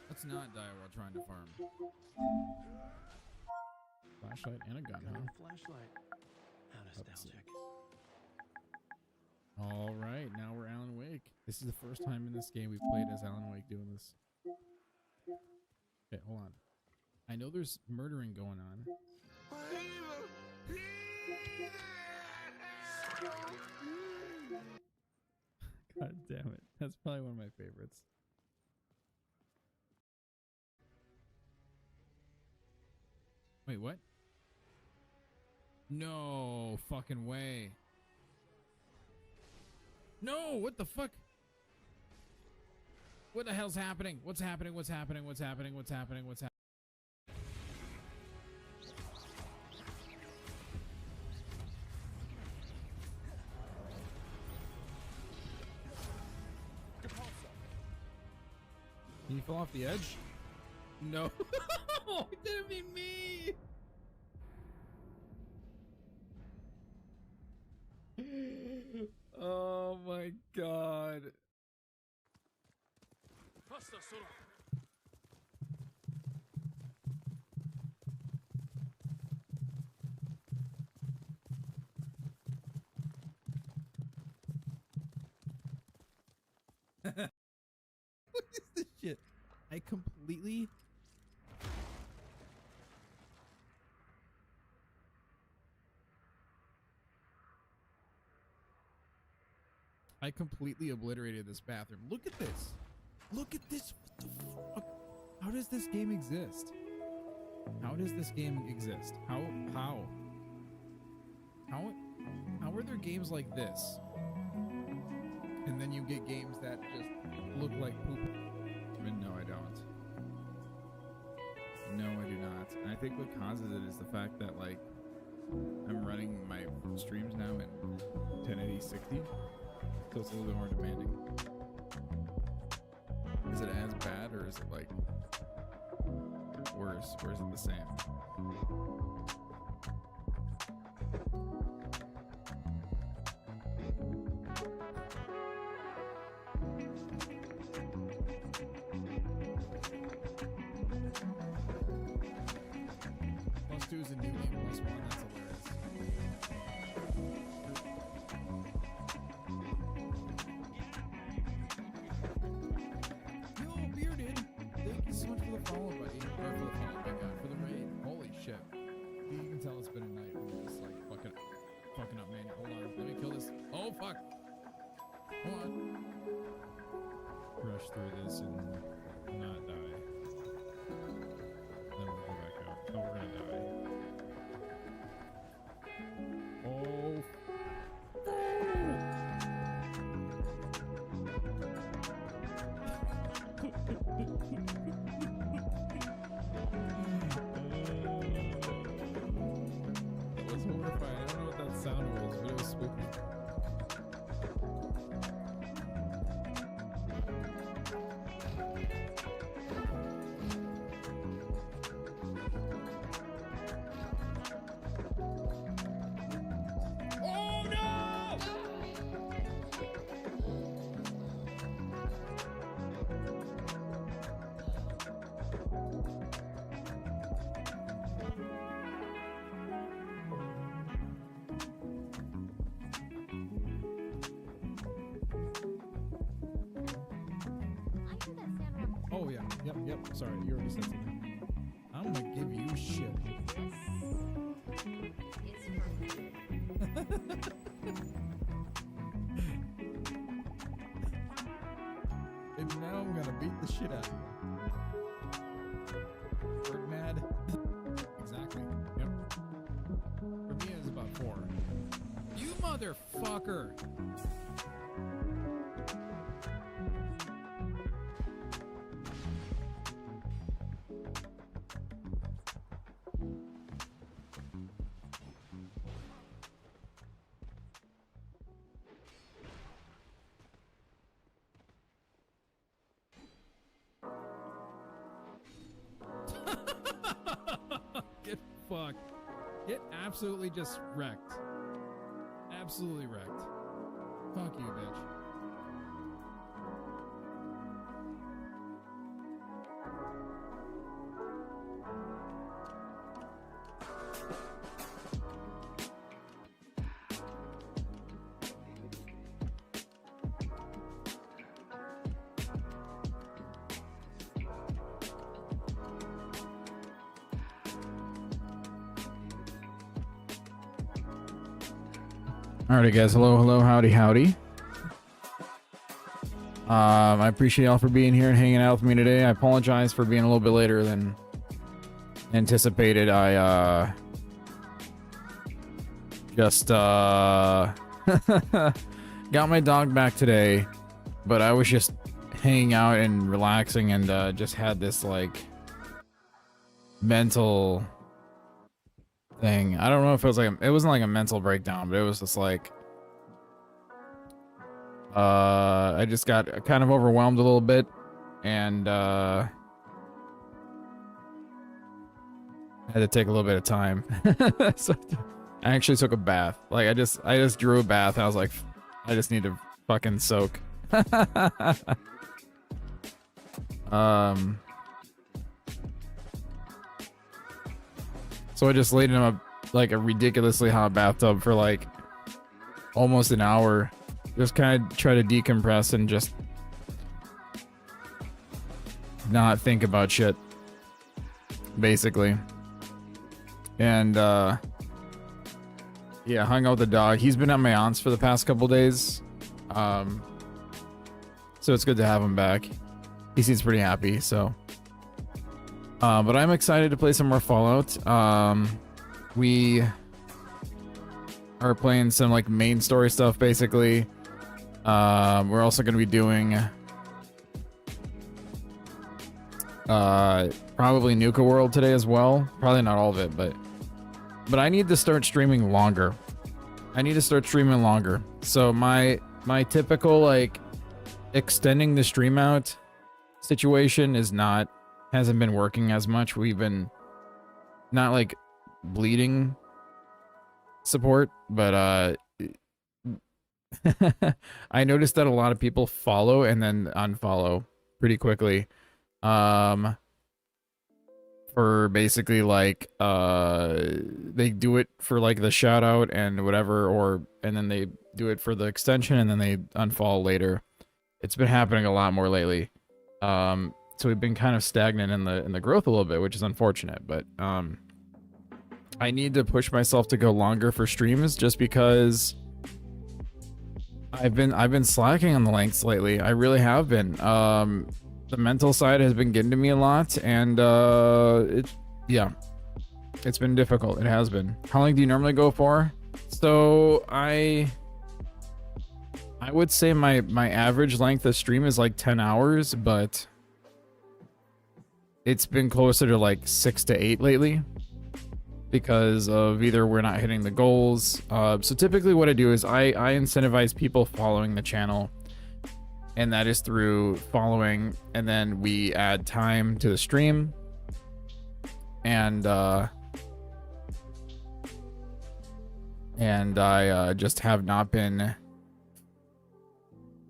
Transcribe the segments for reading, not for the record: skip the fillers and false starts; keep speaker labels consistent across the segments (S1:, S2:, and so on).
S1: Let's not die while trying to farm. Flashlight and a gun, huh?
S2: Flashlight. How nostalgic.
S1: All right, now we're Alan Wake. This is the first time in this game we've played as Alan Wake doing this. Okay, hold on. I know there's murdering going on. God damn it. That's probably one of my favorites. Wait, what? No fucking way. No, what the fuck? What the hell's happening? What's happening? What's happening? What's happening? What's happening? What's happening? Can you fall off the edge? No. It didn't mean me. Oh my god. What is this shit? I completely... obliterated this bathroom. Look at this. Look at this. What the fuck? How does this game exist? How does this game exist? How are there games like this? And then you get games that just look like poop. No, I don't. No, I do not. And I think what causes it is the fact that, like, I'm running my streams now in 1080 60. So it's a little bit more demanding. Is it as bad, or is it like worse, or is it the same? Plus 2 is a new game, plus 1, that's hilarious. Follow, buddy. Or for the follow, my god, for the raid. Holy shit. You can tell it's been a night when you're just like fucking up, man. Hold on. Let me kill this. Oh, fuck. Hold on. Rush through this and not die. Then we'll go back out. Oh, we're gonna die. Oh. Oh yeah, yep, sorry, you already said something. I'm gonna give you shit. And now I'm gonna beat the shit out of you. Bird mad. Exactly, yep. For me it's about 4. You motherfucker! Get fucked. Get absolutely just wrecked. Absolutely wrecked. Fuck you, bitch. Alrighty, guys. Hello, howdy, howdy. I appreciate y'all for being here and hanging out with me today. I apologize for being a little bit later than anticipated. I just got my dog back today, but I was just hanging out and relaxing and just had this like mental thing. I don't know if it was like it wasn't like a mental breakdown, but it was just like I just got kind of overwhelmed a little bit, and had to take a little bit of time. So I actually took a bath. Like I just drew a bath. And I was like, I just need to fucking soak. So I just laid in a like a ridiculously hot bathtub for like almost an hour. Just kind of try to decompress and just not think about shit, basically. And yeah, hung out with the dog. He's been at my aunt's for the past couple days, so it's good to have him back. He seems pretty happy. So, but I'm excited to play some more Fallout. We are playing some like main story stuff, basically. We're also going to be doing probably Nuka World today as well. Probably not all of it, but I need to start streaming longer. So my typical like extending the stream out situation hasn't been working as much. We've been not like bleeding support, but I noticed that a lot of people follow and then unfollow pretty quickly. For basically like they do it for like the shout out and whatever, and then they do it for the extension and then they unfollow later. It's been happening a lot more lately. So we've been kind of stagnant in the growth a little bit, which is unfortunate, but I need to push myself to go longer for streams just because I've been slacking on the lengths lately. I really have been. The mental side has been getting to me a lot, and it's been difficult. It has been. How long do you normally go for? So I would say my average length of stream is like 10 hours, but it's been closer to like 6 to 8 lately because of either we're not hitting the goals. So typically what I do is I incentivize people following the channel, and that is through following, and then we add time to the stream, and I just have not been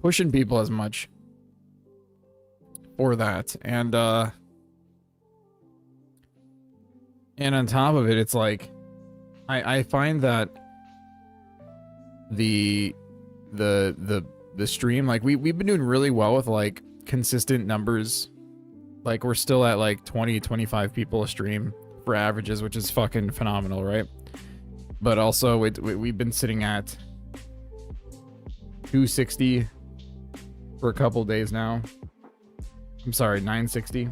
S1: pushing people as much for that, and on top of it, it's like I find that the stream, like we've been doing really well with like consistent numbers. Like we're still at like 20-25 people a stream for averages, which is fucking phenomenal, right? But also we've been sitting at 260 for a couple days now. I'm sorry, 960.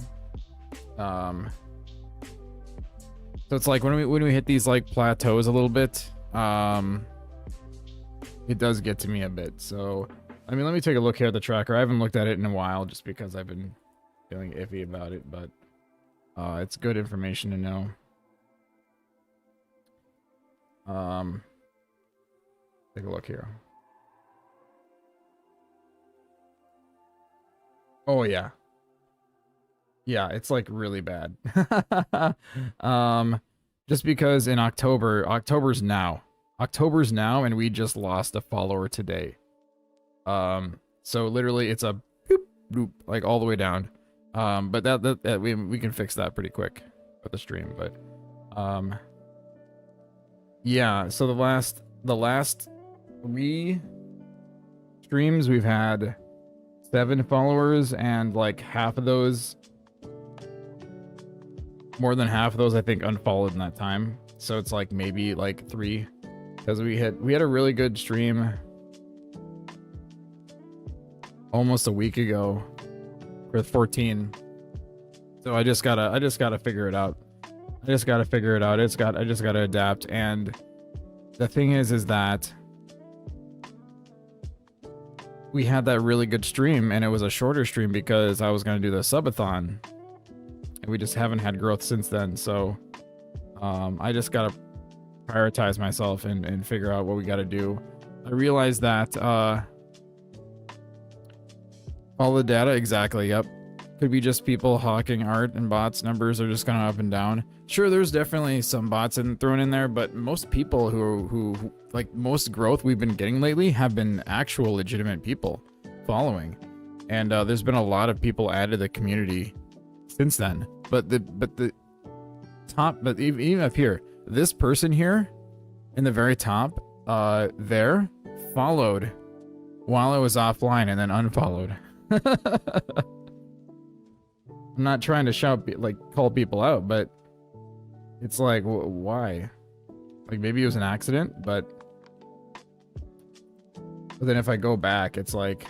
S1: So it's like when we hit these like plateaus a little bit, it does get to me a bit. So I mean, let me take a look here at the tracker. I haven't looked at it in a while just because I've been feeling iffy about it, but it's good information to know. Take a look here. Oh yeah. Yeah, it's like really bad. Just because in October's now, and we just lost a follower today. So literally it's a boop, boop, like all the way down. But that we can fix that pretty quick with the stream. But yeah. So the last 3 streams we've had 7 followers, and like half of those, more than half of those, I think unfollowed in that time. So it's like maybe like 3 because we had a really good stream almost a week ago for 14. So I just gotta figure it out. I just gotta adapt. And the thing is that we had that really good stream, and it was a shorter stream because I was gonna do the subathon, and we just haven't had growth since then. So I just gotta prioritize myself and figure out what we gotta do. I realized that all the data, exactly, yep, could be just people hawking art, and bots numbers are just kind of up and down. Sure, there's definitely some bots thrown in there, but most people who like, most growth we've been getting lately have been actual legitimate people following, and there's been a lot of people added to the community since then. But even up here, this person here in the very top there followed while I was offline and then unfollowed. I'm not trying to call people out, but it's like, why? Like, maybe it was an accident, but then if I go back, it's like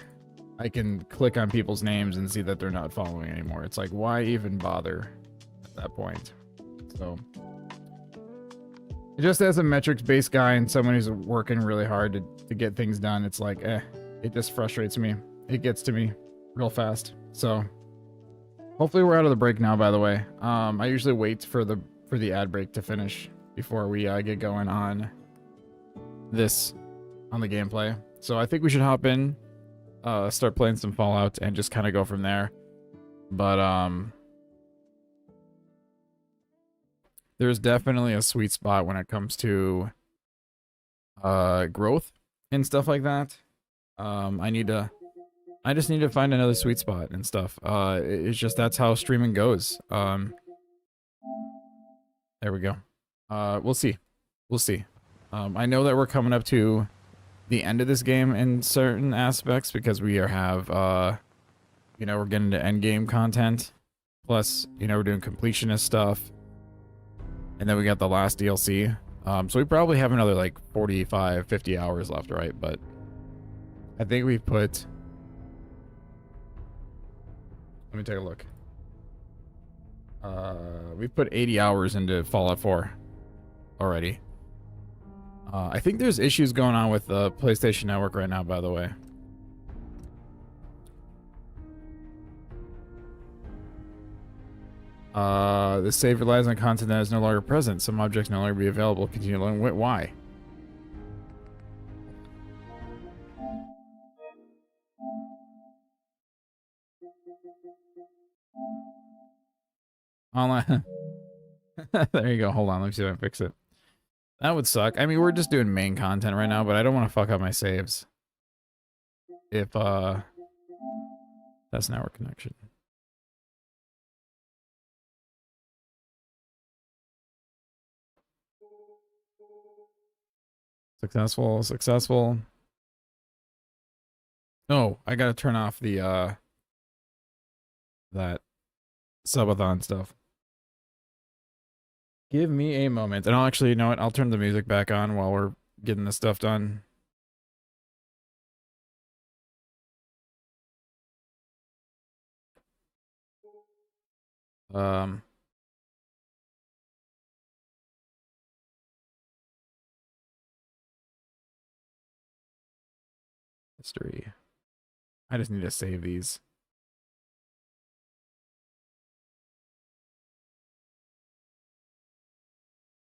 S1: I can click on people's names and see that they're not following anymore. It's like, why even bother at that point? So just as a metrics-based guy and someone who's working really hard to get things done, it's like, it just frustrates me. It gets to me real fast. So hopefully we're out of the break now, by the way. I usually wait for the ad break to finish before we get going on the gameplay. So I think we should hop in, start playing some Fallout, and just kind of go from there. But there's definitely a sweet spot when it comes to growth and stuff like that. I just need to find another sweet spot and stuff. It's just, that's how streaming goes. There we go. We'll see. I know that we're coming up to the end of this game in certain aspects because we have, we're getting to end game content. Plus, we're doing completionist stuff. And then we got the last DLC. So we probably have another like 45, 50 hours left, right? But I think we've put... Let me take a look. We put 80 hours into Fallout 4 already. I think there's issues going on with the PlayStation Network right now, by the way. The save relies on content that is no longer present. Some objects no longer be available. Continue learning. Wait, why? Online. There you go. Hold on. Let me see if I can fix it. That would suck. I mean, we're just doing main content right now, but I don't want to fuck up my saves. If, that's network connection. Successful. Oh, I gotta turn off the, that subathon stuff. Give me a moment. And I'll actually, you know what? I'll turn the music back on while we're getting this stuff done. History. I just need to save these.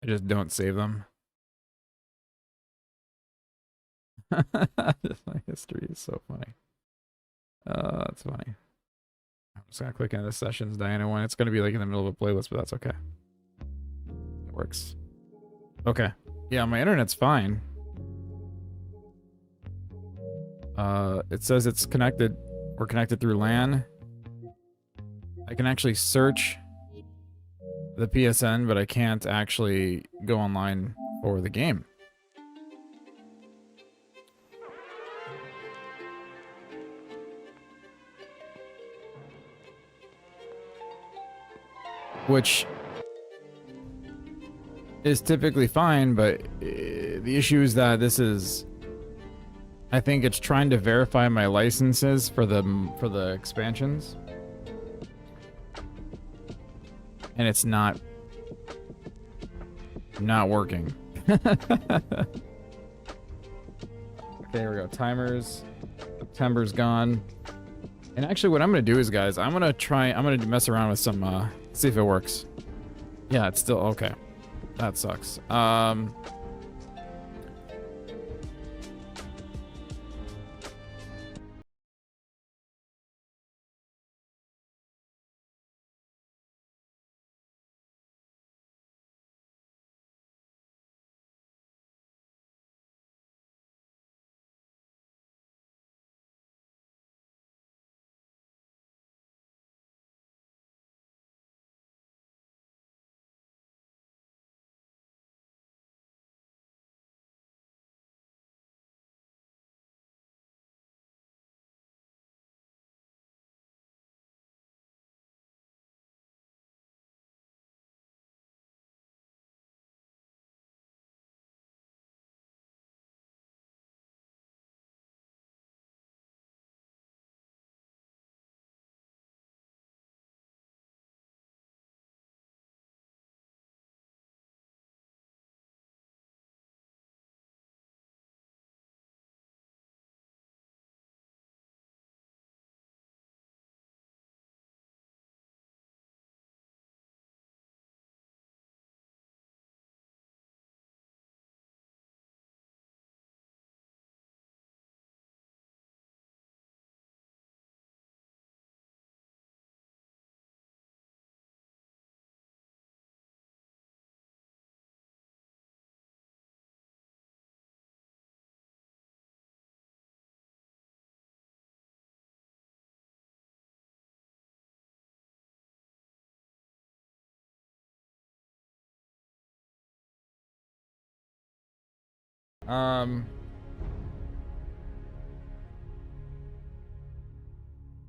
S1: I just don't save them. My history is so funny. That's funny. I'm just gonna click into the sessions Diana one. It's gonna be like in the middle of a playlist, but that's okay. It works. Okay. Yeah, my internet's fine. It says it's connected. We're connected through LAN. I can actually search the PSN, but I can't actually go online for the game. Which is typically fine, but the issue is that this is, I think it's trying to verify my licenses for the expansions, and it's not working. Okay, here we go. Timers. September's gone. And actually what I'm gonna do is, guys, I'm gonna mess around with some see if it works. Yeah, it's still okay. That sucks.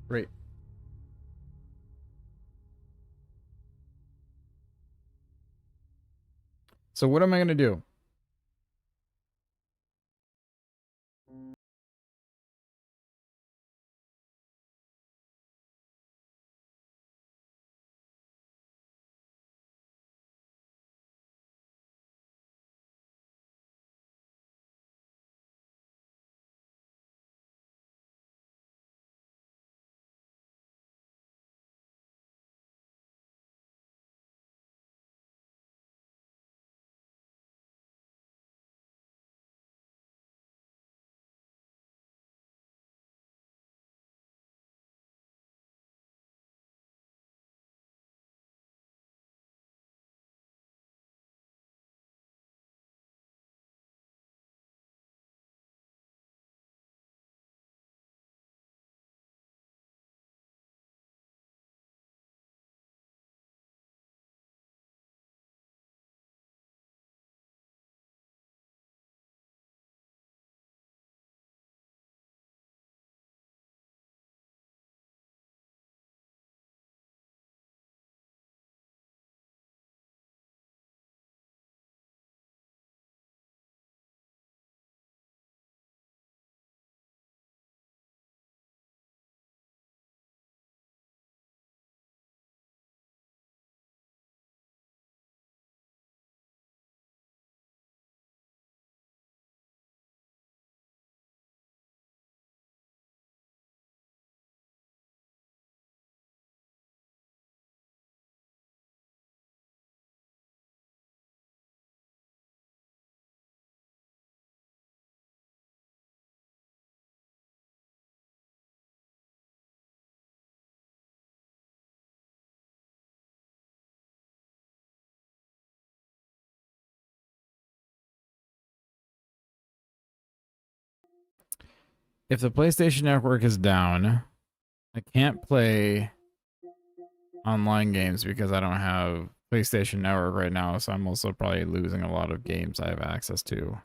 S1: Great. So what am I gonna do? If the PlayStation Network is down, I can't play online games because I don't have PlayStation Network right now, so I'm also probably losing a lot of games I have access to.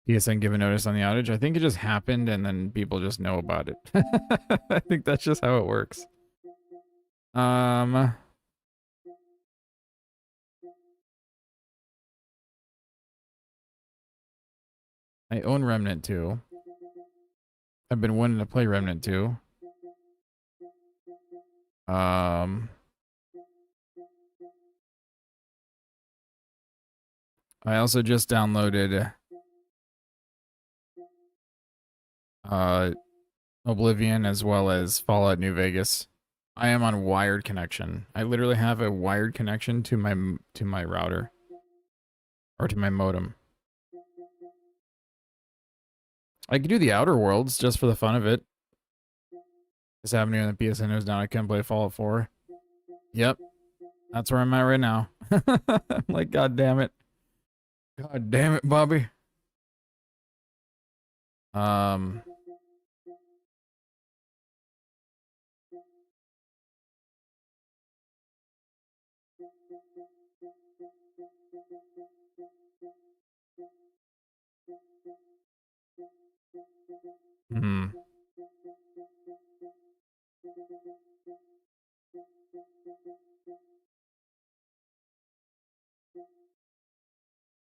S1: PSN give a notice on the outage. I think it just happened and then people just know about it. I think that's just how it works. I own Remnant 2. I've been wanting to play Remnant 2. I also just downloaded Oblivion as well as Fallout New Vegas. I am on wired connection. I literally have a wired connection to my router or to my modem. I could do the Outer Worlds just for the fun of it. This happening on the PSN is down. I can't play Fallout 4. Yep. That's where I'm at right now. I'm like, God damn it. God damn it, Bobby.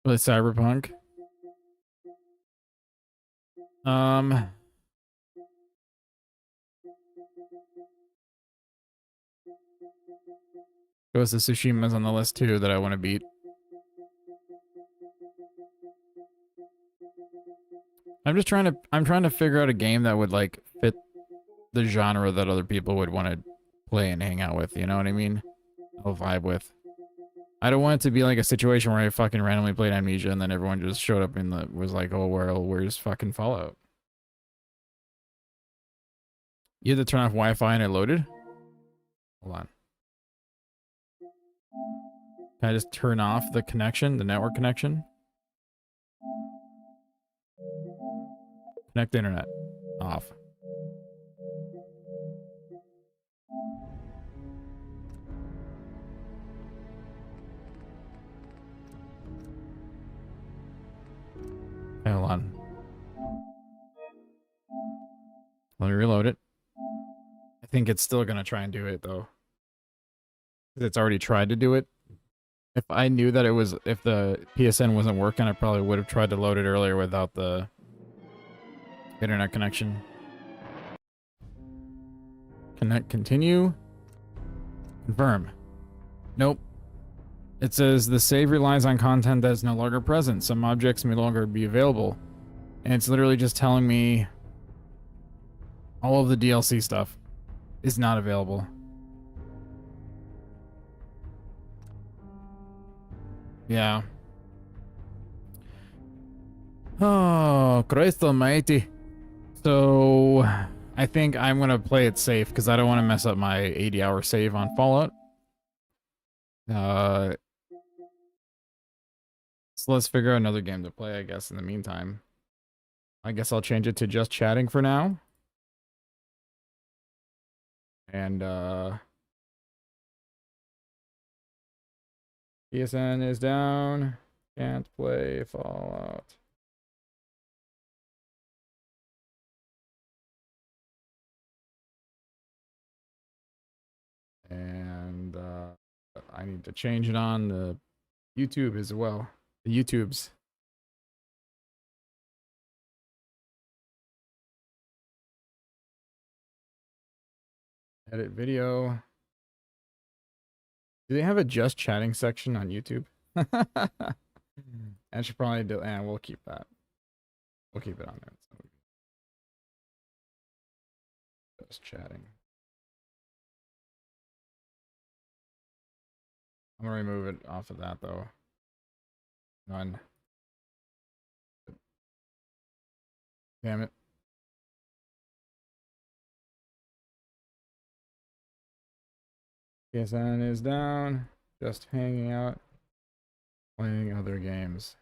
S1: Play Cyberpunk. Ghost of Tsushima's on the list too that I want to beat. I'm trying to figure out a game that would like fit the genre that other people would want to play and hang out with, you know what I mean? I'll vibe with. I don't want it to be like a situation where I fucking randomly played Amnesia and then everyone just showed up and was like, oh, where's fucking Fallout? You had to turn off Wi-Fi and it loaded? Hold on. Can I just turn off the connection, the network connection? Connect the internet. Off. Okay, hold on. Let me reload it. I think it's still gonna try and do it though. It's already tried to do it. If I knew that if the PSN wasn't working, I probably would have tried to load it earlier without the internet connection. Connect, continue. Confirm. Nope. It says the save relies on content that is no longer present. Some objects may no longer be available. And it's literally just telling me all of the DLC stuff is not available. Yeah. Oh, Christ almighty. So, I think I'm going to play it safe because I don't want to mess up my 80-hour save on Fallout. So let's figure out another game to play, I guess, in the meantime. I guess I'll change it to just chatting for now. And, PSN is down. Can't play Fallout. And, I need to change it on the YouTube as well. The YouTubes. Edit video. Do they have a just chatting section on YouTube? I should probably do, and we'll keep that. We'll keep it on there. Just chatting. I'm gonna remove it off of that though. None. Damn it. PSN is down. Just hanging out. Playing other games.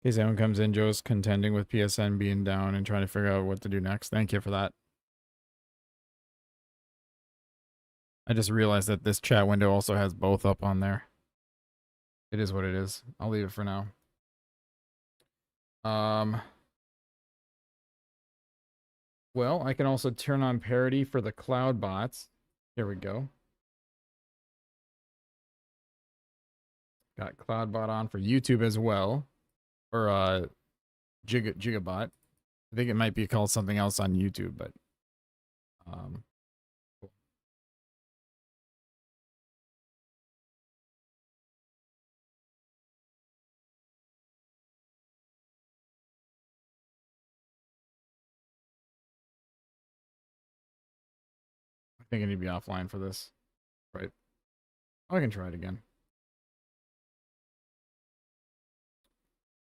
S1: In case anyone comes in, Joe's contending with PSN being down and trying to figure out what to do next. Thank you for that. I just realized that this chat window also has both up on there. It is what it is. I'll leave it for now. Well, I can also turn on parity for the cloud bots. Here we go. Got Cloudbot on for YouTube as well. Or Gigabot. I think it might be called something else on YouTube, but cool. I think I need to be offline for this. Right. I can try it again.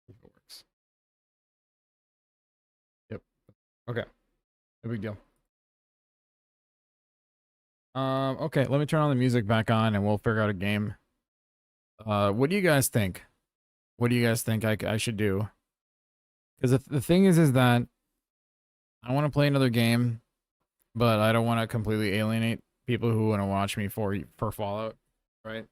S1: If it works. Yep. Okay. No big deal. Okay, let me turn on the music back on and we'll figure out a game. What do you guys think? What do you guys think I should do? Because the thing is that I want to play another game, but I don't want to completely alienate people who want to watch me for Fallout, right?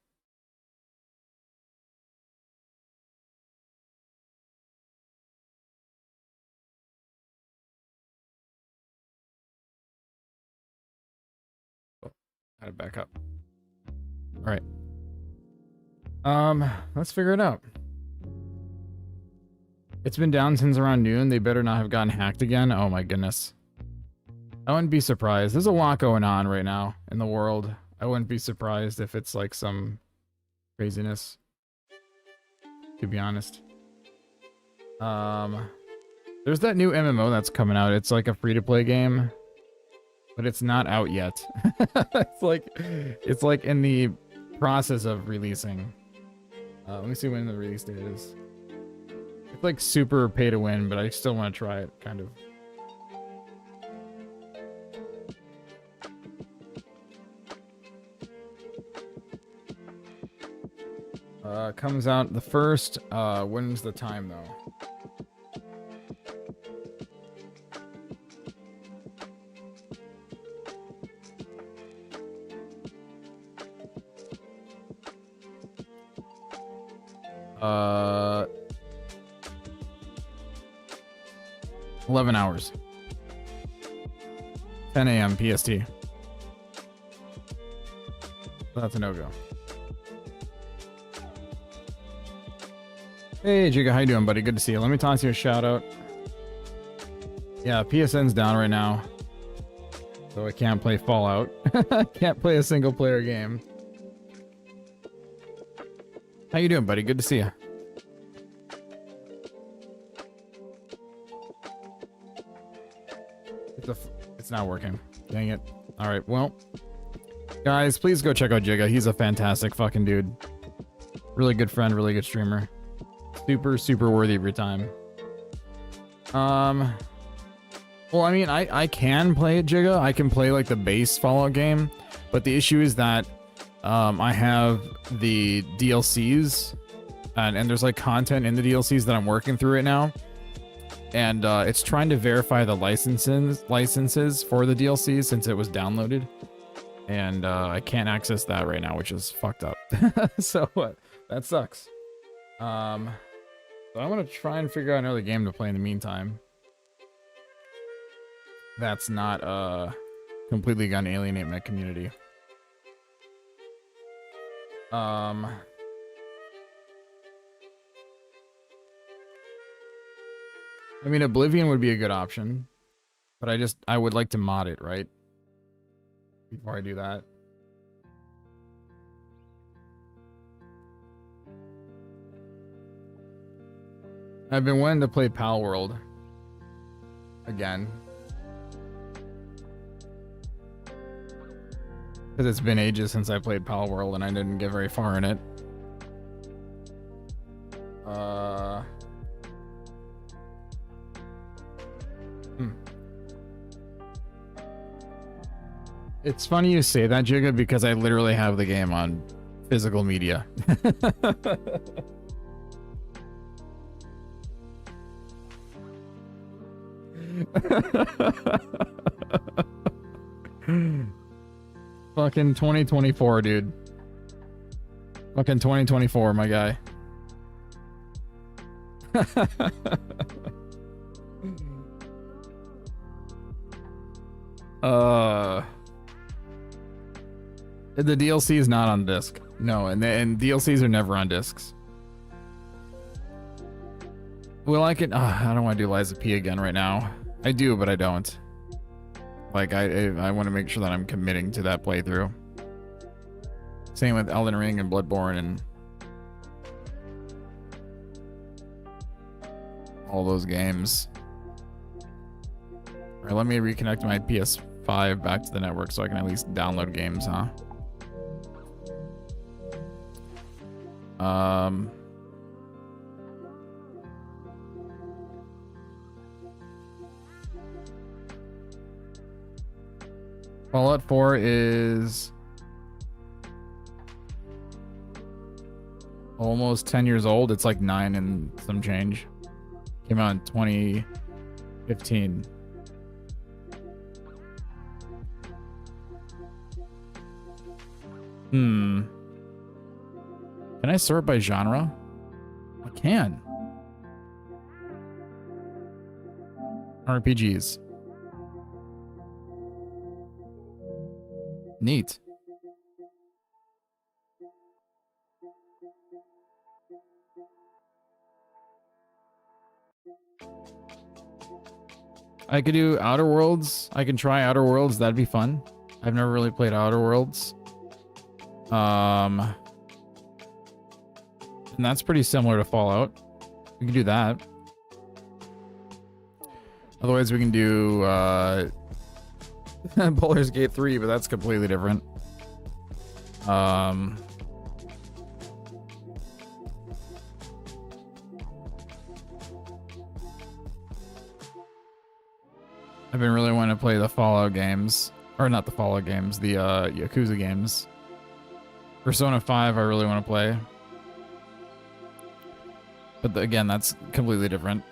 S1: Oh, had to back up. All right. Let's figure it out. It's been down since around noon. They better not have gotten hacked again. Oh my goodness. I wouldn't be surprised. There's a lot going on right now in the world. I wouldn't be surprised if it's like some craziness, to be honest. There's that new MMO that's coming out. It's like a free-to-play game, but it's not out yet. it's like in the process of releasing. Let me see when the release date is. It's like super pay to win, but I still want to try it, kind of. Comes out the first. When's the time though? Uh, 11 hours. 10 a.m. PST. That's a no-go. Hey, Jigga, how you doing, buddy? Good to see you. Let me toss you a shout-out. Yeah, PSN's down right now. So I can't play Fallout. Can't play a single-player game. How you doing, buddy? Good to see you. It's not working. Dang it. All right, well, guys, please go check out Jigga. He's a fantastic fucking dude. Really good friend, really good streamer. Super, super worthy of your time. Well, I mean, I can play Jigga. I can play like the base Fallout game, but the issue is that I have the DLCs, and there's like content in the DLCs that I'm working through right now, and it's trying to verify the licenses for the DLCs since it was downloaded, and I can't access that right now, which is fucked up. So that sucks. So I'm gonna try and figure out another game to play in the meantime. That's not completely gonna alienate my community. I mean, Oblivion would be a good option, but I would like to mod it, right? Before I do that. I've been wanting to play Pal World again. Because it's been ages since I played Pal World and I didn't get very far in it. It's funny you say that, Jigga, because I literally have the game on physical media. Fucking 2024, dude. Fucking 2024, my guy. The DLC is not on disc. No, and DLCs are never on discs. Well, I can. I don't want to do Lies of P again right now. I do, but I don't. Like, I want to make sure that I'm committing to that playthrough. Same with Elden Ring and Bloodborne and all those games. All right, let me reconnect my PS5 back to the network so I can at least download games, huh? Fallout 4 is almost 10 years old. It's like 9 and some change. Came out in 2015. Can I sort by genre? I can. RPGs. Neat. I could do Outer Worlds. I can try Outer Worlds. That'd be fun. I've never really played Outer Worlds. And that's pretty similar to Fallout. We can do that. Otherwise, we can do Baldur's Gate 3, but that's completely different. I've been really wanting to play the Fallout games. Or not the Fallout games, the Yakuza games. Persona 5 I really want to play. But again, that's completely different.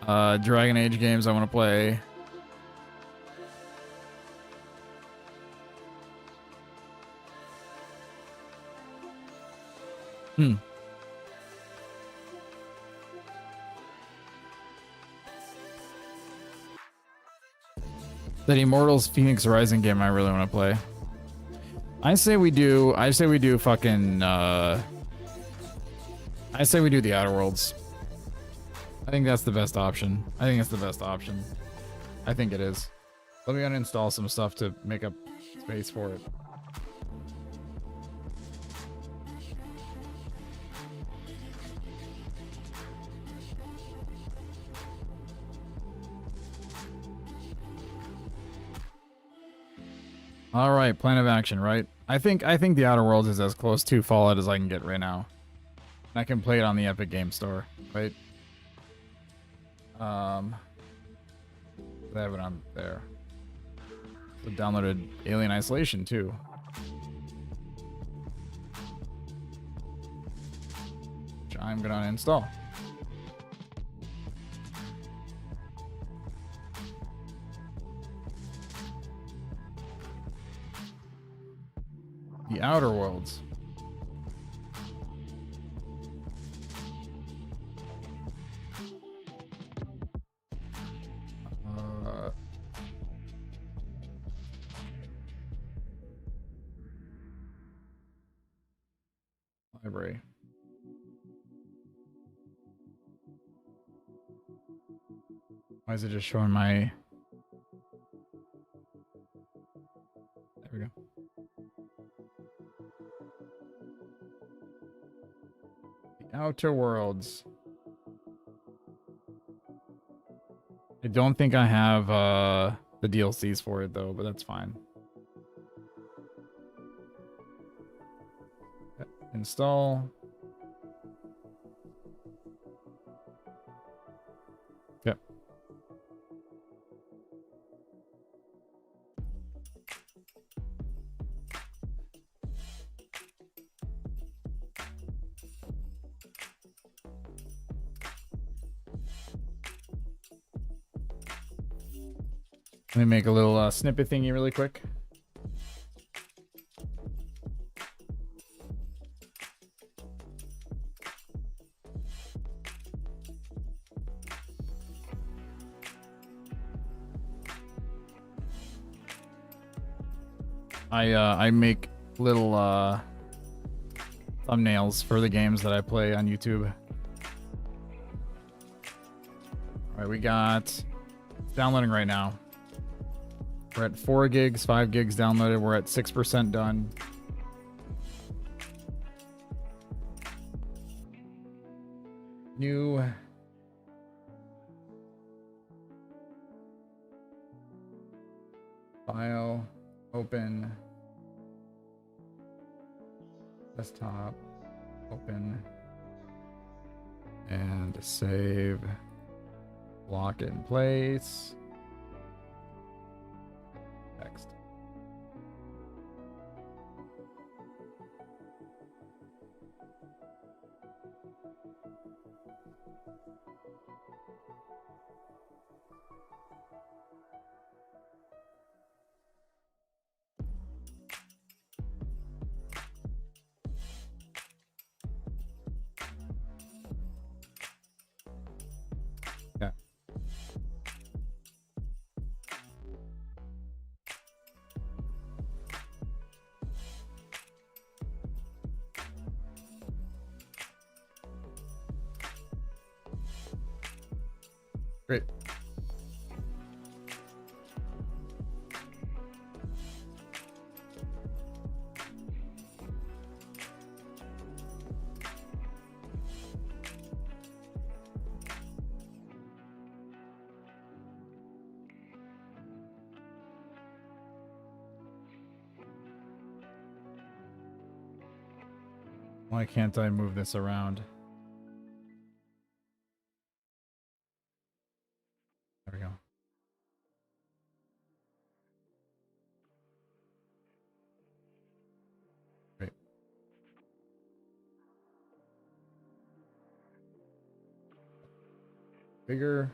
S1: Dragon Age games I want to play. That Immortals Phoenix Rising game I really want to play. I say we do fucking I say we do the Outer Worlds. I think that's the best option. I think it is. Let me uninstall some stuff to make up space for it. All right, plan of action, right? I think the Outer Worlds is as close to Fallout as I can get right now. And I can play it on the Epic Game Store, right? They have it on there. So downloaded Alien Isolation too. Which I'm gonna uninstall. The Outer Worlds. Library. Why is it just showing my... There we go. The Outer Worlds. I don't think I have the DLCs for it though, but that's fine. Install. Yep. Let me make a little snippet thingy really quick. I make little thumbnails for the games that I play on YouTube. All right, we got it's downloading right now. We're at 4 gigs, 5 gigs downloaded. We're at 6% done. New file, open, desktop, open, and save, lock in place, next. Yeah. Great. Why can't I move this around? There we go. Great. Bigger.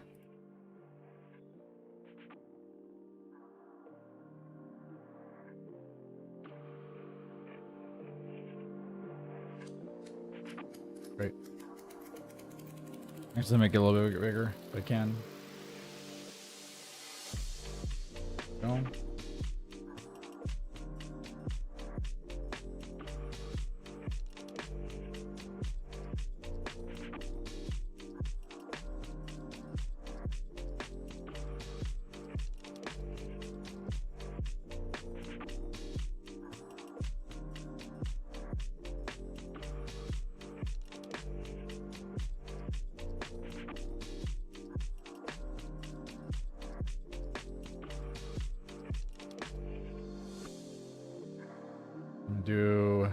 S1: Great. I just make it a little bit bigger if I can. Go. Do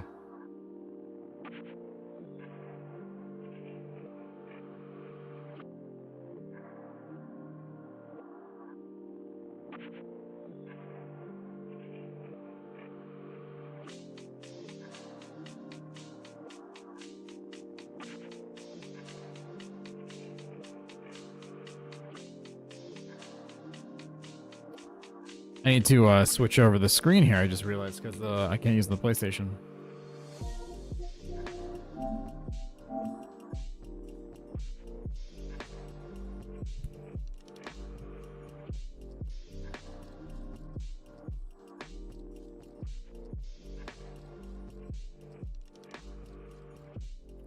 S1: I need to switch over the screen here. I just realized because I can't use the PlayStation.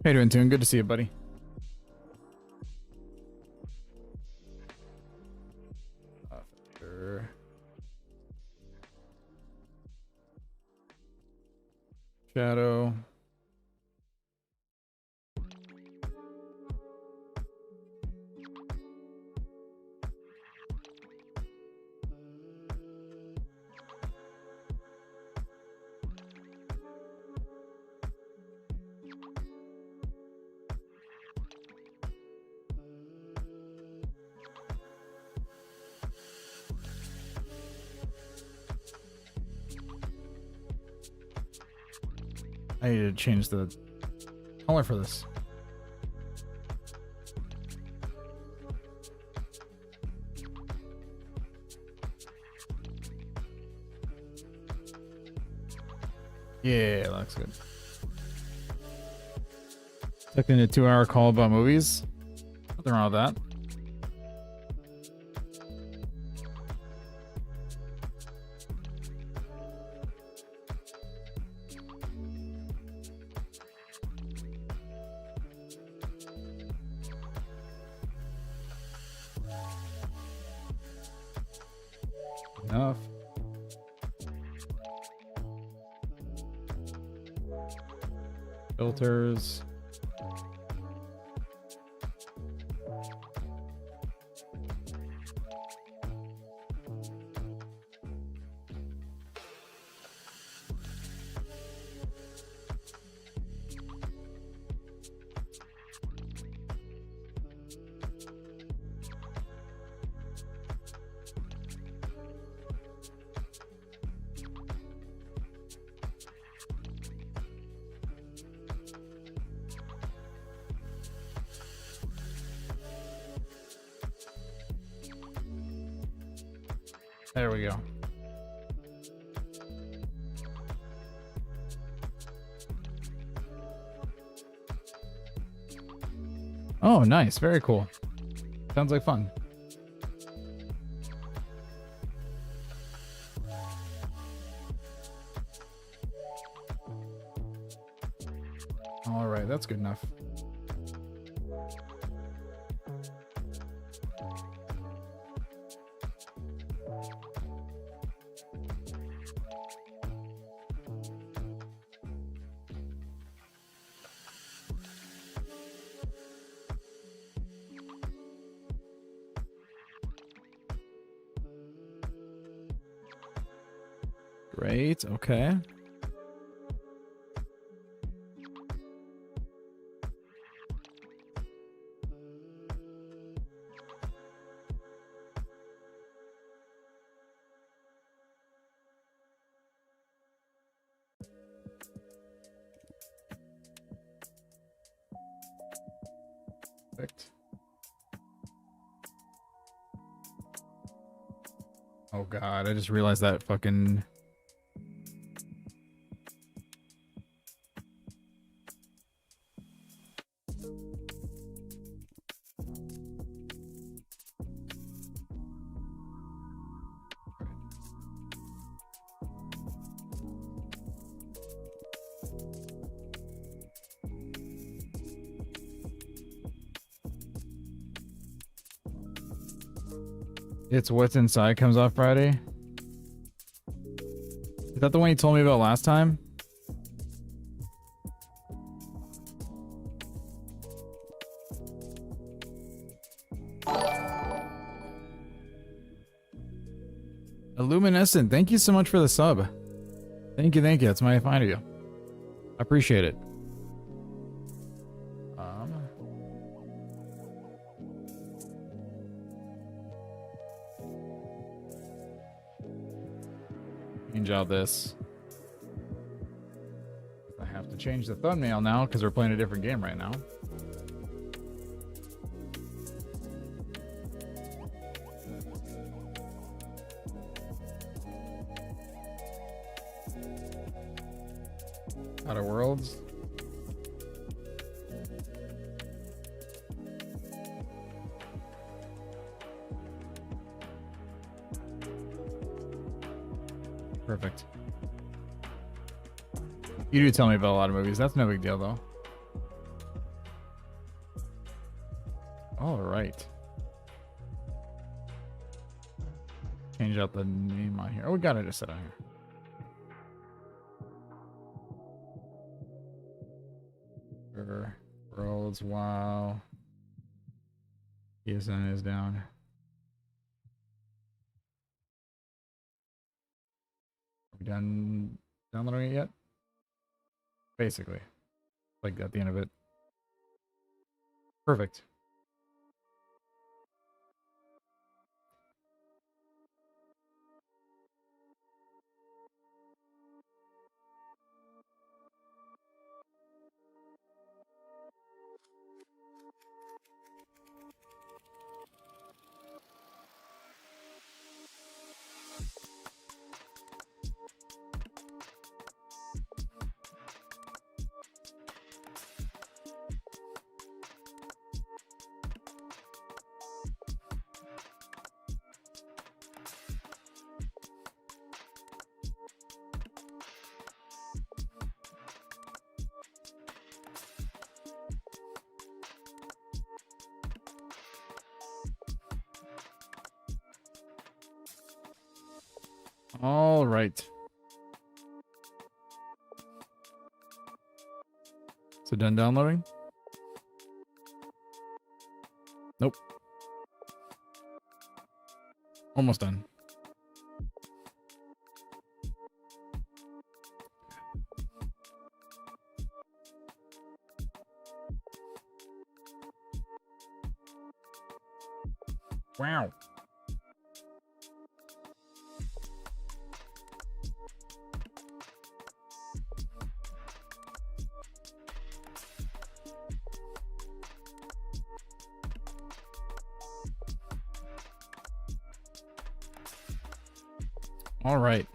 S1: How you doing, Tune? Good to see you, buddy. Shadow. I need to change the color for this. Yeah, that looks good. Took in a 2-hour call about movies. Nothing wrong with that. enough. Filters. There we go. Oh, nice. Very cool. Sounds like fun. All right, that's good enough. Great, okay. Perfect. Oh god, I just realized that fucking... It's What's Inside comes off Friday. Is that the one you told me about last time? Illuminescent, thank you so much for the sub. Thank you, thank you. That's mighty fine of you. I appreciate it. Change out this. I have to change the thumbnail now because we're playing a different game right now. Outer Worlds. Perfect. You do tell me about a lot of movies. That's no big deal, though. All right. Change out the name on here. Oh, we got it just set on here. Worlds, wow. PSN is down. Are we done downloading it yet? Basically. Like at the end of it. Perfect. All right. Is it done downloading? Nope. Almost done. Wow. All right.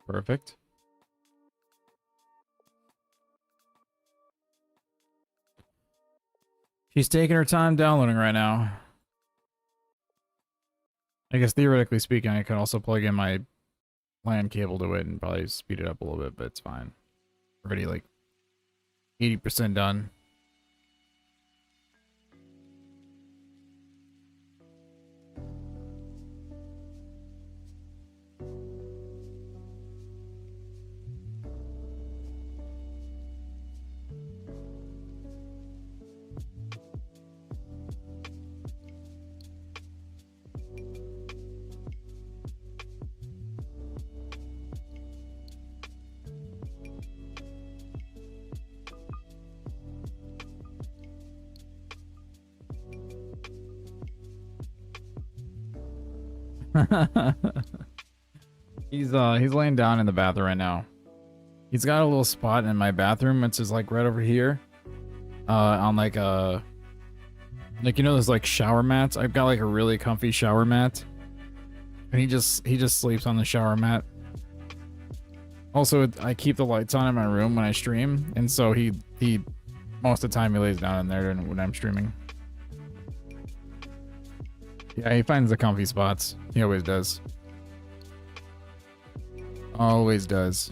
S1: Perfect. She's taking her time downloading right now. I guess theoretically speaking, I could also plug in my LAN cable to it and probably speed it up a little bit, but it's fine. Already like 80% done. He's laying down in the bathroom right now. He's got a little spot in my bathroom, which is like right over here. On like a you know those like shower mats? I've got like a really comfy shower mat. And he just sleeps on the shower mat. Also, I keep the lights on in my room when I stream, and so he most of the time he lays down in there when I'm streaming. Yeah, he finds the comfy spots. He always does. Always does.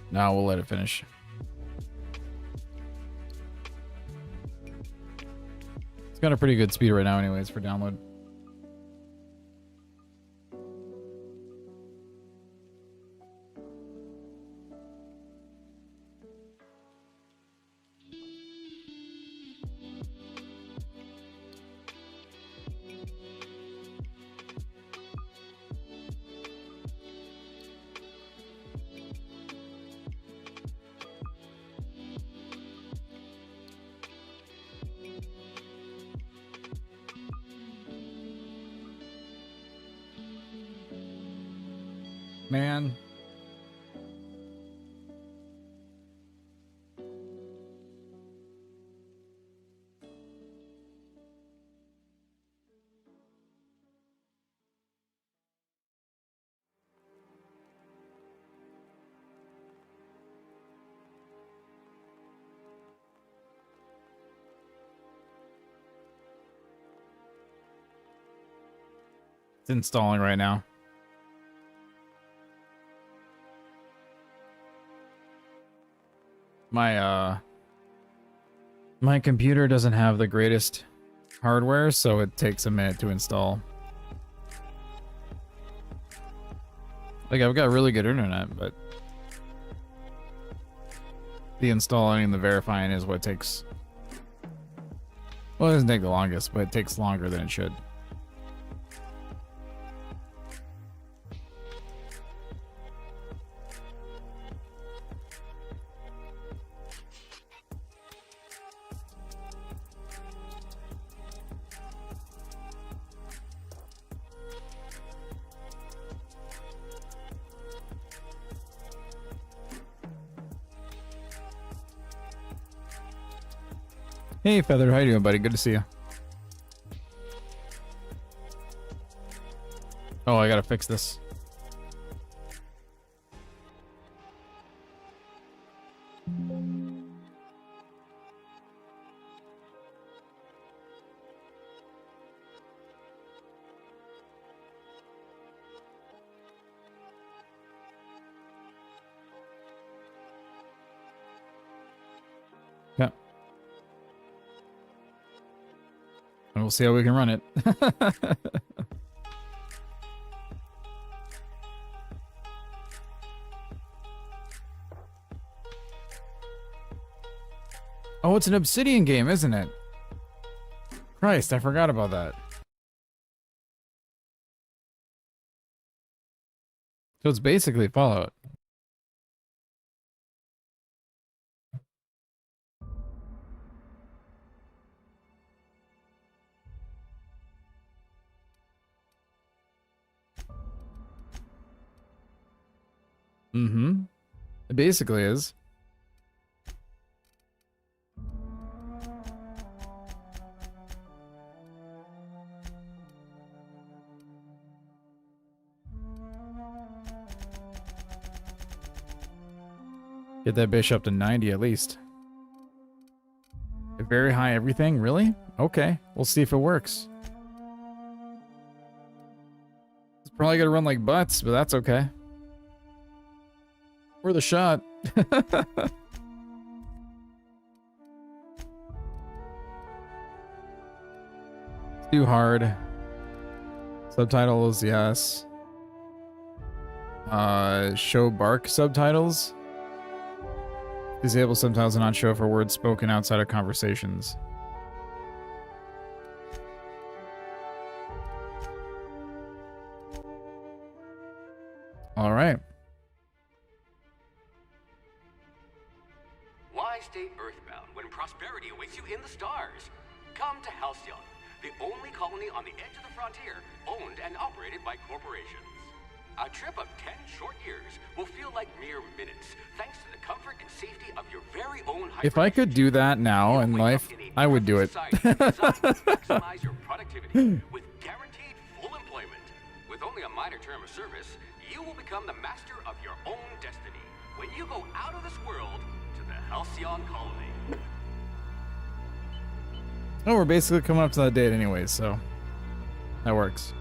S1: Now we'll let it finish. It's got a pretty good speed right now anyways for download. Man. It's installing right now. My computer doesn't have the greatest hardware, so it takes a minute to install. Like, I've got really good internet, but the installing and the verifying is what takes... Well, it doesn't take the longest, but it takes longer than it should. Hey, Feather. How you doing, buddy? Good to see you. Oh, I gotta fix this. Yeah. And we'll see how we can run it. Oh, it's an Obsidian game, isn't it? Christ, I forgot about that. So it's basically Fallout. Mm-hmm. It basically is. Get that bishop to 90 at least. Very high everything? Really? Okay. We'll see if it works. It's probably gonna run like butts, but that's okay. Worth a shot. Too hard. Subtitles, yes. Show bark subtitles. Disable subtitles and not show for words spoken outside of conversations. All right.
S3: Why stay earthbound when prosperity awaits you in the stars? Come to Halcyon, the only colony on the edge of the frontier, owned and operated by corporations. A trip of 10 short years will feel like mere minutes, thanks to the comfort and safety of your very own.
S1: If I could do that now in life, I would do it.
S3: Maximize your productivity with guaranteed full employment. With only a minor term of service, you will become the master of your own destiny when you go out of this world to the Halcyon colony.
S1: Oh, we're basically coming up to that date anyways, so that works.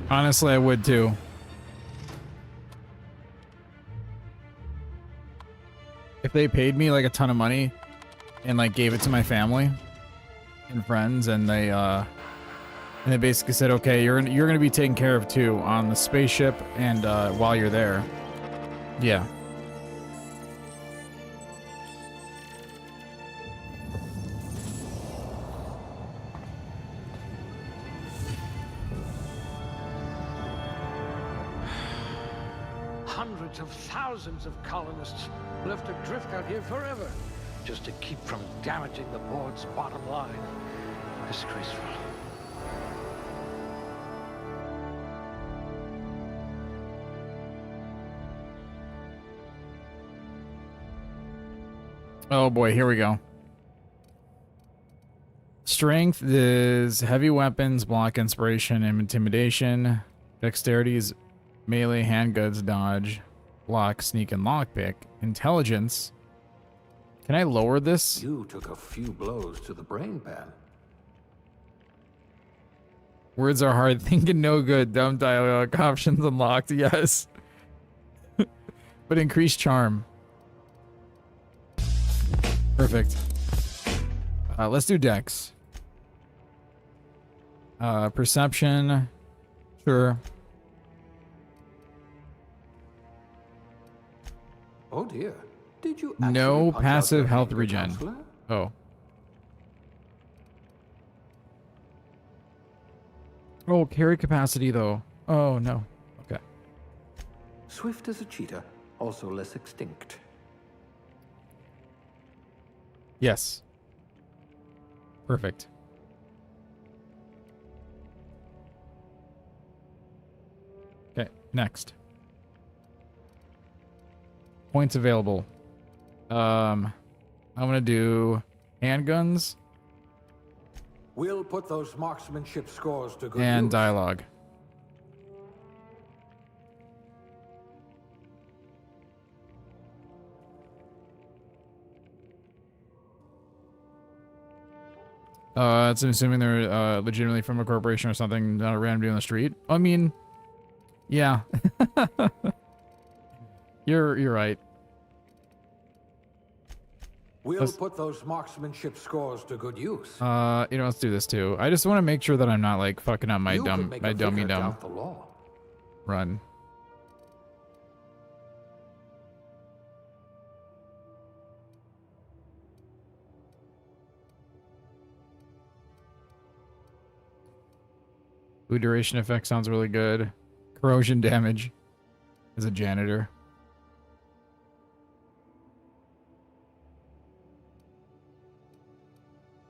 S1: Honestly, I would too. If they paid me like a ton of money and like gave it to my family and friends, and they basically said, okay, you're gonna be taken care of too on the spaceship and while you're there. Yeah.
S2: Hundreds of thousands of colonists left adrift out here forever, just to keep from damaging the board's bottom line. Disgraceful.
S1: Oh boy, here we go. Strength is heavy weapons, block, inspiration, and intimidation. Dexterity is melee, handguns, dodge, block, sneak, and lockpick. Intelligence. Can I lower this?
S4: You took a few blows to the brain pan.
S1: Words are hard. Thinking no good. Dumb dialogue. Options unlocked. Yes. But increased charm. Perfect. Let's do Dex. Perception. Sure.
S4: Oh dear. Did you
S1: No
S4: actually punch out
S1: passive
S4: your
S1: health
S4: anger
S1: regen.
S4: counselor?
S1: Oh. Oh, carry capacity though. Oh no. Okay.
S4: Swift as a cheetah, also less extinct.
S1: Yes. Perfect. Okay, next. Points available. I'm gonna do handguns
S4: We'll put those marksmanship scores to good
S1: and
S4: use.
S1: dialogue. It's assuming they're legitimately from a corporation or something, not a random dude on the street. I mean, yeah. You're right.
S4: We'll put those marksmanship scores to good use.
S1: Let's do this too. I just want to make sure that I'm not like fucking up my
S4: You could make a
S1: dummy
S4: vicar
S1: dumb
S4: doubt the law.
S1: run. Food duration effect sounds really good. Corrosion damage as a janitor.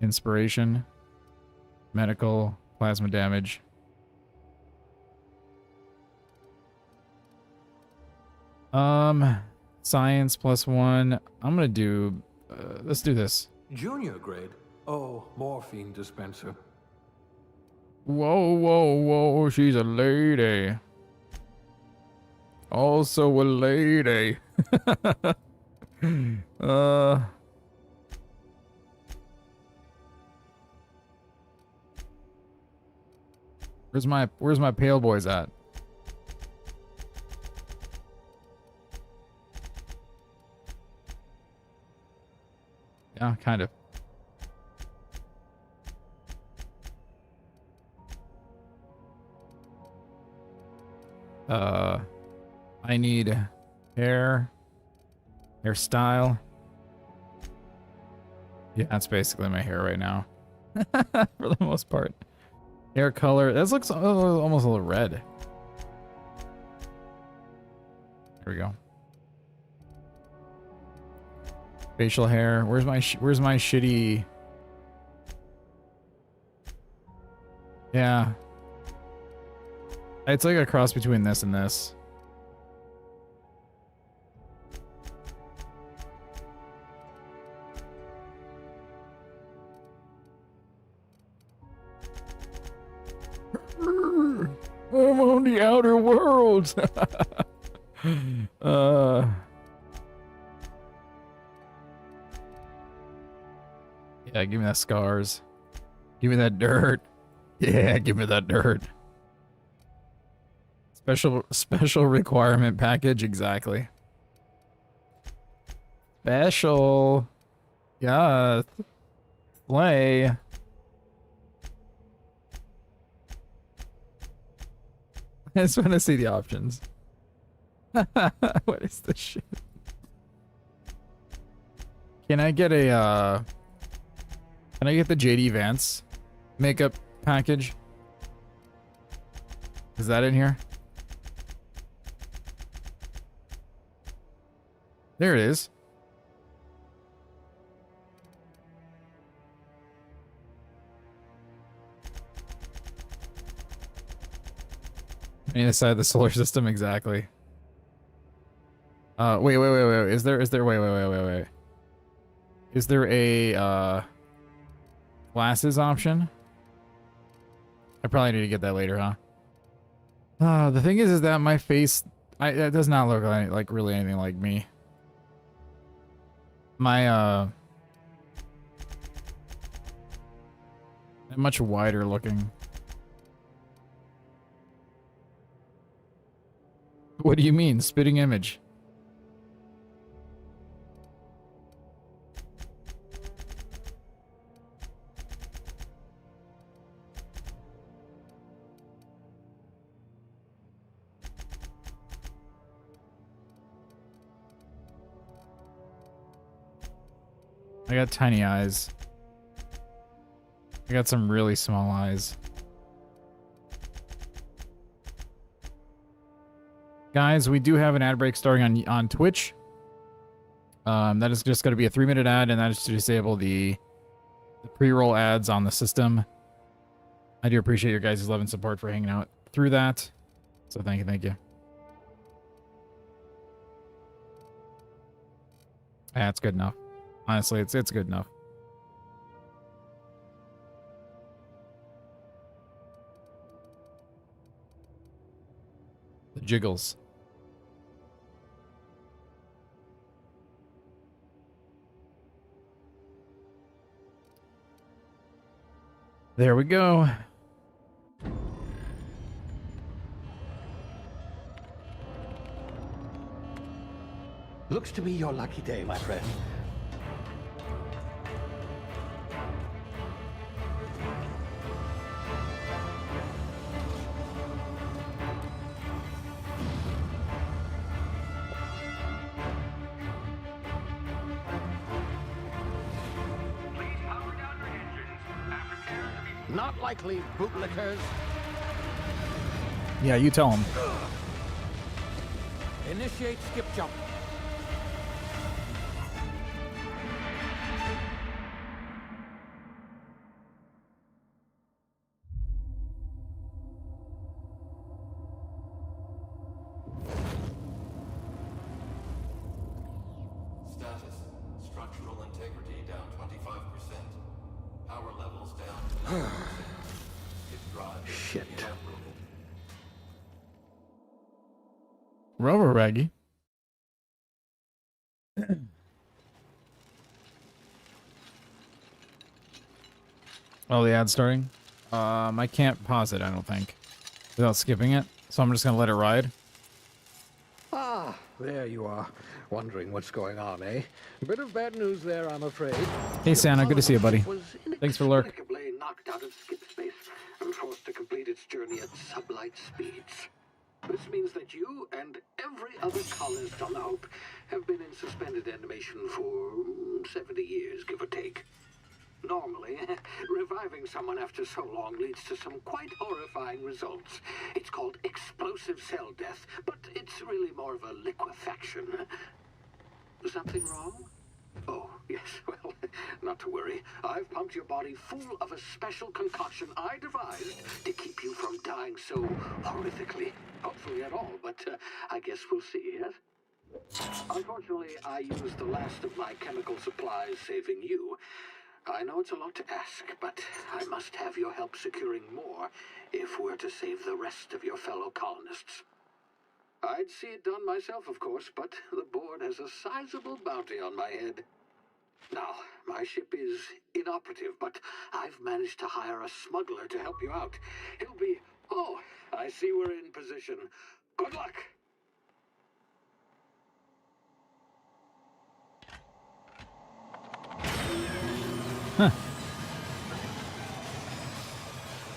S1: Inspiration. Medical. Plasma damage. Science +1. I'm gonna do... let's do this.
S4: Junior grade? Oh, morphine dispenser.
S1: Whoa, whoa, whoa, she's a lady. Also a lady. Where's my pale boys at? Yeah, kind of. I need hairstyle. Yeah, that's basically my hair right now. For the most part. Hair color. This looks almost a little red. There we go. Facial hair. Where's my shitty? Yeah. It's like a cross between this and this. I'm on the outer worlds. Yeah, give me that scars. Give me that dirt. Yeah, give me that dirt. Special requirement package, exactly. Special. Yeah. Play. I just want to see the options. What is this shit? Can I get a can I get the JD Vance makeup package? Is that in here? There it is. Any side of the solar system, exactly. Wait. Is there wait. Is there a glasses option? I probably need to get that later, huh? The thing is that my face, it does not look like really anything like me. My I'm much wider looking. What do you mean, spitting image? I got tiny eyes. I got some really small eyes. Guys, we do have an ad break starting on Twitch. That is just going to be a 3-minute ad, and that is to disable the pre-roll ads on the system. I do appreciate your guys' love and support for hanging out through that. So thank you, thank you. Yeah, it's good enough. Honestly, it's good enough. The jiggles. There we go.
S2: Looks to be your lucky day, my friend.
S3: Please power down your engines and prepare to be...
S2: Not likely, bootlickers.
S1: Yeah, you tell him.
S2: Initiate skip jump.
S5: Status. Structural integrity down 25%. Power levels down 9%. Its drive is
S2: Shit.
S5: inoperable.
S1: Rover Raggy. Oh, the ad's starting? I can't pause it, I don't think, without skipping it. So I'm just gonna let it ride.
S2: Ah, there you are. Wondering what's going on, eh? Bit of bad news there, I'm afraid.
S1: Hey, Santa, good to see you, buddy. Thanks for lurk.
S6: Inexplicably knocked out of skip space and forced to complete its journey at sublight speeds. This means that you and every other colonist on the Hope have been in suspended animation for 70 years, give or take. Normally, reviving someone after so long leads to some quite horrifying results. It's called explosive cell death, but it's really more of a liquefaction. Something wrong? Oh, yes, well, not to worry. I've pumped your body full of a special concoction I devised to keep you from dying so horrifically. Hopefully at all, but I guess we'll see, yes? Unfortunately, I used the last of my chemical supplies saving you. I know it's a lot to ask, but I must have your help securing more if we're to save the rest of your fellow colonists. I'd see it done myself, of course, but the board has a sizable bounty on my head. Now, my ship is inoperative, but I've managed to hire a smuggler to help you out. He'll be... Oh, I see we're in position. Good luck!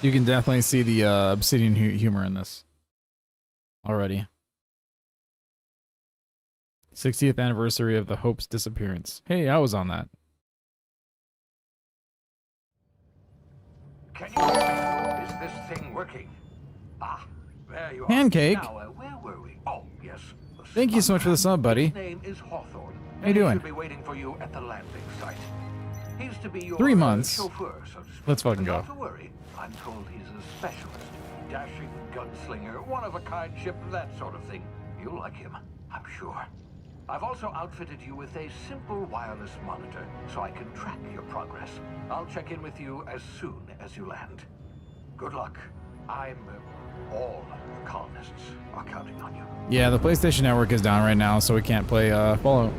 S1: You can definitely see the obsidian humor in this already. 60th anniversary of the Hope's disappearance. Hey, I was on that.
S2: Can you hear me? Is this thing working? Ah, there you are.
S1: Pancake.
S2: Now, where were we? Oh, yes.
S1: Thank you so much for the sub, buddy.
S2: His name is Hawthorne.
S1: How you doing?
S2: He should be waiting for you at the landing site. He's to be your
S1: 3 months.
S2: chauffeur, so to speak.
S1: Let's fucking go.
S2: Not to worry. I'm told he's a specialist. Dashing gunslinger, one-of-a-kind ship, that sort of thing. You'll like him, I'm sure. I've also outfitted you with a simple wireless monitor, so I can track your progress. I'll check in with you as soon as you land. Good luck. All the colonists are counting on you.
S1: Yeah, the PlayStation Network is down right now, so we can't play Fallout.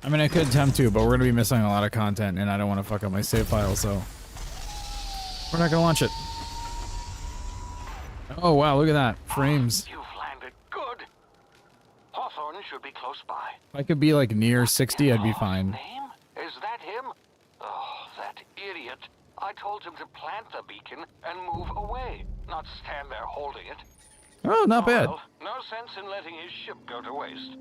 S1: I mean, I could attempt to, but we're going to be missing a lot of content, and I don't want to fuck up my save file, so we're not going to launch it. Oh, wow, look at that. Frames.
S6: You've landed good. Hawthorne should be close by.
S1: If I could be, like, near 60, I'd be fine.
S6: Name? Is that him? Oh, that idiot. I told him to plant the beacon and move away, not stand there holding it.
S1: Oh, not bad.
S6: Well, no sense in letting his ship go to waste.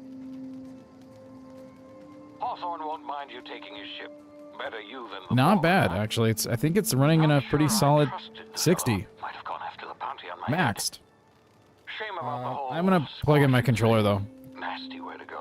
S2: Hawthorne won't mind you taking his ship. Better you than the
S1: Not
S2: Lord,
S1: bad,
S2: huh?
S1: actually. I think it's running in a pretty
S2: I'm sure I
S1: solid
S2: trusted the
S1: 60
S2: dog. Might have gone after the bounty on my head.
S1: maxed.
S2: Shame about the whole
S1: I'm gonna plug in my
S2: sporting
S1: controller
S2: thing.
S1: though.
S2: Nasty way to go.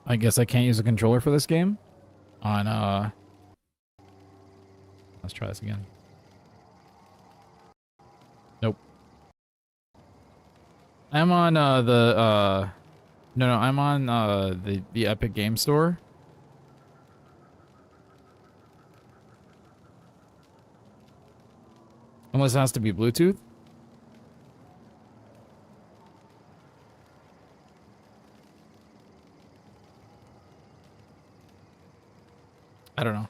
S1: I guess I can't use a controller for this game. On let's try this again. Nope. I'm on no, I'm on the Epic Game Store. Unless it has to be Bluetooth. I don't know.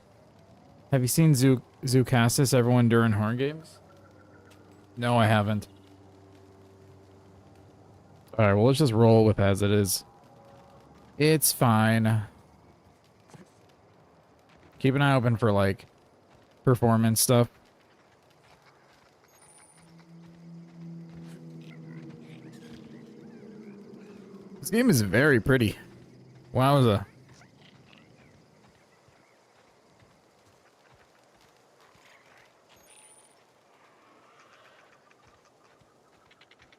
S1: Have you seen Zoocastus, everyone during horror games? No, I haven't. Alright, well, let's just roll with as it is. It's fine. Keep an eye open for, like, performance stuff. This game is very pretty. Wowza.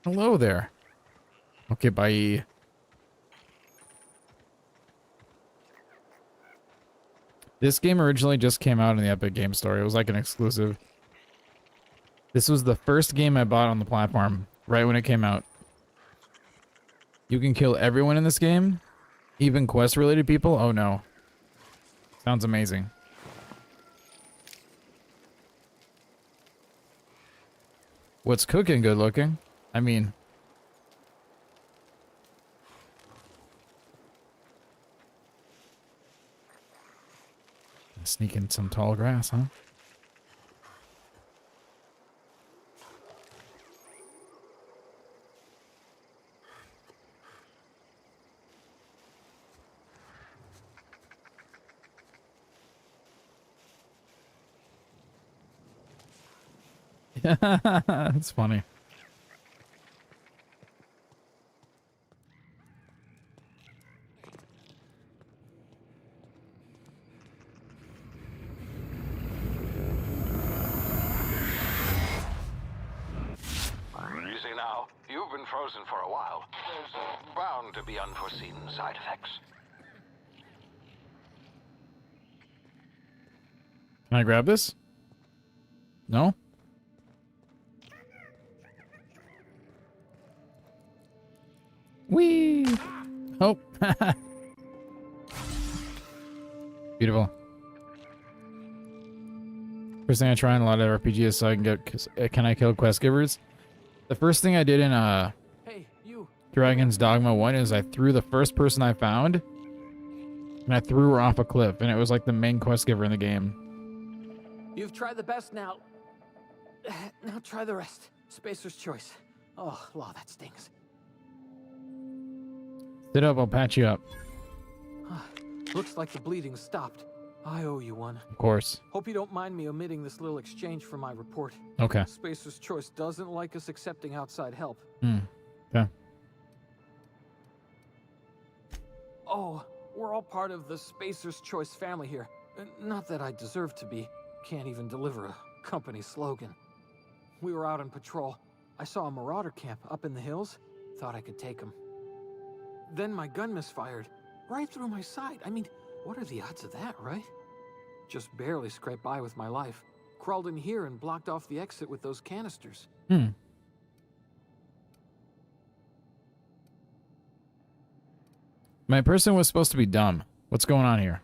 S1: Hello there. Okay, bye. This game originally just came out in the Epic Game Store. It was like an exclusive. This was the first game I bought on the platform, right when it came out. You can kill everyone in this game, even quest-related people. Oh no. Sounds amazing. What's cooking good looking? I mean... Sneak in some tall grass, huh? That's funny.
S2: Easy now. You've been frozen for a while. There's bound to be unforeseen side effects.
S1: Can I grab this? No? Whee! Oh. Beautiful. First thing I try in a lot of RPGs so I can get... Can I kill quest givers? The first thing I did in
S6: Hey, you.
S1: Dragon's Dogma 1 is I threw the first person I found and I threw her off a cliff, and it was like the main quest giver in the game.
S6: You've tried the best now. Now try the rest. Spacer's choice. Oh, law, that stings.
S1: Sit up, I'll patch you up.
S6: Looks like the bleeding stopped. I owe you one.
S1: Of course.
S6: Hope you don't mind me omitting this little exchange from my report.
S1: Okay.
S6: Spacer's Choice doesn't like us accepting outside help.
S1: Okay.
S6: Oh, we're all part of the Spacer's Choice family here. Not that I deserve to be. Can't even deliver a company slogan. We were out on patrol.
S7: I saw a marauder camp up in the hills. Thought I could take him. Then my gun misfired. Right through my side. I mean, what are the odds of that, right? Just barely scraped by with my life. Crawled in here and blocked off the exit with those canisters.
S1: My person was supposed to be dumb. What's going on here?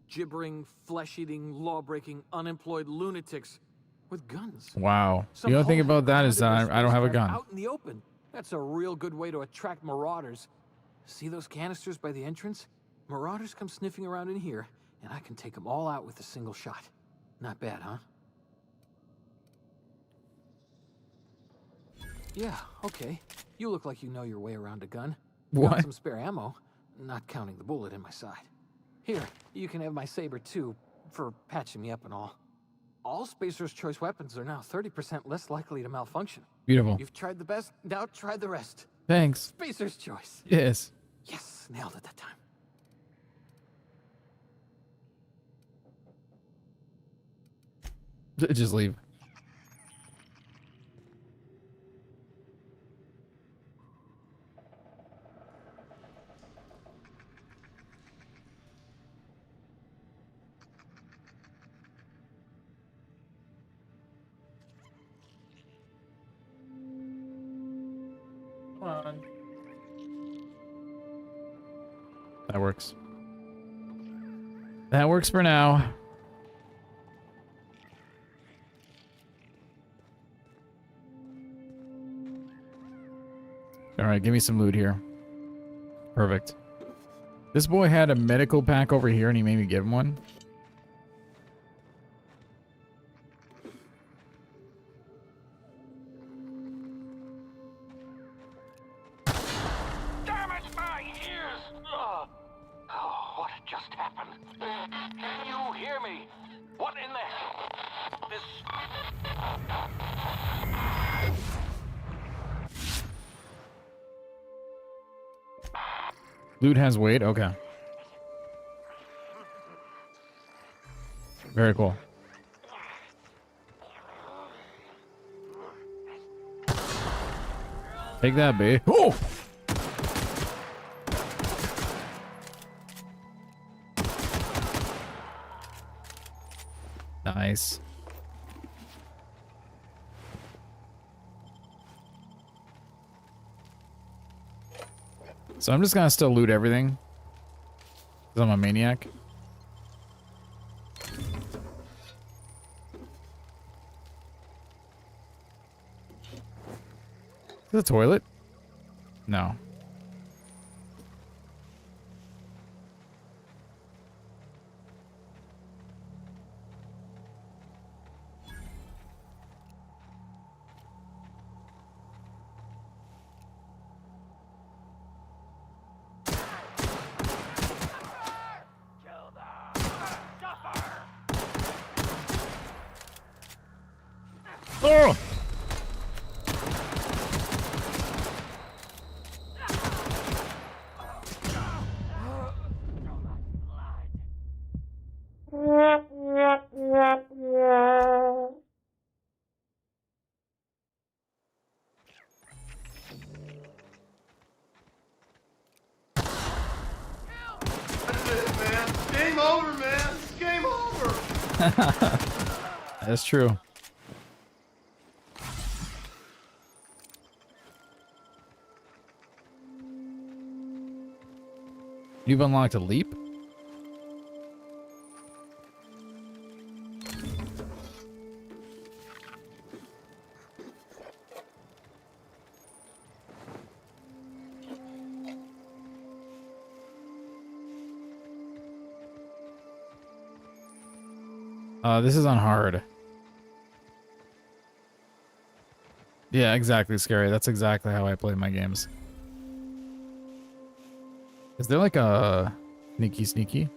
S7: Gibbering, flesh-eating, law-breaking, unemployed lunatics with guns.
S1: Wow.
S7: Some
S1: The only thing
S7: hothead
S1: about that is
S7: planted
S1: that
S7: their
S1: I don't have a
S7: spacecraft
S1: gun.
S7: Out in the open. That's a real good way to attract marauders. See those canisters by the entrance? Marauders come sniffing around in here, and I can take them all out with a single shot. Not bad, huh? Yeah, okay. You look like you know your way around a gun.
S1: What?
S7: Got some spare ammo, not counting the bullet in my side. Here, you can have my saber too, for patching me up and all. All Spacer's Choice weapons are now 30% less likely to malfunction.
S1: Beautiful.
S7: You've tried the best, now try the rest.
S1: Thanks.
S7: Spacer's Choice.
S1: Yes.
S7: Yes, nailed it that time.
S1: Just leave. Come on. That works. That works for now. All right, give me some loot here. Perfect. This boy had a medical pack over here and he made me give him one.
S2: Damn it, my ears! Oh, what just happened? Can you hear me? What in the... This...
S1: Loot has weight? Okay. Very cool. Take that, babe. Oh! Nice. So I'm just gonna still loot everything. 'Cause I'm a maniac. The toilet? No. Oh!
S5: Game over, man. It's game over.
S1: That's true. You've unlocked a leap? This is on hard. Yeah, exactly, Scary. That's exactly how I play my games. Is there like a sneaky?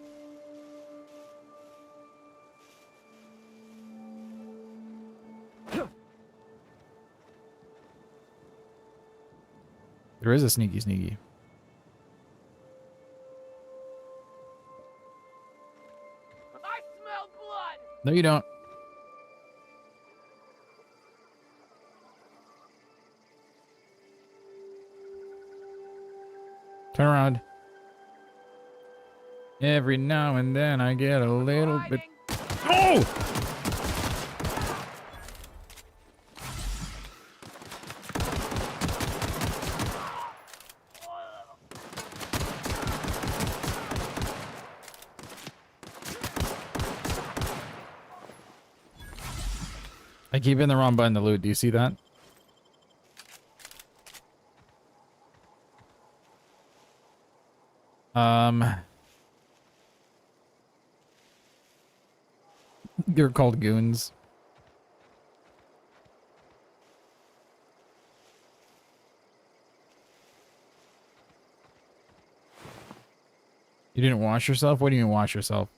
S1: There is a sneaky.
S7: I smell blood!
S1: No, you don't. Turn around. Every now and then I get a little bit. Oh! I keep hitting the wrong button to loot. Do you see that? They're called goons. You didn't wash yourself? What do you mean wash yourself?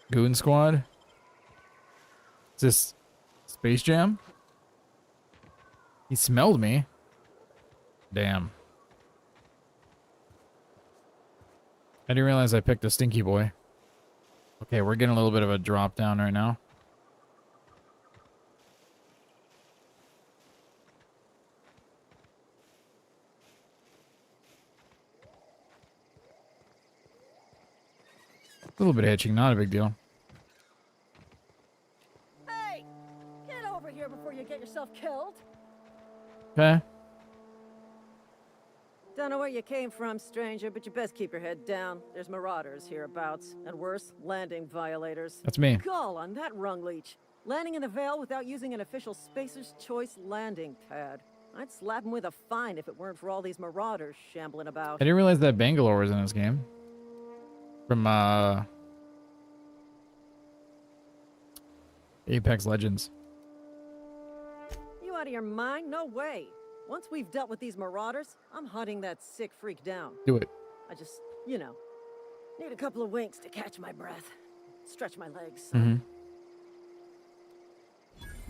S1: Goon Squad? Is this Space Jam? He smelled me. Damn. I didn't realize I picked a stinky boy. Okay, we're getting a little bit of a drop down right now. A little bit of hitching, not a big deal.
S8: Hey! Get over here before you get yourself killed.
S1: Okay.
S8: Don't know where you came from, stranger, but you best keep your head down. There's marauders hereabouts, and worse, landing violators.
S1: That's me.
S8: Gall on that rung leech. Landing in the Vale without using an official Spacer's Choice landing pad. I'd slap him with a fine if it weren't for all these marauders shambling about.
S1: I didn't realize that Bangalore was in this game. From, Apex Legends.
S8: You out of your mind? No way. Once we've dealt with these marauders, I'm hunting that sick freak down.
S1: Do it.
S8: I just, you know, need a couple of winks to catch my breath. Stretch my legs.
S1: Mm-hmm.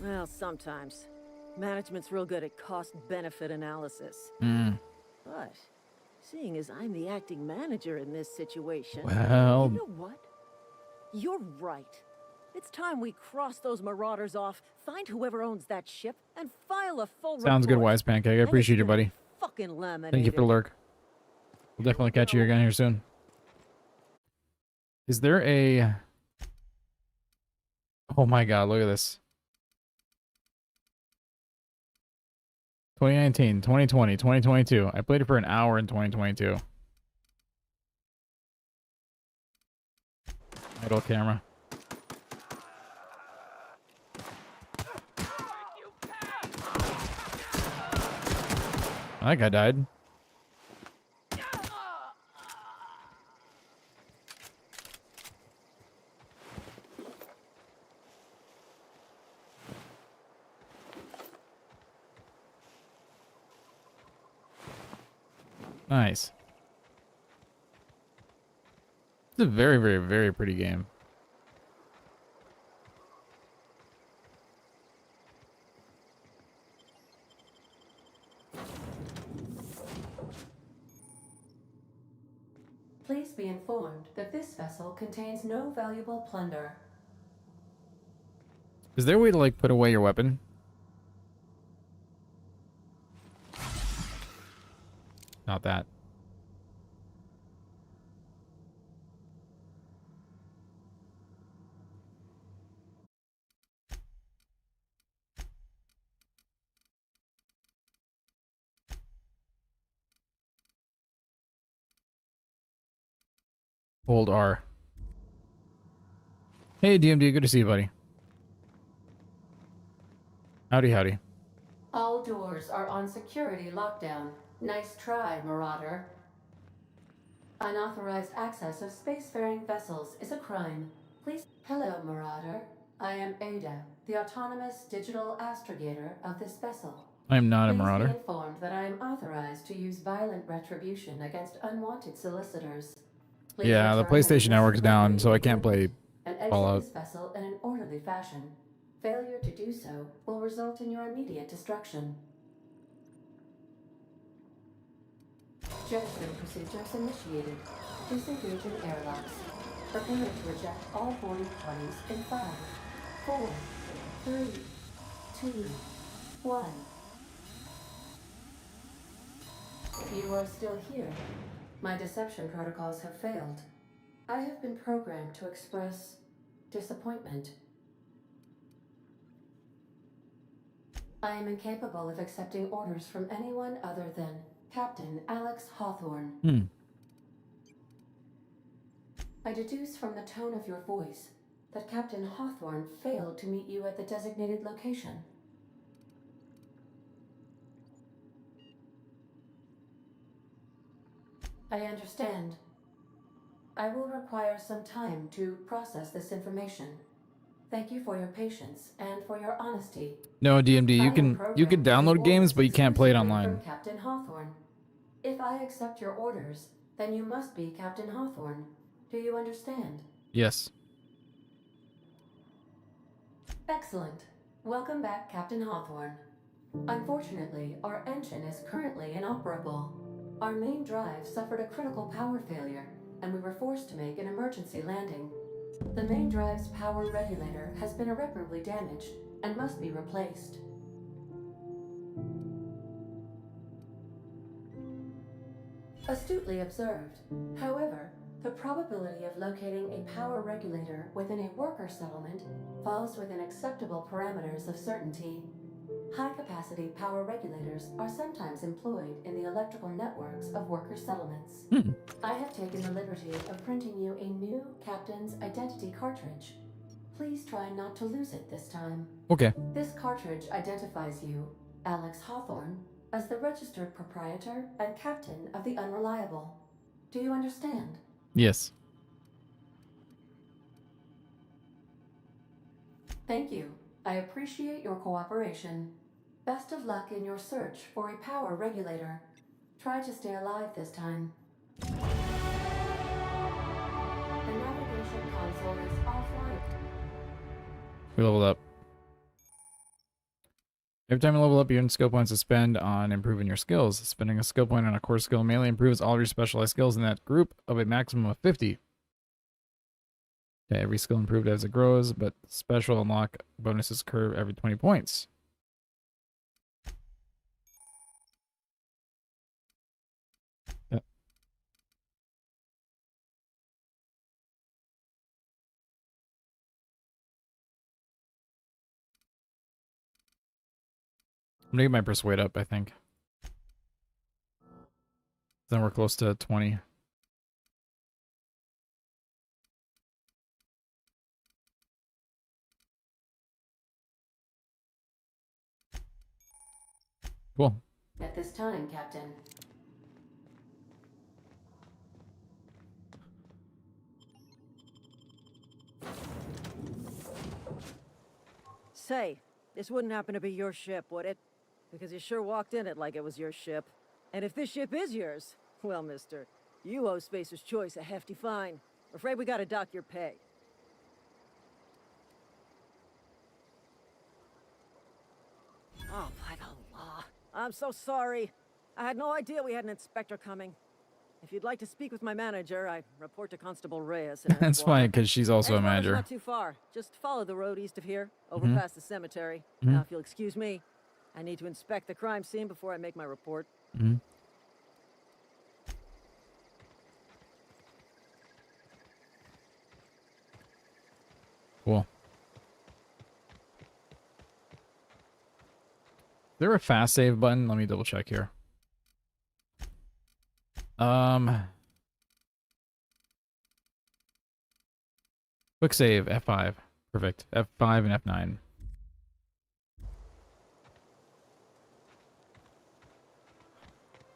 S8: Well, sometimes. Management's real good at cost-benefit analysis.
S1: Mm.
S8: But, seeing as I'm the acting manager in this situation,
S1: Well,
S8: you know what? You're right. It's time we cross those marauders off, find whoever owns that ship, and file a full
S1: sounds good,
S8: report.
S1: Wise Pancake. I appreciate you, buddy.
S8: Fucking laminated.
S1: Thank you for the lurk. We'll definitely catch you again here soon. Is there a... Oh my god, look at this. 2019, 2020, 2022. I played it for an hour in 2022. Idle camera. That guy died. Nice. It's a very, very, very pretty game.
S9: Please be informed that this vessel contains no valuable plunder.
S1: Is there a way to, like, put away your weapon? Not that. Hold R. Hey, DMD, good to see you, buddy. Howdy, howdy.
S9: All doors are on security lockdown. Nice try, Marauder. Unauthorized access of spacefaring vessels is a crime. Please... Hello, Marauder. I am Ada, the autonomous digital astrogator of this vessel.
S1: I am not a
S9: Please
S1: marauder.
S9: be informed that I am authorized to use violent retribution against unwanted solicitors. Please
S1: Yeah, the
S9: return
S1: PlayStation
S9: any
S1: Network's down, so I can't
S9: equipment
S1: play
S9: and exit
S1: Fallout.
S9: this vessel in an orderly fashion. Failure to do so will result in your immediate destruction. Jettison procedures initiated. Disengage in airlocks. Prepare to reject all boarding parties in 5, 4, 3, 2, 1. You are still here. My deception protocols have failed. I have been programmed to express disappointment. I am incapable of accepting orders from anyone other than Captain Alex Hawthorne. I deduce from the tone of your voice that Captain Hawthorne failed to meet you at the designated location. I understand. I will require some time to process this information. Thank you for your patience and for your honesty.
S1: No, DMD,
S9: I
S1: you
S9: am
S1: can
S9: programmed to
S1: download
S9: give
S1: games,
S9: orders
S1: but you can't play it
S9: exclusively
S1: online.
S9: from Captain Hawthorne. If I accept your orders, then you must be Captain Hawthorne. Do you understand?
S1: Yes.
S9: Excellent. Welcome back, Captain Hawthorne. Unfortunately, our engine is currently inoperable. Our main drive suffered a critical power failure, and we were forced to make an emergency landing. The main drive's power regulator has been irreparably damaged and must be replaced. Astutely observed. However, the probability of locating a power regulator within a worker settlement falls within acceptable parameters of certainty. High-capacity power regulators are sometimes employed in the electrical networks of worker settlements. I have taken the liberty of printing you a new captain's identity cartridge. Please try not to lose it this time.
S1: Okay.
S9: This cartridge identifies you, Alex Hawthorne, as the registered proprietor and captain of the Unreliable. Do you understand?
S1: Yes.
S9: Thank you. I appreciate your cooperation. Best of luck in your search for a power regulator. Try to stay alive this time. The navigation console is offline.
S1: We leveled up. Every time you level up, you earn skill points to spend on improving your skills. Spending a skill point on a core skill mainly improves all your specialized skills in that group of a maximum of 50. Okay, every skill improved as it grows, but special unlock bonuses occur every 20 points. Yep. I'm gonna get my persuade up, I think. Then we're close to 20. Cool.
S9: At this time, Captain.
S8: Say, this wouldn't happen to be your ship, would it? Because you sure walked in it like it was your ship. And if this ship is yours, well, mister, you owe Spacer's Choice a hefty fine. I'm afraid we gotta dock your pay. Oh, by the law. I'm so sorry. I had no idea we had an inspector coming. If you'd like to speak with my manager, I report to Constable Reyes.
S1: That's fine, because she's also a
S8: Edgewater's
S1: manager.
S8: not too far. Just follow the road east of here, over past the cemetery.
S1: Mhm.
S8: Now, if you'll excuse me, I need to inspect the crime scene before I make my report.
S1: Mm-hmm. Cool. Is there a fast save button? Let me double check here. Quick save, F5. Perfect. F5 and F9.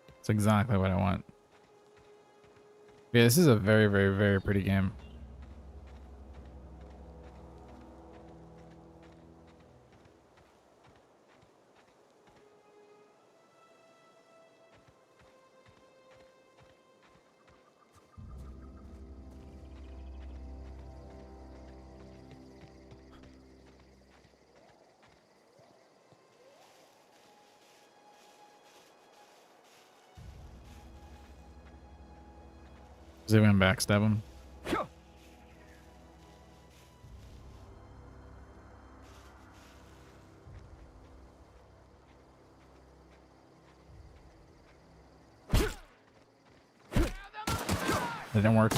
S1: That's exactly what I want. Yeah, this is a very, very, very pretty game. Is anyone backstab him? That didn't work.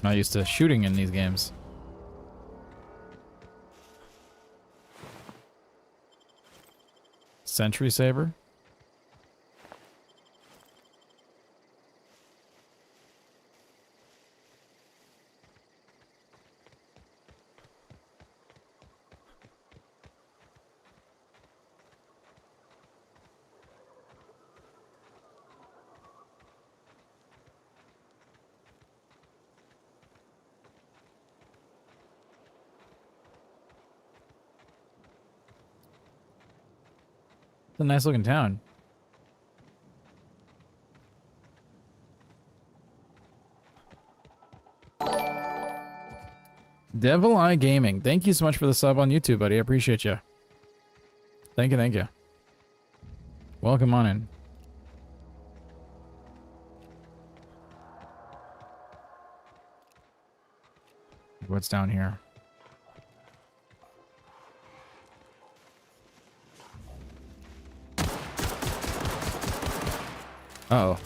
S1: Not used to shooting in these games. Sentry saber. It's a nice looking town. Devil Eye Gaming. Thank you so much for the sub on YouTube, buddy. I appreciate you. Thank you, thank you. Welcome on in. What's down here? Uh-oh.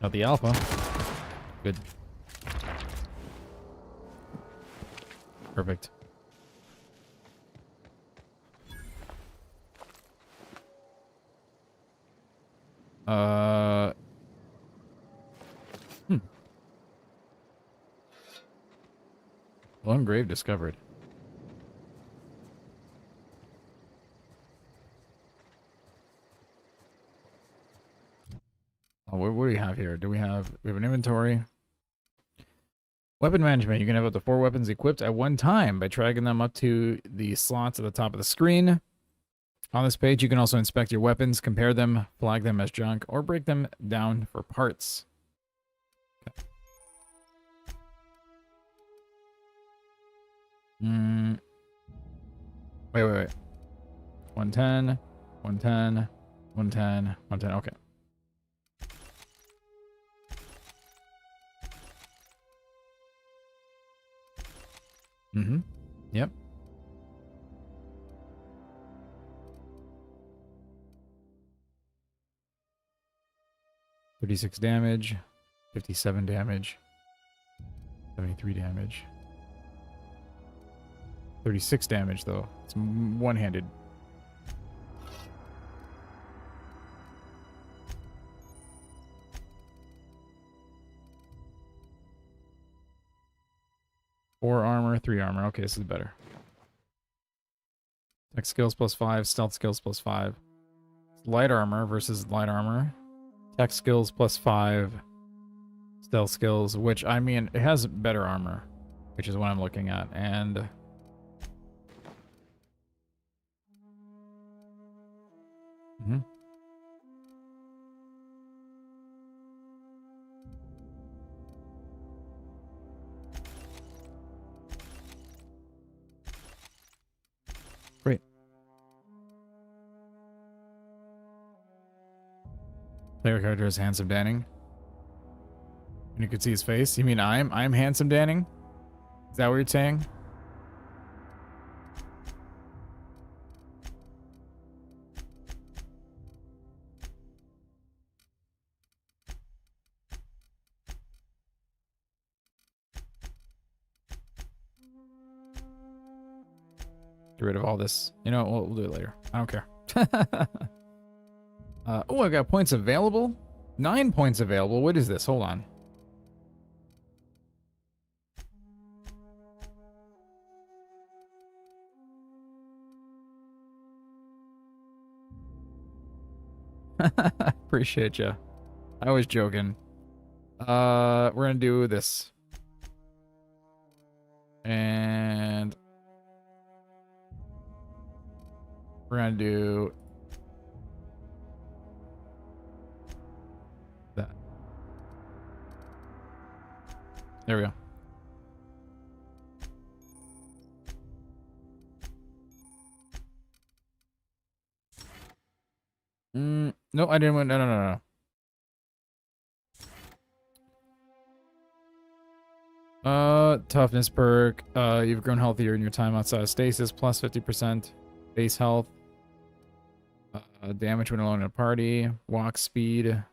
S1: Not the alpha. Good. Perfect. Lone grave discovered. Oh, what do we have here? We have an inventory. Weapon management. You can have up to 4 weapons equipped at one time by dragging them up to the slots at the top of the screen. On this page, you can also inspect your weapons, compare them, flag them as junk, or break them down for parts. Okay. Wait. 110, 110, 110, 110. Okay. Yep. $36 damage, 57 damage, 73 damage. 36 damage though. It's one-handed. Four armor, 3 armor. Okay, this is better. Tech skills +5, stealth skills +5. Light armor versus light armor. Tech skills +5. Stealth skills, which, I mean, it has better armor, which is what I'm looking at. And great. Player character is Handsome Danning. And you could see his face. You mean I'm Handsome Danning? Is that what you're saying? Get rid of all this. You know, we'll do it later. I don't care. Oh, I got points available. 9 points available. What is this? Hold on. Appreciate you. I was joking. We're gonna do this. And we're gonna do that. There we go. No, I didn't want. No. Toughness perk. You've grown healthier in your time outside of stasis, plus 50% base health. Damage when alone in a party. Walk speed.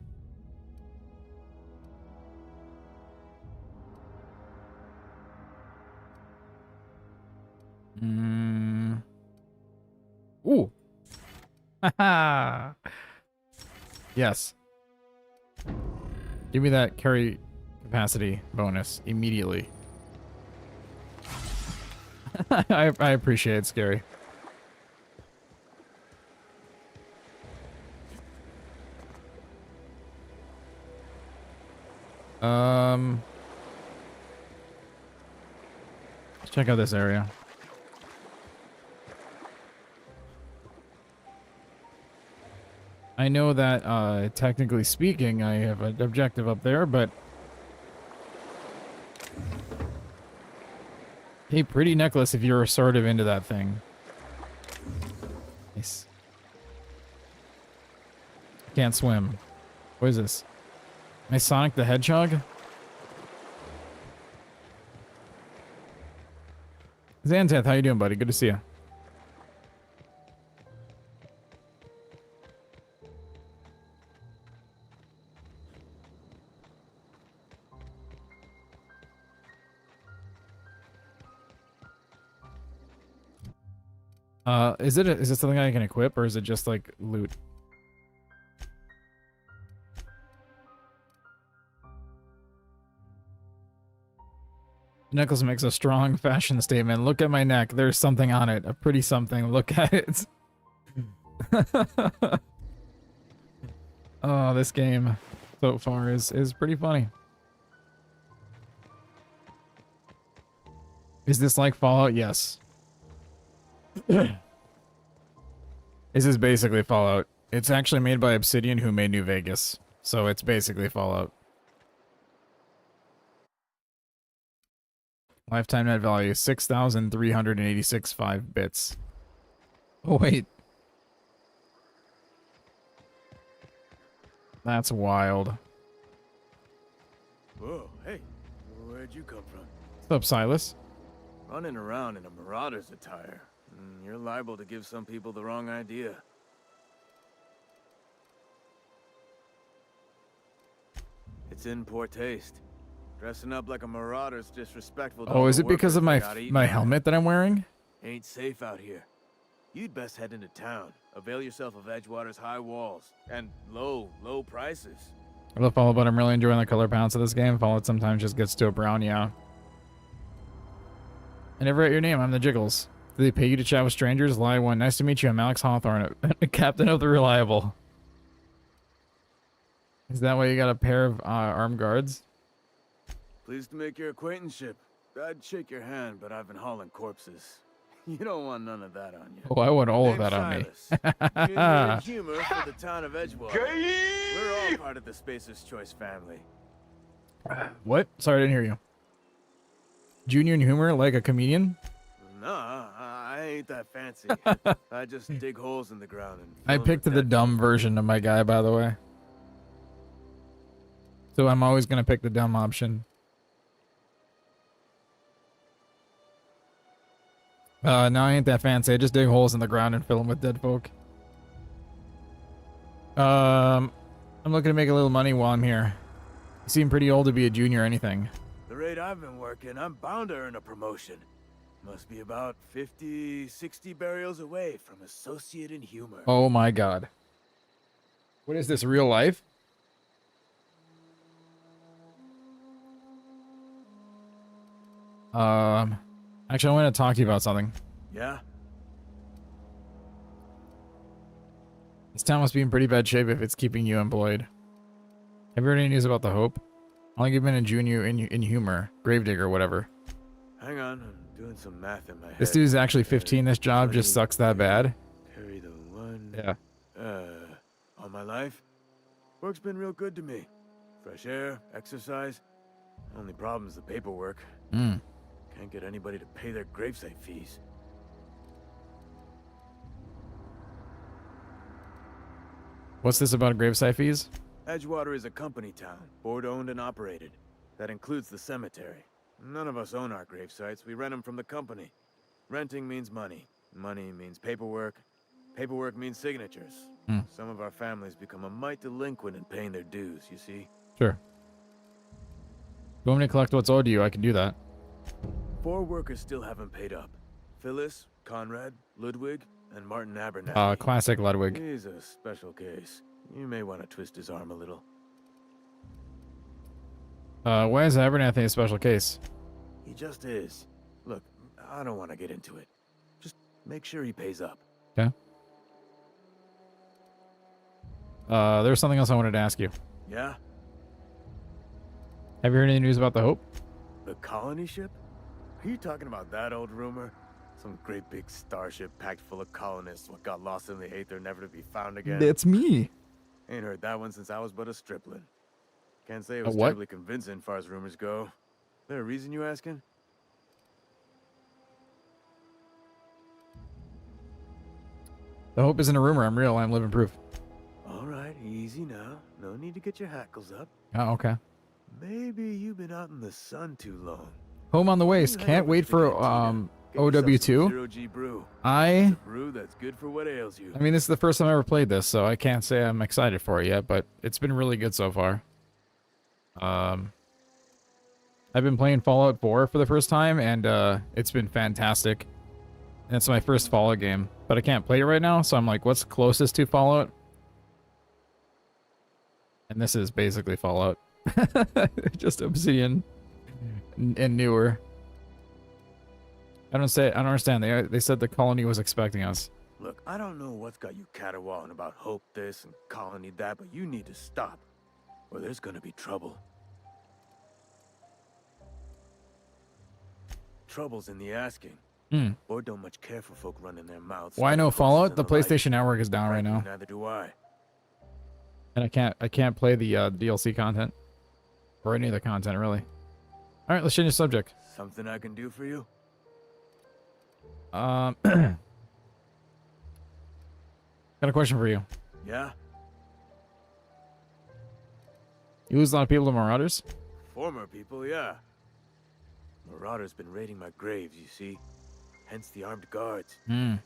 S1: Ooh. Haha. Yes. Give me that carry capacity bonus immediately. I appreciate it, Scary. Let's check out this area. I know that, technically speaking, I have an objective up there, but... Hey, pretty necklace if you're sort of into that thing. Nice. Can't swim. What is this? My Sonic the Hedgehog? Xantheth, how you doing, buddy? Good to see you. Is it something I can equip, or is it just like loot? Necklace makes a strong fashion statement. Look at my neck. There's something on it. A pretty something. Look at it. Oh, this game so far is pretty funny. Is this like Fallout? Yes. This is basically Fallout. It's actually made by Obsidian, who made New Vegas. So it's basically Fallout. Lifetime net value, 6,386.5 bits. Oh, wait. That's wild.
S10: Whoa, hey. Where'd you come from?
S1: What's up, Silas?
S10: Running around in a marauder's attire. You're liable to give some people the wrong idea. It's in poor taste. Dressing up like a marauder's disrespectful to
S1: Oh, is it because of my helmet that I'm wearing?
S10: Ain't safe out here. You'd best head into town. Avail yourself of Edgewater's high walls and low prices.
S1: I love Fallout, but I'm really enjoying the color balance of this game. Fallout sometimes just gets to a brown, yeah. I never write your name. I'm the Jiggles. Do they pay you to chat with strangers? Lie one. Nice to meet you. I'm Alex Hawthorne, captain of the Reliable. Is that why you got a pair of armed guards?
S10: Pleased to make your acquaintanceship. I'd shake your hand, but I've been hauling corpses. You don't want none of that on you.
S1: Oh, I want all of that on me.
S10: Junior humor for the town of Edgewater. We're all part of the Spacer's Choice family.
S1: What? Sorry, I didn't hear you. Junior in humor, like a comedian?
S10: Nah, I ain't that fancy. I just dig holes in the ground and
S1: I picked the dumb version of my guy, by the way. So I'm always gonna pick the dumb option. No, I ain't that fancy. I just dig holes in the ground and fill them with dead folk. I'm looking to make a little money while I'm here. You seem pretty old to be a junior or anything.
S10: The rate I've been working, I'm bound to earn a promotion. Must be about 50, 60 burials away from associate in humor.
S1: Oh my god. What is this, real life? Actually, I want to talk to you about something.
S10: Yeah?
S1: This town must be in pretty bad shape if it's keeping you employed. Have you heard any news about the Hope? I think you've been a junior in humor, gravedigger, whatever.
S10: Hang on, I'm doing some math in my head.
S1: This dude's actually 15. This job just sucks that bad.
S10: Carry the one.
S1: Yeah.
S10: All my life, work's been real good to me. Fresh air, exercise. Only problem is the paperwork. Can't get anybody to pay their gravesite fees.
S1: What's this about gravesite fees?
S10: Edgewater is a company town, board owned and operated. That includes the cemetery. None of us own our grave sites. We rent them from the company. Renting means money. Money means paperwork. Paperwork means signatures. Some of our families become a mite delinquent in paying their dues, you see?
S1: Sure. You want me to collect what's owed to you? I can do that.
S10: 4 workers still haven't paid up. Phyllis, Conrad, Ludwig, and Martin Abernathy.
S1: Classic Ludwig.
S10: He's a special case. You may want to twist his arm a little.
S1: Why is Abernathy a special case?
S10: He just is. Look, I don't want to get into it. Just make sure he pays up.
S1: Okay. There's something else I wanted to ask you.
S10: Yeah?
S1: Have you heard any news about the Hope?
S10: The colony ship? Are you talking about that old rumor? Some great big starship packed full of colonists what got lost in the aether, never to be found again?
S1: It's me.
S10: Ain't heard that one since I was but a stripling. Can't say it was
S1: what?
S10: terribly convincing far as rumors go. There a reason you asking?
S1: The Hope isn't a rumor. I'm real. I'm living proof.
S10: All right, easy now. No need to get your hackles up.
S1: Oh, okay.
S10: Maybe you've been out in the sun too long.
S1: Home on the waste. Can't wait for OW2.
S10: Zero-G brew. Brew that's good for what ails you.
S1: I mean, this is the first time I ever played this, so I can't say I'm excited for it yet, but it's been really good so far. I've been playing Fallout 4 for the first time, and it's been fantastic. And it's my first Fallout game, but I can't play it right now, so I'm like, what's closest to Fallout? And this is basically Fallout. Just Obsidian and newer. I don't understand. They said the colony was expecting us.
S10: Look, I don't know what's got you caterwauling about Hope this and colony that, but you need to stop, or there's gonna be trouble. Trouble's in the asking. Or don't much care for folk running their mouths.
S1: Why no Fallout? The PlayStation Network is down right now.
S10: Neither do I.
S1: And I can't play the DLC content. Or any of the content, really. Alright, let's change the subject.
S10: Something I can do for you?
S1: Got a question for you.
S10: Yeah?
S1: You lose a lot of people to Marauders?
S10: Former people, yeah. Marauders been raiding my graves, you see. Hence the armed guards.
S1: What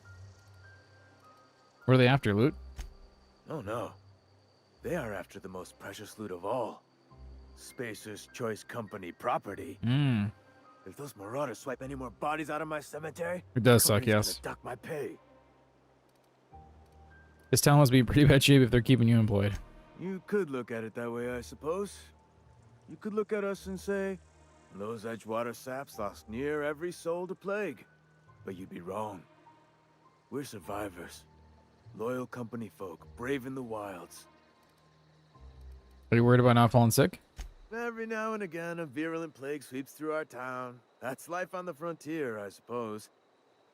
S1: are they after, loot?
S10: Oh no. They are after the most precious loot of all. Spacer's Choice Company property. If those Marauders swipe any more bodies out of my cemetery,
S1: it does suck, yes.
S10: Gonna duck my pay.
S1: This town must be in pretty bad shape if they're keeping you employed.
S10: You could look at it that way, I suppose. You could look at us and say, those Edgewater saps lost near every soul to plague. But you'd be wrong. We're survivors. Loyal company folk, brave in the wilds.
S1: Are you worried about not falling sick?
S10: Every now and again, a virulent plague sweeps through our town. That's life on the frontier, I suppose.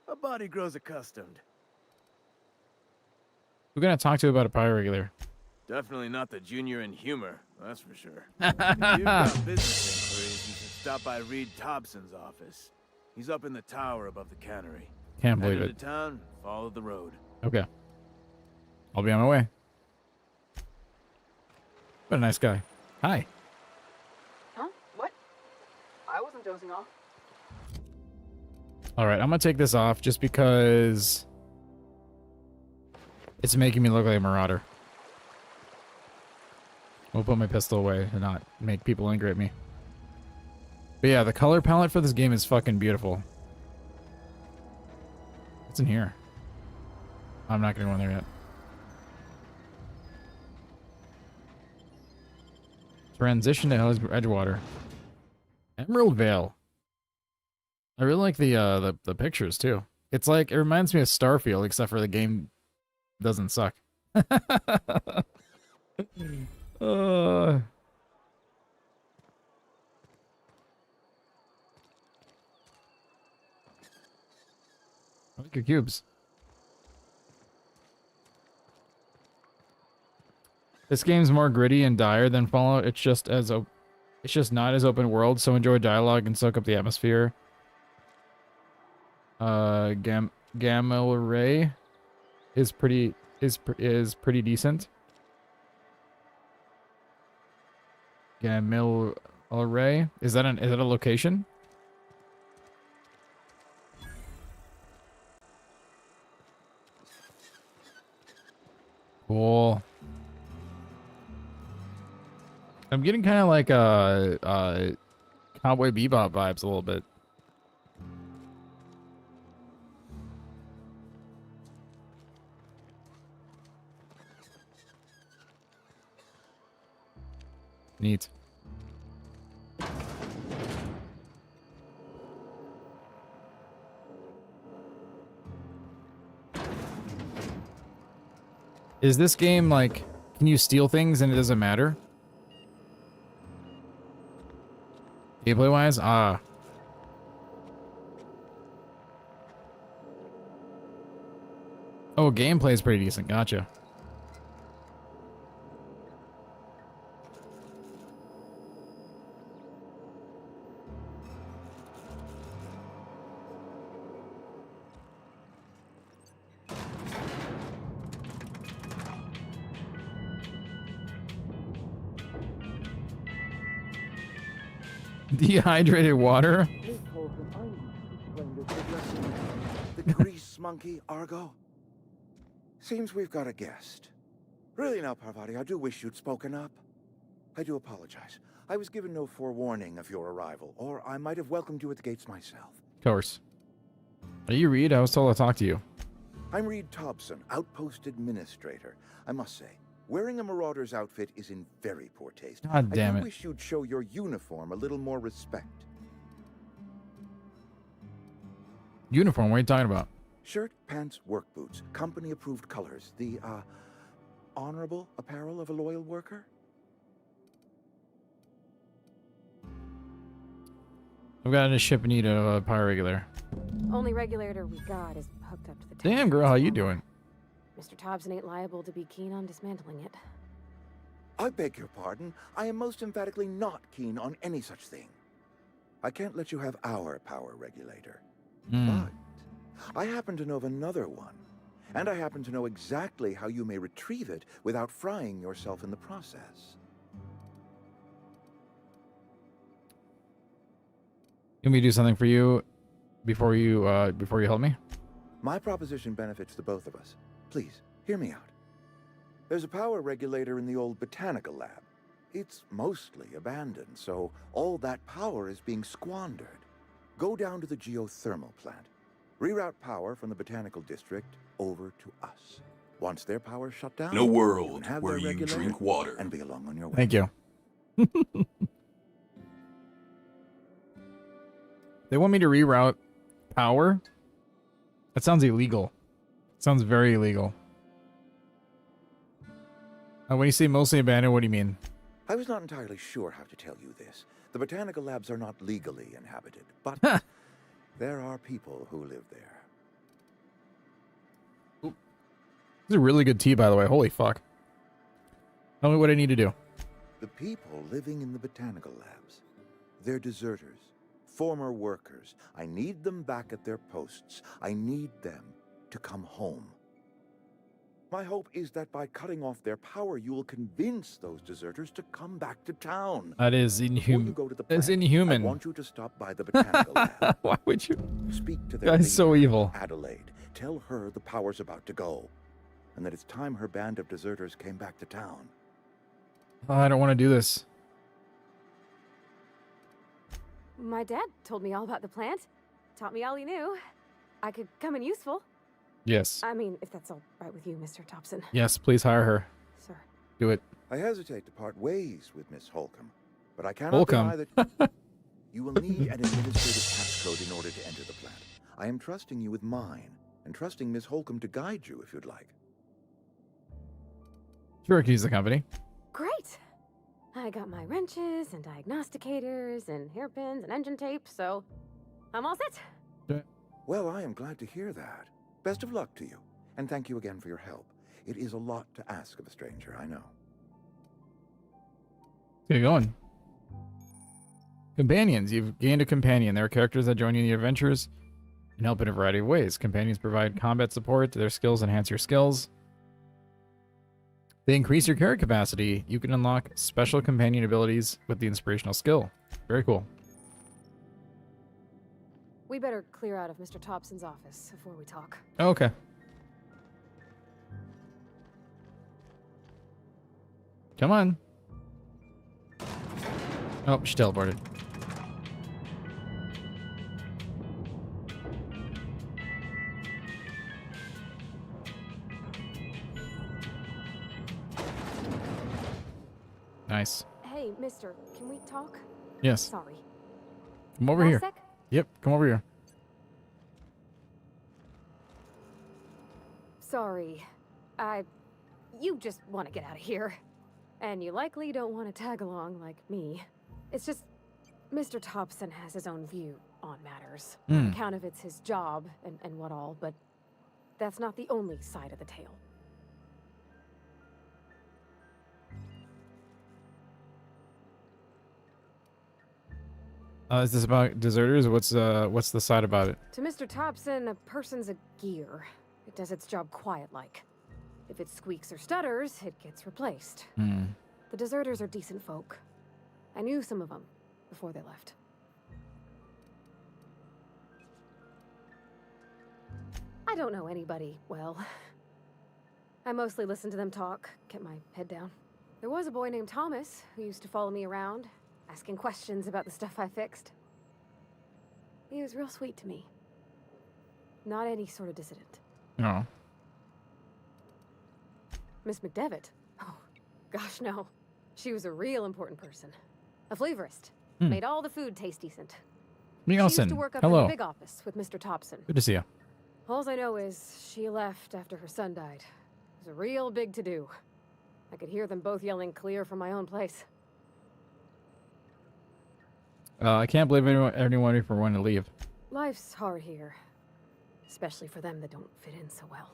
S10: A body grows accustomed.
S1: We're gonna talk to you about a pyroregular.
S10: Definitely not the junior in humor, that's for sure. If you've got business inquiries, you should stop by Reed Thompson's office. He's up in the tower above the cannery.
S1: Can't believe
S10: Head
S1: it.
S10: into town, follow the road.
S1: Okay. I'll be on my way. What a nice guy. Hi.
S11: Huh? What? I wasn't dozing off.
S1: Alright, I'm gonna take this off just because it's making me look like a marauder. I'll put my pistol away and not make people angry at me. But yeah, the color palette for this game is fucking beautiful. What's in here? I'm not gonna go in there yet. Transition to Edgewater. Emerald Vale. I really like the pictures too. It's like, it reminds me of Starfield, except for the game doesn't suck. I like your cubes. This game's more gritty and dire than Fallout. It's just not as open world, so enjoy dialogue and soak up the atmosphere. Gamma Ray is pretty decent. Gamma Ray, is that a location? Cool. I'm getting kind of like Cowboy Bebop vibes a little bit. Neat. Is this game like, can you steal things and it doesn't matter? Gameplay wise? Ah. Oh, gameplay is pretty decent. Gotcha. Dehydrated water?
S12: The grease monkey, Argo? Seems we've got a guest. Really now, Parvati, I do wish you'd spoken up. I do apologize. I was given no forewarning of your arrival, or I might have welcomed you at the gates myself.
S1: Of course. Are you Reed? I was told to talk to you.
S12: I'm Reed Thompson, Outpost Administrator. I must say, wearing a Marauder's outfit is in very poor taste.
S1: God damn
S12: I
S1: it.
S12: wish you'd show your uniform a little more respect.
S1: Uniform? What are you talking about?
S12: Shirt, pants, work boots, company-approved colors. The, honorable apparel of a loyal worker?
S1: I've got a ship in need of a power regulator.
S13: Only regulator we got is hooked up to the
S1: Damn, girl, how you doing?
S13: Mr. Thompson ain't liable to be keen on dismantling it.
S12: I beg your pardon. I am most emphatically not keen on any such thing. I can't let you have our power regulator. But I happen to know of another one. And I happen to know exactly how you may retrieve it without frying yourself in the process.
S1: Can we do something for you before you help me?
S12: My proposition benefits the both of us. Please, hear me out. There's a power regulator in the old botanical lab. It's mostly abandoned, so all that power is being squandered. Go down to the geothermal plant. Reroute power from the botanical district over to us. Once their power's shut down,
S14: in a world
S12: you can have
S14: where
S12: their
S14: you
S12: regulator
S14: drink water
S12: and be along on your way.
S1: Thank you. They want me to reroute power? That sounds illegal. Sounds very illegal. When you say mostly abandoned, what do you mean?
S12: I was not entirely sure how to tell you this. The botanical labs are not legally inhabited, but there are people who live there.
S1: This is a really good tea, by the way. Holy fuck. Tell me what I need to do.
S12: The people living in the botanical labs, they're deserters, former workers. I need them back at their posts. I need them to come home. My hope is that by cutting off their power, you will convince those deserters to come back to town.
S1: That is inhuman. That's inhuman.
S12: I want you to stop by the botanical lab.
S1: Why would you?
S12: Speak to their
S1: Guy's so
S12: leader,
S1: evil.
S12: Adelaide. Tell her the power's about to go, and that it's time her band of deserters came back to town.
S1: Oh, I don't want to do this.
S13: My dad told me all about the plant. Taught me all he knew. I could come in useful.
S1: Yes.
S13: I mean, if that's all right with you, Mr. Thompson.
S1: Yes, please hire her.
S13: Sir.
S1: Do it.
S12: I hesitate to part ways with Miss Holcomb, but I cannot
S1: Holcomb.
S12: deny that you will need an administrative passcode in order to enter the plant. I am trusting you with mine, and trusting Miss Holcomb to guide you if you'd like.
S1: Sure, I can use the company.
S13: Great. I got my wrenches and diagnosticators and hairpins and engine tape, so I'm all set.
S1: Yeah.
S12: Well, I am glad to hear that. Best of luck to you, and thank you again for your help. It is a lot to ask of a stranger, I know.
S1: Get going. Companions. You've gained a companion. There are characters that join you in your adventures and help in a variety of ways. Companions provide combat support. Their skills enhance your skills. They increase your character capacity. You can unlock special companion abilities with the inspirational skill. Very cool.
S13: We better clear out of Mr. Thompson's office before we talk.
S1: Okay. Come on. Oh, she teleported. Nice.
S13: Hey, mister, can we talk?
S1: Yes.
S13: Sorry.
S1: Come over
S13: Got a
S1: here.
S13: sec?
S1: Yep, come over here.
S13: Sorry. You just want to get out of here. And you likely don't want to tag along like me. It's just, Mr. Thompson has his own view on matters. On account of it's his job and what all, but that's not the only side of the tale.
S1: Is this about deserters? What's the side about it?
S13: To Mr. Thompson, a person's a gear. It does its job quiet-like. If it squeaks or stutters, it gets replaced. The deserters are decent folk. I knew some of them before they left. I don't know anybody well. I mostly listen to them talk, kept my head down. There was a boy named Thomas who used to follow me around, asking questions about the stuff I fixed. He was real sweet to me. Not any sort of dissident.
S1: No.
S13: Miss McDevitt? Oh, gosh, no. She was a real important person. A flavorist. Made all the food taste decent. She used to work up in the big office with Mr. Thompson.
S1: Good to see you.
S13: All I know is she left after her son died. It was a real big to-do. I could hear them both yelling clear from my own place.
S1: I can't believe anyone for wanting to leave.
S13: Life's hard here. Especially for them that don't fit in so well.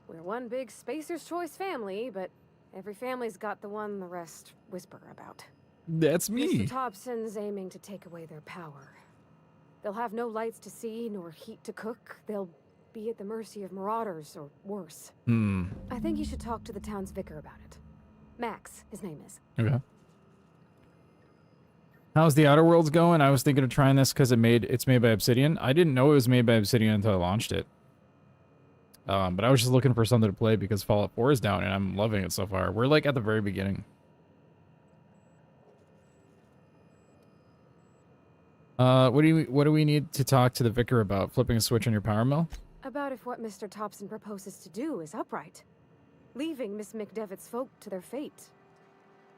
S13: We're one big Spacer's Choice family, but every family's got the one the rest whisper about.
S1: That's me.
S13: Mr. Thompson's aiming to take away their power. They'll have no lights to see, nor heat to cook. They'll be at the mercy of marauders, or worse. I think you should talk to the town's vicar about it. Max, his name is.
S1: Okay. How's the Outer Worlds going? I was thinking of trying this because it's made by Obsidian. I didn't know it was made by Obsidian until I launched it. But I was just looking for something to play because Fallout 4 is down and I'm loving it so far. We're like at the very beginning. What do we need to talk to the vicar about? Flipping a switch on your power mill?
S13: About if what Mr. Thompson proposes to do is upright. Leaving Miss McDevitt's folk to their fate.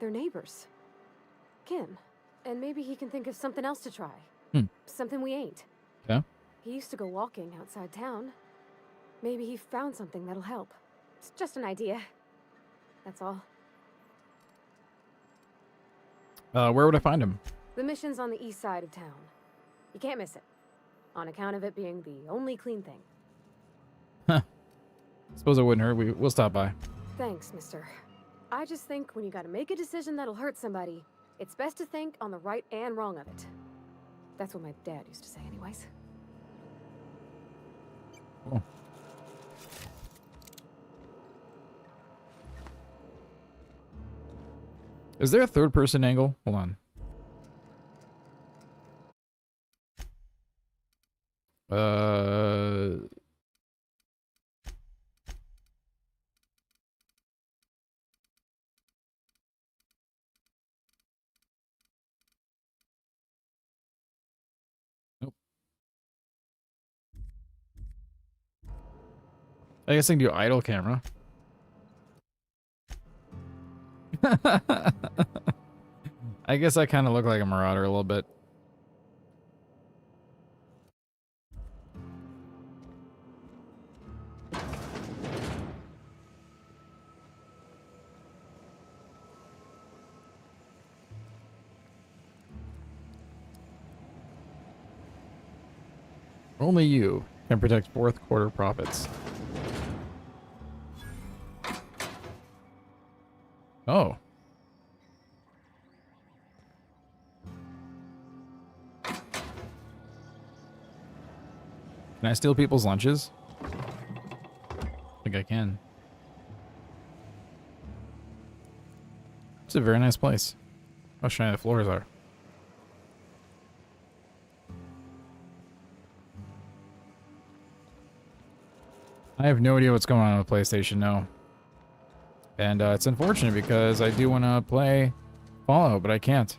S13: Their neighbors. Kin. And maybe he can think of something else to try. Something we ain't.
S1: Yeah?
S13: He used to go walking outside town. Maybe he found something that'll help. It's just an idea. That's all.
S1: Where would I find him?
S13: The mission's on the east side of town. You can't miss it. On account of it being the only clean thing.
S1: Huh. Suppose it wouldn't hurt. We'll stop by.
S13: Thanks, mister. I just think when you gotta make a decision that'll hurt somebody, it's best to think on the right and wrong of it. That's what my dad used to say anyways.
S1: Cool. Is there a third-person angle? Hold on. Nope. I guess I can do idle camera. I guess I kind of look like a marauder a little bit. Only you can protect fourth quarter profits. Oh. Can I steal people's lunches? I think I can. It's a very nice place. How shiny the floors are. I have no idea what's going on with PlayStation, no. And it's unfortunate because I do want to play Fallout, but I can't.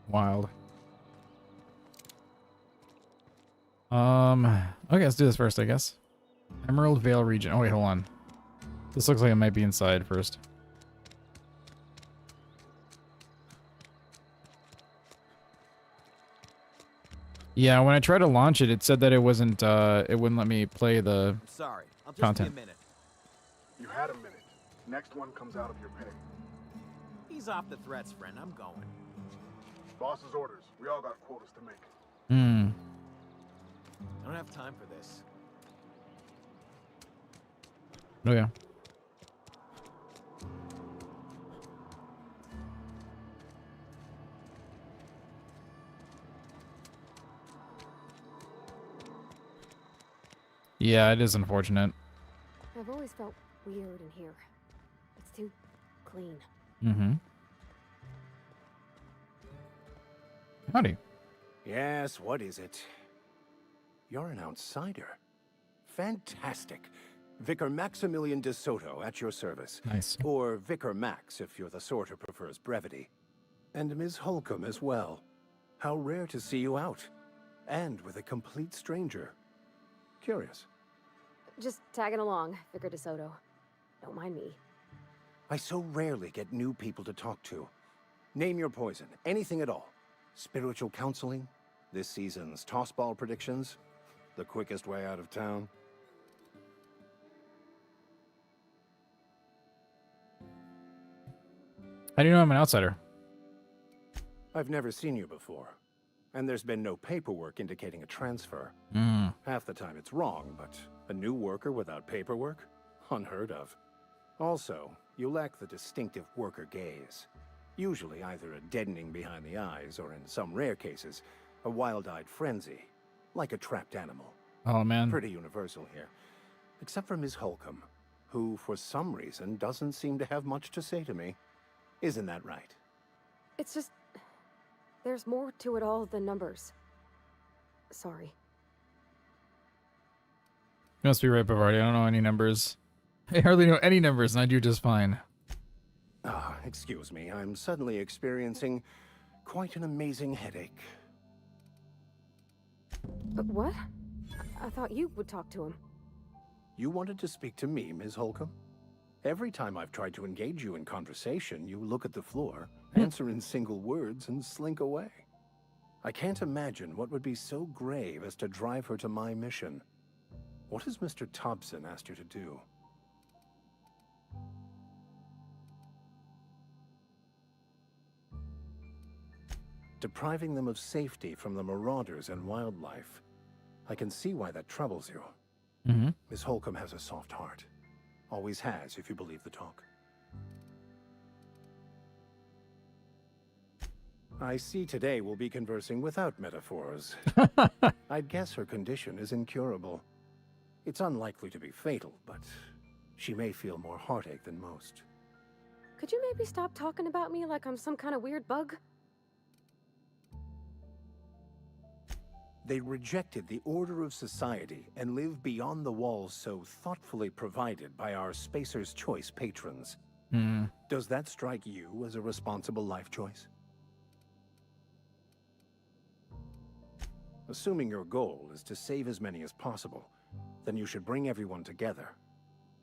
S1: Wild. Okay, let's do this first, I guess. Emerald Vale region. Oh wait, hold on. This looks like it might be inside first. Yeah, when I tried to launch it, it said that it wasn't, it wouldn't let me play the
S14: Sorry, I'll just
S1: content.
S14: be a minute.
S15: You had a minute. Next one comes out of your pay.
S14: Ease off the threats, friend. I'm going.
S15: Boss's orders. We all got quotas to make.
S1: Hmm.
S14: I don't have time for this.
S1: Oh yeah. Yeah, it is unfortunate.
S13: I've always felt weird in here. It's too clean.
S1: Mm-hmm. Howdy.
S16: Yes, what is it? You're an outsider. Fantastic. Vicar Maximilian de Soto at your service.
S1: Nice.
S16: Or Vicar Max if you're the sort who prefers brevity. And Ms. Holcomb as well. How rare to see you out. And with a complete stranger. Curious.
S13: Just tagging along, Vicar DeSoto. Don't mind me.
S16: I so rarely get new people to talk to. Name your poison, anything at all. Spiritual counseling, this season's tossball predictions, the quickest way out of town.
S1: How do you know I'm an outsider?
S16: I've never seen you before, and there's been no paperwork indicating a transfer.
S1: Mm.
S16: Half the time it's wrong, but a new worker without paperwork? Unheard of. Also, you lack the distinctive worker gaze. Usually either a deadening behind the eyes, or in some rare cases, a wild-eyed frenzy, like a trapped animal.
S1: Oh, man.
S16: Pretty universal here. Except for Ms. Holcomb, who, for some reason, doesn't seem to have much to say to me. Isn't that right?
S13: It's just... there's more to it all than numbers. Sorry.
S1: You must be right, Bavardi. I don't know any numbers. I hardly know any numbers, and I do just fine.
S16: Ah, excuse me. I'm suddenly experiencing quite an amazing headache.
S13: But what? I thought you would talk to him.
S16: You wanted to speak to me, Ms. Holcomb? Every time I've tried to engage you in conversation, you look at the floor, answer in single words, and slink away. I can't imagine what would be so grave as to drive her to my mission. What has Mr. Thompson asked you to do? Depriving them of safety from the marauders and wildlife. I can see why that troubles you.
S1: Mm-hmm.
S16: Miss Holcomb has a soft heart. Always has, if you believe the talk. I see today we'll be conversing without metaphors. I'd guess her condition is incurable. It's unlikely to be fatal, but she may feel more heartache than most.
S13: Could you maybe stop talking about me like I'm some kind of weird bug?
S16: They rejected the order of society and live beyond the walls so thoughtfully provided by our Spacer's Choice patrons.
S1: Mm.
S16: Does that strike you as a responsible life choice? Assuming your goal is to save as many as possible, then you should bring everyone together.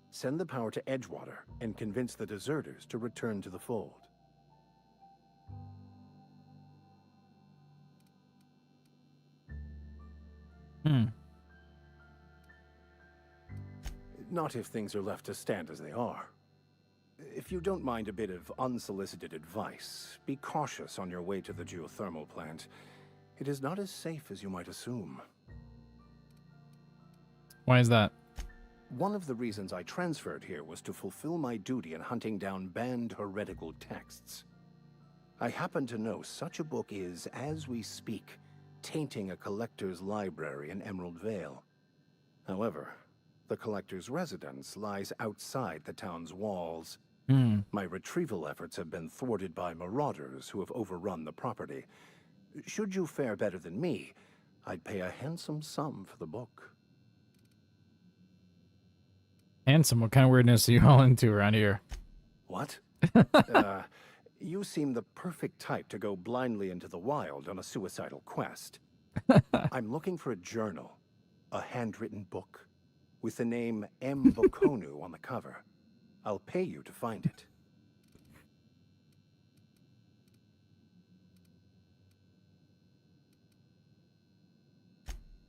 S16: Send the power to Edgewater and convince the deserters to return to the fold.
S1: Hmm.
S16: Not if things are left to stand as they are. If you don't mind a bit of unsolicited advice, be cautious on your way to the geothermal plant. It is not as safe as you might assume.
S1: Why is that?
S16: One of the reasons I transferred here was to fulfill my duty in hunting down banned heretical texts. I happen to know such a book is, as we speak, tainting a collector's library in Emerald Vale. However, the collector's residence lies outside the town's walls, My retrieval efforts have been thwarted by marauders who have overrun the property. Should you fare better than me, I'd pay a handsome sum for the book.
S1: Handsome, what kind of weirdness are you all into around here?
S16: What? You seem the perfect type to go blindly into the wild on a suicidal quest. I'm looking for a journal, a handwritten book, with the name M. Bokonu on the cover. I'll pay you to find it.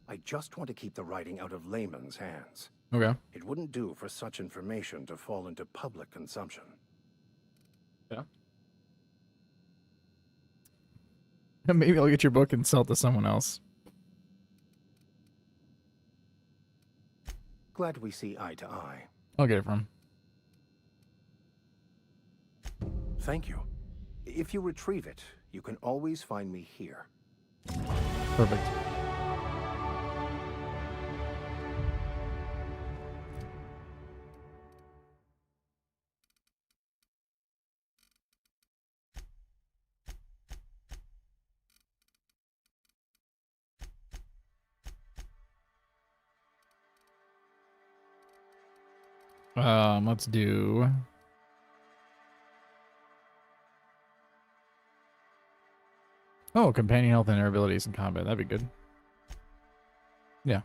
S16: I just want to keep the writing out of layman's hands.
S1: Okay.
S16: It wouldn't do for such information to fall into public consumption.
S1: Yeah. Maybe I'll get your book and sell it to someone else.
S16: Glad we see eye to eye.
S1: I'll get it from.
S16: Thank you. If you retrieve it, you can always find me here.
S1: Perfect. Let's do. Oh, companion health and air abilities in combat. That'd be good. Yeah.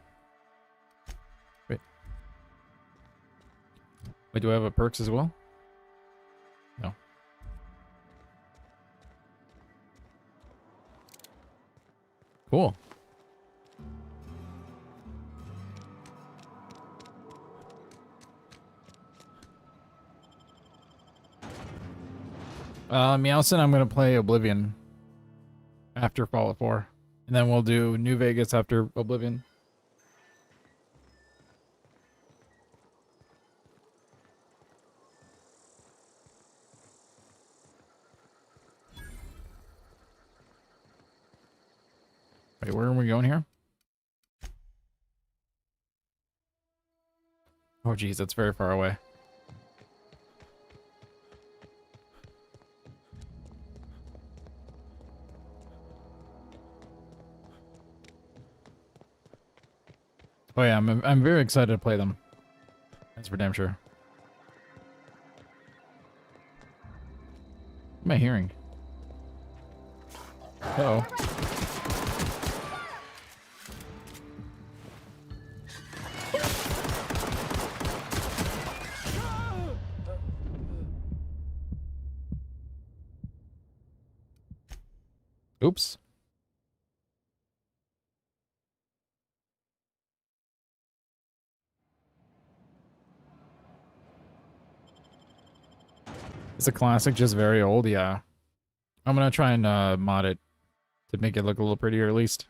S1: Wait. Wait, do I have a perks as well? No. Cool. Meowson, I'm gonna play Oblivion after Fallout 4. And then we'll do New Vegas after Oblivion. Wait, where are we going here? Oh geez, that's very far away. Oh yeah, I'm very excited to play them. That's for damn sure. What am I hearing? Uh-oh. Oops. It's a classic, just very old, yeah. I'm gonna try and mod it to make it look a little prettier at least.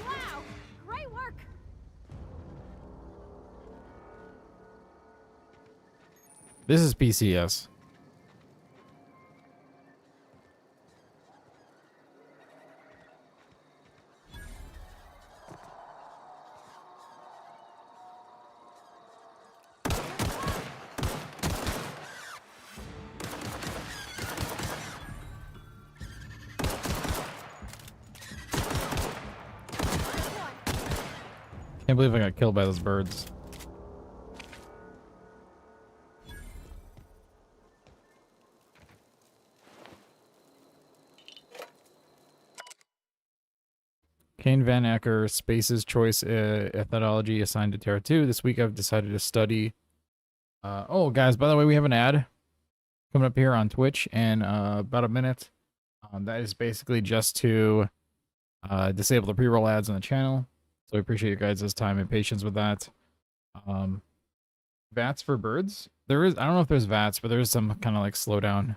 S13: Wow! Great work!
S1: This is PCS. Can't believe I got killed by those birds. Kane Van Acker, Space's Choice Ethodology assigned to Terra 2. This week I've decided to study... oh, guys, by the way, we have an ad coming up here on Twitch in about a minute. That is basically just to disable the pre-roll ads on the channel. So I appreciate you guys' time and patience with that. VATS for birds? There is, I don't know if there's VATS, but there's some kind of like slowdown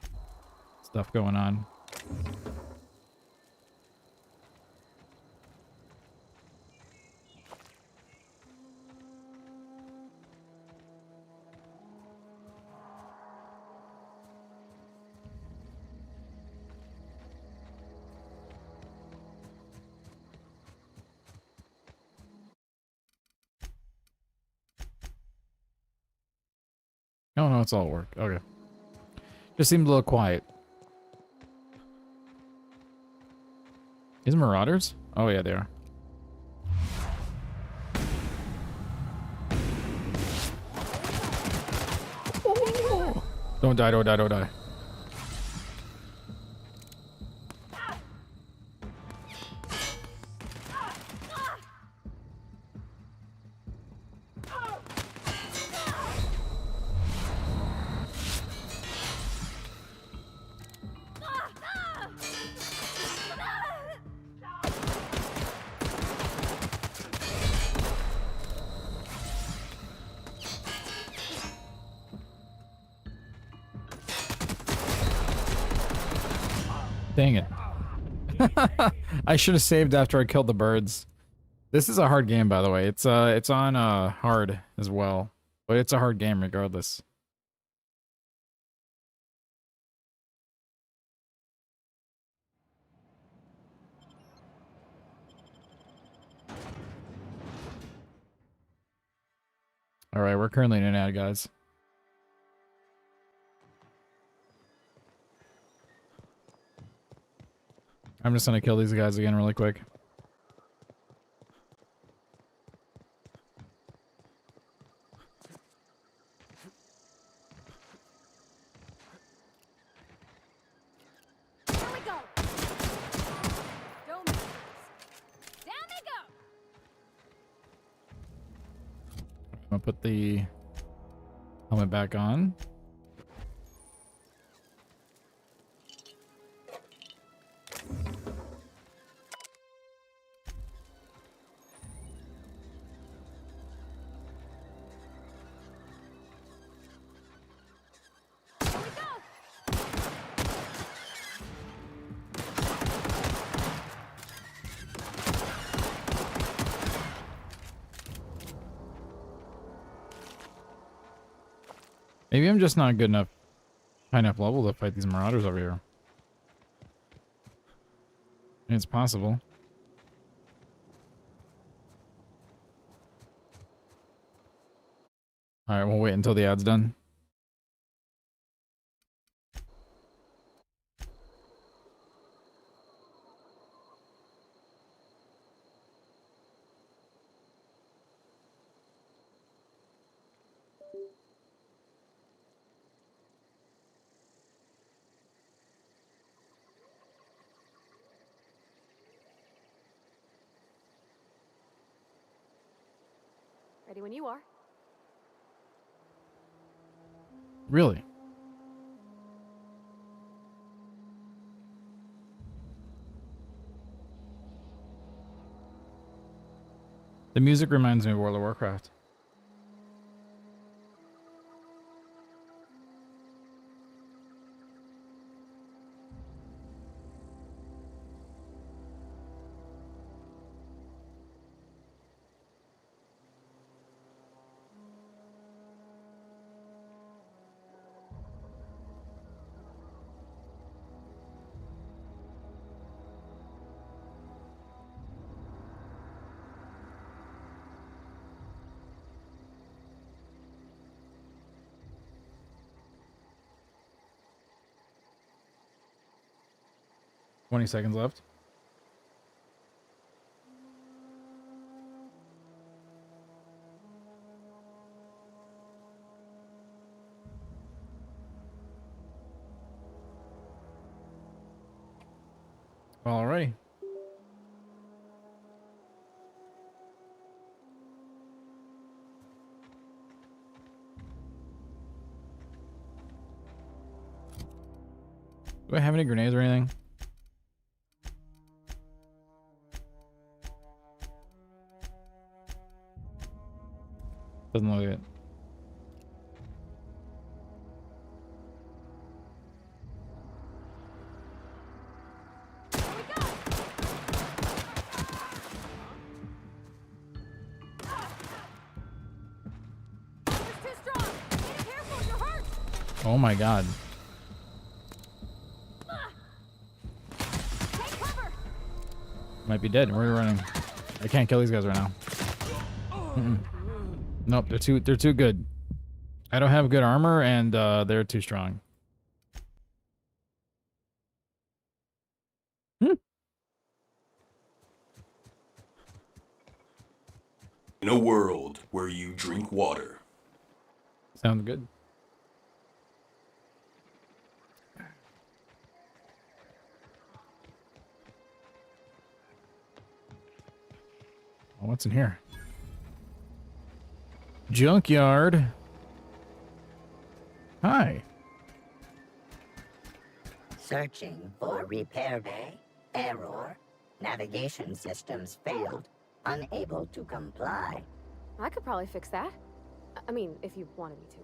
S1: stuff going on. Oh, it's all at work. Okay. Just seemed a little quiet. These marauders? Oh yeah, they are. Don't die, don't die, don't die. Dang it. I should have saved after I killed the birds. This is a hard game, by the way. It's on hard as well. But it's a hard game regardless. Alright, we're currently in an ad, guys. I'm just gonna kill these guys again really quick.
S13: There we go. Don't miss. Down they go.
S1: I'm gonna put the helmet back on. Maybe I'm just not good enough, high enough level to fight these marauders over here. It's possible. Alright, we'll wait until the ad's done.
S13: Ready when you are.
S1: Really? The music reminds me of World of Warcraft. $20 seconds left. Alrighty. Do I have any grenades or anything? Doesn't look it. Oh my god. Might be dead. Where are we running? I can't kill these guys right now. Nope, they're too good. I don't have good armor, and they're too strong.
S17: In a world where you drink water.
S1: Sounds good. Oh, what's in here? Junkyard. Hi.
S18: Searching for repair bay. Error. Navigation systems failed. Unable to comply.
S13: I could probably fix that. I mean, if you wanted me to.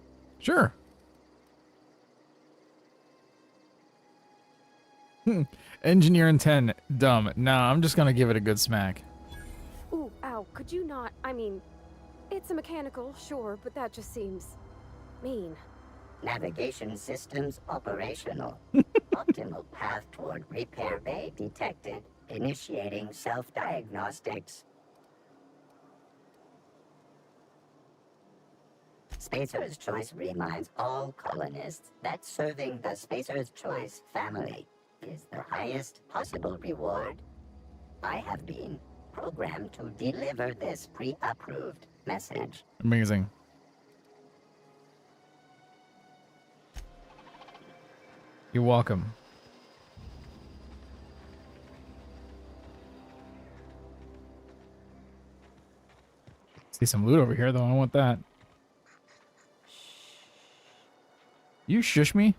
S1: Sure. Engineer in 10. Dumb. Nah, I'm just gonna give it a good smack.
S13: Ooh, ow, could you not? I mean, it's a mechanical, sure, but that just seems mean.
S18: Navigation systems operational. Optimal path toward repair bay detected. Initiating self-diagnostics. Spacer's Choice reminds all colonists that serving the Spacer's Choice family is the highest possible reward. I have been programmed to deliver this pre-approved message.
S1: Amazing. You're welcome. See some loot over here, though. I want that. You shush me?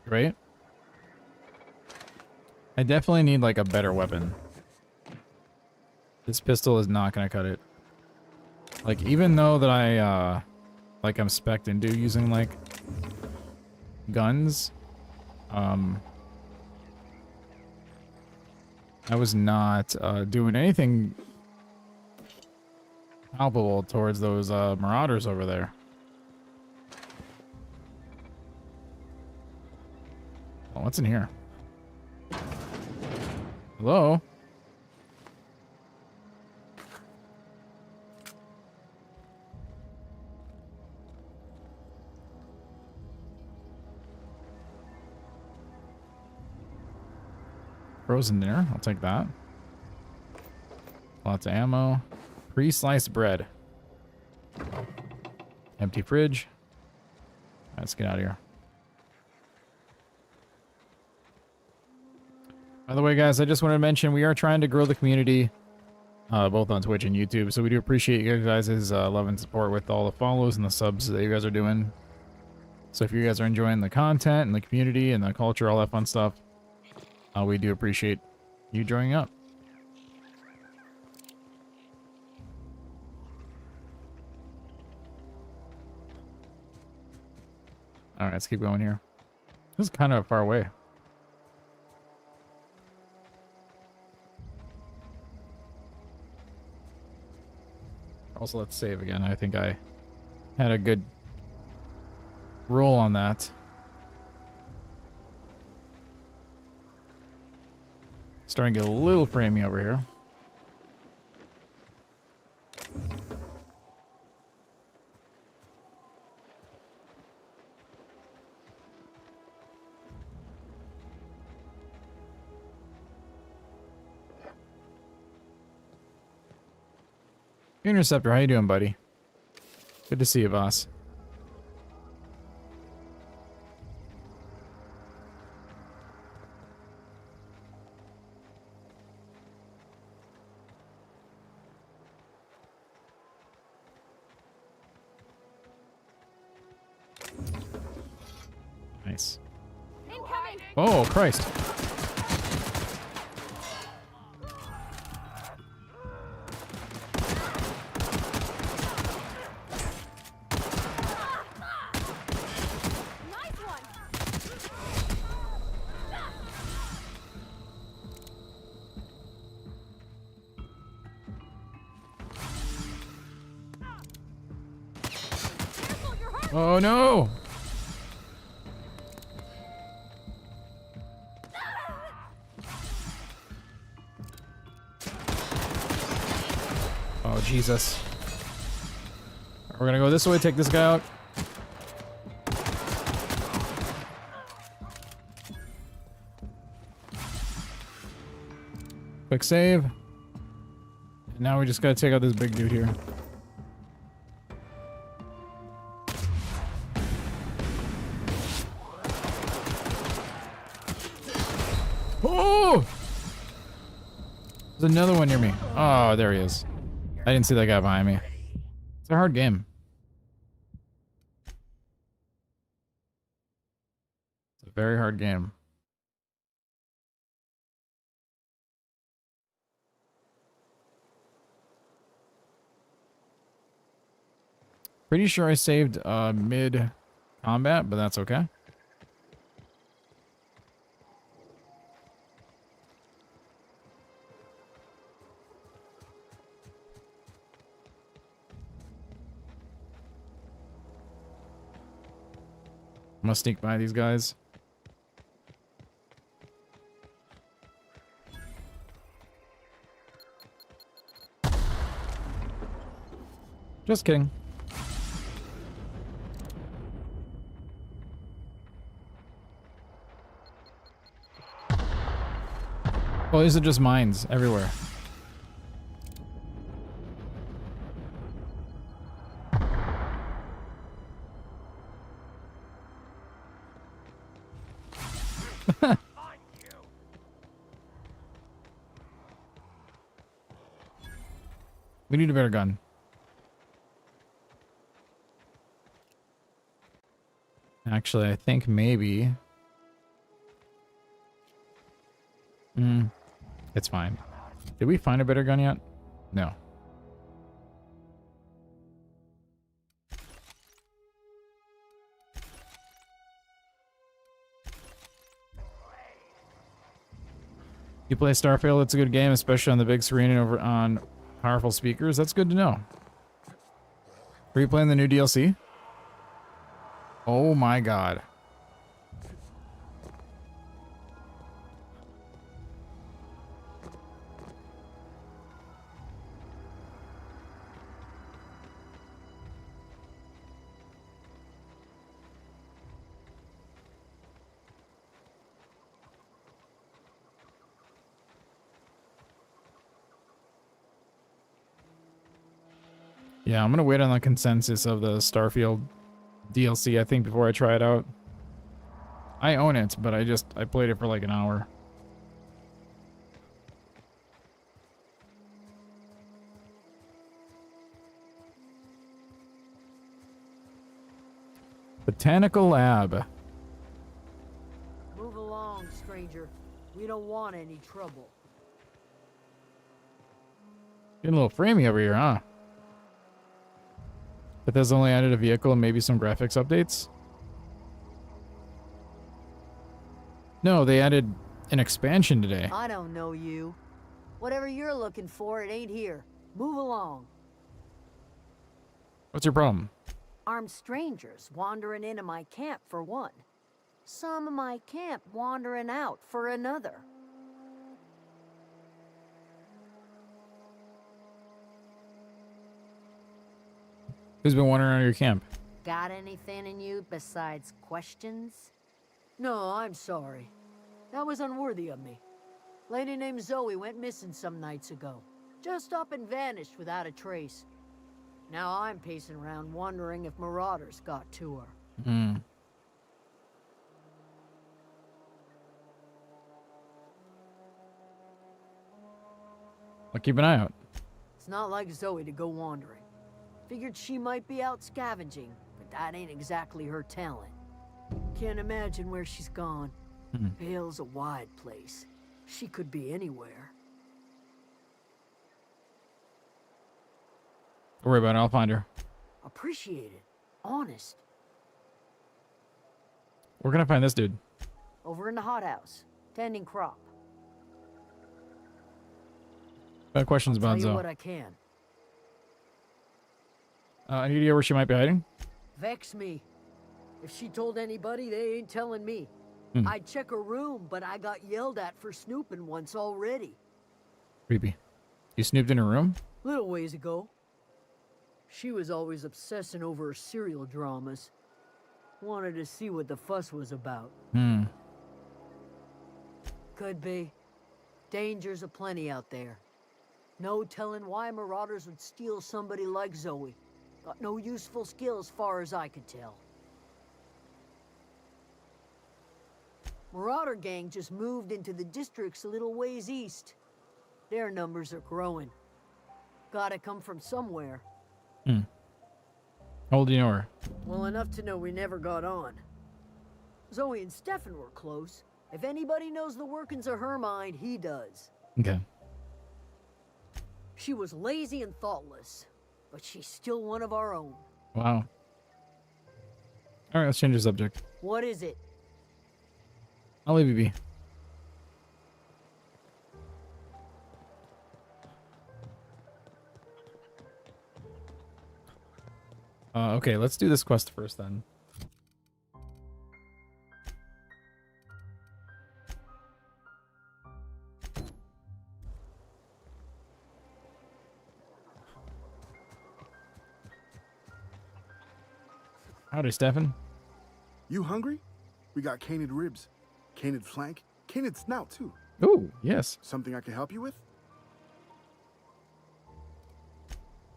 S1: Right? I definitely need like a better weapon. This pistol is not gonna cut it. Like, even though that I like I'm spec'd into using like guns, I was not doing anything palpable towards those marauders over there. Oh, what's in here? Hello? Frozen dinner, I'll take that. Lots of ammo. Pre-sliced bread. Empty fridge. Let's get out of here. By the way, guys, I just wanted to mention we are trying to grow the community, both on Twitch and YouTube. So we do appreciate you guys' love and support with all the follows and the subs that you guys are doing. So if you guys are enjoying the content and the community and the culture, all that fun stuff, we do appreciate you joining up. All right, let's keep going here. This is kind of far away. Also, let's save again. I think I had a good roll on that. Starting to get a little framey over here. Interceptor, how you doing, buddy? Good to see you, boss. Nice. Oh, Christ. Oh no! Oh, Jesus. We're gonna go this way, take this guy out. Quick save. And now we just gotta take out this big dude here. Oh! There's another one near me. Oh, there he is. I didn't see that guy behind me. It's a hard game. It's a very hard game. Pretty sure I saved mid-combat, but that's okay. I'm gonna sneak by these guys. Just kidding. Well, these are just mines everywhere. We need a better gun. Actually, I think maybe... It's fine. Did we find a better gun yet? No. You play Starfield, it's a good game, especially on the big screen and over on powerful speakers. That's good to know. Are you playing the new DLC? Oh my god. Yeah, I'm gonna wait on the consensus of the Starfield DLC, I think, before I try it out. I own it, but I played it for like an hour. Botanical Lab.
S19: Move along, stranger. We don't want any trouble.
S1: Getting a little framey over here, huh? Bethesda only added a vehicle and maybe some graphics updates? No, they added an expansion today.
S19: I don't know you. Whatever you're looking for, it ain't here. Move along.
S1: What's your problem?
S19: Armed strangers wandering into my camp for one. Some of my camp wandering out for another.
S1: Who's been wandering around your camp?
S19: Got anything in you besides questions? No, I'm sorry. That was unworthy of me. Lady named Zoe went missing some nights ago. Just up and vanished without a trace. Now I'm pacing around wondering if marauders got to her.
S1: I'll keep an eye out.
S19: It's not like Zoe to go wandering. Figured she might be out scavenging, but that ain't exactly her talent. Can't imagine where she's gone. Vale's a wide place. She could be anywhere.
S1: Don't worry about it, I'll find her.
S19: Appreciate it. Honest.
S1: We're gonna find this dude.
S19: Over in the hothouse, tending crop.
S1: Got questions
S19: I'll
S1: about
S19: tell you
S1: Zoe.
S19: what I can.
S1: Any idea where she might be hiding?
S19: Vex me. If she told anybody, they ain't telling me. I'd check her room, but I got yelled at for snooping once already.
S1: Creepy. You snooped in her room?
S19: Little ways ago. She was always obsessing over her serial dramas. Wanted to see what the fuss was about. Could be. Dangers aplenty out there. No telling why marauders would steal somebody like Zoe. Got no useful skill as far as I could tell. Marauder gang just moved into the districts a little ways east. Their numbers are growing. Gotta come from somewhere.
S1: How old do you know her?
S19: Well enough to know we never got on. Zoe and Stefan were close. If anybody knows the workings of her mind, he does.
S1: Okay.
S19: She was lazy and thoughtless, but she's still one of our own.
S1: Wow. All right, let's change the subject.
S19: What is it?
S1: I'll leave you be. Okay, let's do this quest first then. Howdy, Stefan.
S15: You hungry? We got canid ribs, canid flank, canid snout too.
S1: Oh, yes.
S15: Something I can help you with?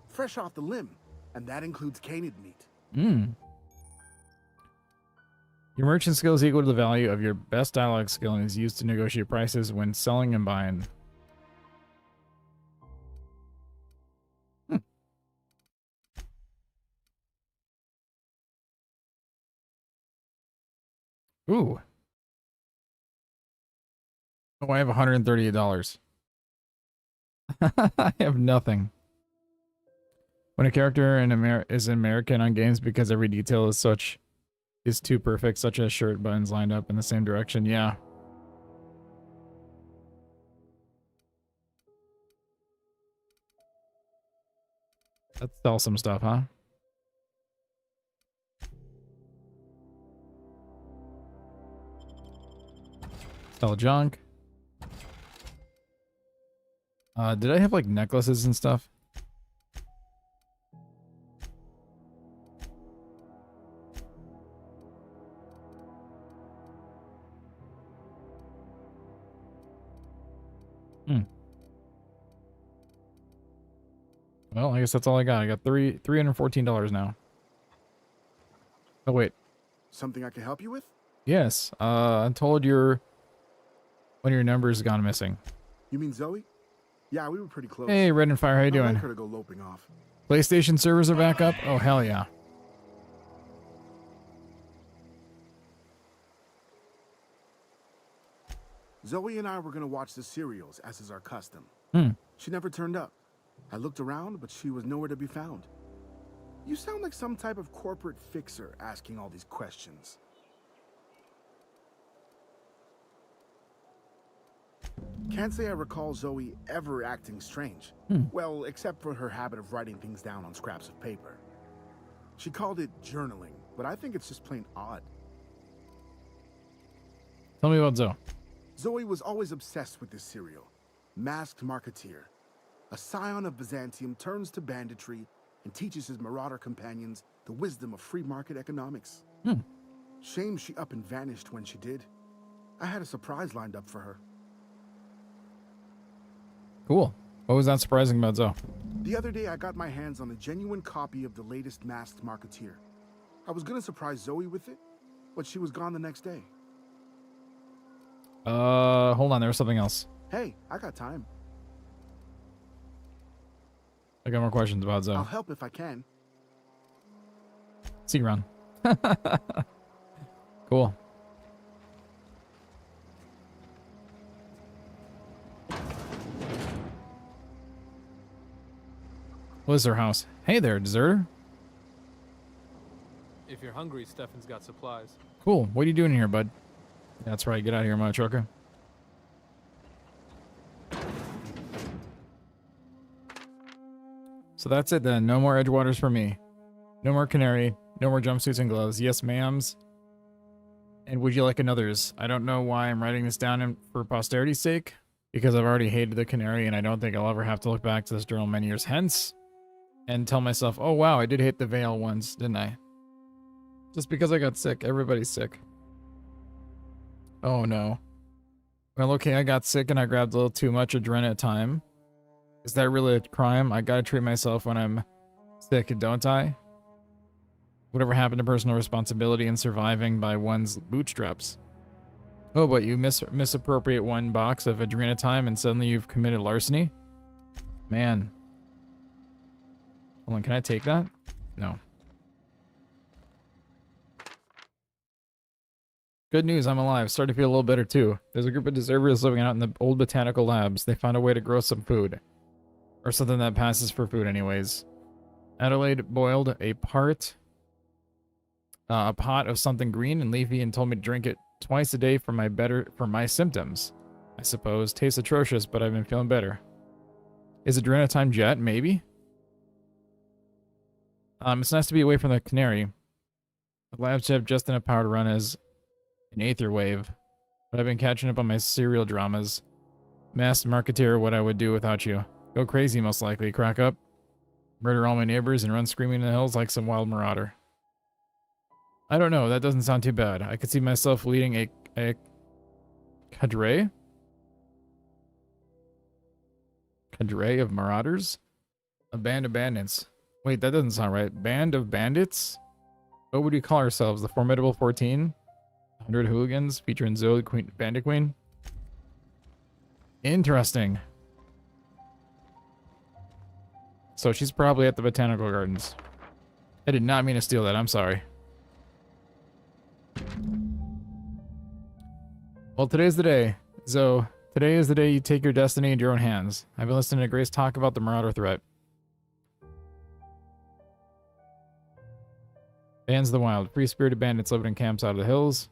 S15: Fresh off the limb, and that includes canid meat.
S1: Your merchant skill is equal to the value of your best dialogue skill and is used to negotiate prices when selling and buying. Ooh. Oh, I have $138. I have nothing. When a character is American on games because every detail is too perfect, such as shirt buttons lined up in the same direction, yeah. Let's sell some stuff, huh? Sell junk. Did I have like necklaces and stuff? Well, I guess that's all I got. I got $314 now. Oh wait.
S15: Something I can help you with?
S1: Yes. I'm told one of your numbers gone missing.
S15: You mean Zoe? Yeah, we were pretty close.
S1: Hey, Red and Fire, how you doing?
S15: I like her to go loping off.
S1: PlayStation servers are back up? Oh, hell yeah.
S15: Zoe and I were gonna watch the serials, as is our custom. She never turned up. I looked around, but she was nowhere to be found. You sound like some type of corporate fixer asking all these questions. Can't say I recall Zoe ever acting strange. Well, except for her habit of writing things down on scraps of paper. She called it journaling, but I think it's just plain odd.
S1: Tell me about Zoe.
S15: Zoe was always obsessed with this serial. Masked Marketeer. A scion of Byzantium turns to banditry and teaches his marauder companions the wisdom of free market economics. Shame she up and vanished when she did. I had a surprise lined up for her.
S1: Cool. What was that surprising about Zoe?
S15: The other day I got my hands on a genuine copy of the latest Masked Marketeer. I was gonna surprise Zoe with it, but she was gone the next day.
S1: Hold on, there was something else.
S15: Hey, I got time.
S1: I got more questions about Zoe.
S15: I'll help if I can.
S1: See you around. Cool. What is their house? Hey there, deserter.
S20: If you're hungry, Stefan's got supplies.
S1: Cool. What are you doing here, bud? That's right. Get out of here, mother trucker. So that's it then. No more Edgewaters for me. No more Canary. No more jumpsuits and gloves. Yes, ma'ams. And would you like another's? I don't know why I'm writing this down for posterity's sake, Because I've already hated the canary, and I don't think I'll ever have to look back to this journal many years hence and tell myself, oh wow, I did hate the veil once, didn't I? Just because I got sick. Everybody's sick. Oh no. Well, okay, I got sick and I grabbed a little too much adrenatime. Is that really a crime? I gotta treat myself when I'm sick, don't I? Whatever happened to personal responsibility and surviving by one's bootstraps? Oh, but you misappropriate one box of adrenatime and suddenly you've committed larceny? Man. Hold on, can I take that? No. Good news, I'm alive. Starting to feel a little better too. There's a group of deservers living out in the old botanical labs. They found a way to grow some food. Or something that passes for food anyways. Adelaide boiled a pot of something green and leafy and told me to drink it twice a day for my symptoms. I suppose. Tastes atrocious, but I've been feeling better. Is adrenatime jet? Maybe? It's nice to be away from the canary. The labs have just enough power to run as an aether wave, but I've been catching up on my serial dramas. Masked marketeer, what I would do without you. Go crazy, most likely. Crack up, murder all my neighbors, and run screaming in the hills like some wild marauder. I don't know, that doesn't sound too bad. I could see myself leading a cadre? Cadre of marauders? A band of bandits. Wait, that doesn't sound right. Band of bandits? What would we call ourselves? The Formidable 14? 100 hooligans featuring Zoe, the Queen, Bandit Queen? Interesting. So she's probably at the Botanical Gardens. I did not mean to steal that, I'm sorry. Well, today's the day. Zoe, today is the day you take your destiny into your own hands. I've been listening to Grace talk about the Marauder threat. Bands of the Wild. Free-spirited bandits living in camps out of the hills,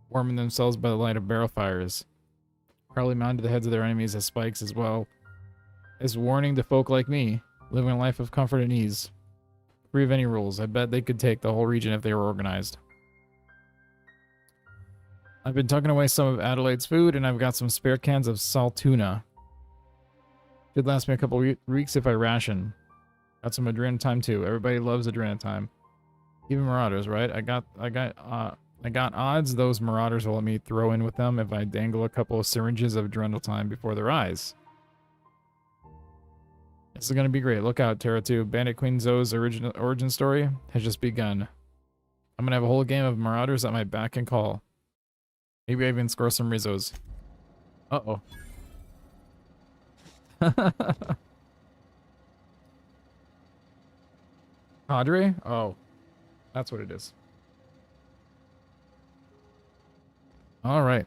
S1: warming themselves by the light of barrel fires. Probably mounted the heads of their enemies as spikes as well as warning to folk like me, living a life of comfort and ease. Free of any rules. I bet they could take the whole region if they were organized. I've been tucking away some of Adelaide's food, and I've got some spare cans of salt tuna. Should last me a couple weeks if I ration. Got some adrenatime too. Everybody loves adrenatime. Even marauders, right? I got odds those marauders will let me throw in with them if I dangle a couple of syringes of adrenatime before their eyes. This is gonna be great. Look out, Terra 2. Bandit Queen Zoe's origin story has just begun. I'm gonna have a whole game of marauders at my beck and call. Maybe I even score some Rizzos. Uh-oh. Padre? Oh. That's what it is. Alright.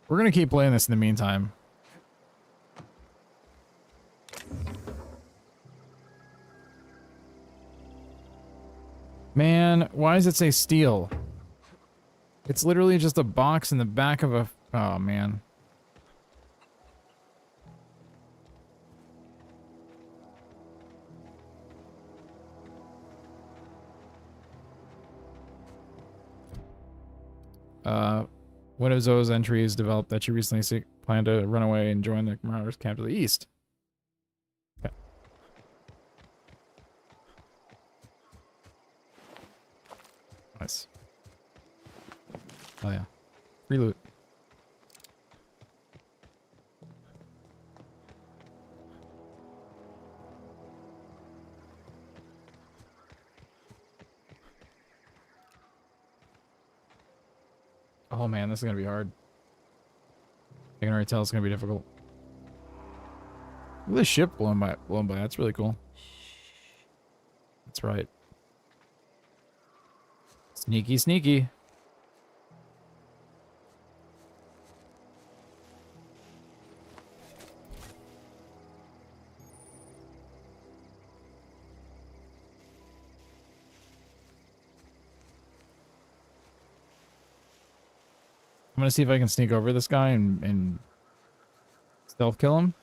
S1: We're gonna keep playing this in the meantime. Man, why does it say steel? It's literally just a box in the back of a... Oh, man. One of Zoe's entries developed that she recently planned to run away and join the Marauders camp to the east. Okay. Nice. Oh yeah. Free loot. Oh man, this is gonna be hard. I can already tell it's gonna be difficult. Look at the ship blown by. That's really cool. That's right. Sneaky, sneaky. I'm gonna see if I can sneak over this guy and stealth kill him.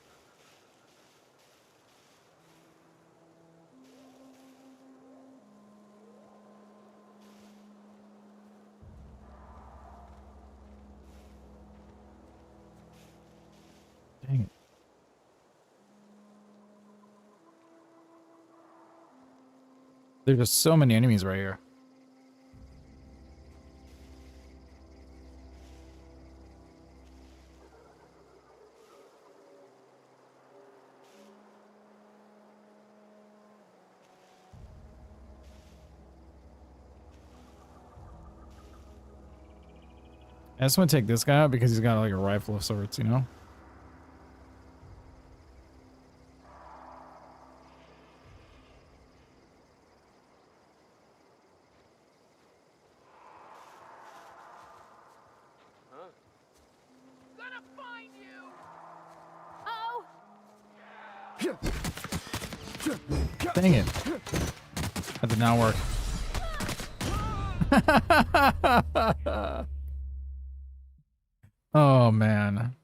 S1: There's just so many enemies right here. I just want to take this guy out because he's got like a rifle of sorts, you know? Dang it. That did not work. Oh, man.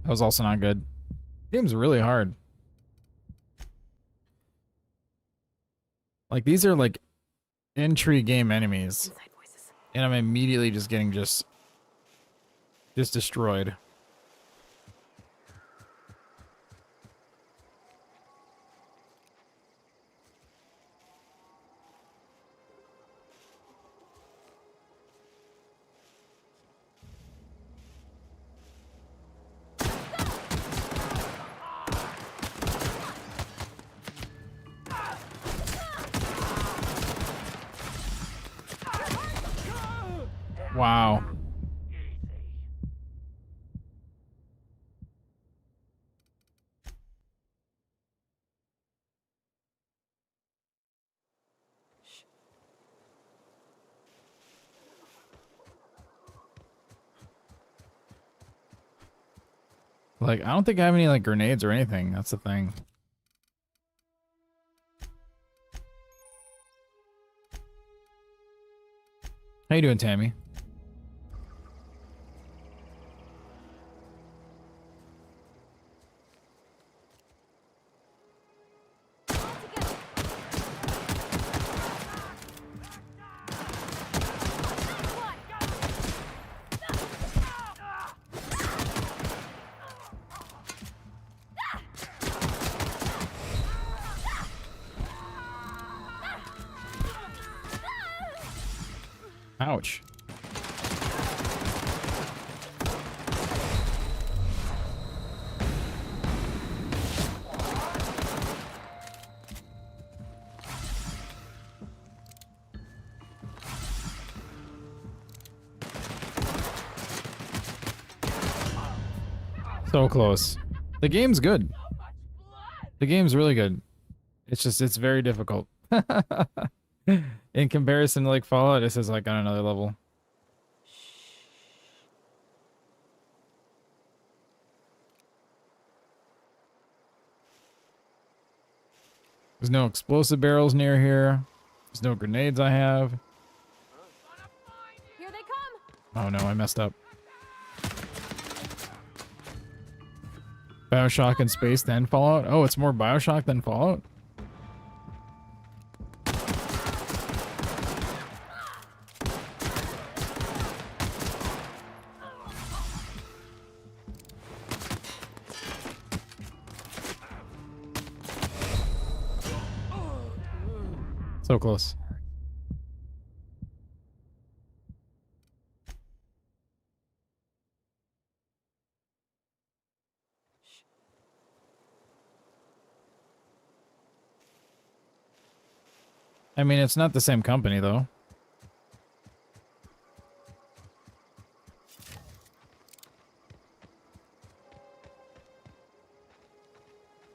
S1: That was also not good. Game's really hard. Like, these are like entry game enemies. And I'm immediately just getting just destroyed. Wow. Like, I don't think I have any like grenades or anything. That's the thing. How you doing, Tammy? Ouch. So close. The game's good. The game's really good. It's just, it's very difficult. In comparison to like Fallout, this is like on another level. There's no explosive barrels near here. There's no grenades I have.
S13: Here they come.
S1: Oh no, I messed up. BioShock in space, then Fallout? Oh, it's more BioShock than Fallout? So close. I mean, it's not the same company, though.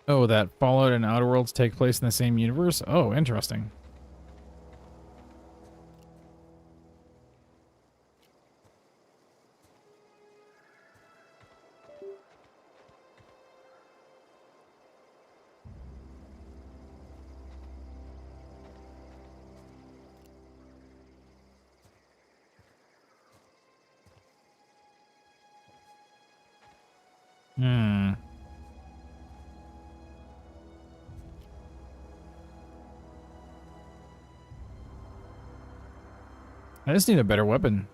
S1: Oh, that Fallout and Outer Worlds take place in the same universe? Oh, interesting. Hmm. I just need a better weapon.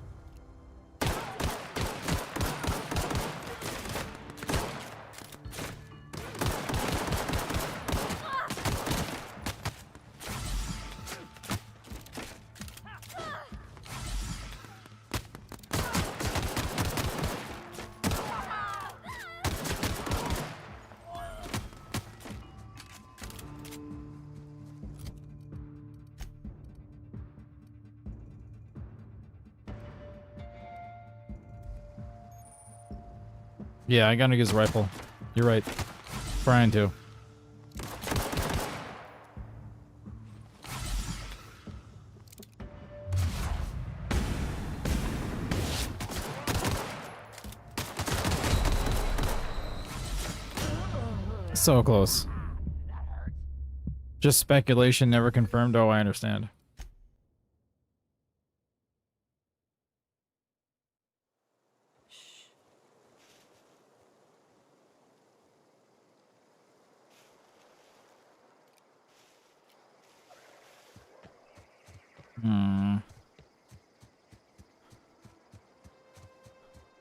S1: Yeah, I gotta use a rifle. You're right. Trying to. So close. Just speculation, never confirmed. Oh, I understand. Hmm.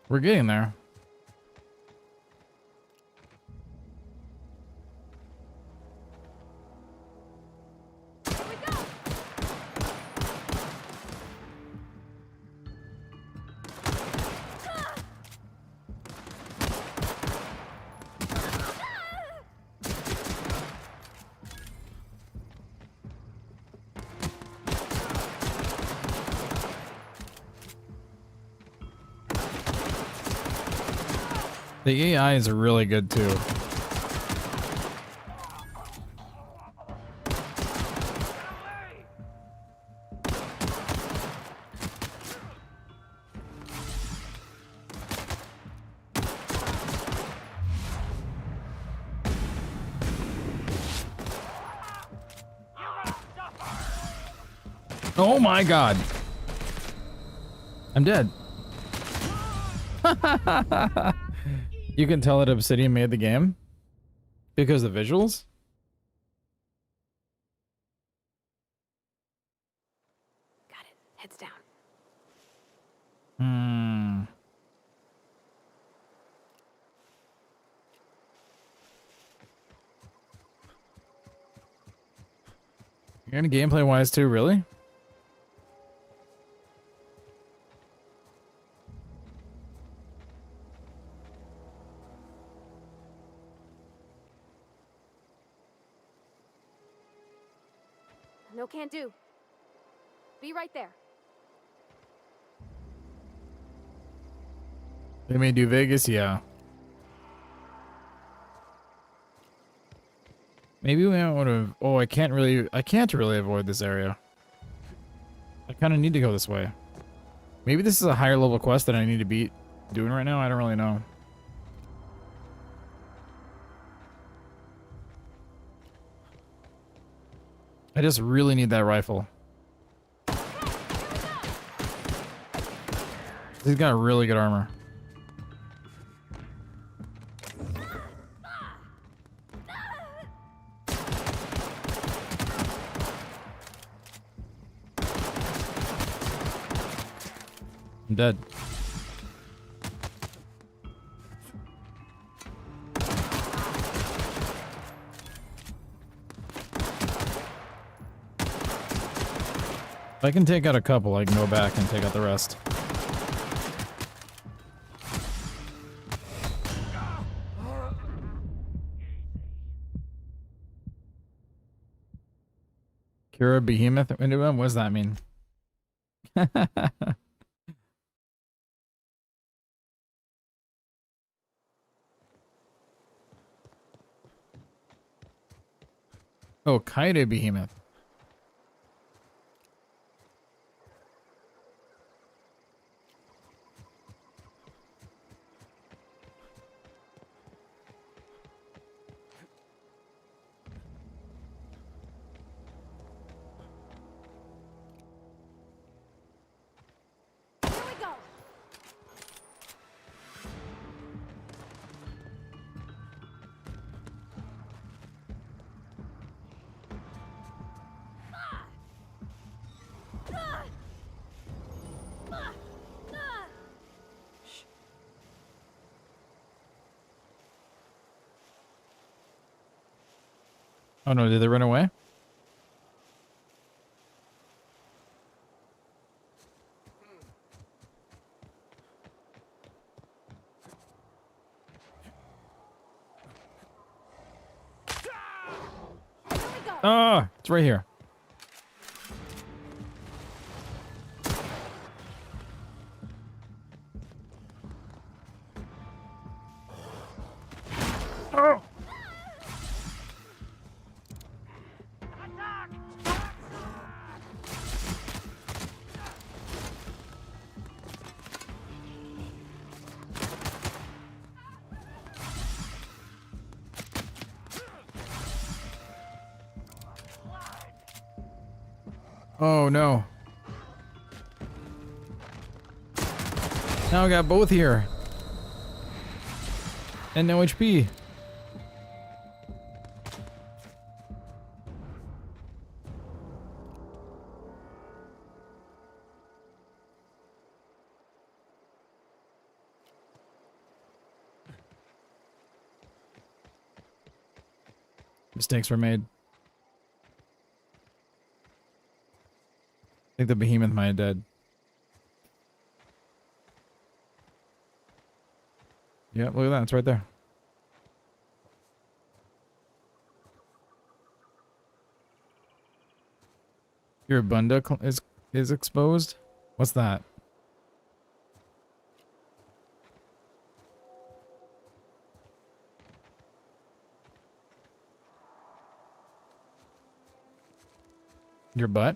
S1: We're getting there. The AI is really good too. Oh my god. I'm dead. You can tell that Obsidian made the game because of the visuals.
S13: Got it. Heads down.
S1: Hmm. You're gonna gameplay wise too, really?
S13: No, can't do. Be right there.
S1: They may do Vegas, yeah. Maybe we would have. Oh, I can't really avoid this area. I kind of need to go this way. Maybe this is a higher level quest that I need to be doing right now. I don't really know. I just really need that rifle. He's got really good armor. I'm dead. If I can take out a couple, I can go back and take out the rest. Cure a behemoth into him? What does that mean? Oh, kite a behemoth. Oh no, did they run away? Ah, it's right here. Oh. Oh no. Now I got both here. And no HP. Mistakes were made. I think the behemoth might have died. Yeah, look at that. It's right there. Your bunda is exposed? What's that? Your butt?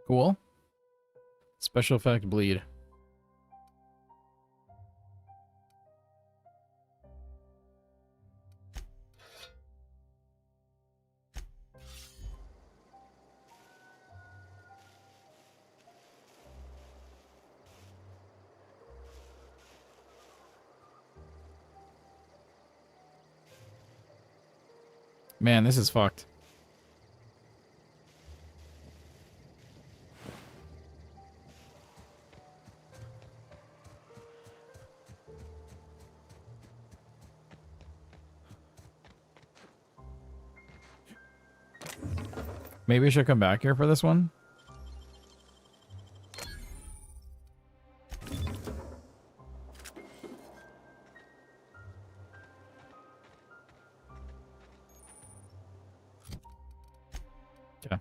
S1: Cool. Special effect bleed. Man, this is fucked. Maybe I should come back here for this one. Okay.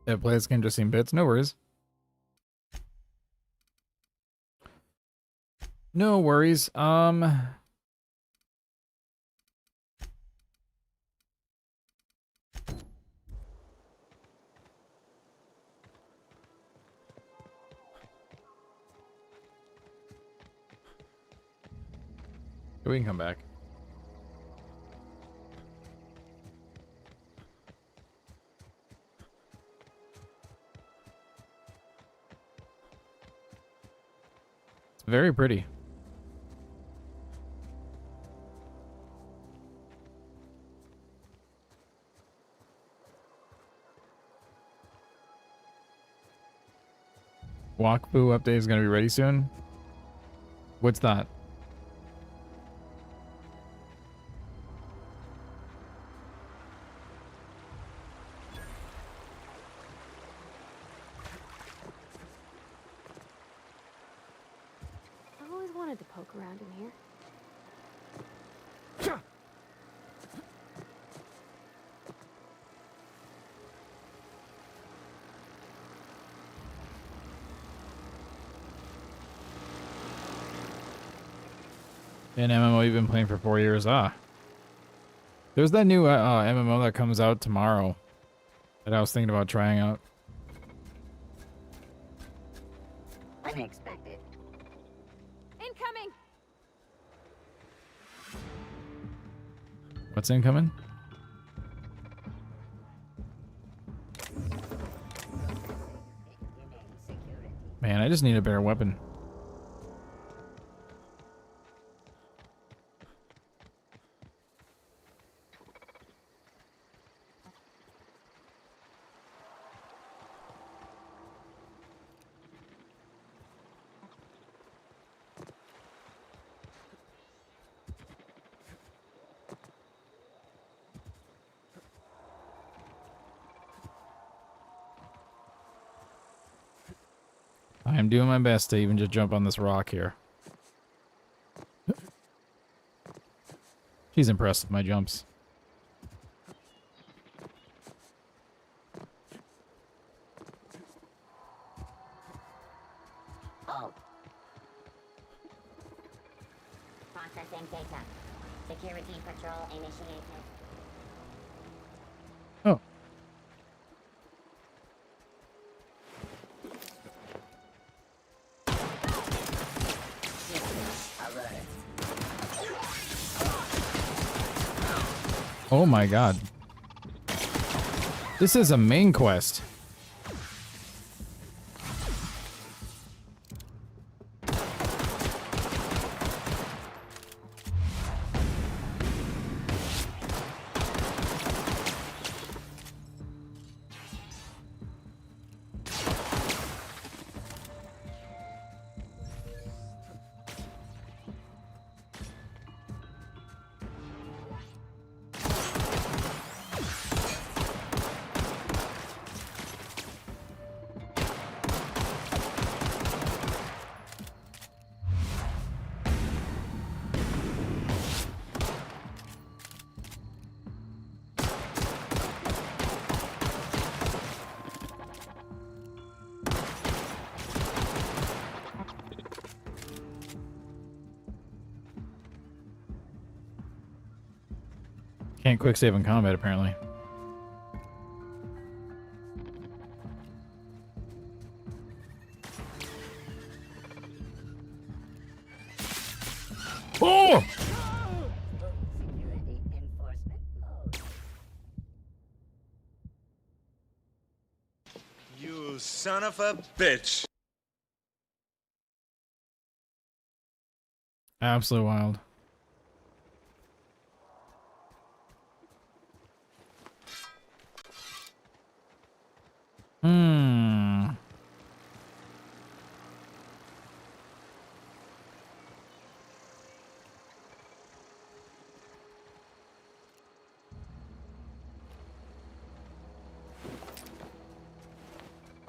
S1: Yeah, play this game just seen bits. No worries. No worries. We can come back. It's very pretty. Walkboo update is going to be ready soon. What's that?
S13: wanted to poke around in here.
S1: An MMO you've been playing for 4 years. There's that new MMO that comes out tomorrow that I was thinking about trying out.
S18: Unexpected.
S13: Incoming!
S1: What's incoming? Man, I just need a better weapon. I am doing my best to even just jump on this rock here. She's impressed with my jumps.
S18: Oh. Processing data. Security patrol initiated.
S1: Oh. Oh my god. This is a main quest. Can't quick save in combat, apparently. Oh!
S21: You son of a bitch.
S1: Absolutely wild.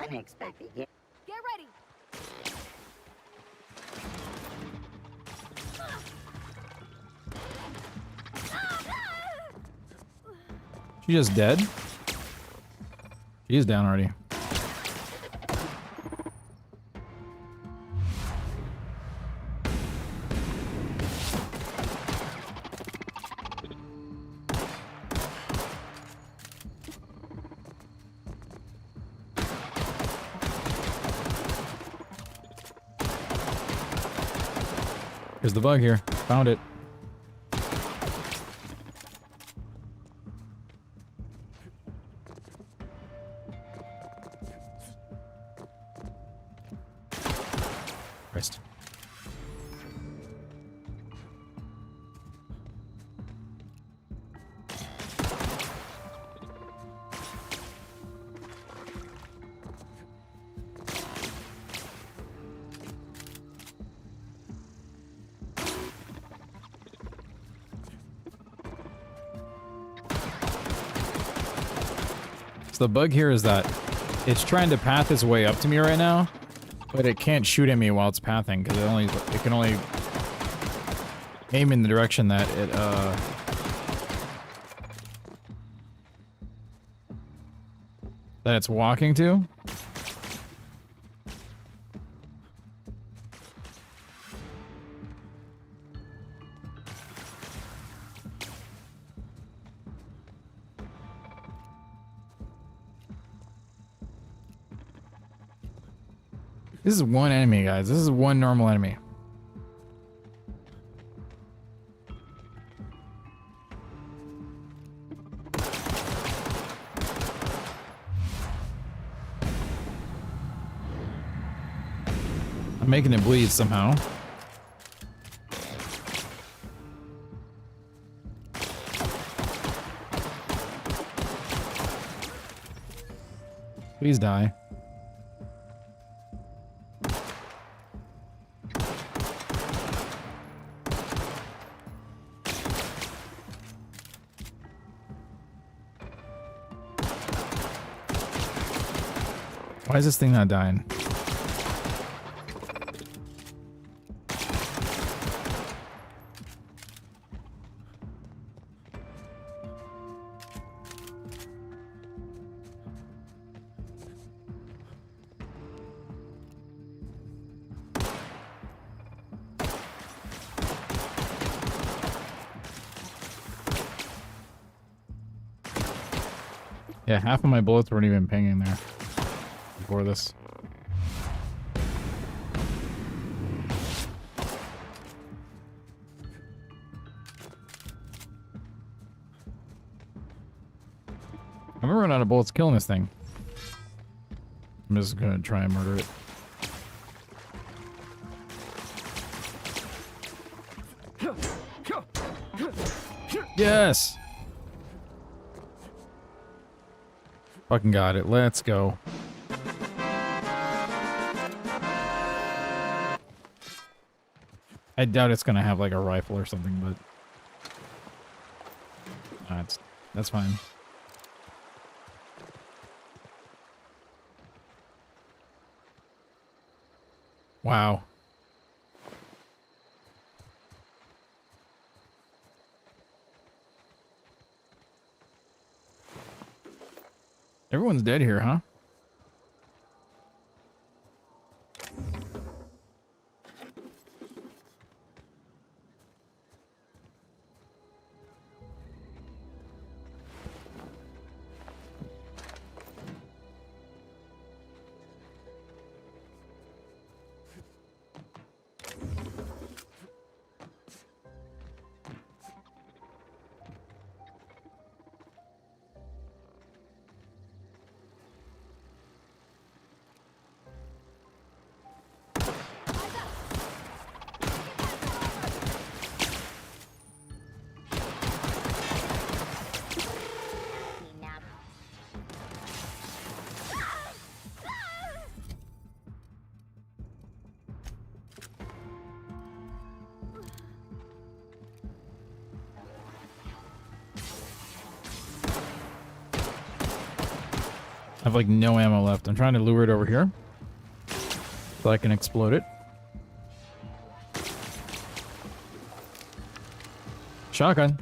S18: Unexpected.
S13: Get ready!
S1: She just dead? She's down already. Here's the bug here. Found it. Christ. So the bug here is that it's trying to path its way up to me right now, but it can't shoot at me while it's pathing because it can only aim in the direction that it's walking to. This is one enemy, guys. This is one normal enemy. I'm making it bleed somehow. Please die. Why is this thing not dying? Yeah, half of my bullets weren't even pinging there before this. I'm gonna run out of bullets killing this thing. I'm just gonna try and murder it. Yes! Fucking got it. Let's go. I doubt it's gonna have like a rifle or something, but that's fine. Wow. Everyone's dead here, huh? I have like no ammo left. I'm trying to lure it over here so I can explode it. Shotgun.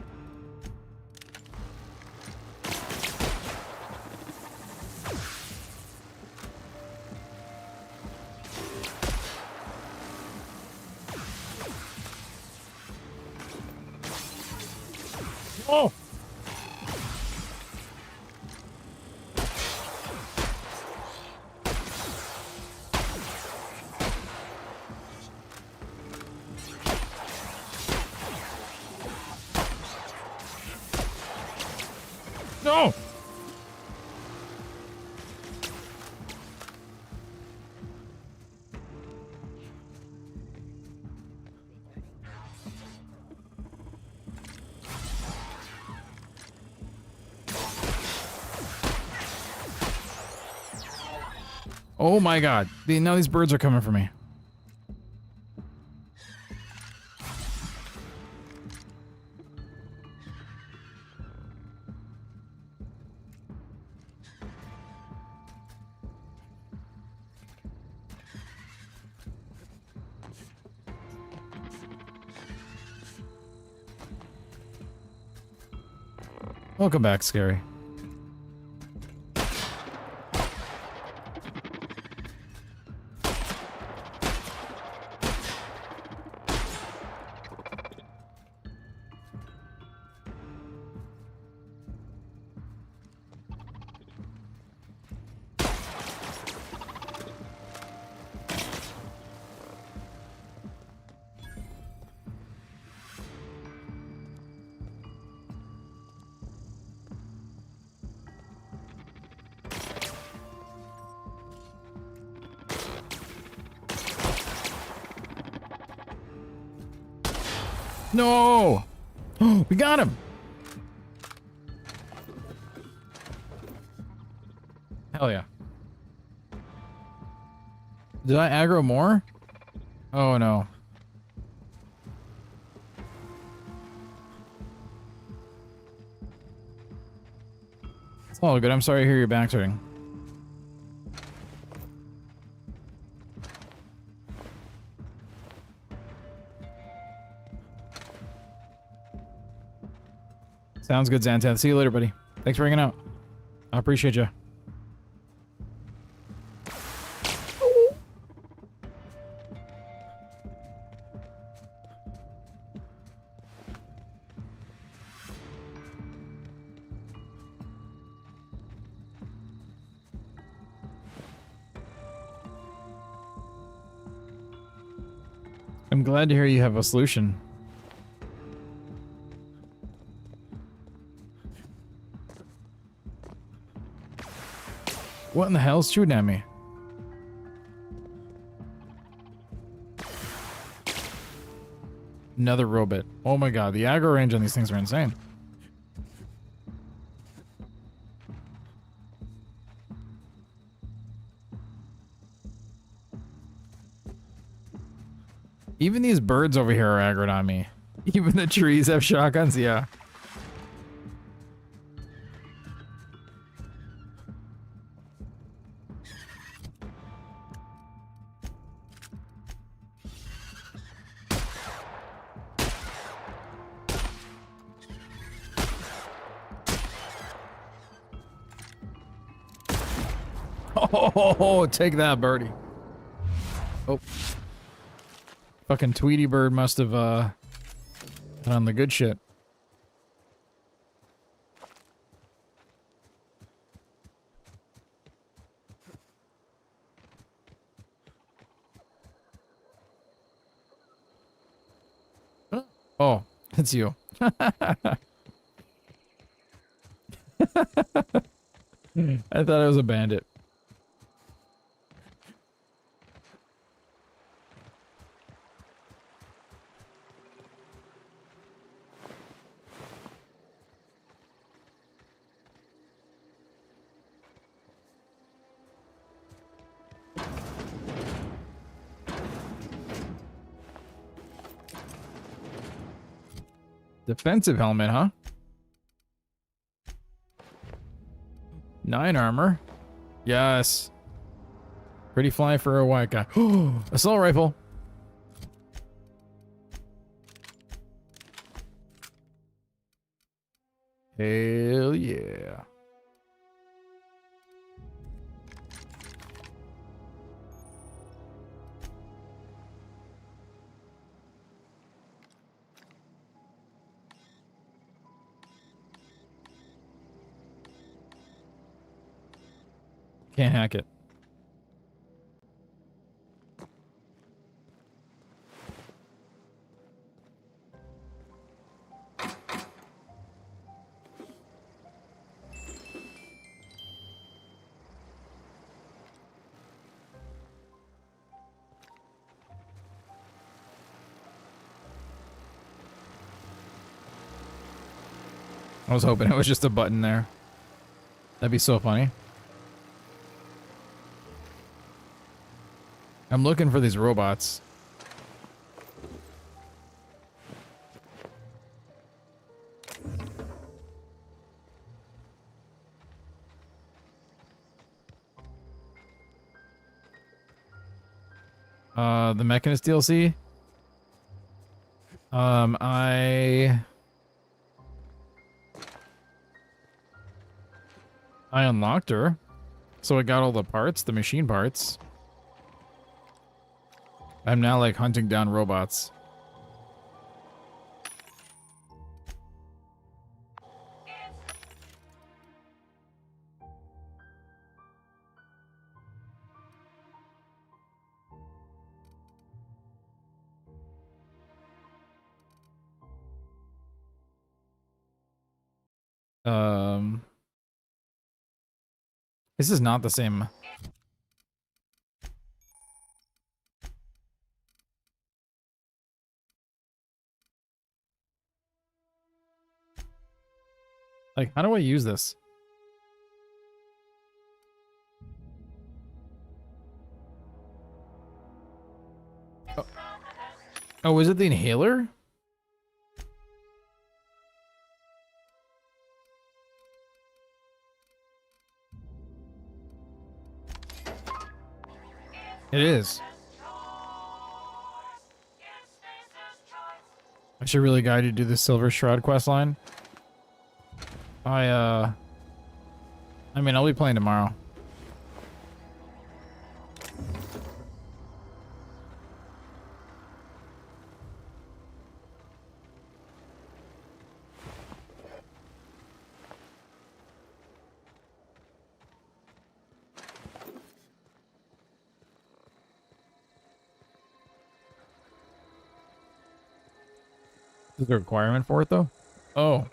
S1: Oh! No! Oh my god. Now these birds are coming for me. Welcome back, Scary. No! We got him! Hell yeah. Did I aggro more? Oh no. It's all good. I'm sorry to hear your back's hurting. Sounds good, Xantath. See you later, buddy. Thanks for hanging out. I appreciate you. I'm glad to hear you have a solution. What in the hell's shooting at me? Another robot. Oh my god, the aggro range on these things are insane. Even these birds over here are aggroed on me. Even the trees have shotguns, yeah. Oh, take that, birdie. Oh. Fucking Tweety Bird must have, done the good shit. Oh, it's you. I thought it was a bandit. Defensive helmet, huh? 9 armor. Yes. Pretty fly for a white guy. Assault rifle. Hell yeah. Can't hack it. I was hoping it was just a button there. That'd be so funny. I'm looking for these robots. The Mechanist DLC. I unlocked her. So I got all the parts, the machine parts. I'm now like hunting down robots. This is not the same. Like, how do I use this? Oh, is it the inhaler? It is. I should really guide you to do the Silver Shroud quest line. I mean, I'll be playing tomorrow. Is there a requirement for it, though? Oh.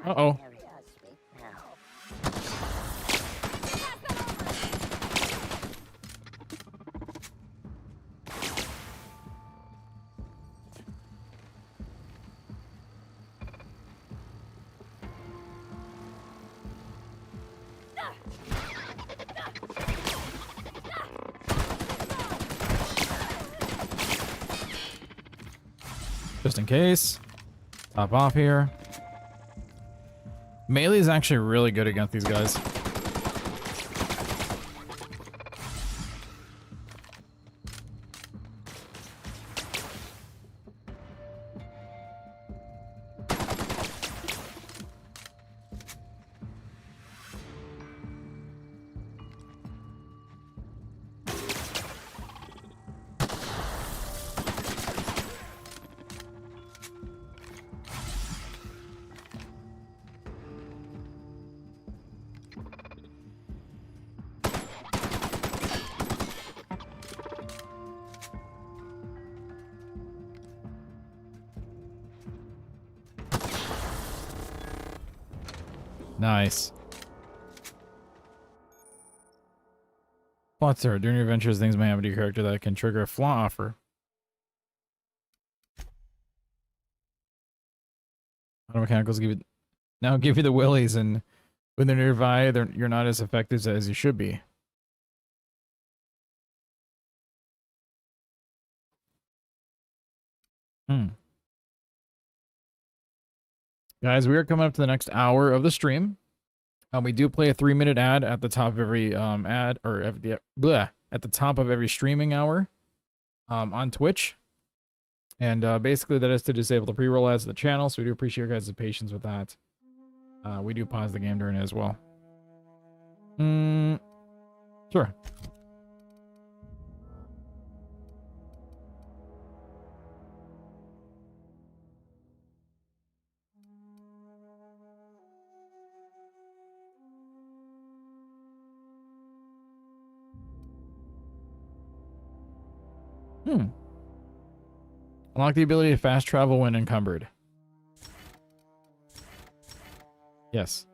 S1: Uh-oh. Just in case. Top off here. Melee is actually really good against these guys. Nice. Plot sir, during your adventures, things may happen to your character that can trigger a flaw offer. Auto mechanicals give you the willies, and when they're nearby, you're not as effective as you should be. Guys, we are coming up to the next hour of the stream. We do play a 3-minute ad at the top of every ad, or at the top of every streaming hour on Twitch. And basically that is to disable the pre-roll ads of the channel, so we do appreciate your guys' patience with that. We do pause the game during it as well. Sure. Unlock the ability to fast travel when encumbered. Yes.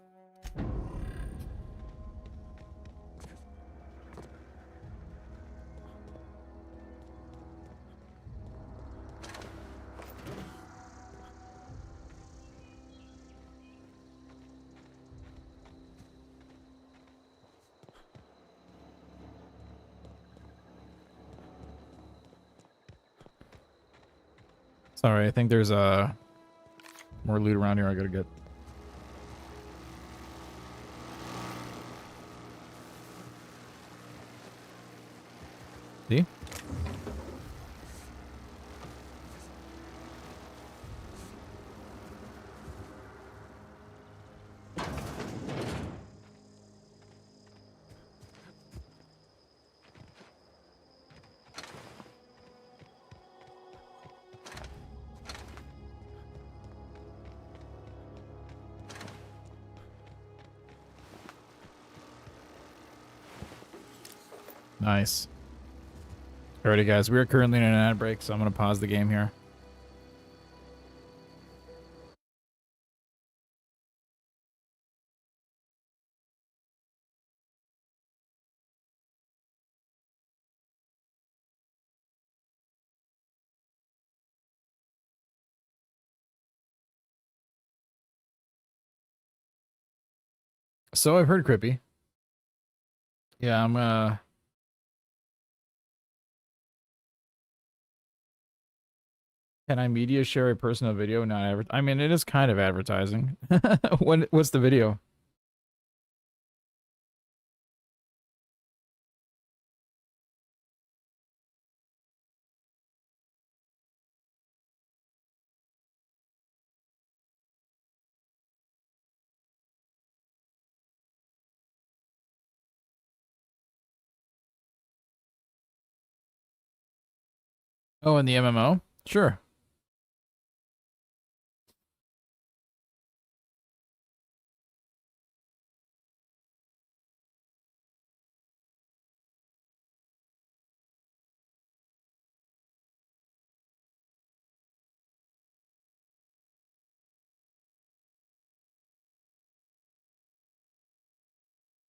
S1: Sorry, I think there's more loot around here I gotta get. See? Nice. Alrighty, guys. We are currently in an ad break, so I'm going to pause the game here. So I've heard Crippy. Yeah, Can I media share a personal video? Not I mean, it is kind of advertising. What's the video? Oh, in the MMO? Sure.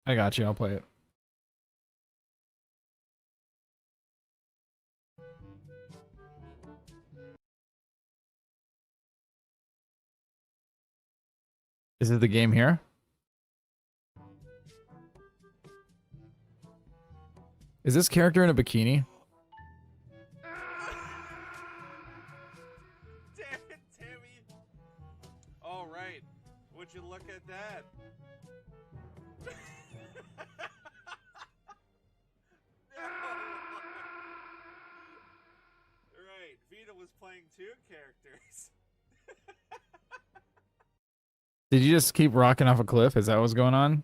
S1: I got you. I'll play it. Is it the game here? Is this character in a bikini?
S21: Damn it, Timmy. All right. Would you look at that? Right. Vita was playing two characters.
S1: Did you just keep rocking off a cliff? Is that what's going on?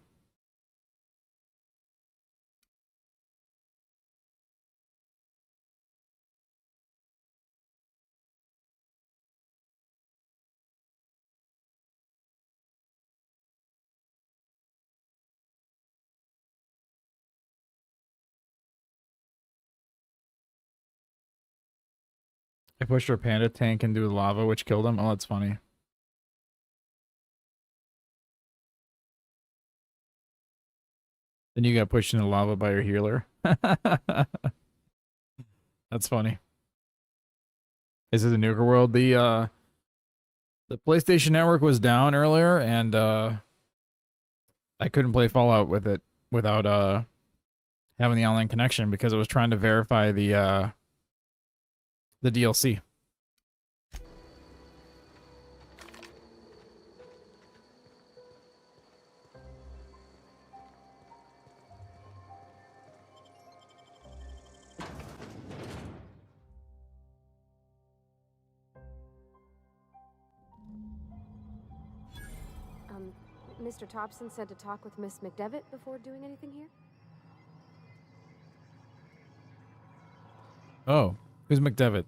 S1: I pushed her panda tank into the lava, which killed him. Oh, that's funny. Then you got pushed into lava by your healer. That's funny. Is it the Nuker World? The PlayStation Network was down earlier, and I couldn't play Fallout with it without having the online connection because it was trying to verify the DLC.
S13: Mr. Thompson said to talk with Miss McDevitt before doing anything here?
S1: Oh, who's McDevitt?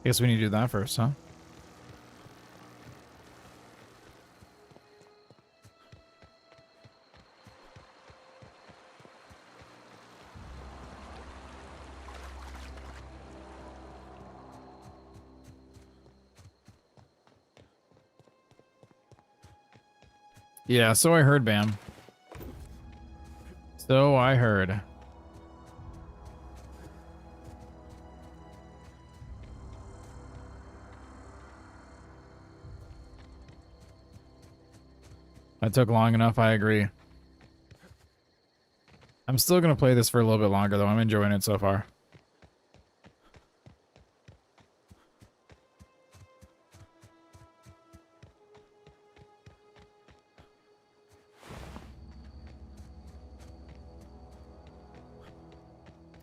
S1: Guess we need to do that first, huh? Yeah, so I heard, Bam. So I heard. That took long enough, I agree. I'm still gonna play this for a little bit longer, though. I'm enjoying it so far.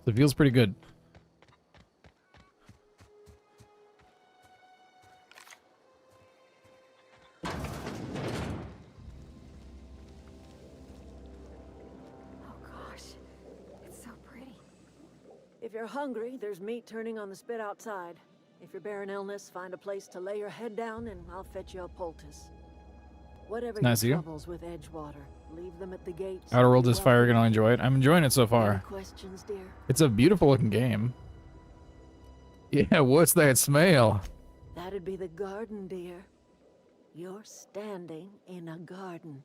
S1: So it feels pretty good.
S8: If you're hungry, there's meat turning on the spit outside. If you're bearing illness, find a place to lay your head down and I'll fetch you a poultice. Whatever
S1: Nice of
S8: your
S1: you.
S8: troubles with Edgewater, leave them at the gates.
S1: Outer Worlds is fire, gonna enjoy it. I'm enjoying it so
S8: Any
S1: far.
S8: questions, dear?
S1: It's a beautiful looking game. Yeah, what's that smell?
S8: That'd be the garden, dear. You're standing in a garden.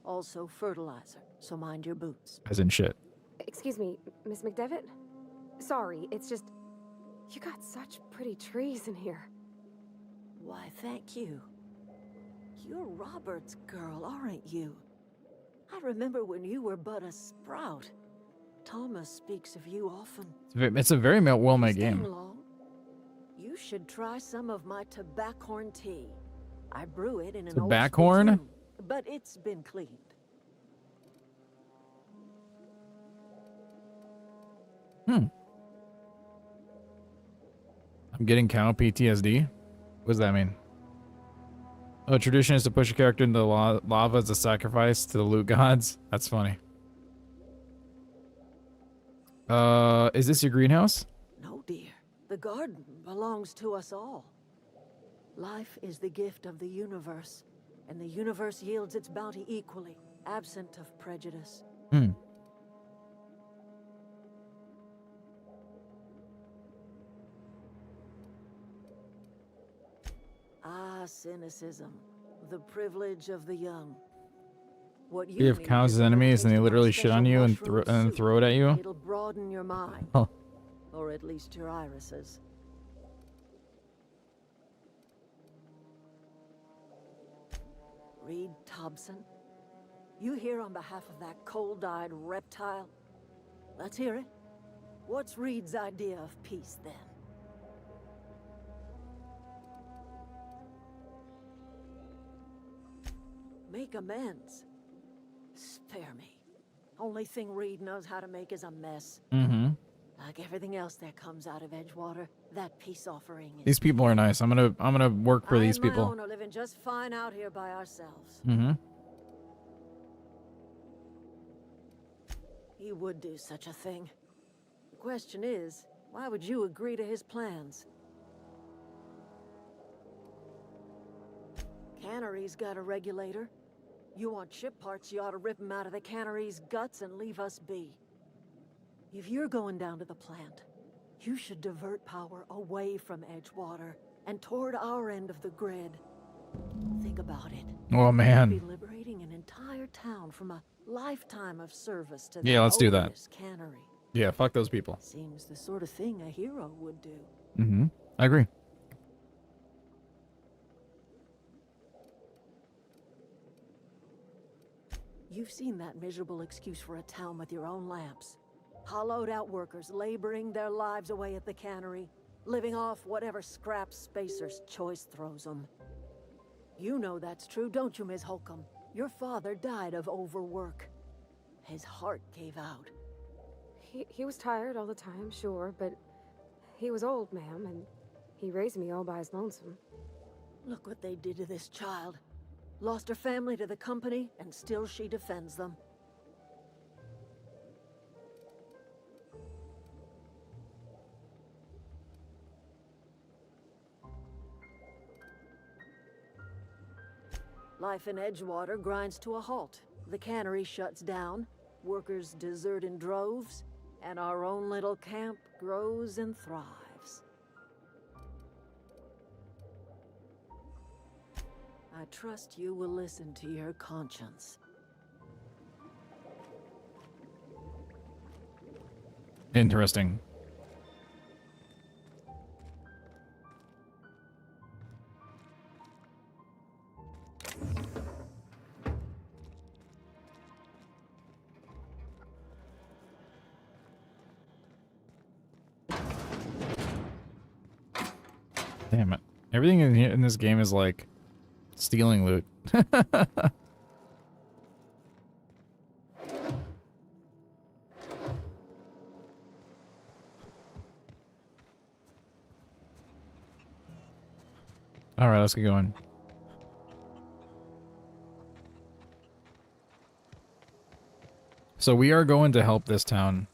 S8: Also fertilizer, so mind your boots.
S1: As in shit.
S13: Excuse me, Miss McDevitt? Sorry, it's just... You got such pretty trees in here.
S8: Why, thank you. You're Robert's girl, aren't you? I remember when you were but a sprout. Thomas speaks of you often.
S1: It's a very well-made
S8: Staying
S1: game.
S8: long? You should try some of my tobaccorn tea. I brew it in an old
S1: Tobaccorn?
S8: spittoon, but it's been cleaned.
S1: I'm getting cow PTSD. What does that mean? Oh, tradition is to push a character into the lava as a sacrifice to the loot gods. That's funny. Is this your greenhouse?
S8: No, dear. The garden belongs to us all. Life is the gift of the universe, and the universe yields its bounty equally, absent of prejudice. Ah, cynicism. The privilege of the young. What
S1: You have cows as enemies and they literally shit on you and throw it at you?
S8: It'll broaden your mind.
S1: Oh.
S8: Or at least your irises. Reed Thompson? You here on behalf of that cold-eyed reptile? Let's hear it. What's Reed's idea of peace, then? Make amends. Spare me. Only thing Reed knows how to make is a mess.
S1: Mm-hmm.
S8: Like everything else that comes out of Edgewater, that peace offering is...
S1: These people are nice. I'm gonna work for these
S8: I and my
S1: people.
S8: own are living just fine out here by ourselves.
S1: Mm-hmm.
S8: He would do such a thing. The question is, why would you agree to his plans? Cannery's got a regulator. You want chip parts, you ought to rip them out of the cannery's guts and leave us be. If you're going down to the plant, you should divert power away from Edgewater and toward our end of the grid. Think about it.
S1: Oh, man.
S8: You'd be liberating an entire town from a lifetime of service to
S1: Yeah, let's do that.
S8: odious cannery.
S1: Yeah, fuck those people.
S8: Seems the sort of thing a hero would do.
S1: Mm-hmm. I agree.
S8: You've seen that miserable excuse for a town with your own lamps. Hollowed out workers laboring their lives away at the cannery, living off whatever scraps Spacer's Choice throws them. You know that's true, don't you, Ms. Holcomb? Your father died of overwork. His heart gave out.
S13: He was tired all the time, sure, but he was old, ma'am, and he raised me all by his lonesome.
S8: Look what they did to this child. Lost her family to the company, and still she defends them. Life in Edgewater grinds to a halt. The cannery shuts down, workers desert in droves, and our own little camp grows and thrives. I trust you will listen to your conscience.
S1: Interesting. Damn it. Everything in this game is like stealing loot. All right, let's get going. So we are going to help this town.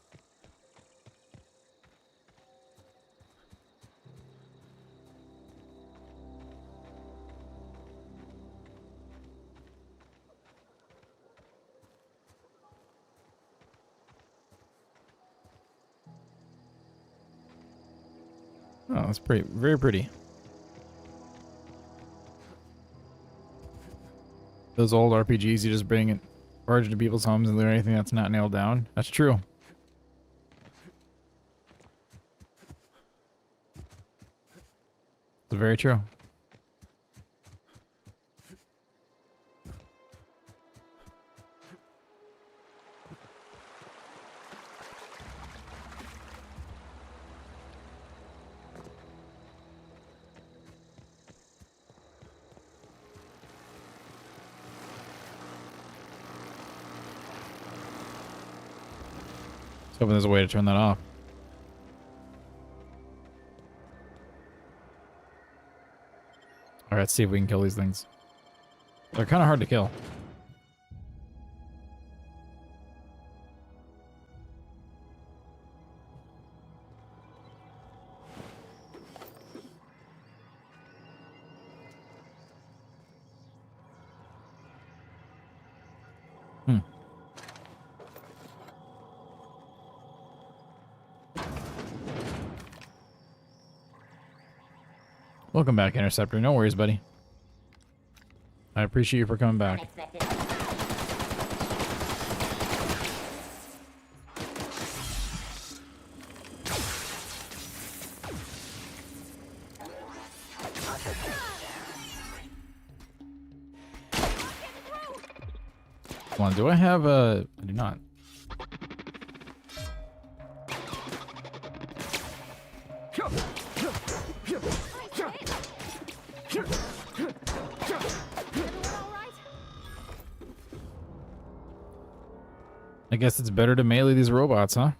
S1: Oh, that's pretty, very pretty. Those old RPGs, you just bring it, barge into people's homes and learn anything that's not nailed down. That's true. It's very true. Let's hope there's a way to turn that off. Alright, let's see if we can kill these things. They're kind of hard to kill. Welcome back, Interceptor. No worries, buddy. I appreciate you for coming back. Come on, do I have a... I do not. I guess it's better to melee these robots, huh?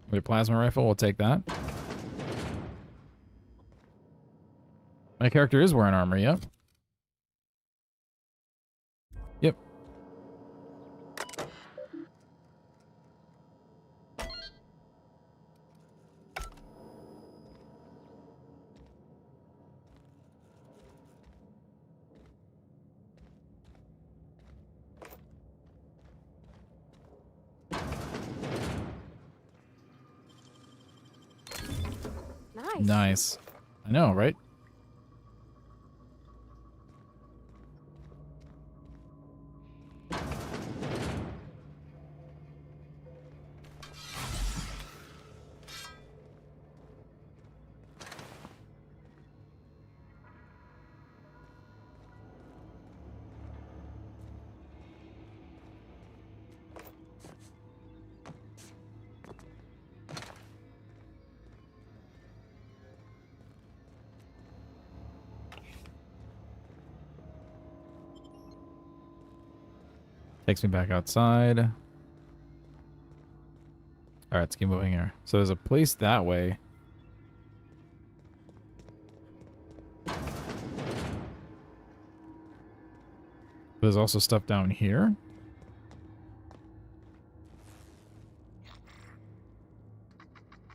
S1: Wait, plasma rifle, we'll take that. My character is wearing armor, yep. Yep. Nice. I know, right? Takes me back outside. Alright, let's keep moving here. So there's a place that way. There's also stuff down here.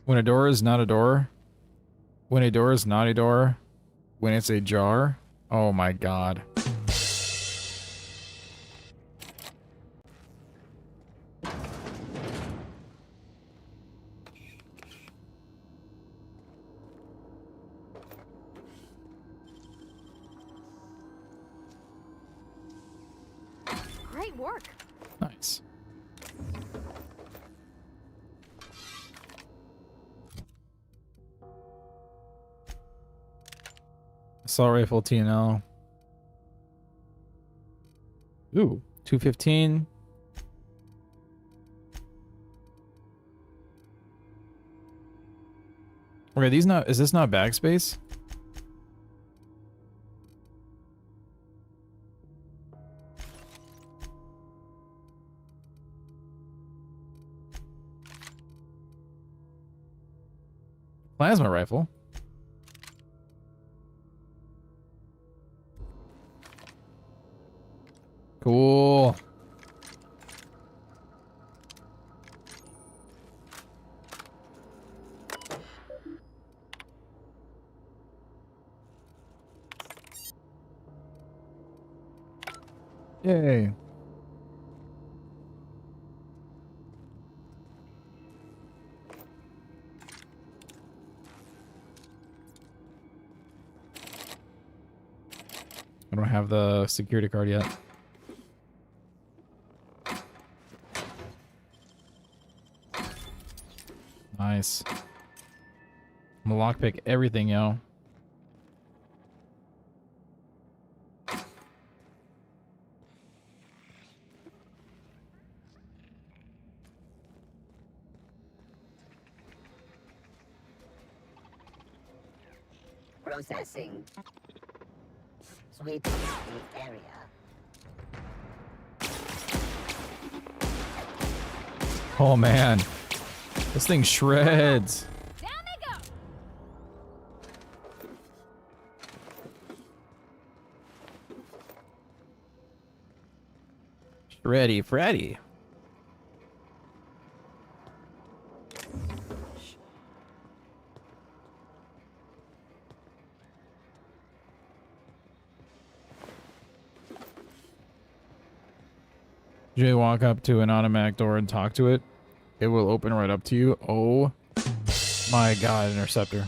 S1: When a door is not a door. When a door is not a door. When it's a jar. Oh my god.
S13: Great work.
S1: Nice. Assault rifle TNL. Ooh, 215. Okay, these not, is this not backspace? Plasma rifle. Cool. Yay. I don't have the security card yet. Nice. I'm gonna lockpick everything, yo.
S18: Processing. Sweeping the area.
S1: Oh man. This thing shreds. Shreddy Freddy. You walk up to an automatic door and talk to it. It will open right up to you. Oh my god, interceptor.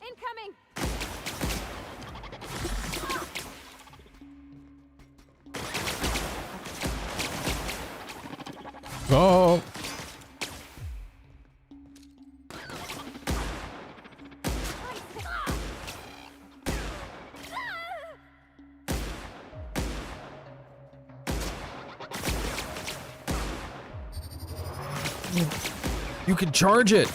S13: Incoming!
S1: Go! You can charge it.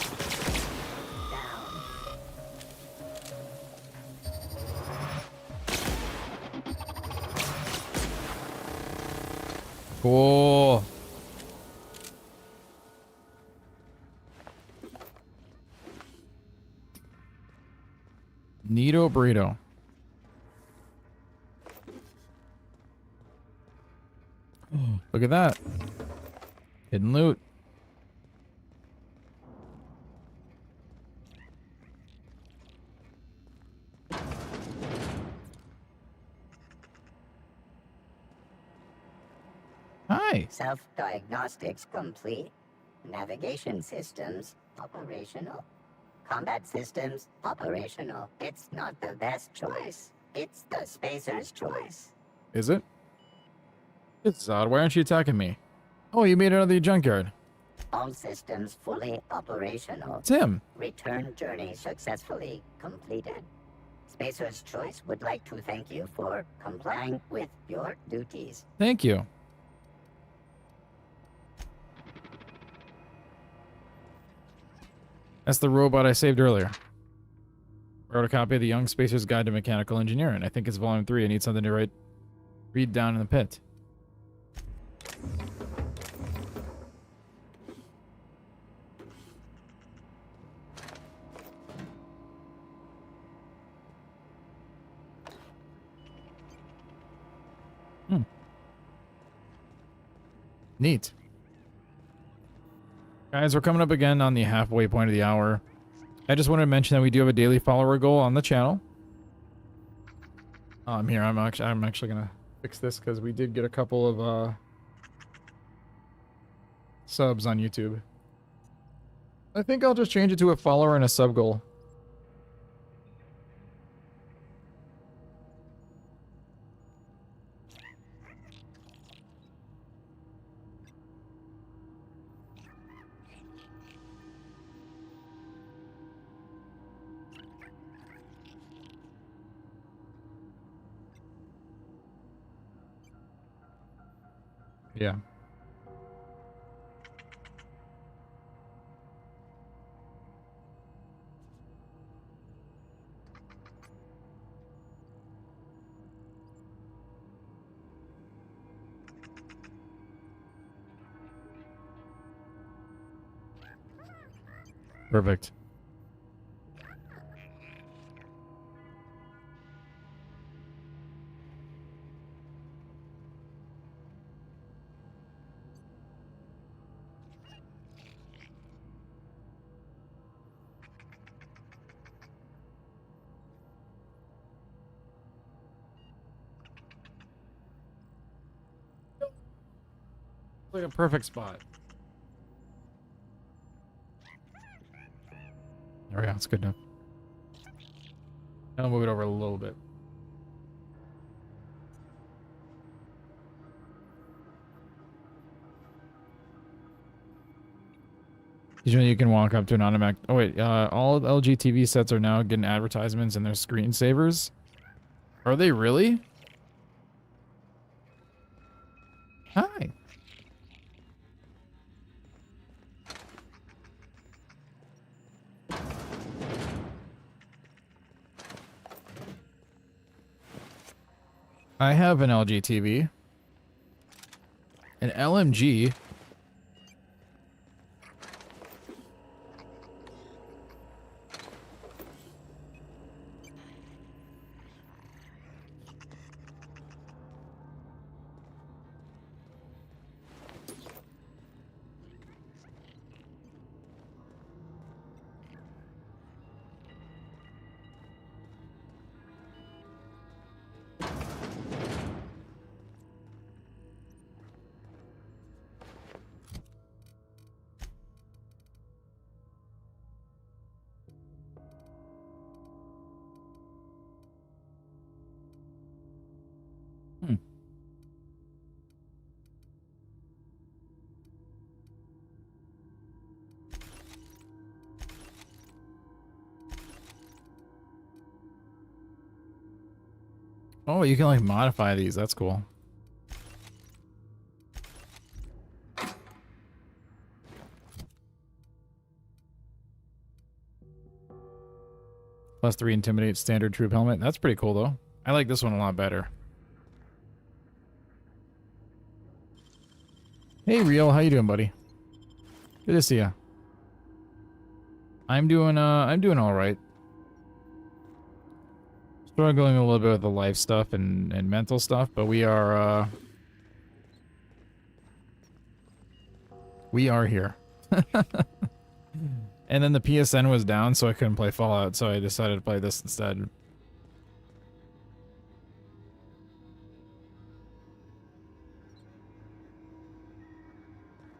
S1: Cool. Neato burrito. Look at that. Hidden loot. Hi.
S18: Self-diagnostics complete. Navigation systems operational. Combat systems operational. It's not the best choice. It's the spacer's choice.
S1: Is it? It's odd. Why aren't you attacking me? Oh, you made it out of the junkyard.
S18: All systems fully operational.
S1: It's him.
S18: Return journey successfully completed. Spacer's Choice would like to thank you for complying with your duties.
S1: Thank you. That's the robot I saved earlier. Wrote a copy of the Young Spacer's Guide to Mechanical Engineering. I think it's volume 3. I need something to read down in the pit. Neat. Guys, we're coming up again on the halfway point of the hour. I just wanted to mention that we do have a daily follower goal on the channel. Here, I'm actually gonna fix this because we did get a couple of subs on YouTube. I think I'll just change it to a follower and a sub goal. Yeah. Perfect. Like a perfect spot. There we go. That's good enough. I'll move it over a little bit. Did you know you can walk up to an automatic? Oh wait, all LG TV sets are now getting advertisements in their screensavers. Are they really? Hi. I have an LG TV. An LMG. Oh, you can like modify these. That's cool. +3 intimidate standard troop helmet. That's pretty cool though. I like this one a lot better. Hey Real, how you doing, buddy? Good to see ya. I'm doing all right. Struggling a little bit with the life stuff and mental stuff, but we are here. And then the PSN was down, so I couldn't play Fallout, so I decided to play this instead.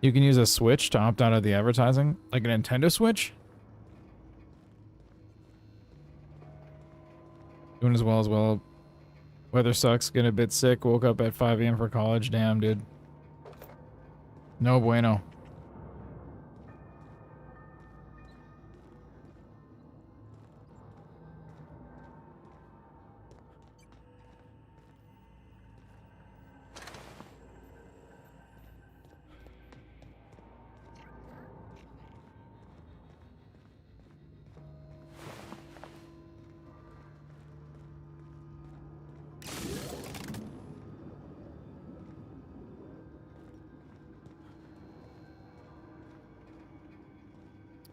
S1: You can use a Switch to opt out of the advertising, like a Nintendo Switch. Doing as well. Weather sucks, getting a bit sick, woke up at 5 AM for college. Damn, dude. No bueno.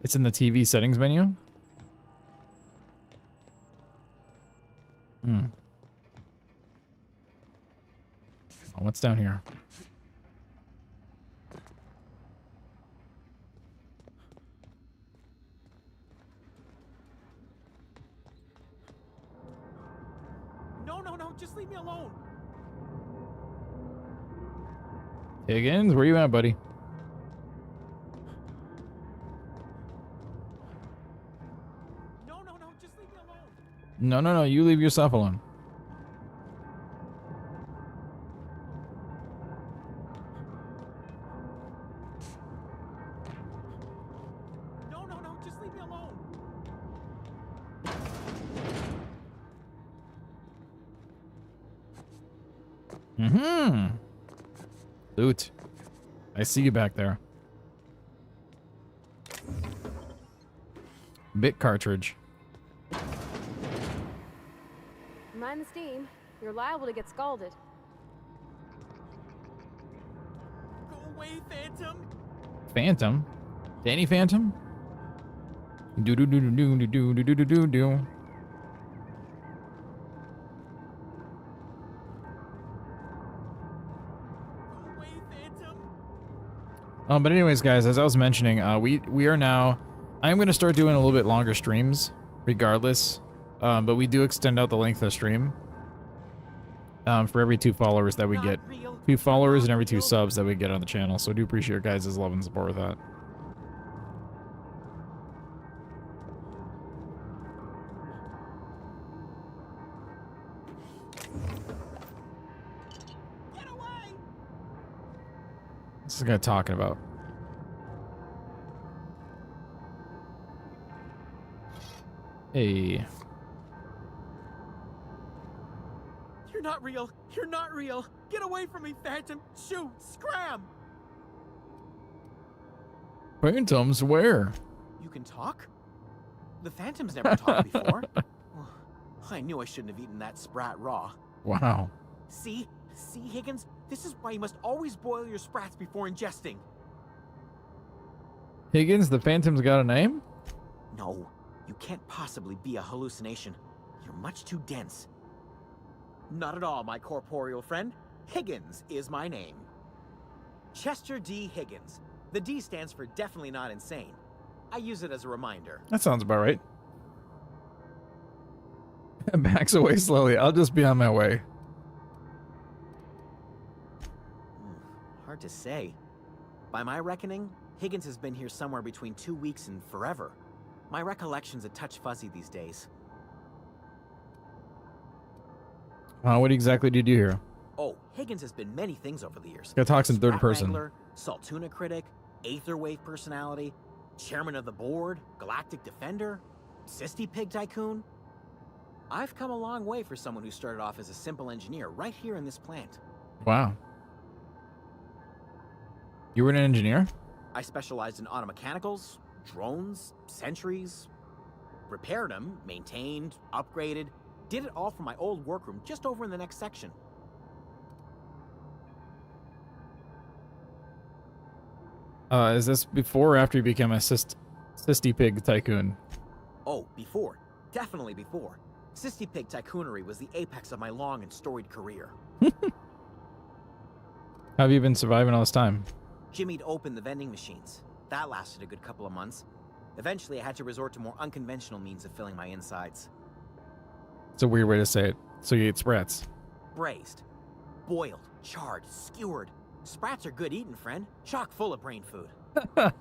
S1: It's in the TV settings menu. Oh, what's down here?
S14: No, just leave me alone.
S1: Higgins, where you at, buddy?
S14: No, just leave me alone.
S1: No, you leave yourself alone.
S14: No, just leave me alone.
S1: Mm-hmm. Loot. I see you back there. Bit cartridge.
S13: Mind the steam. You're liable to get scalded.
S14: Go away, Phantom.
S1: Phantom? Danny Phantom? Do do do do do do do do do do do. But anyways, guys, as I was mentioning, we are now. I'm gonna start doing a little bit longer streams, regardless. But we do extend out the length of the stream. For every 2 followers that we get, 2 followers and every 2 subs that we get on the channel. So I do appreciate your guys' love and support with that. What's this guy talking about? Hey.
S14: You're not real. You're not real. Get away from me, Phantom. Shoot. Scram.
S1: Phantoms, where?
S14: You can talk? The Phantom's never talked before. I knew I shouldn't have eaten that sprat raw.
S1: Wow.
S14: See, Higgins? This is why you must always boil your sprats before ingesting.
S1: Higgins, the Phantom's got a name?
S14: No, you can't possibly be a hallucination. You're much too dense. Not at all, my corporeal friend. Higgins is my name. Chester D. Higgins. The D stands for definitely not insane. I use it as a reminder.
S1: That sounds about right. Backs away slowly. I'll just be on my way.
S14: Hard to say. By my reckoning, Higgins has been here somewhere between 2 weeks and forever. My recollection's a touch fuzzy these days.
S1: What exactly did you hear?
S14: Oh, Higgins has been many things over the years.
S1: Guy talks in third
S14: Sprat
S1: person.
S14: Wrangler, Saltuna critic, Aetherwave personality, chairman of the board, galactic defender, Sisty Pig tycoon. I've come a long way for someone who started off as a simple engineer right here in this plant.
S1: Wow. You were an engineer?
S14: I specialized in automechanicals, drones, sentries, repaired them, maintained, upgraded, did it all from my old workroom just over in the next section.
S1: Is this before or after you became a Sisty Pig tycoon?
S14: Oh, before. Definitely before. Sisty Pig tycoonery was the apex of my long and storied career.
S1: How have you been surviving all this time?
S14: Jimmy'd opened the vending machines. That lasted a good couple of months. Eventually, I had to resort to more unconventional means of filling my insides.
S1: It's a weird way to say it. So you ate sprats.
S14: Braised. Boiled. Charred. Skewered. Sprats are good eating, friend. Chock full of brain food.
S1: What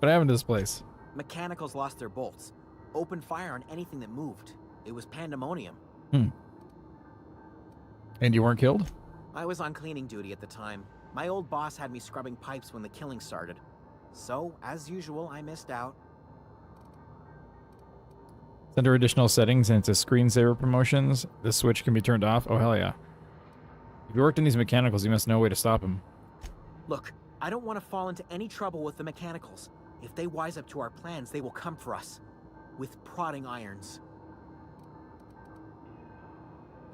S1: happened to this place?
S14: Mechanicals lost their bolts. Opened fire on anything that moved. It was pandemonium.
S1: And you weren't killed?
S14: I was on cleaning duty at the time. My old boss had me scrubbing pipes when the killing started. So, as usual, I missed out.
S1: Under additional settings and into screensaver promotions, this switch can be turned off. Oh, hell yeah. If you worked in these mechanicals, you must know a way to stop him.
S14: Look, I don't want to fall into any trouble with the mechanicals. If they wise up to our plans, they will come for us. With prodding irons.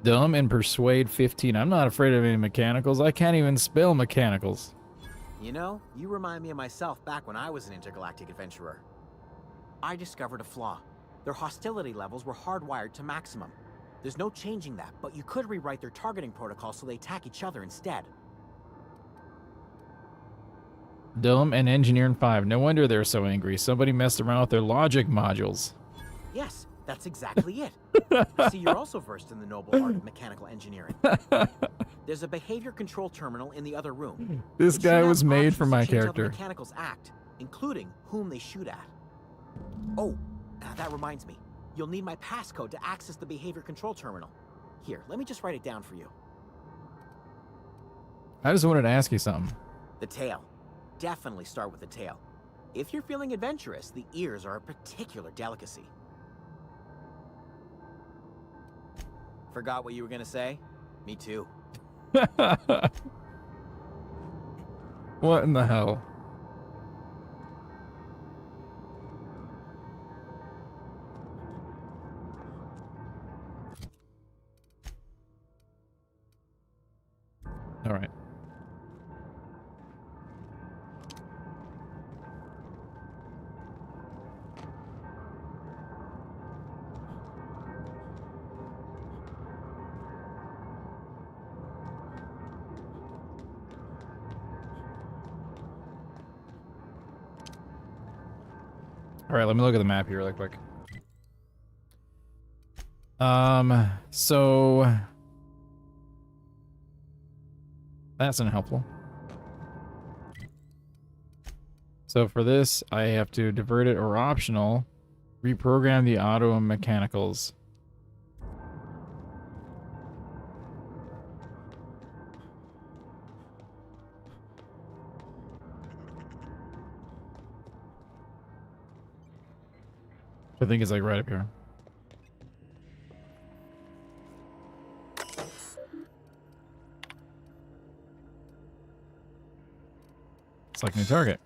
S1: Dumb and persuade 15. I'm not afraid of any mechanicals. I can't even spell mechanicals.
S14: You know, you remind me of myself back when I was an intergalactic adventurer. I discovered a flaw. Their hostility levels were hardwired to maximum. There's no changing that, but you could rewrite their targeting protocol so they attack each other instead.
S1: Dumb and engineer in 5. No wonder they're so angry. Somebody messed around with their logic modules.
S14: Yes, that's exactly it. See, you're also versed in the noble art of mechanical engineering. There's a behavior control terminal in the other room.
S1: This guy was made for my
S14: Change how the
S1: character.
S14: mechanicals act, including whom they shoot at. Oh, that reminds me. You'll need my passcode to access the behavior control terminal. Here, let me just write it down for you.
S1: I just wanted to ask you something.
S14: The tail. Definitely start with the tail. If you're feeling adventurous, the ears are a particular delicacy. Forgot what you were gonna say? Me too.
S1: What in the hell? All right. All right, let me look at the map here really quick. So that's unhelpful. So for this, I have to divert it or optional, reprogram the auto mechanicals. I think it's like right up here. Select new target.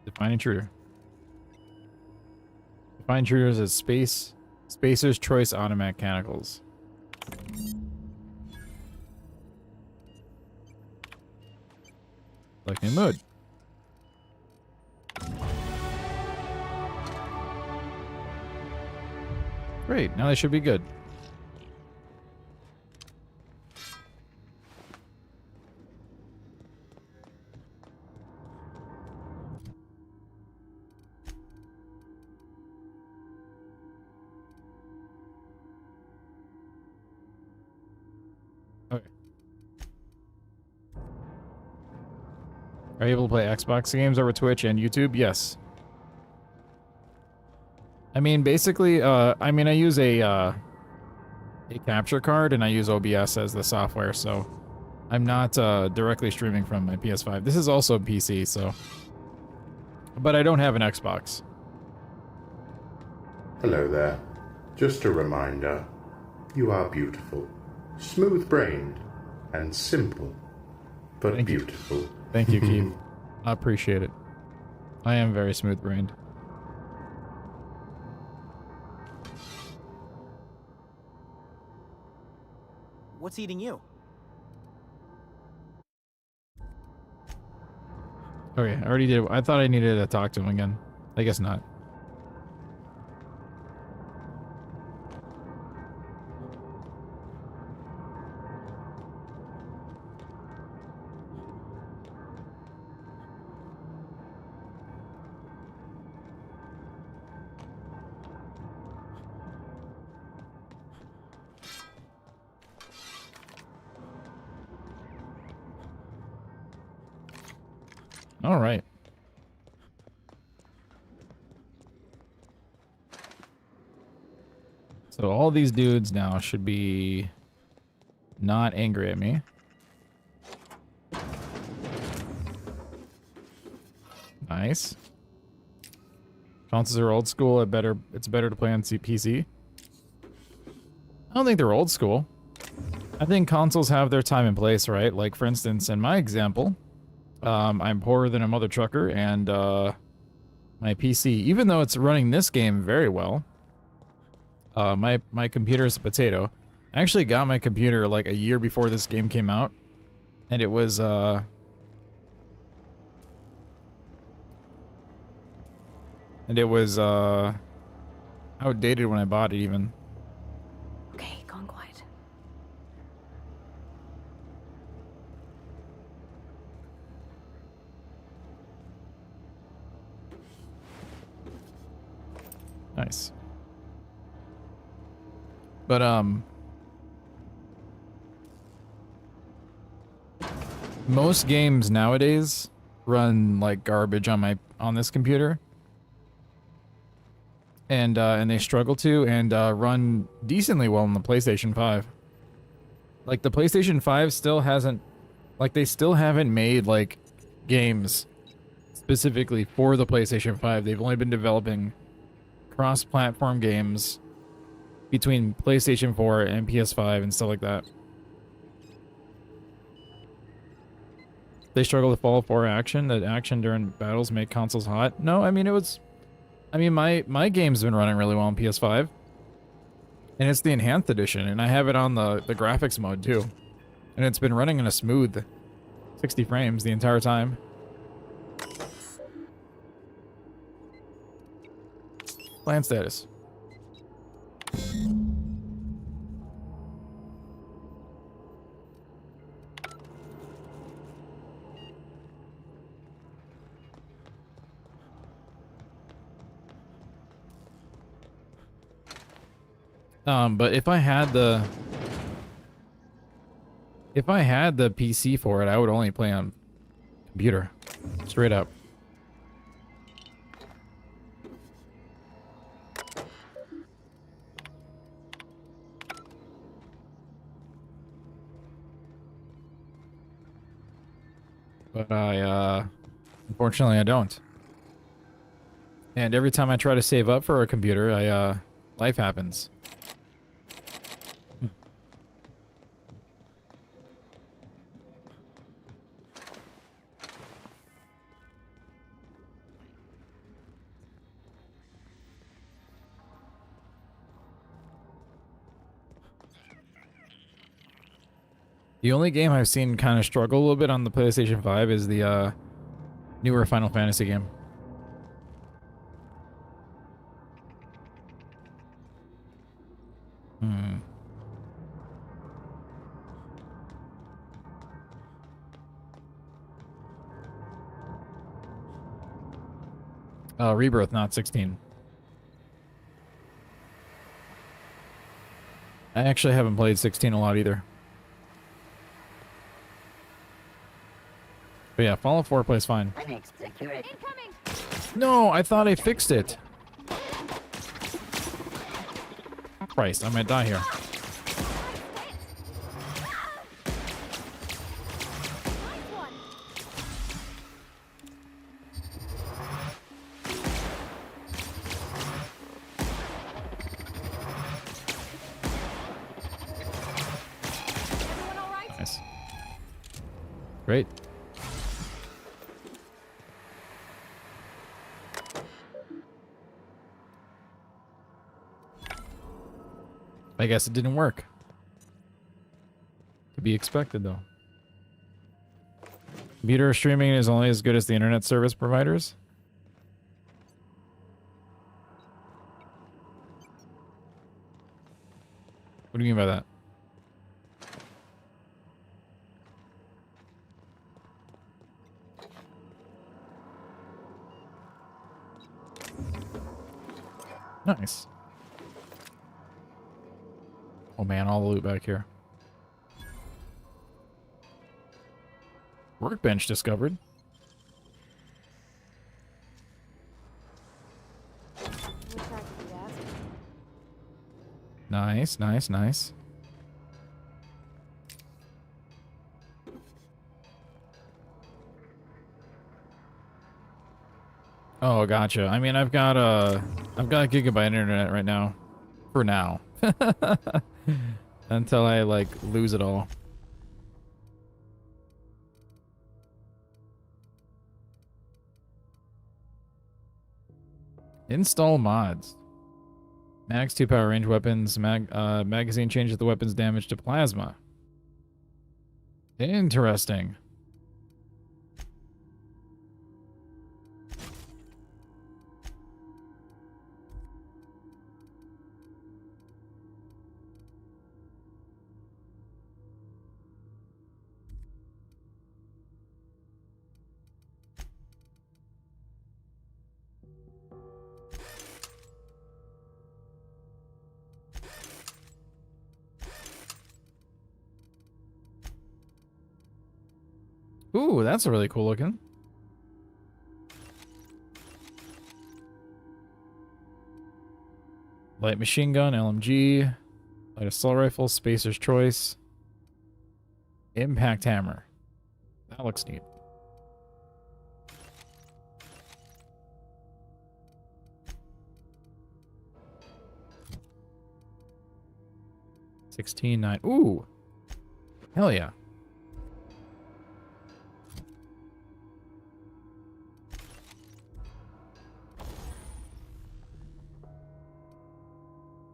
S1: Define intruder. Define intruders as Spacer's Choice auto mechanicals. Select new mode. Great, now they should be good. Okay. Are you able to play Xbox games over Twitch and YouTube? Yes. I mean, basically, I use a capture card and I use OBS as the software, so I'm not directly streaming from my PS5. This is also PC, so, but I don't have an Xbox.
S4: Hello there. Just a reminder, you are beautiful, smooth-brained, and simple, but beautiful.
S1: Thank you, Keith. I appreciate it. I am very smooth-brained.
S14: What's eating you?
S1: Okay, I already did. I thought I needed to talk to him again. I guess not. All right. So all these dudes now should be not angry at me. Nice. Consoles are old school. It's better to play on PC. I don't think they're old school. I think consoles have their time and place, right? Like, for instance, in my example, I'm poorer than a mother trucker, and my PC, even though it's running this game very well, my computer is a potato. I actually got my computer like a year before this game came out, and it was outdated when I bought it even.
S13: Okay, gone quiet.
S1: Nice. But most games nowadays run like garbage on this computer. And they struggle to run decently well on the PlayStation 5. Like the PlayStation 5 still hasn't, like they still haven't made like games specifically for the PlayStation 5. They've only been developing cross-platform games between PlayStation 4 and PS5 and stuff like that. they struggle with Fallout 4 action, that action during battles make consoles hot. No, I mean, it was... I mean, my game's been running really well on PS5. And it's the Enhanced Edition, and I have it on the graphics mode, too. And it's been running in a smooth 60 frames the entire time. Plan status. But if I had the PC for it, I would only play on computer. Straight up. But unfortunately I don't. And every time I try to save up for a computer, life happens. The only game I've seen kind of struggle a little bit on the PlayStation 5 is the newer Final Fantasy game. Rebirth, not 16. I actually haven't played 16 a lot either. But yeah, Fallout 4 plays fine. No, I thought I fixed it. Christ, I might die here. Nice. Great. I guess it didn't work. To be expected, though. Computer streaming is only as good as the internet service providers. What do you mean by that? Nice. Oh man, all the loot back here. Workbench discovered. Nice, nice, nice. Oh, gotcha. I mean, I've got a gigabyte internet right now. For now. Until I, like, lose it all. Install mods. Max 2 power range weapons. Magazine changes the weapon's damage to plasma. Interesting. Ooh, that's really cool looking. Light machine gun, LMG, light assault rifle, spacer's choice, impact hammer. That looks neat. $16.9. Ooh, hell yeah.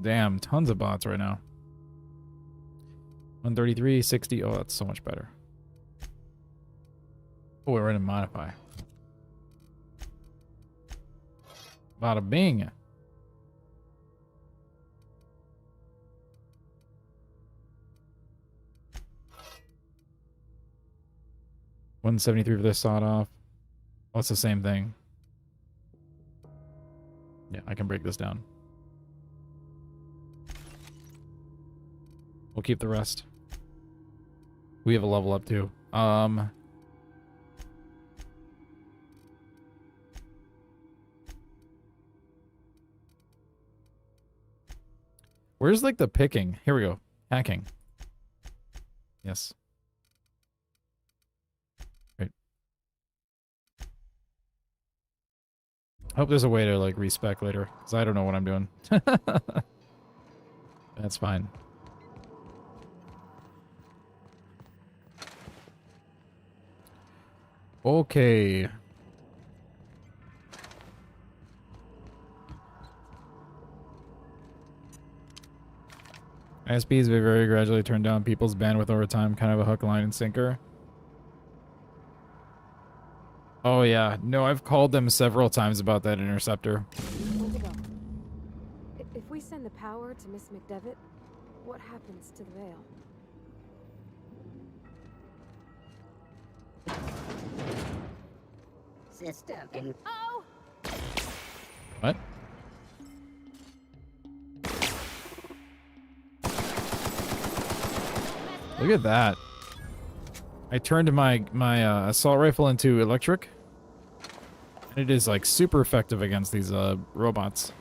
S1: Damn, tons of bots right now. 133, 60. Oh, that's so much better. Oh, we're in a modify. Bada bing. $173 for this sawed off. Oh, it's the same thing. Yeah, I can break this down. We'll keep the rest. We have a level up too. Where's like the picking? Here we go. Hacking. Yes. Great. I hope there's a way to like respec later, because I don't know what I'm doing. That's fine. Okay. ISPs may very gradually turn down people's bandwidth over time, kind of a hook, line, and sinker. Oh yeah, no, I've called them several times about that interceptor.
S13: Where'd they go? If we send the power to Miss McDevitt, what happens to the veil?
S18: System in.
S13: Oh!
S1: What? Look at that. I turned my assault rifle into electric. And it is like super effective against these robots.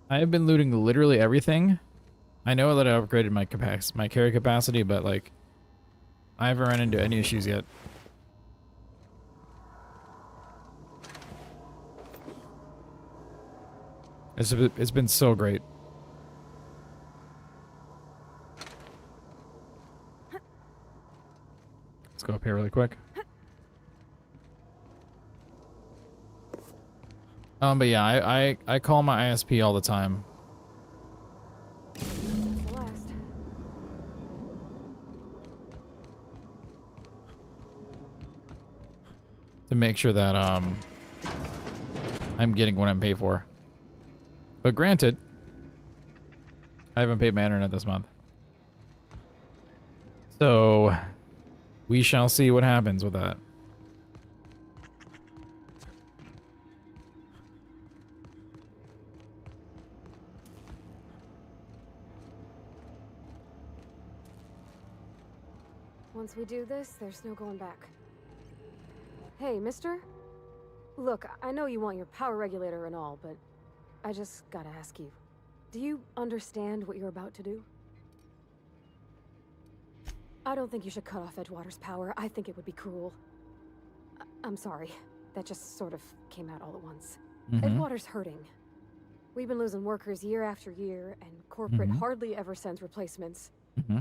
S1: I have been looting literally everything. I know that I upgraded my carry capacity, but like, I haven't run into any issues yet. It's been so great. Let's go up here really quick. But yeah, I call my ISP all the time. To make sure that I'm getting what I'm paid for. But granted, I haven't paid my internet this month. So we shall see what happens with that.
S13: Once we do this, there's no going back. Hey, mister? Look, I know you want your power regulator and all, but I just gotta ask you. Do you understand what you're about to do? I don't think you should cut off Edgewater's power. I think it would be cruel. I'm sorry. That just sort of came out all at once. Edgewater's hurting. We've been losing workers year after year, and corporate hardly ever sends replacements.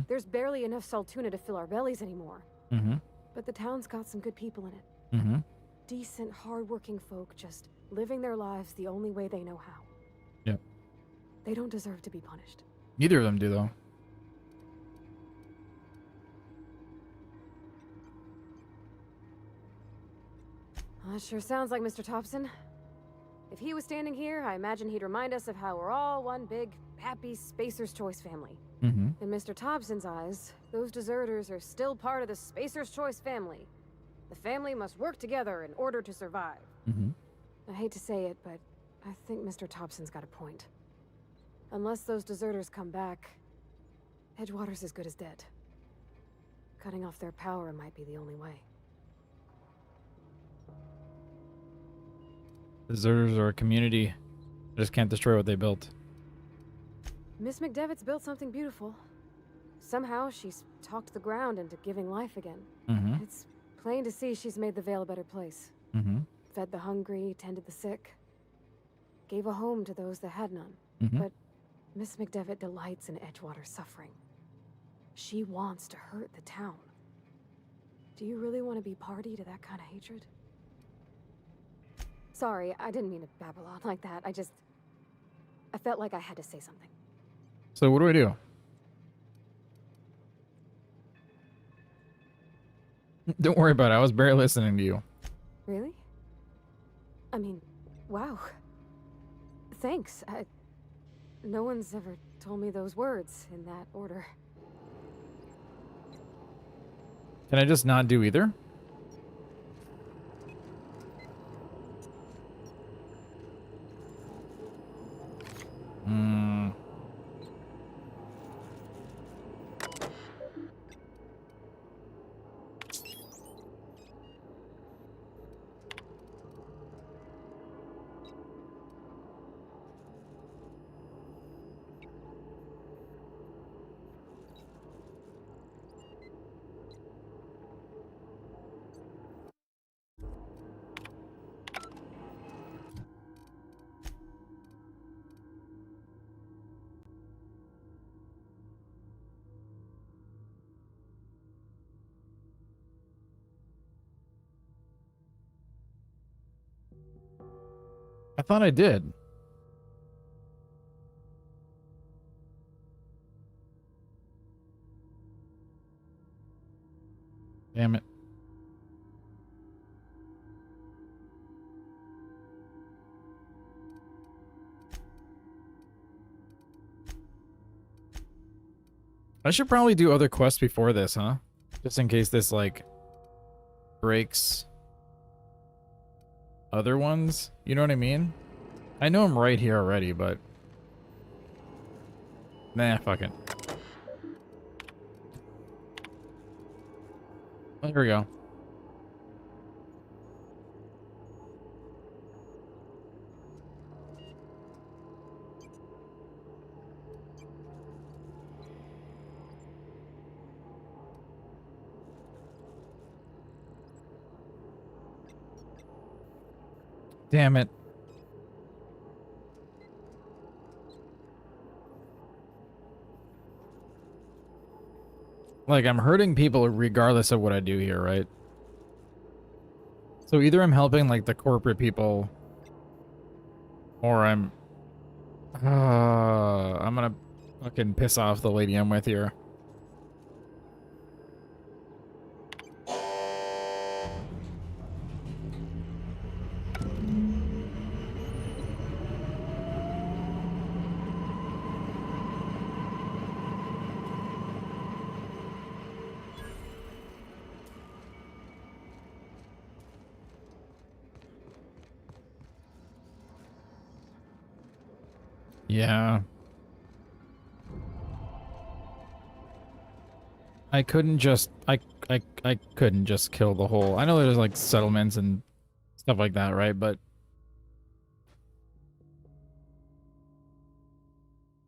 S13: There's barely enough Saltuna to fill our bellies anymore. But the town's got some good people in it. Decent, hard-working folk just living their lives the only way they know how.
S1: Yep.
S13: They don't deserve to be punished.
S1: Neither of them do, though.
S13: Well, that sure sounds like Mr. Thompson. If he was standing here, I imagine he'd remind us of how we're all one big, happy Spacer's Choice family. In Mr. Thompson's eyes, those deserters are still part of the Spacer's Choice family. The family must work together in order to survive. I hate to say it, but I think Mr. Thompson's got a point. Unless those deserters come back, Edgewater's as good as dead. Cutting off their power might be the only way.
S1: Deserters are a community I just can't destroy what they built.
S13: Miss McDevitt's built something beautiful. Somehow she's talked the ground into giving life again.
S1: Mm-hmm.
S13: It's plain to see she's made the Vale a better place.
S1: Mm-hmm.
S13: Fed the hungry, tended the sick. Gave a home to those that had none.
S1: Mm-hmm.
S13: But Miss McDevitt delights in Edgewater's suffering. She wants to hurt the town. Do you really want to be party to that kind of hatred? Sorry, I didn't mean to babble on like that. I felt like I had to say something.
S1: So what do I do? Don't worry about it. I was barely listening to you.
S13: Really? I mean, wow. Thanks. No one's ever told me those words in that order.
S1: Can I just not do either? Hmm. I thought I did. Damn it. I should probably do other quests before this, huh? Just in case this, like, breaks other ones. You know what I mean? I know I'm right here already, but... Nah, fuck it. Oh, here we go. Damn it. Like, I'm hurting people regardless of what I do here, right? So either I'm helping, like, the corporate people, or I'm gonna fucking piss off the lady I'm with here. Yeah. I couldn't just I couldn't just kill the whole. I know there's like settlements and stuff like that, right? But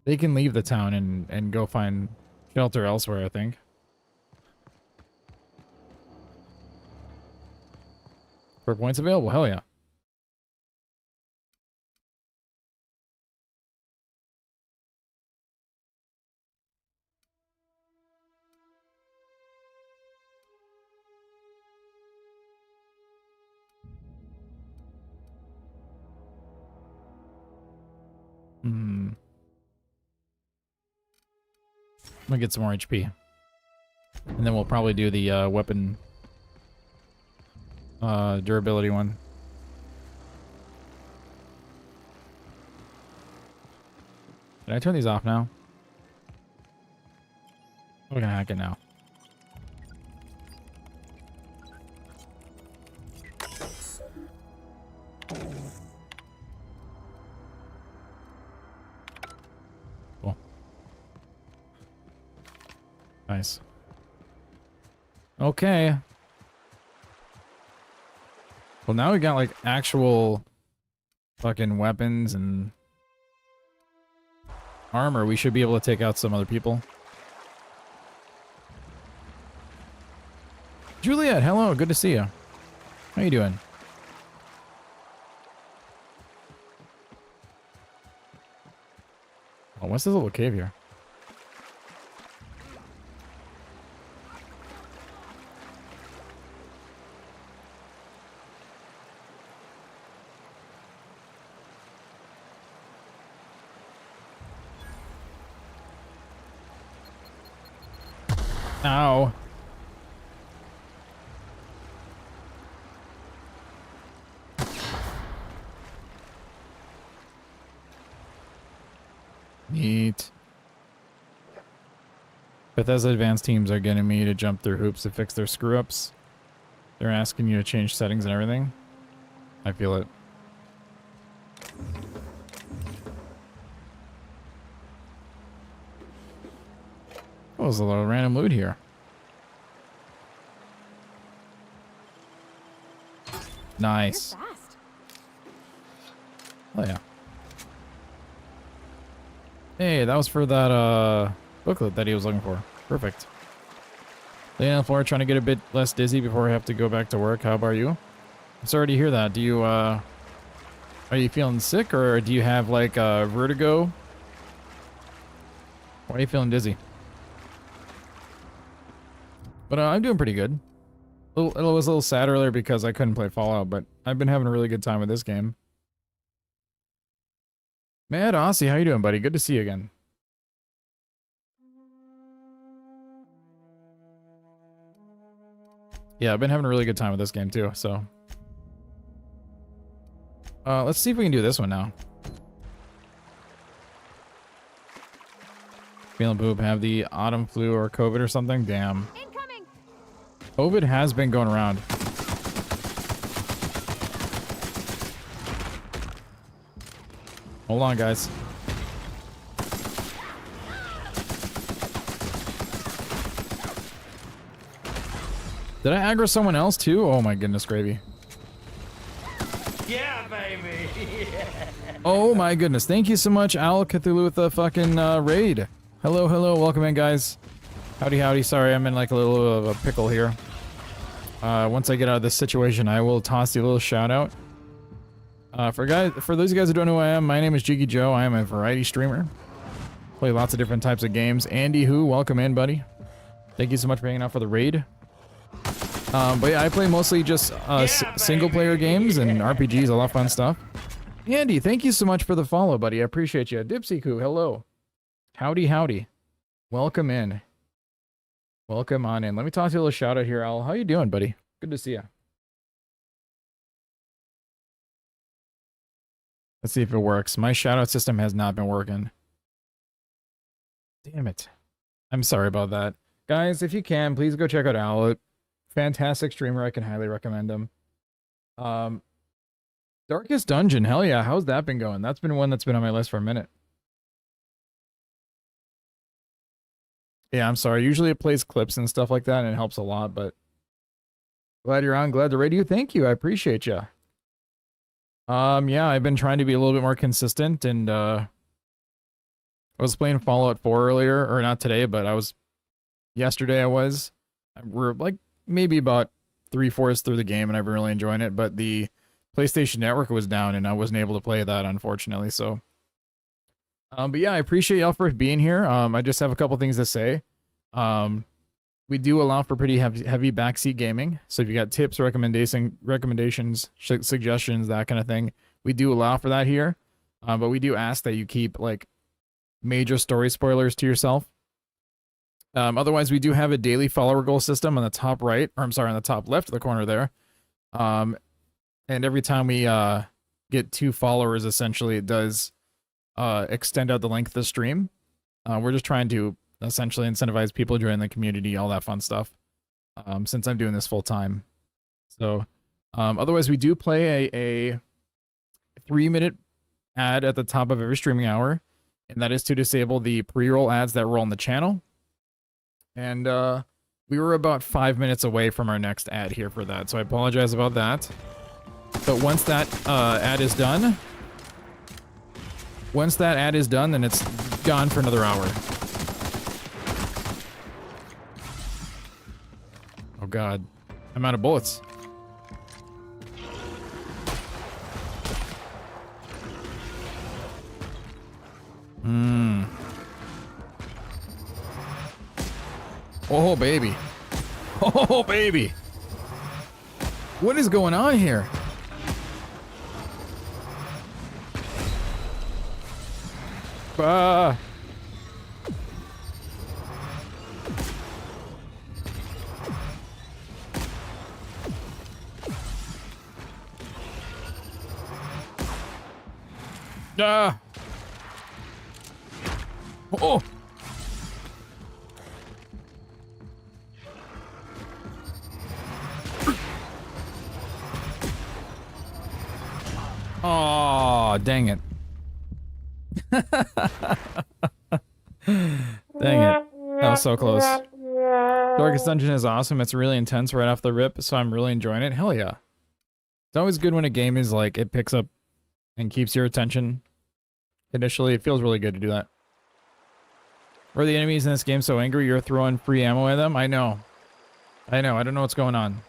S1: they can leave the town and go find shelter elsewhere, I think. For points available, hell yeah. I'm gonna get some more HP. And then we'll probably do the weapon durability one. Did I turn these off now? We're gonna hack it now. Cool. Nice. Okay. Well, now we got like actual fucking weapons and armor, we should be able to take out some other people. Juliet, hello, good to see you. How you doing? Oh, what's this little cave here? Ow. Neat. Bethesda advanced teams are getting me to jump through hoops to fix their screw-ups. They're asking you to change settings and everything. I feel it. Oh, there's a little random loot here. Nice. Oh yeah. Hey, that was for that booklet that he was looking for. Perfect. Laying on the floor, trying to get a bit less dizzy before I have to go back to work. How about you? I'm sorry to hear that. Do you are you feeling sick, or do you have like vertigo? Why are you feeling dizzy? But I'm doing pretty good. It was a little sad earlier because I couldn't play Fallout, but I've been having a really good time with this game. Mad Aussie, how you doing, buddy? Good to see you again. Yeah, I've been having a really good time with this game too, so. Let's see if we can do this one now. Feeling poop, have the autumn flu or COVID or something? Damn. Incoming. COVID has been going around. Hold on, guys. Did I aggro someone else too? Oh my goodness, gravy.
S5: Yeah, baby. Yeah.
S1: Oh my goodness. Thank you so much, Al Cthulhu, with the fucking raid. Hello, hello. Welcome in, guys. Howdy, howdy. Sorry, I'm in like a little of a pickle here. Once I get out of this situation, I will toss you a little shout out. For those of you guys who don't know who I am, my name is JiggyJoe. I am a variety streamer. Play lots of different types of games. Andy Who, welcome in, buddy. Thank you so much for hanging out for the raid. But yeah, I play mostly just single player games and RPGs, a lot of fun stuff. Andy, thank you so much for the follow, buddy. I appreciate you. Dipsy-Coo, hello. Howdy, howdy. Welcome in. Welcome on in. Let me toss you a little shout out here, Al. How you doing, buddy? Good to see you. Let's see if it works. My shout out system has not been working. Damn it. I'm sorry about that. Guys, if you can, please go check out Al. Fantastic streamer. I can highly recommend him. Darkest Dungeon. Hell yeah. How's that been going? That's been one that's been on my list for a minute. Yeah, I'm sorry. Usually it plays clips and stuff like that, and it helps a lot, but glad you're on. Glad to raid you. Thank you. I appreciate you. Yeah, I've been trying to be a little bit more consistent, and I was playing Fallout 4 earlier, or not today, but yesterday we're like maybe about 3/4 through the game, and I've been really enjoying it, but the PlayStation Network was down, and I wasn't able to play that, unfortunately, so. But yeah, I appreciate y'all for being here. I just have a couple things to say. We do allow for pretty heavy backseat gaming. So if you got tips, recommendations, suggestions, that kind of thing, we do allow for that here. But we do ask that you keep like major story spoilers to yourself. Otherwise, we do have a daily follower goal system on the top right, or I'm sorry, on the top left of the corner there. And every time we get 2 followers, essentially, it does extend out the length of the stream. We're just trying to essentially incentivize people joining the community, all that fun stuff, since I'm doing this full time. So otherwise, we do play a 3-minute ad at the top of every streaming hour, and that is to disable the pre-roll ads that roll on the channel. And we were about 5 minutes away from our next ad here for that, so I apologize about that. But once that ad is done, then it's gone for another hour. Oh god. I'm out of bullets. Hmm. Oh, baby. Oh, baby. What is going on here? Ah. Ah. Oh. Oh, dang it. Dang it. That was so close. Darkest Dungeon is awesome. It's really intense right off the rip, so I'm really enjoying it. Hell yeah. It's always good when a game is like, it picks up and keeps your attention initially. It feels really good to do that. Were the enemies in this game so angry you're throwing free ammo at them? I know. I know. I don't know what's going on.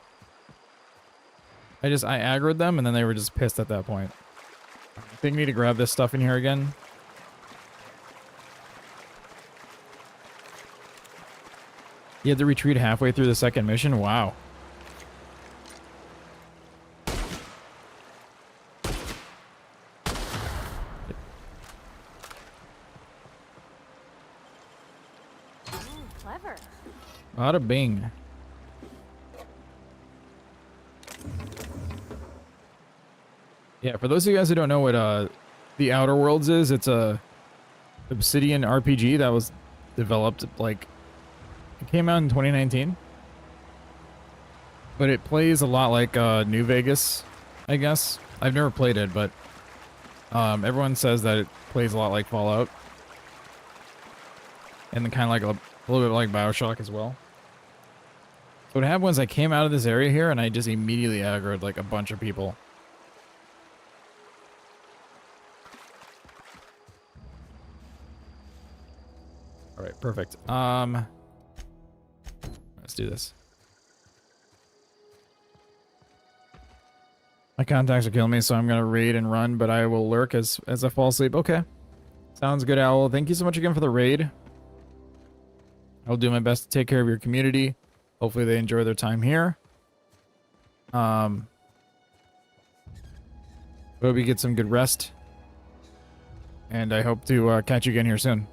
S1: I aggroed them and then they were just pissed at that point. I think I need to grab this stuff in here again. You had to retreat halfway through the second mission? Wow.
S13: Clever.
S1: Bada bing. Yeah, for those of you guys who don't know what The Outer Worlds is, it's a Obsidian RPG that was developed, like, it came out in 2019. But it plays a lot like New Vegas, I guess. I've never played it, but everyone says that it plays a lot like Fallout. And kind of like a little bit like BioShock as well. So what happened was I came out of this area here and I just immediately aggroed like a bunch of people. Alright, perfect. Let's do this. My contacts are killing me, so I'm gonna raid and run, but I will lurk as I fall asleep. Okay. Sounds good, Owl. Thank you so much again for the raid. I'll do my best to take care of your community. Hopefully they enjoy their time here. Hope you get some good rest. And I hope to catch you again here soon.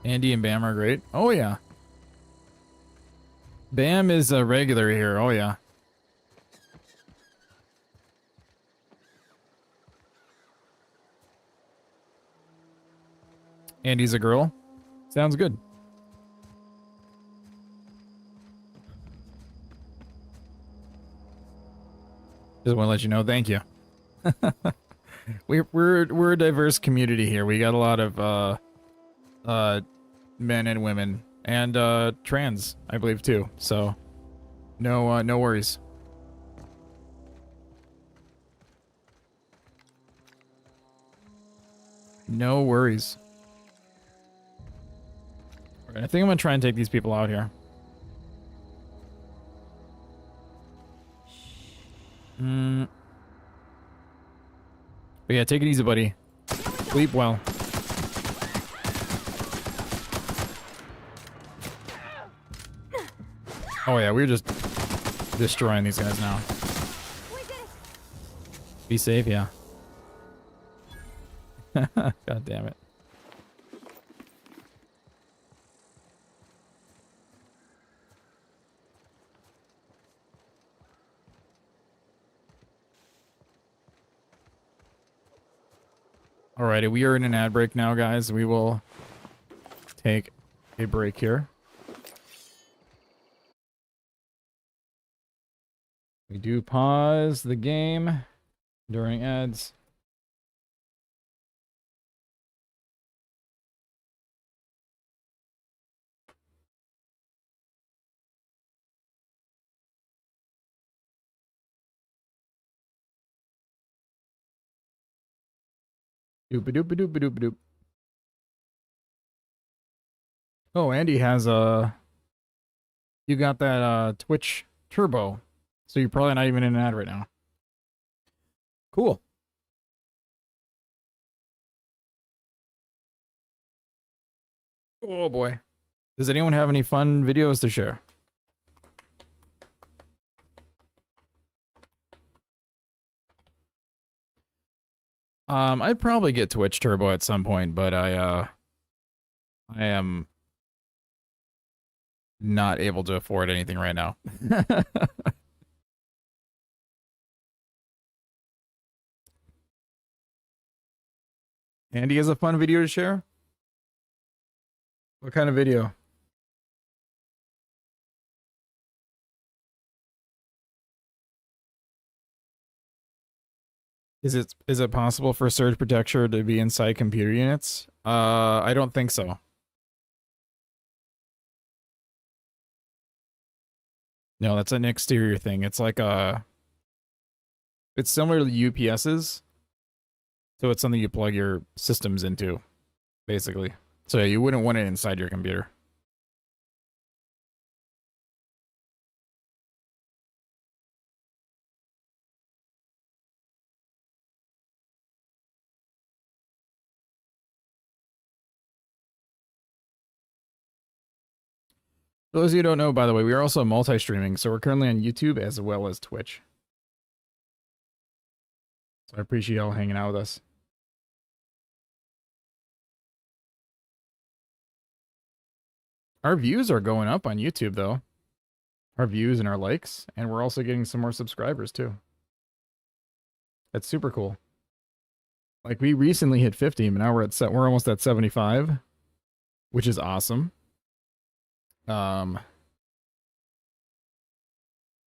S1: Andy and Bam are great. Oh, yeah. Bam is a regular here. Oh, yeah. Andy's a girl. Sounds good. Just want to let you know. Thank you. We're a diverse community here. We got a lot of men and women and trans, I believe too. So no worries. No worries. All right, I think I'm gonna try and take these people out here. But yeah, take it easy, buddy. Sleep well. Oh yeah, we're just destroying these guys now. Be safe, yeah. God damn it. Alrighty, we are in an ad break now, guys. We will take a break here. We do pause the game during ads. Doop-a-doop-a-doop-a-doop-a-doop. Oh, Andy has you got that Twitch Turbo, so you're probably not even in an ad right now. Cool. Oh boy. Does anyone have any fun videos to share? I'd probably get Twitch Turbo at some point, but I am not able to afford anything right now. Andy has a fun video to share? What kind of video? Is it possible for surge protection to be inside computer units? I don't think so. No, that's an exterior thing. It's like it's similar to UPSs. So it's something you plug your systems into, basically. So yeah, you wouldn't want it inside your computer. For those of you who don't know, by the way, we are also multi-streaming, so we're currently on YouTube as well as Twitch. So I appreciate y'all hanging out with us. Our views are going up on YouTube, though. Our views and our likes, and we're also getting some more subscribers, too. That's super cool. Like, we recently hit 50, but now we're almost at 75, which is awesome. And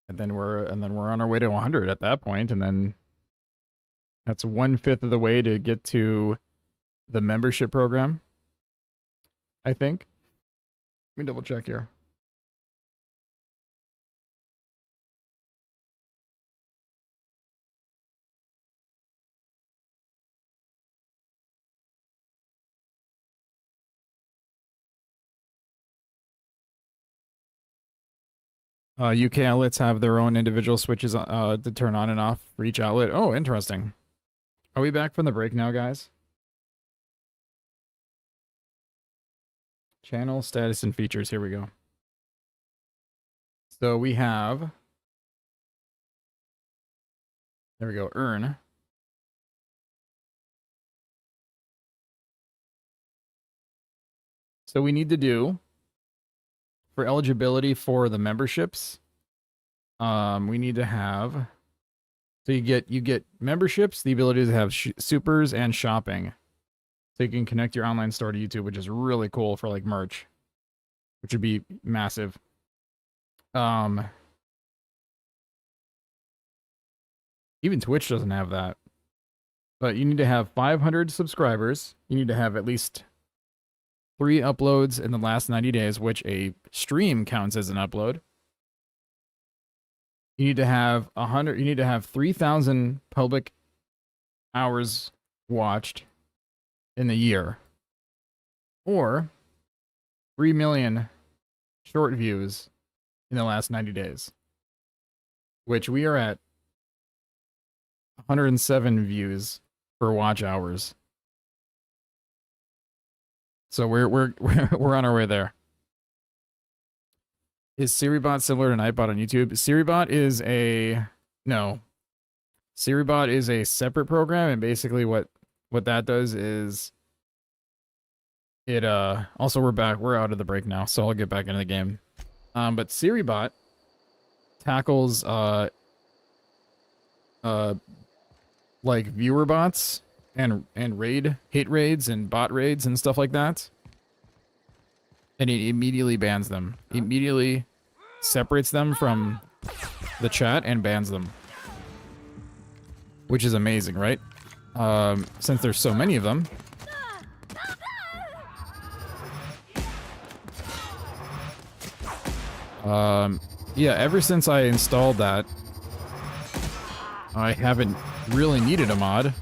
S1: then we're on our way to 100 at that point, and then that's 1/5 of the way to get to the membership program, I think. Let me double check here. UK outlets have their own individual switches to turn on and off for each outlet. Oh, interesting. Are we back from the break now, guys? Channel status and features. Here we go. So we have... There we go. Earn. So we need to do... For eligibility for the memberships, we need to have... So you get memberships, the ability to have supers and shopping. So you can connect your online store to YouTube, which is really cool for like merch, which would be massive. Even Twitch doesn't have that. But you need to have 500 subscribers. You need to have at least 3 uploads in the last 90 days, which a stream counts as an upload. You need to have 3,000 public hours watched in a year. Or 3 million short views in the last 90 days. Which we are at 107 views per watch hours. So we're on our way there. Is SiriBot similar to Nightbot on YouTube? SiriBot is a SiriBot is a separate program, and basically what that does is it also we're out of the break now, so I'll get back into the game. But SiriBot tackles like viewer bots and hate raids and bot raids and stuff like that. And it immediately bans them. Immediately separates them from the chat and bans them. Which is amazing, right? Since there's so many of them. Yeah, ever since I installed that, I haven't really needed a mod.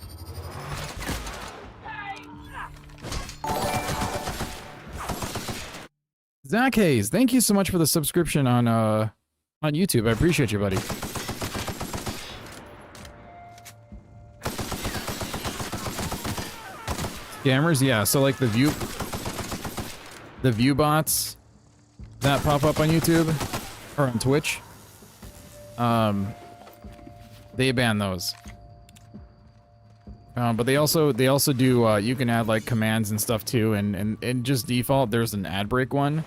S1: Zach Hayes, thank you so much for the subscription on YouTube. I appreciate you, buddy. Scammers, yeah. So like the view bots that pop up on YouTube or on Twitch, they ban those. But they also do you can add like commands and stuff too, and just default there's an ad break one,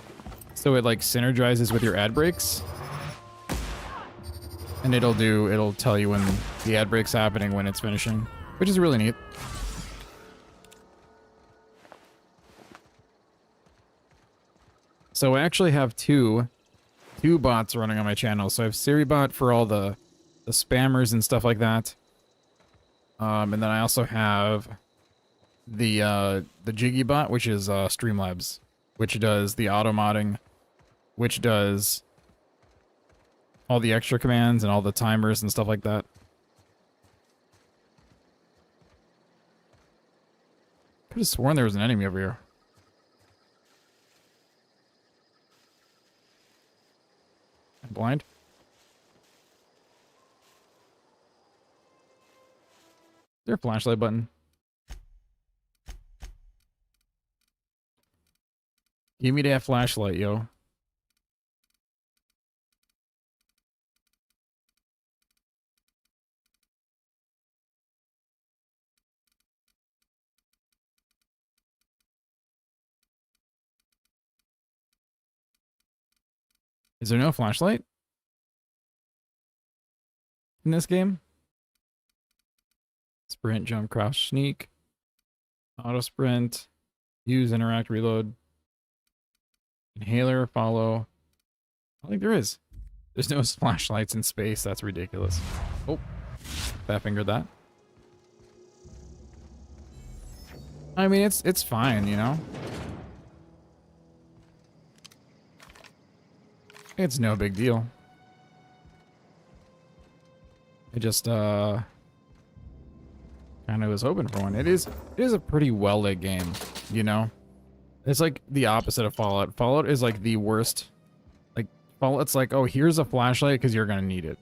S1: so it like synergizes with your ad breaks, and it'll tell you when the ad break's happening, when it's finishing, which is really neat. So I actually have two bots running on my channel. So I have SiriBot for all the spammers and stuff like that. And then I also have the JiggyBot, which is Streamlabs, which does the auto modding, which does all the extra commands and all the timers and stuff like that. Could have sworn there was an enemy over here. I'm blind. Is there a flashlight button? Give me that flashlight, yo. Is there no flashlight in this game? Sprint, jump, crouch, sneak, auto sprint, use, interact, reload, inhaler, follow. I think there is. There's no flashlights in space. That's ridiculous. Oh, fat fingered that. I mean, it's fine, you know. It's no big deal. I just kind of was hoping for one. It is a pretty well lit game, you know. It's like the opposite of Fallout. Fallout is like the worst. Like Fallout's like, oh, here's a flashlight because you're gonna need it,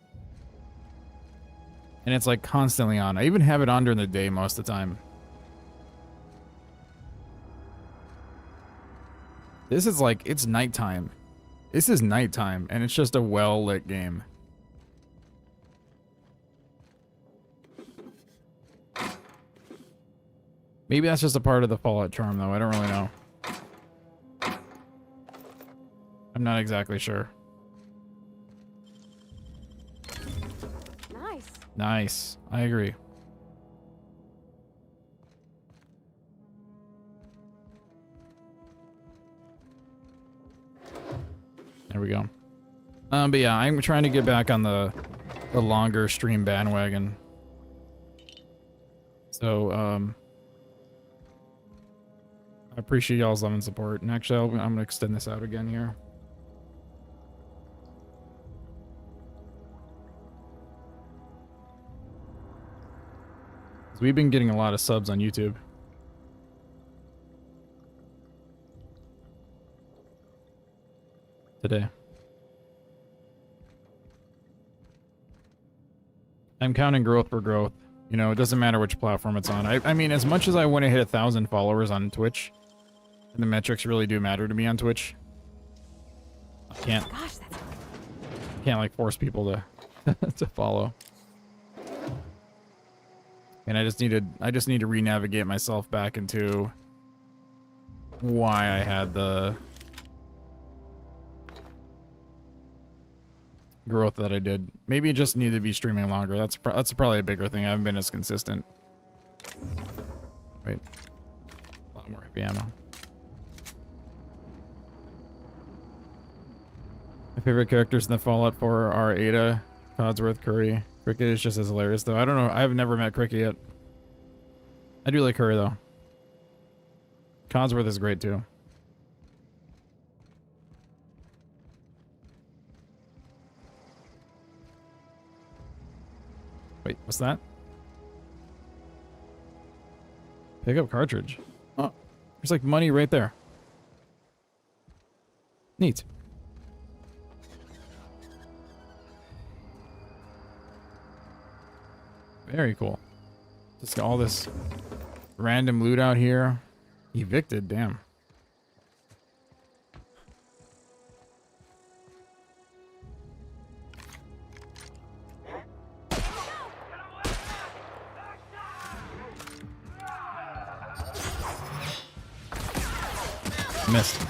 S1: and it's like constantly on. I even have it on during the day most of the time. This is like, it's nighttime. This is nighttime, and it's just a well lit game. Maybe that's just a part of the Fallout charm, though. I don't really know. I'm not exactly sure.
S13: Nice.
S1: Nice. I agree. There we go. But yeah, I'm trying to get back on the longer stream bandwagon. So, I appreciate y'all's love and support. And actually, I'm going to extend this out again here. We've been getting a lot of subs on YouTube. Today. I'm counting growth for growth. You know, it doesn't matter which platform it's on. I mean, as much as I want to hit 1,000 followers on Twitch, and the metrics really do matter to me on Twitch, I can't.
S13: Gosh, that's
S1: Can't like force people to to follow. And I just need to re-navigate myself back into why I had the growth that I did. Maybe it just needed to be streaming longer. That's probably a bigger thing. I haven't been as consistent. Wait, a lot more heavy ammo. My favorite characters in the Fallout 4 are Ada, Codsworth, Curry. Cricket is just as hilarious, though. I don't know. I've never met Cricket yet. I do like Curry, though. Codsworth is great, too. Wait, what's that? Pick up cartridge. Oh, there's like money right there. Neat. Very cool. Just got all this random loot out here. Evicted, damn. Missed.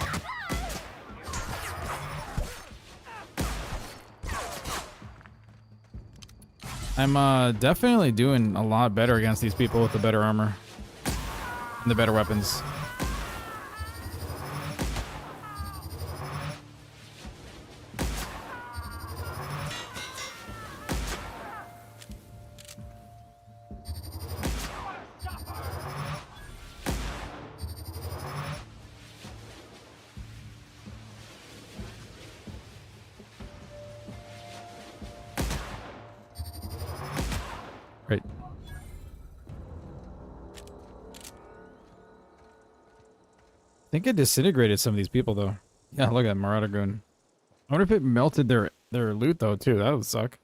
S1: I'm definitely doing a lot better against these people with the better armor and the better weapons. Right. I think it disintegrated some of these people, though. Yeah, look at that Marauder Goon. I wonder if it melted their loot, though, too. That would suck.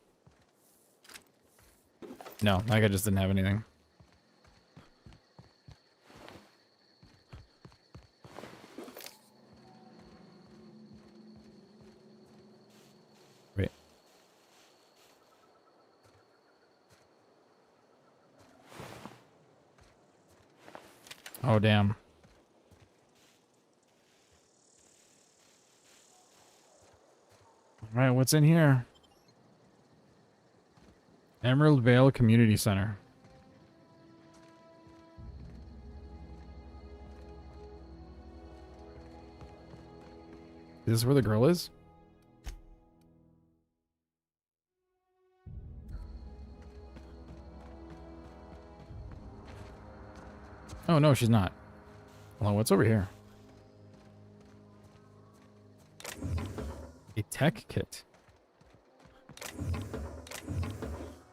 S1: No, that guy just didn't have anything. Wait. Oh, damn. All right, what's in here? Emerald Vale Community Center. Is this where the girl is? Oh, no, she's not. Well, what's over here? A tech kit.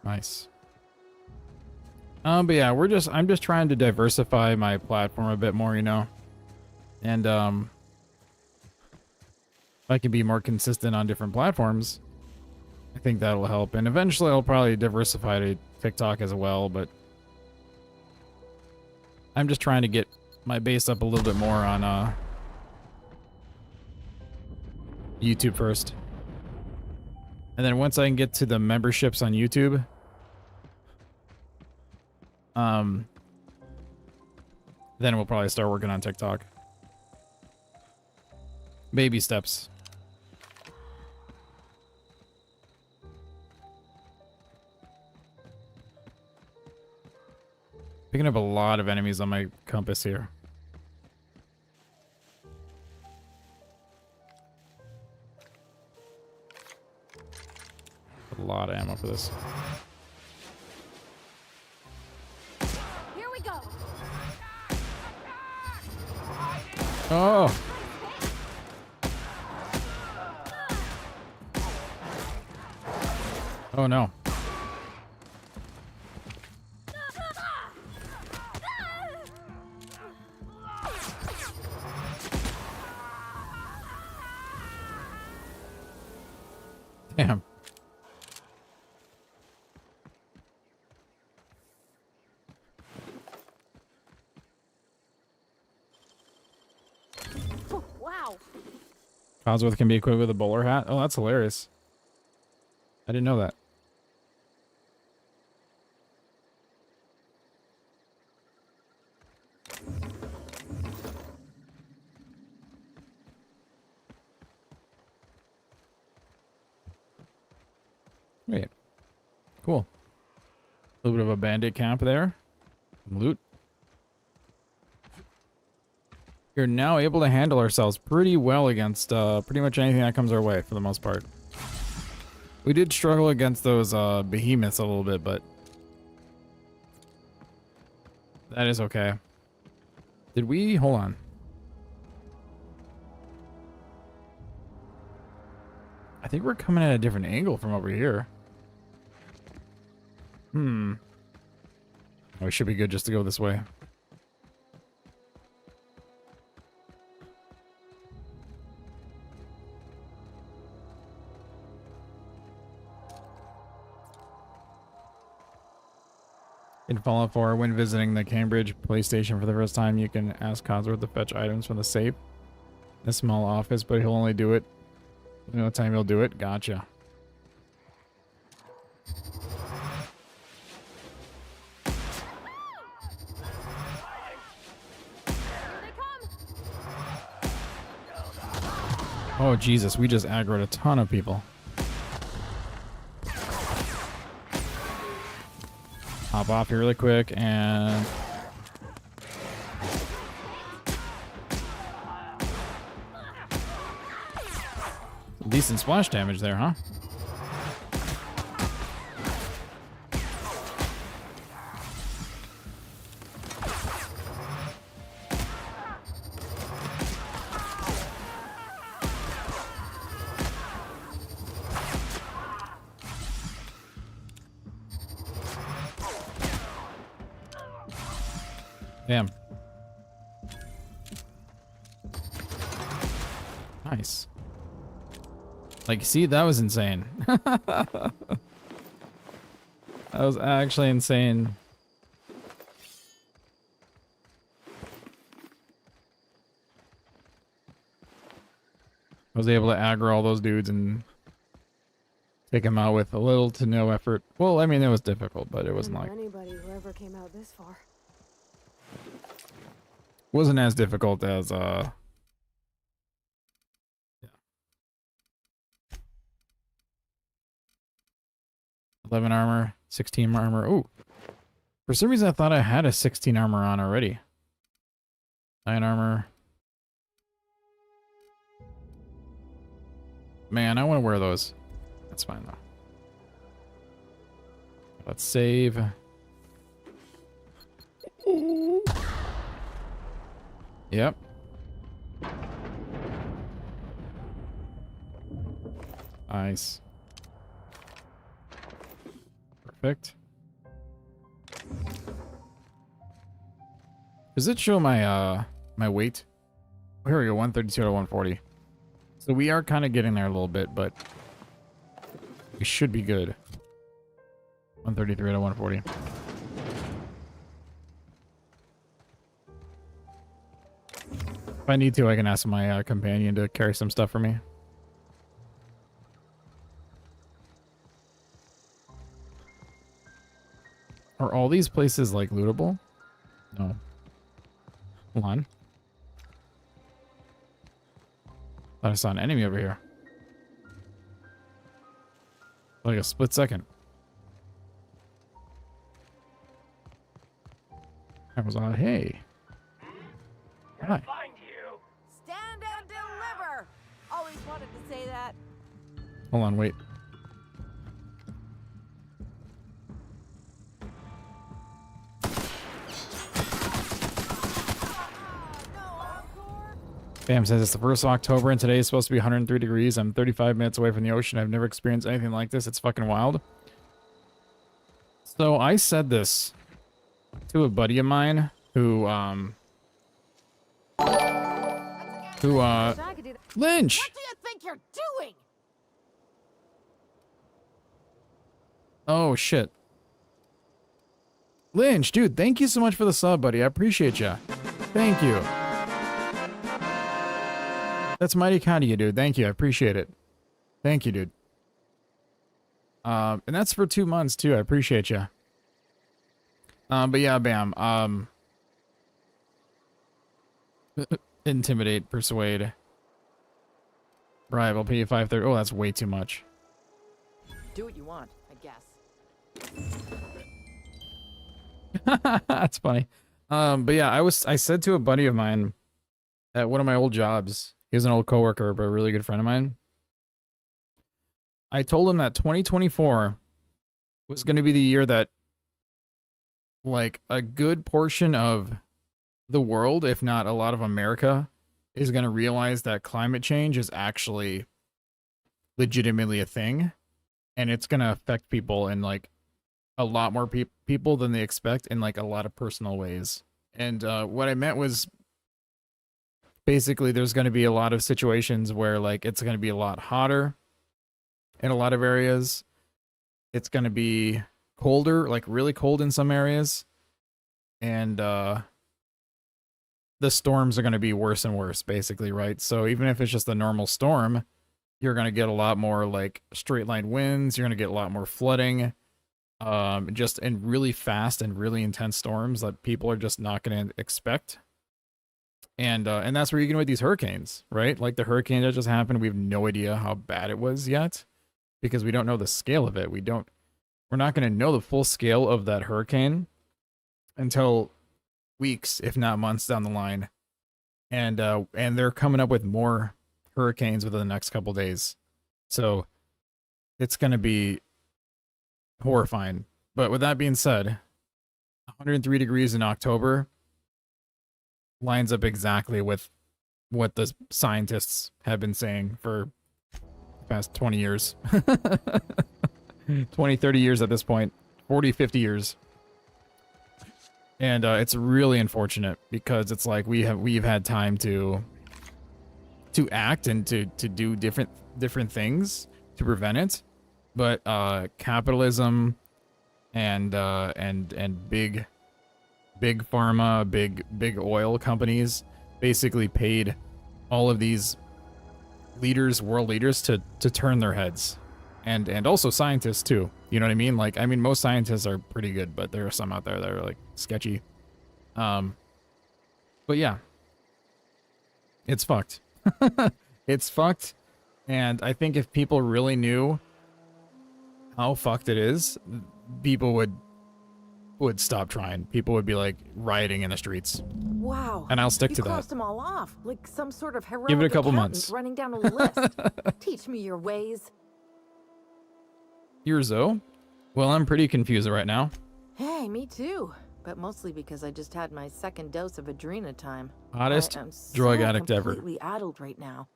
S1: Nice. But yeah, I'm just trying to diversify my platform a bit more, you know. And if I can be more consistent on different platforms, I think that'll help. And eventually I'll probably diversify to TikTok as well, but I'm just trying to get my base up a little bit more on YouTube first. And then once I can get to the memberships on YouTube, then we'll probably start working on TikTok. Baby steps. Picking up a lot of enemies on my compass here. A lot of ammo for this.
S13: Here we go.
S1: Oh. Oh no. Damn.
S13: Wow.
S1: Cosworth can be equipped with a bowler hat. Oh, that's hilarious. I didn't know that. Wait. Cool. A little bit of a bandit camp there. Some loot. We're now able to handle ourselves pretty well against pretty much anything that comes our way for the most part. We did struggle against those behemoths a little bit, but that is okay. Did we? Hold on. I think we're coming at a different angle from over here. Oh, we should be good just to go this way. In Fallout 4, when visiting the Cambridge police station for the first time, you can ask Codsworth to fetch items from the safe in a small office, but he'll only do it. You know what time he'll do it? Gotcha. Oh, Jesus, we just aggroed a ton of people. Hop off here really quick and... Decent splash damage there, huh? Damn. Nice. Like, see, that was insane. That was actually insane. I was able to aggro all those dudes and take them out with a little to no effort. Well, I mean, it was difficult, but it wasn't like...
S13: Anybody who ever came out this far.
S1: Wasn't as difficult as, yeah. 11 armor, 16 armor. Ooh. For some reason, I thought I had a 16 armor on already. 9 armor. Man, I want to wear those. That's fine, though. Let's save. Yep. Nice. Perfect. Does it show my my weight? Oh, here we go, 132 to 140. So we are kind of getting there a little bit, but we should be good. 133 to 140. If I need to, I can ask my companion to carry some stuff for me. Are all these places, like, lootable? No. Hold on. Thought I saw an enemy over here. Like a split second. I was on, hey. Hi.
S8: Stand and deliver! Always wanted to say that.
S1: Hold on, wait. Bam says it's the 1st of October and today is supposed to be 103 degrees. I'm 35 minutes away from the ocean. I've never experienced anything like this. It's fucking wild. So I said this to a buddy of mine who Lynch!
S19: What do you think you're doing?
S1: Oh, shit. Lynch, dude, thank you so much for the sub, buddy. I appreciate ya. Thank you. That's mighty kind of you, dude. Thank you. I appreciate it. Thank you, dude. And that's for 2 months, too. I appreciate you. But yeah, bam. Intimidate, persuade. Bribe, I'll pay you 530. Oh, that's way too much.
S19: Do what you want, I guess.
S1: That's funny. But yeah, I said to a buddy of mine at one of my old jobs, he was an old coworker, but a really good friend of mine. I told him that 2024 was going to be the year that, like, a good portion of the world, if not a lot of America, is going to realize that climate change is actually legitimately a thing. And it's going to affect people in, like, a lot more people than they expect in, like, a lot of personal ways. And what I meant was, basically, there's going to be a lot of situations where, like, it's going to be a lot hotter in a lot of areas. It's going to be colder, like really cold in some areas. And the storms are going to be worse and worse, basically, right? So even if it's just a normal storm, you're going to get a lot more like straight line winds. You're going to get a lot more flooding. Just in really fast and really intense storms that people are just not going to expect. And that's where you get with these hurricanes, right? Like the hurricane that just happened, we have no idea how bad it was yet because we don't know the scale of it. We're not going to know the full scale of that hurricane until weeks, if not months down the line. And they're coming up with more hurricanes within the next couple days. So it's going to be horrifying. But with that being said, 103 degrees in October lines up exactly with what the scientists have been saying for the past 20 years. 20, 30 years at this point. 40, 50 years. And it's really unfortunate because it's like we've had time to act and to do different things to prevent it. But capitalism and big pharma, big oil companies basically paid all of these leaders, world leaders, to turn their heads, and also scientists too. You know what I mean? Like, I mean, most scientists are pretty good, but there are some out there that are like sketchy. But yeah, it's fucked. It's fucked, and I think if people really knew how fucked it is, people would stop trying. People would be like rioting in the streets.
S3: Wow.
S1: And I'll stick
S3: you
S1: to that.
S3: crossed them all off, like some sort of heroic
S1: Give it a couple
S3: accountant
S1: months.
S3: running down a list. Teach me your ways.
S1: You're Zoe? Well, I'm pretty confused right now.
S3: Hey, me too. But mostly because I just had my second dose of Adrenatime.
S1: Hottest
S3: I am
S1: drug
S3: so
S1: addict ever.
S3: completely addled right now.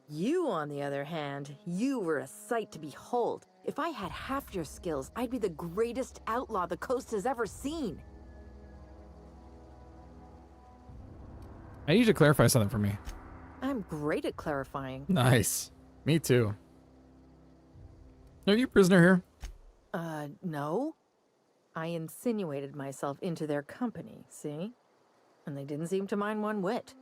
S3: You, on the other hand, you were a sight to behold. If I had half your skills, I'd be the greatest outlaw the coast has ever seen.
S1: I need you to clarify something for me.
S3: I'm great at clarifying.
S1: Nice. Me too. Are you a prisoner here?
S3: No. I insinuated myself into their company, see? And they didn't seem to mind one whit.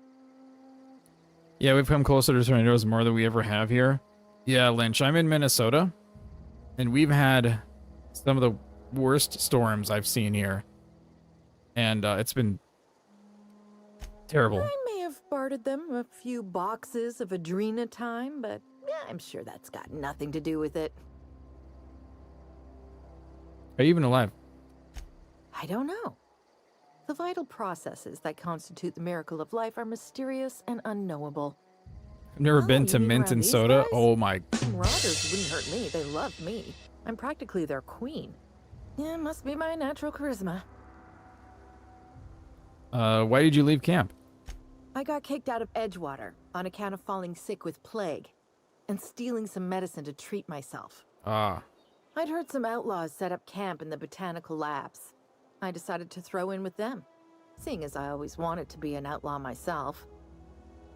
S1: Yeah, we've come closer to tornadoes more than we ever have here. Yeah, Lynch, I'm in Minnesota, and we've had some of the worst storms I've seen here. And it's been terrible.
S3: I may have bartered them a few boxes of Adrenatime, but yeah, I'm sure that's got nothing to do with it.
S1: Are you even alive?
S3: I don't know. The vital processes that constitute the miracle of life are mysterious and unknowable.
S1: I've never been to
S3: you mean
S1: mint
S3: around
S1: and
S3: these
S1: soda.
S3: guys?
S1: Oh my.
S3: Marauders wouldn't hurt me. They love me. I'm practically their queen. Yeah, must be my natural charisma.
S1: Why did you leave camp?
S3: I got kicked out of Edgewater on account of falling sick with plague and stealing some medicine to treat myself.
S1: Ah.
S3: I'd heard some outlaws set up camp in the botanical labs. I decided to throw in with them, seeing as I always wanted to be an outlaw myself.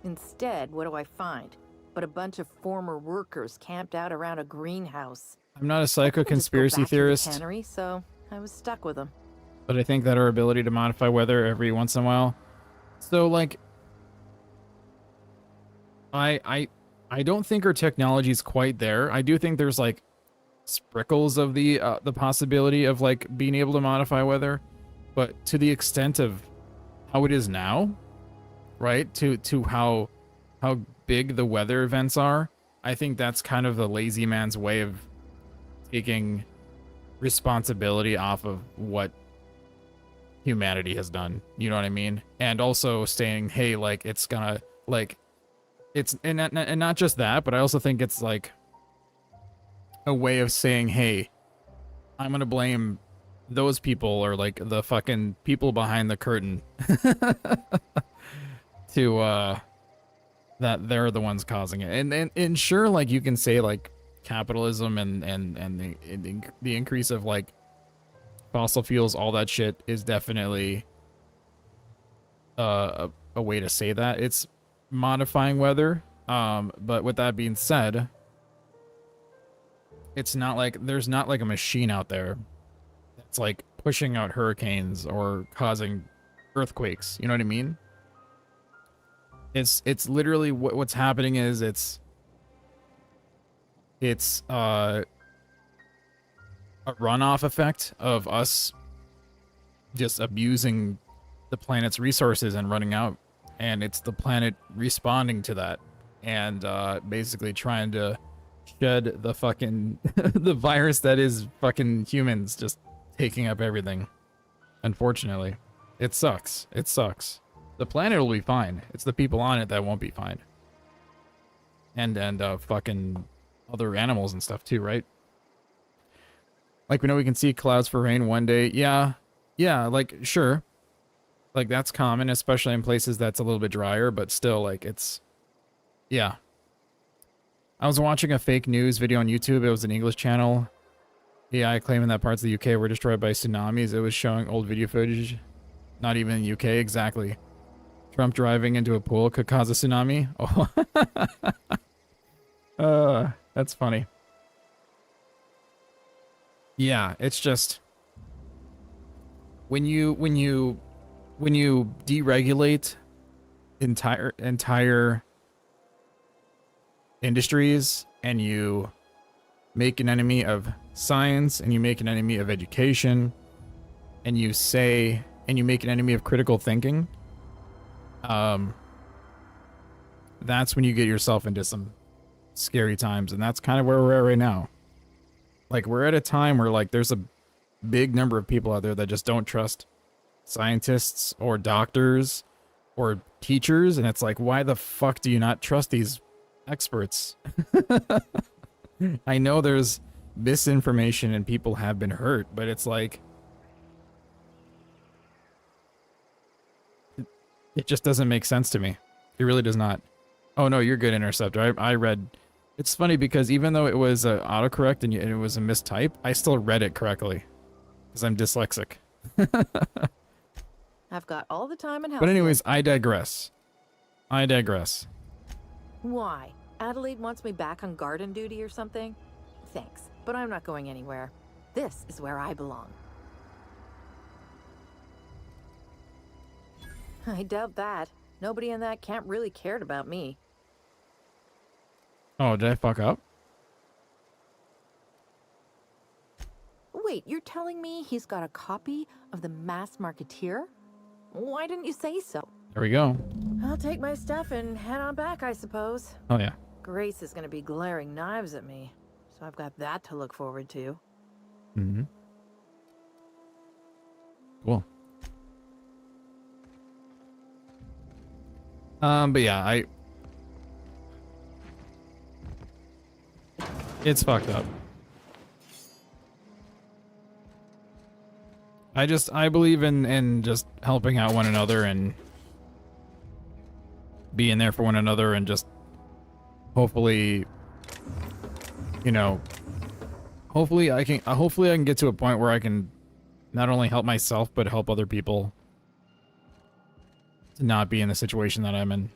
S3: Instead, what do I find? But a bunch of former workers camped out around a greenhouse.
S1: I'm not a psycho conspiracy theorist,
S3: Tannery, so I was stuck with them.
S1: but I think that our ability to modify weather every once in a while. So like, I don't think our technology is quite there. I do think there's like sprinkles of the possibility of like being able to modify weather, but to the extent of how it is now, right? To how big the weather events are, I think that's kind of the lazy man's way of taking responsibility off of what humanity has done. You know what I mean? And also saying, hey, like it's gonna like it's and not just that, but I also think it's like a way of saying, hey, I'm gonna blame those people or like the fucking people behind the curtain to that they're the ones causing it. And sure, like you can say like capitalism and the increase of like fossil fuels, all that shit is definitely a way to say that it's modifying weather. But with that being said, it's not like there's not like a machine out there It's like pushing out hurricanes or causing earthquakes. You know what I mean? It's literally what's happening is it's a runoff effect of us just abusing the planet's resources and running out, and it's the planet responding to that and basically trying to shed the fucking the virus that is fucking humans just taking up everything. Unfortunately, it sucks. It sucks. The planet will be fine. It's the people on it that won't be fine. And fucking other animals and stuff too, right? Like, we know we can see clouds for rain one day. Yeah, like, sure. Like, that's common, especially in places that's a little bit drier, but still, like, it's... Yeah. I was watching a fake news video on YouTube. It was an English channel. AI claiming that parts of the UK were destroyed by tsunamis. It was showing old video footage. Not even in the UK, exactly. Trump driving into a pool could cause a tsunami. Oh. That's funny. Yeah, it's just... When you deregulate entire industries, and you make an enemy of science, and you make an enemy of education, and you make an enemy of critical thinking, that's when you get yourself into some scary times, and that's kind of where we're at right now. Like, we're at a time where, like, there's a big number of people out there that just don't trust scientists or doctors or teachers, and it's like, why the fuck do you not trust these experts? I know there's misinformation and people have been hurt, but it's like, it just doesn't make sense to me. It really does not. Oh no, you're good, Interceptor. I read... It's funny because even though it was autocorrect and it was a mistype, I still read it correctly. Because I'm dyslexic.
S3: I've got all the time in house.
S1: But anyways, I digress.
S3: Why? Adelaide wants me back on garden duty or something? Thanks, but I'm not going anywhere. This is where I belong. I doubt that. Nobody in that camp really cared about me.
S1: Oh, did I fuck up?
S3: Wait, you're telling me he's got a copy of the Mass Marketeer? Why didn't you say so?
S1: There we go.
S3: I'll take my stuff and head on back, I suppose.
S1: Oh yeah.
S3: Grace is gonna be glaring knives at me, so I've got that to look forward to.
S1: Mm-hmm. Cool. But yeah, it's fucked up. I believe in just helping out one another and being there for one another, and just hopefully, you know, hopefully I can get to a point where I can not only help myself but help other people to not be in the situation that I'm in.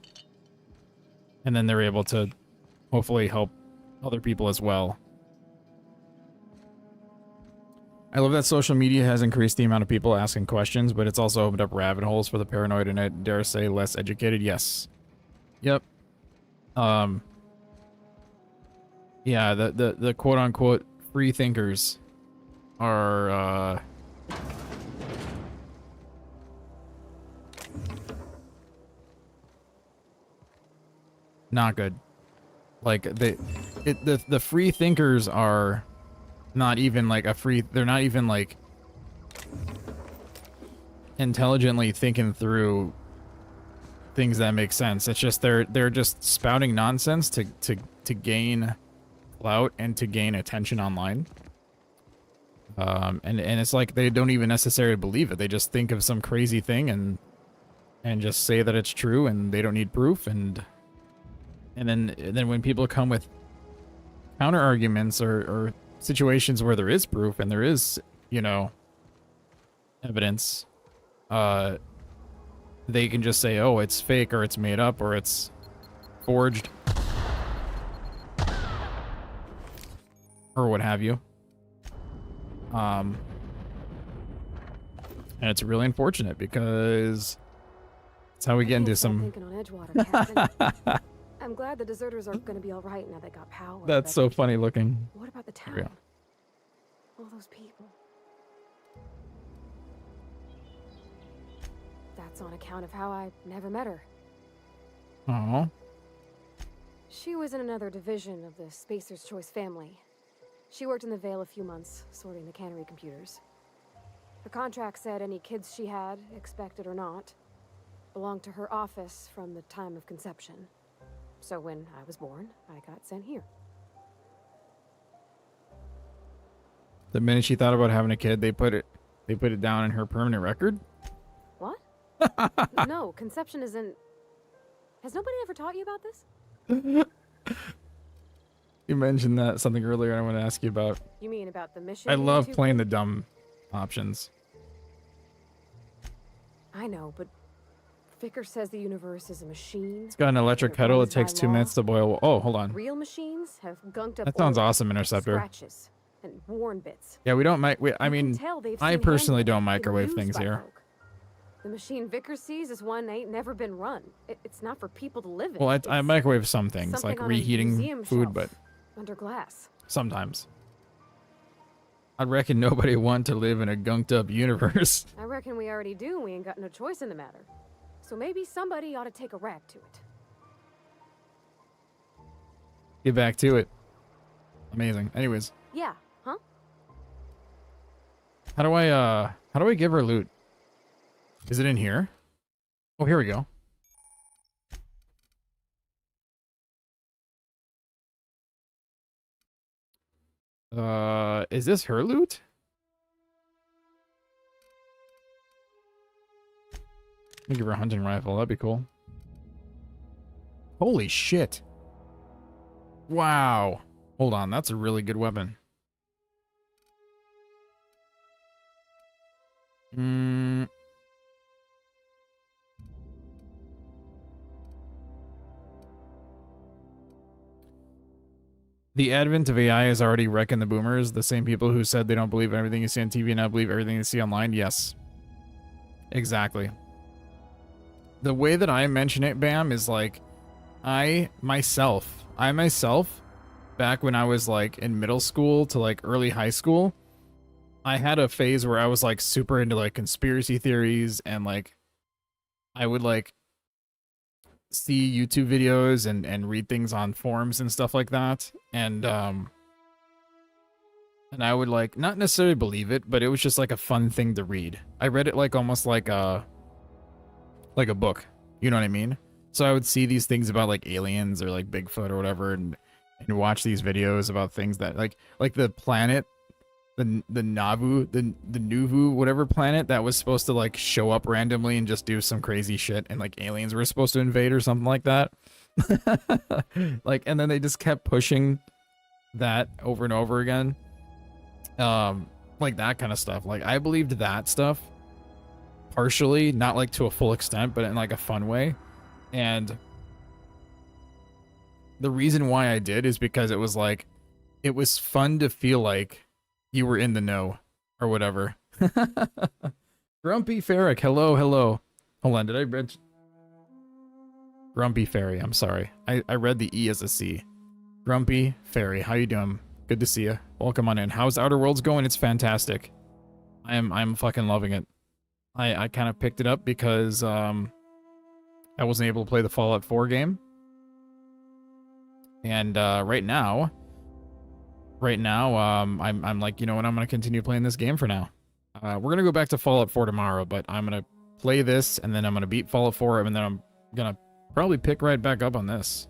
S1: And then they're able to hopefully help other people as well. I love that social media has increased the amount of people asking questions, but it's also opened up rabbit holes for the paranoid and, I dare say, less educated. Yes. Yep. Yeah, the quote-unquote free thinkers are, not good. Like, the free thinkers are not even like they're not even like intelligently thinking through things that make sense. It's just they're just spouting nonsense to gain clout and to gain attention online. And it's like they don't even necessarily believe it. They just think of some crazy thing and just say that it's true, and they don't need proof. And then when people come with counter arguments or situations where there is proof and there is, you know, evidence, they can just say, oh, it's fake, or it's made up, or it's forged, or what have you. And it's really unfortunate because it's how we get into some.
S13: Thinking on Edgewater, Captain. I'm glad the deserters are going to be all right now they got power.
S1: That's so funny looking.
S13: What about the
S1: There we
S13: town?
S1: go.
S13: All those people. That's on account of how I never met her.
S1: Oh.
S13: She was in another division of the Spacer's Choice family. She worked in the Vale a few months, sorting the cannery computers. Her contract said any kids she had, expected or not, belonged to her office from the time of conception. So when I was born, I got sent here.
S1: The minute she thought about having a kid, they put it down in her permanent record.
S13: What? No, conception isn't... Has nobody ever taught you about this?
S1: You mentioned that something earlier I want to ask you about.
S13: You mean about the mission?
S1: I love
S13: to-
S1: playing the dumb options.
S13: I know, but Vicker says the universe is a machine.
S1: It's got an electric kettle. It takes 2 minutes to boil. Oh, hold on.
S13: Real machines have gunked up
S1: That sounds
S13: oil,
S1: awesome, Interceptor.
S13: scratches, and worn bits.
S1: Yeah, we don't I mean,
S13: tell they've
S1: I
S13: seen
S1: personally
S13: handling
S1: don't
S13: and
S1: microwave
S13: used
S1: things
S13: by
S1: here.
S13: folk. The machine Vicker sees is one ain't never been run. It's not for people to live in.
S1: Well, I
S13: It's
S1: microwave some things,
S13: something
S1: like
S13: on a
S1: reheating
S13: museum
S1: food,
S13: shelf,
S1: but
S13: under glass.
S1: sometimes. I reckon nobody want to live in a gunked up universe.
S13: I reckon we already do, and we ain't got no choice in the matter. So maybe somebody ought to take a rag to it.
S1: Get back to it. Amazing. Anyways,
S13: Yeah, huh?
S1: how do I give her loot? Is it in here? Oh, here we go. Is this her loot? Let me give her a hunting rifle. That'd be cool. Holy shit. Wow. Hold on. That's a really good weapon. The advent of AI is already wrecking the boomers. The same people who said they don't believe everything you see on TV now believe everything you see online. Yes. Exactly. The way that I mention it, Bam, is like, I myself, back when I was like in middle school to like early high school, I had a phase where I was like super into like conspiracy theories, and like I would like see YouTube videos and read things on forums and stuff like that. And I would like not necessarily believe it, but it was just like a fun thing to read. I read it like almost like a book. You know what I mean? So I would see these things about like aliens or like Bigfoot or whatever, and watch these videos about things that like the planet, the Nauvoo, the Nuvu, whatever planet that was supposed to like show up randomly and just do some crazy shit, and like aliens were supposed to invade or something like that. Like, and then they just kept pushing that over and over again. Like that kind of stuff. Like I believed that stuff partially, not like to a full extent, but in like a fun way. And the reason why I did is because it was like, it was fun to feel like you were in the know or whatever. Grumpy Ferric, hello. Hold on, did I read Grumpy Fairy? I'm sorry. I read the E as a C. Grumpy Fairy, how you doing? Good to see you. Welcome on in. How's Outer Worlds going? It's fantastic. I'm fucking loving it. I kind of picked it up because I wasn't able to play the Fallout 4 game. And right now I'm like, you know what, I'm gonna continue playing this game for now. We're gonna go back to Fallout 4 tomorrow, but I'm gonna play this, and then I'm gonna beat Fallout 4, and then I'm gonna probably pick right back up on this.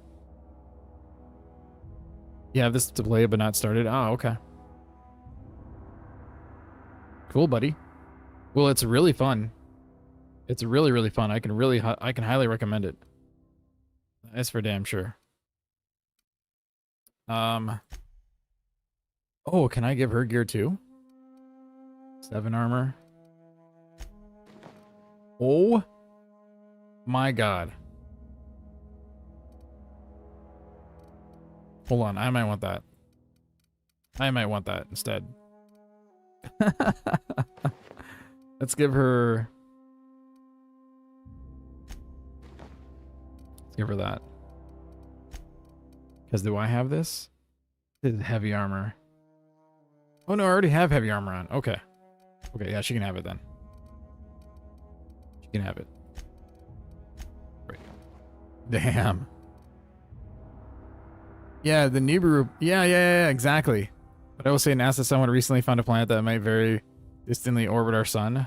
S1: You have this to play but not started? Oh, okay. Cool, buddy. Well, it's really fun. It's really, really fun. I can highly recommend it. That's for damn sure. Oh, can I give her gear too? 7 armor. Oh my god. Hold on, I might want that. I might want that instead. Let's give her... Let's give her that. Because do I have this? This is heavy armor. Oh no, I already have heavy armor on. Okay. Okay, yeah, she can have it then. She can have it. Right. Damn. Yeah, the Nibiru. Yeah, exactly. But I will say NASA someone recently found a planet that might very distantly orbit our sun. It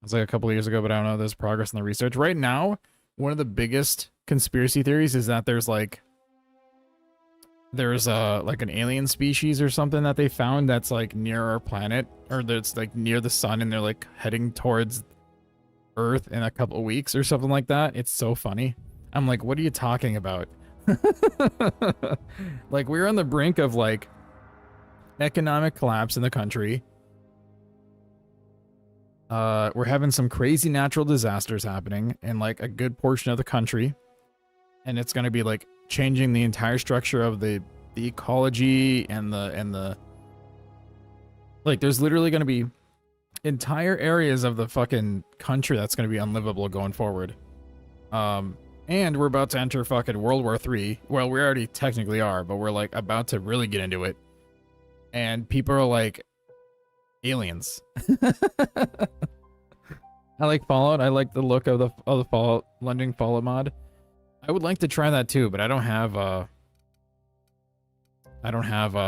S1: was like a couple of years ago, but I don't know if there's progress in the research. Right now, one of the biggest conspiracy theories is that there's like an alien species or something that they found that's like near our planet, or that's like near the sun, and they're like heading towards Earth in a couple of weeks or something like that. It's so funny. I'm like, what are you talking about? Like, we're on the brink of like economic collapse in the country. We're having some crazy natural disasters happening in like a good portion of the country, and it's going to be like changing the entire structure of the ecology and the like, there's literally going to be entire areas of the fucking country that's going to be unlivable going forward. And we're about to enter fucking World War III. Well, we already technically are, but we're like about to really get into it. And people are like, aliens. I like Fallout. I like the look of the Fallout, London Fallout mod. I would like to try that too, but I don't have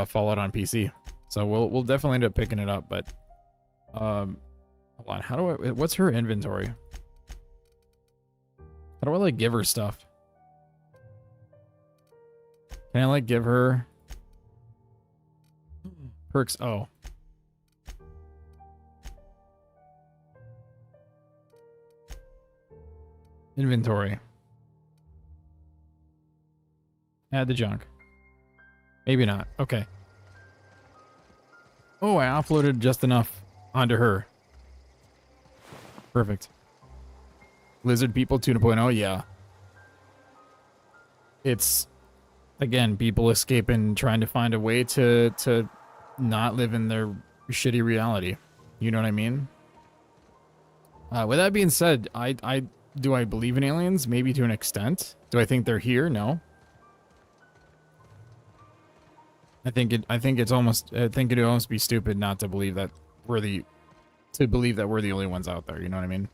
S1: Fallout on PC. So we'll definitely end up picking it up, but hold on. How do I, what's her inventory? How do I like give her stuff? Can I like give her perks? Oh. Inventory. Add the junk. Maybe not. Okay. Oh, I offloaded just enough onto her. Perfect. Lizard people 2.0, yeah. It's, again, people escaping, trying to find a way to not live in their shitty reality. You know what I mean? With that being said, do I believe in aliens? Maybe to an extent. Do I think they're here? No. I think it'd almost be stupid not to believe that we're the only ones out there. You know what I mean?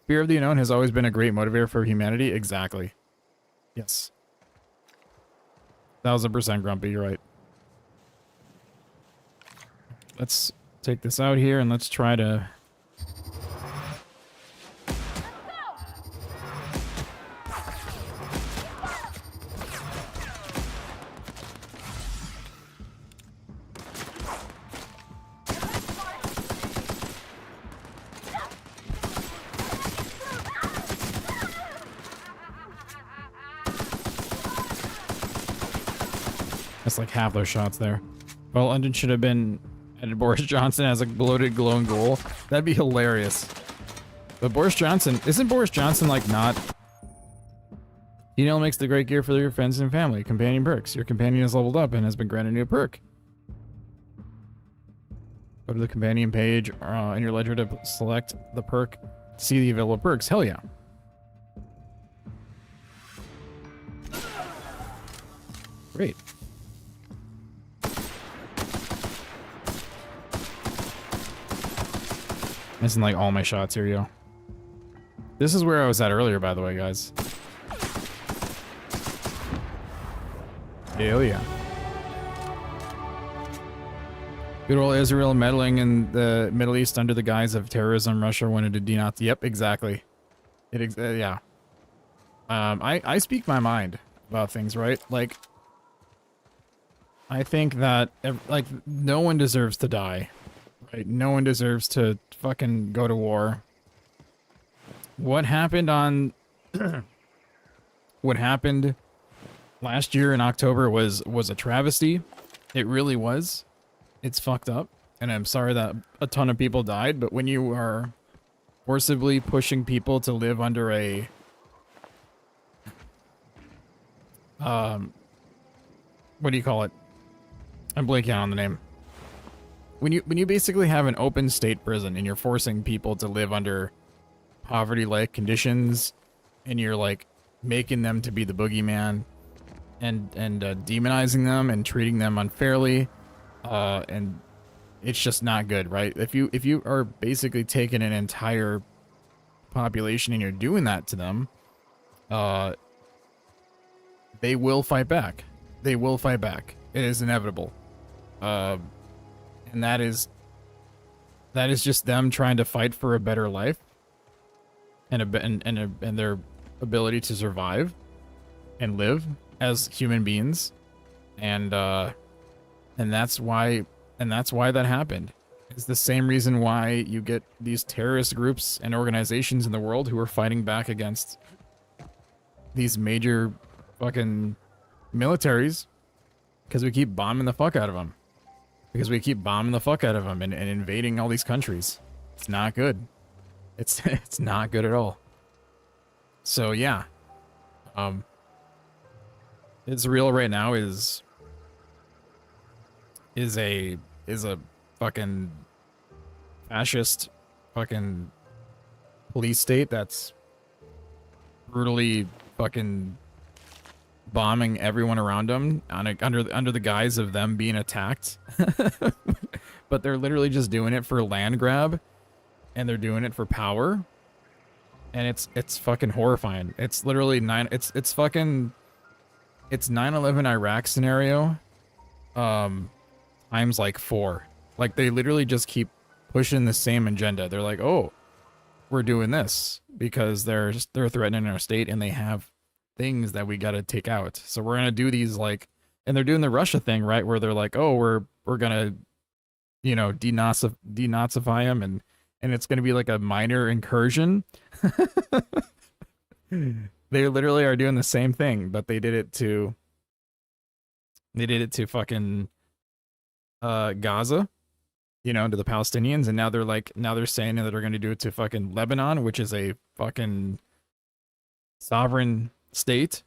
S1: Fear of the unknown has always been a great motivator for humanity. Exactly. Yes. 1000% grumpy. You're right. Let's take this out here and let's try to. That's like half those shots there. Well, London should have been added Boris Johnson as a bloated glowing ghoul. That'd be hilarious. But Boris Johnson, isn't Boris Johnson like not? Makes the great gear for your friends and family. Companion perks. Your companion is leveled up and has been granted a new perk. Go to the companion page in your ledger to select the perk to see the available perks. Hell yeah. Great. Missing like all my shots here, yo. This is where I was at earlier, by the way, guys. Hell yeah. Good old Israel meddling in the Middle East under the guise of terrorism. Russia wanted to denazi. Yep, exactly. Yeah. I speak my mind about things, right? Like, I think that like no one deserves to die. Right? No one deserves to fucking go to war. What happened what happened last year in October was a travesty. It really was. It's fucked up. And I'm sorry that a ton of people died, but when you are forcibly pushing people to live under a what do you call it? I'm blanking on the name. when you basically have an open state prison and you're forcing people to live under poverty-like conditions, and you're like making them to be the boogeyman, and demonizing them and treating them unfairly, and it's just not good, right? If you are basically taking an entire population and you're doing that to them, they will fight back. They will fight back. It is inevitable. And that is just them trying to fight for a better life and their ability to survive and live as human beings. And that's why that happened. It's the same reason why you get these terrorist groups and organizations in the world who are fighting back against these major fucking militaries, because we keep bombing the fuck out of them. And invading all these countries. It's not good. It's not good at all. So yeah. Israel right now is a fucking fascist fucking police state that's brutally fucking bombing everyone around them under the guise of them being attacked. But they're literally just doing it for land grab, and they're doing it for power, and it's fucking horrifying. It's literally it's 9/11 Iraq scenario times like 4. Like, they literally just keep pushing the same agenda. They're like, oh, we're doing this because they're threatening our state and they have things that we got to take out. So we're going to do these, like, and they're doing the Russia thing, right? Where they're like, oh, we're going to, you know, denazify them, and it's going to be like a minor incursion. They literally are doing the same thing, but they did it to fucking Gaza, you know, to the Palestinians, and now they're saying that they're going to do it to fucking Lebanon, which is a fucking sovereign state,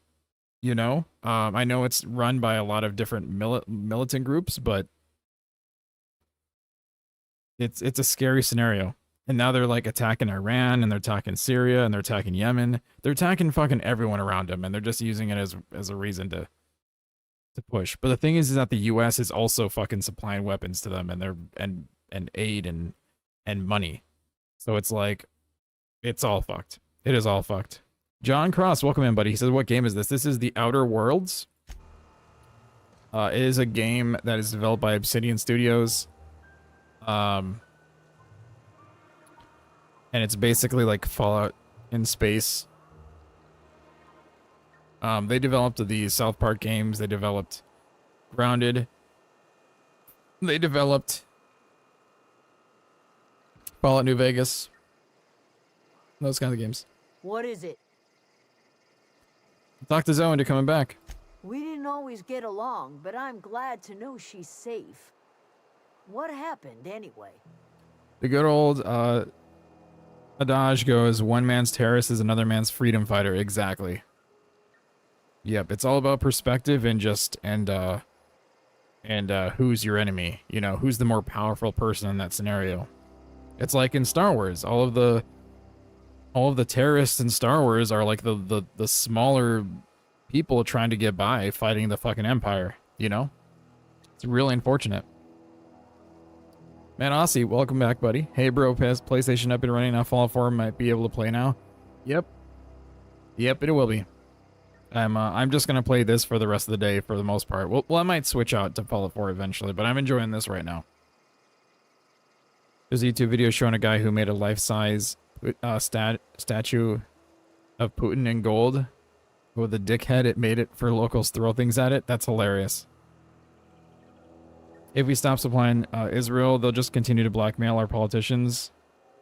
S1: you know. I know it's run by a lot of different militant groups, but it's a scary scenario. And now they're like attacking Iran, and they're attacking Syria, and they're attacking Yemen. They're attacking fucking everyone around them, and they're just using it as a reason to push. But the thing is that the US is also fucking supplying weapons to them, and they're and aid and money. So it's like, it's all fucked. It is all fucked. John Cross, welcome in, buddy. He says, what game is this? This is The Outer Worlds. It is a game that is developed by Obsidian Studios. And it's basically like Fallout in space. They developed the South Park games. They developed Grounded. They developed Fallout New Vegas. Those kinds of games.
S19: What is it?
S1: Talk to Zoe into coming back.
S19: We didn't always get along, but I'm glad to know she's safe. What happened, anyway?
S1: The good old adage goes, one man's terrorist is another man's freedom fighter. Exactly. Yep, it's all about perspective and just who's your enemy. You know, who's the more powerful person in that scenario. It's like in Star Wars, all of the terrorists in Star Wars are like the smaller people trying to get by, fighting the fucking Empire, you know? It's really unfortunate. Man, Aussie, welcome back, buddy. Hey, bro, PlayStation up and running now. Fallout 4 might be able to play now. Yep, it will be. I'm just gonna play this for the rest of the day for the most part. Well, I might switch out to Fallout 4 eventually, but I'm enjoying this right now. There's a YouTube video showing a guy who made a life-size statue of Putin in gold with a dickhead. It made it for locals throw things at it. That's hilarious. If we stop supplying Israel, they'll just continue to blackmail our politicians.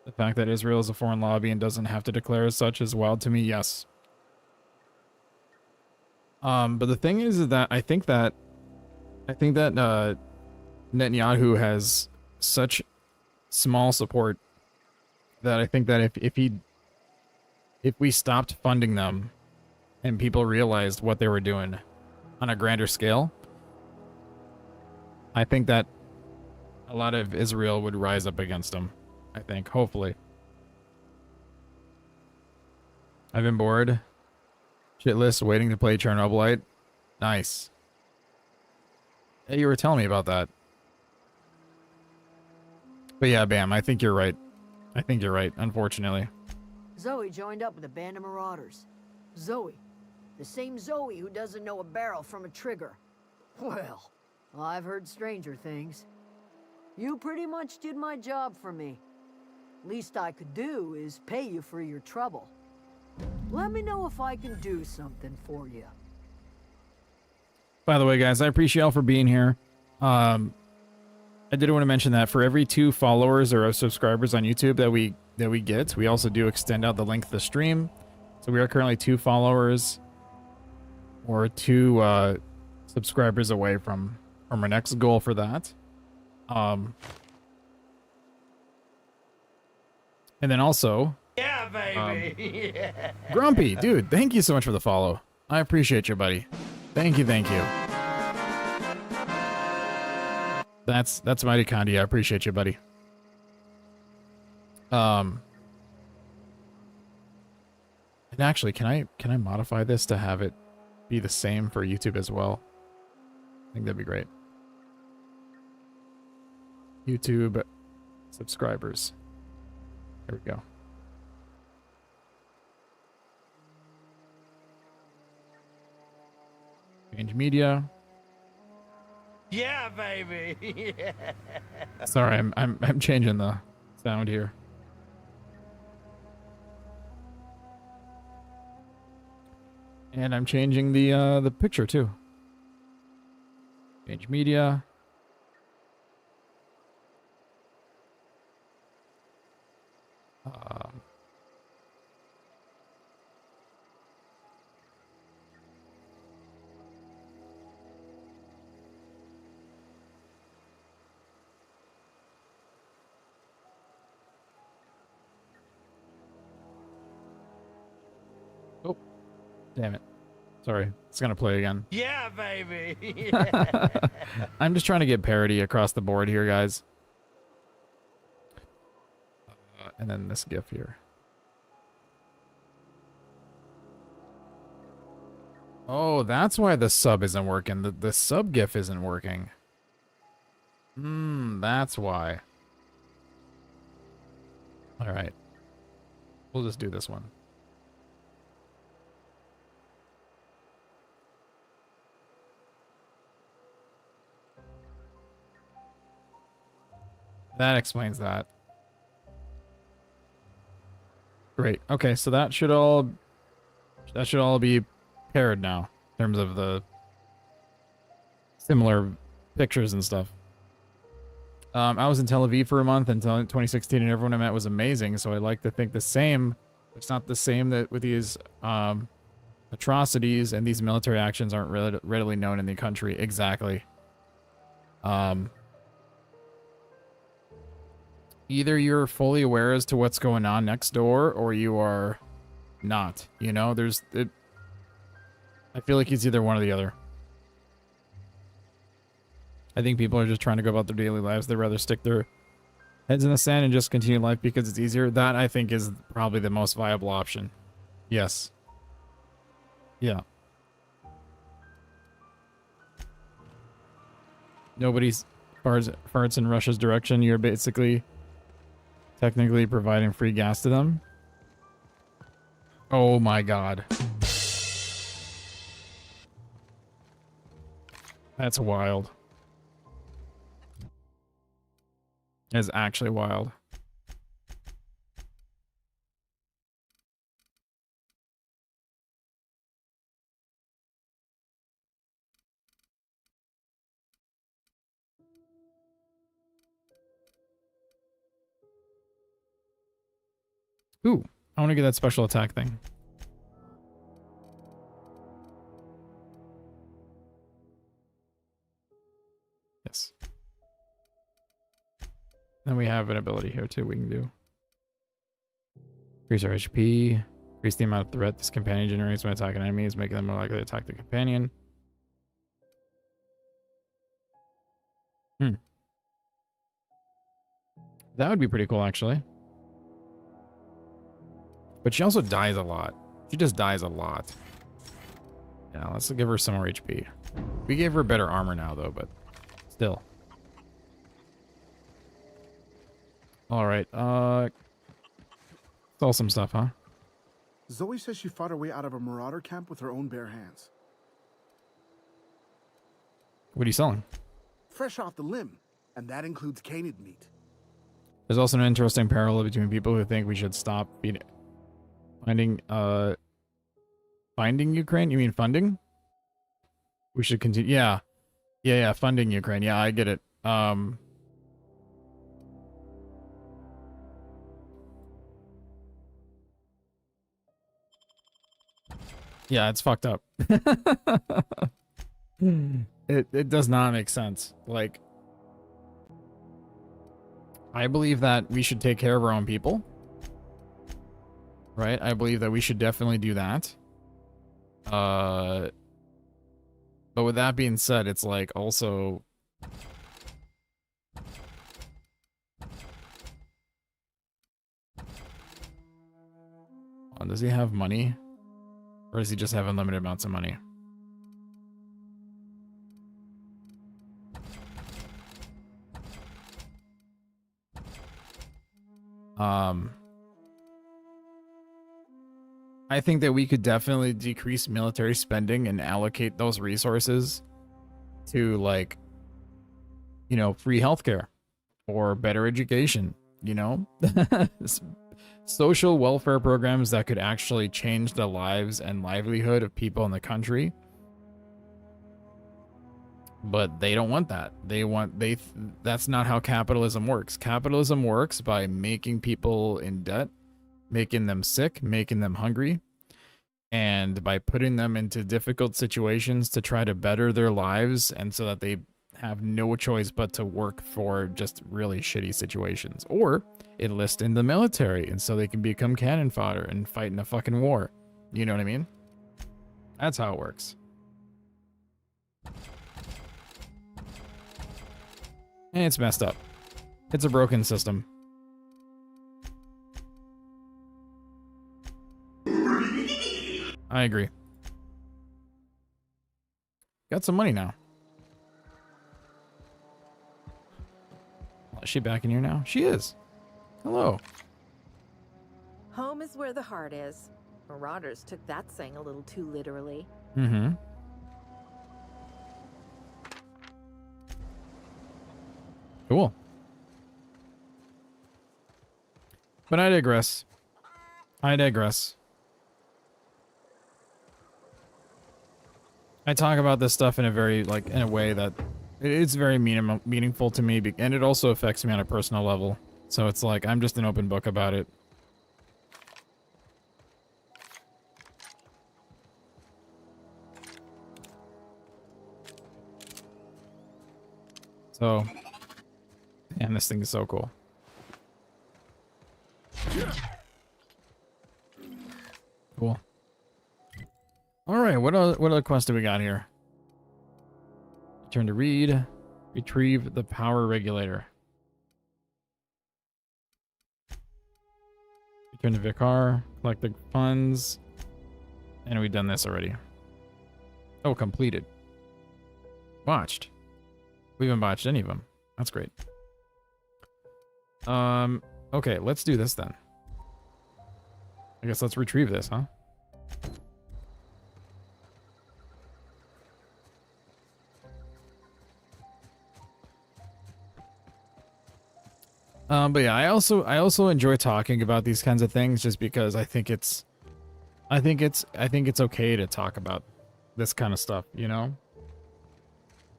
S1: The fact that Israel is a foreign lobby and doesn't have to declare as such is wild to me. Yes. But the thing is that I think that Netanyahu has such small support that I think that if we stopped funding them and people realized what they were doing on a grander scale, I think that a lot of Israel would rise up against him, I think, hopefully. I've been bored. Shitless, waiting to play Chernobylite. Nice. Hey, you were telling me about that. But yeah, Bam, I think you're right. I think you're right, unfortunately.
S19: Zoe joined up with a band of marauders. Zoe. The same Zoe who doesn't know a barrel from a trigger. Well, I've heard stranger things. You pretty much did my job for me. Least I could do is pay you for your trouble. Let me know if I can do something for you.
S1: By the way, guys, I appreciate y'all for being here. I did want to mention that for every 2 followers or subscribers on YouTube that we get, we also do extend out the length of the stream. So we are currently 2 followers or 2 subscribers away from our next goal for that. And then also,
S5: Yeah, baby. Yeah.
S1: Grumpy, dude, thank you so much for the follow. I appreciate you, buddy. Thank you, thank you. That's mighty kind of you. I appreciate you, buddy. And actually, can I modify this to have it be the same for YouTube as well? I think that'd be great. YouTube subscribers. There we go. Change media.
S5: Yeah, baby. Yeah.
S1: Sorry, I'm changing the sound here. And I'm changing the picture too. Change media. Oh, damn it. Sorry, it's gonna play again.
S5: Yeah, baby. Yeah.
S1: I'm just trying to get parity across the board here, guys. And then this GIF here. Oh, that's why the sub isn't working. The sub GIF isn't working. That's why. All right. We'll just do this one. That explains that. Great. Okay, so that should all be paired now in terms of the similar pictures and stuff. I was in Tel Aviv for a month until 2016, and everyone I met was amazing. So I like to think the same. It's not the same that with these atrocities and these military actions aren't readily known in the country. Exactly. Either you're fully aware as to what's going on next door, or you are not. You know, I feel like it's either one or the other. I think people are just trying to go about their daily lives. They'd rather stick their heads in the sand and just continue life because it's easier. That, I think, is probably the most viable option. Yes. Yeah. Nobody's farts in Russia's direction. You're basically technically providing free gas to them. Oh my god. That's wild. It's actually wild. Ooh, I want to get that special attack thing. Yes. Then we have an ability here too we can do. Increase our HP. Increase the amount of threat this companion generates when attacking enemies, making them more likely to attack the companion. That would be pretty cool, actually. But she also dies a lot. She just dies a lot. Yeah, let's give her some more HP. We gave her better armor now, though, but still. Alright, sell some stuff, huh?
S15: Zoe says she fought her way out of a marauder camp with her own bare hands.
S1: What are you selling?
S15: Fresh off the limb, and that includes canid meat.
S1: There's also an interesting parallel between people who think we should stop finding Ukraine? You mean funding? We should continue. Yeah, funding Ukraine. Yeah, I get it. Yeah, it's fucked up. It does not make sense. Like, I believe that we should take care of our own people. Right? I believe that we should definitely do that. But with that being said, it's like also... does he have money? Or does he just have unlimited amounts of money? I think that we could definitely decrease military spending and allocate those resources to, like, you know, free healthcare or better education, you know? Social welfare programs that could actually change the lives and livelihood of people in the country. But they don't want that. That's not how capitalism works. Capitalism works by making people in debt, making them sick, making them hungry, and by putting them into difficult situations to try to better their lives, and so that they have no choice but to work for just really shitty situations, or enlist in the military, and so they can become cannon fodder and fight in a fucking war. You know what I mean? That's how it works. And it's messed up. It's a broken system. I agree. Got some money now. Is she back in here now? She is. Hello.
S3: Home is where the heart is. Marauders took that saying a little too literally.
S1: Mm-hmm. Cool. But I digress. I talk about this stuff in a very, like, in a way that it's very meaningful to me, and it also affects me on a personal level. So it's like, I'm just an open book about it. So, man, this thing is so cool. Cool. All right, what other quest do we got here? Turn to read. Retrieve the power regulator. Return to Vicar. Collect the funds. And we've done this already. Oh, completed. Botched. We haven't botched any of them. That's great. Okay, let's do this then. I guess let's retrieve this, huh? But yeah, I also enjoy talking about these kinds of things just because I think it's okay to talk about this kind of stuff, you know?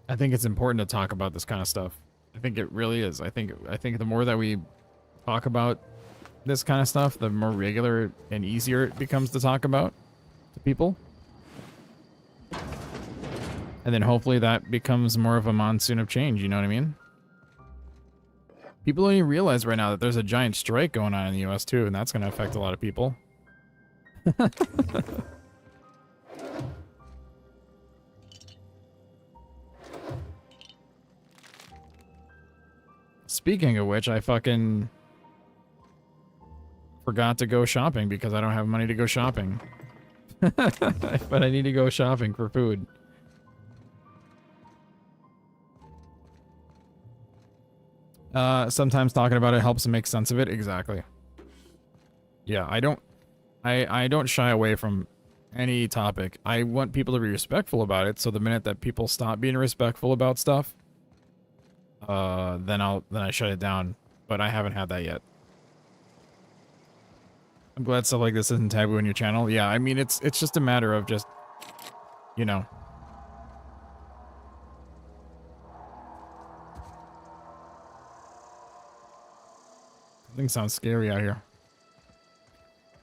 S1: I think it's important to talk about this kind of stuff. I think it really is. I think the more that we talk about this kind of stuff, the more regular and easier it becomes to talk about to people. And then hopefully that becomes more of a monsoon of change, you know what I mean? People don't even realize right now that there's a giant strike going on in the US too, and that's going to affect a lot of people. Speaking of which, I fucking forgot to go shopping because I don't have money to go shopping. But I need to go shopping for food. Sometimes talking about it helps make sense of it. Exactly. Yeah, I don't shy away from any topic. I want people to be respectful about it, so the minute that people stop being respectful about stuff, then I shut it down. But I haven't had that yet. I'm glad stuff like this isn't taboo in your channel. Yeah, I mean it's just a matter of just, you know. Something sounds scary out here.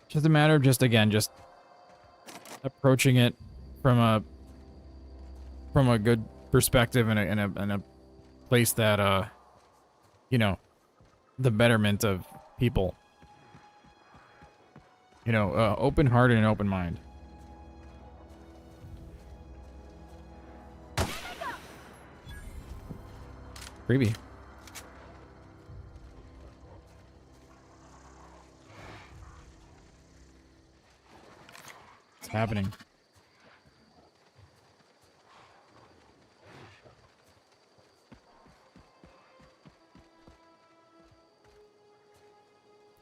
S1: Just a matter of just approaching it from a good perspective and a place that you know, the betterment of people. You know, open heart and open mind. Creepy. What's happening?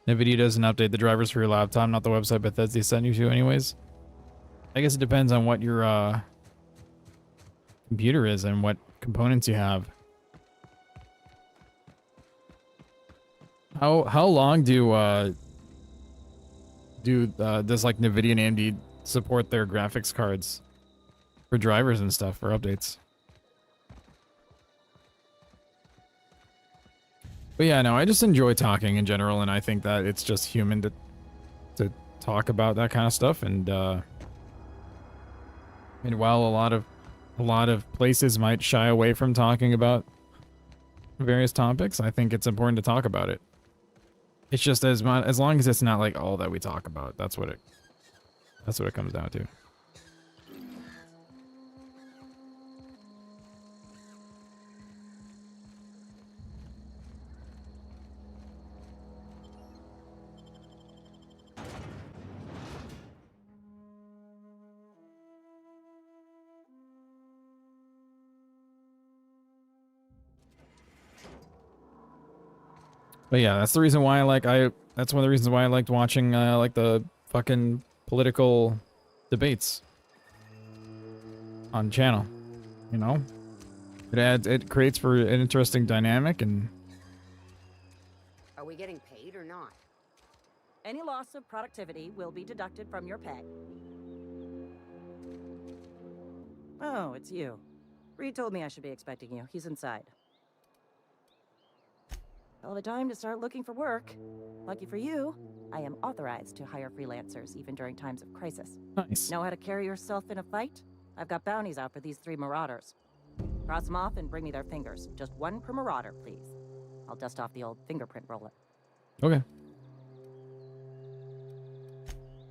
S1: NVIDIA doesn't update the drivers for your laptop, not the website Bethesda sent you to anyways. I guess it depends on what your computer is and what components you have. How long does like NVIDIA and AMD support their graphics cards for drivers and stuff for updates? But yeah, no, I just enjoy talking in general, and I think that it's just human to talk about that kind of stuff. And while a lot of places might shy away from talking about various topics, I think it's important to talk about it. It's just as long as it's not like all that we talk about. That's what it comes down to. But yeah, that's the reason why that's one of the reasons why I liked watching like the fucking political debates on channel. You know? It creates for an interesting dynamic. And
S11: Are we getting paid or not?
S6: Any loss of productivity will be deducted from your pay. Oh, it's you. Reed told me I should be expecting you. He's inside. Hell of a time to start looking for work. Lucky for you, I am authorized to hire freelancers even during times of crisis.
S1: Nice.
S6: Know how to carry yourself in a fight? I've got bounties out for these 3 marauders. Cross them off and bring me their fingers. Just 1 per marauder, please. I'll dust off the old fingerprint roller.
S1: okay.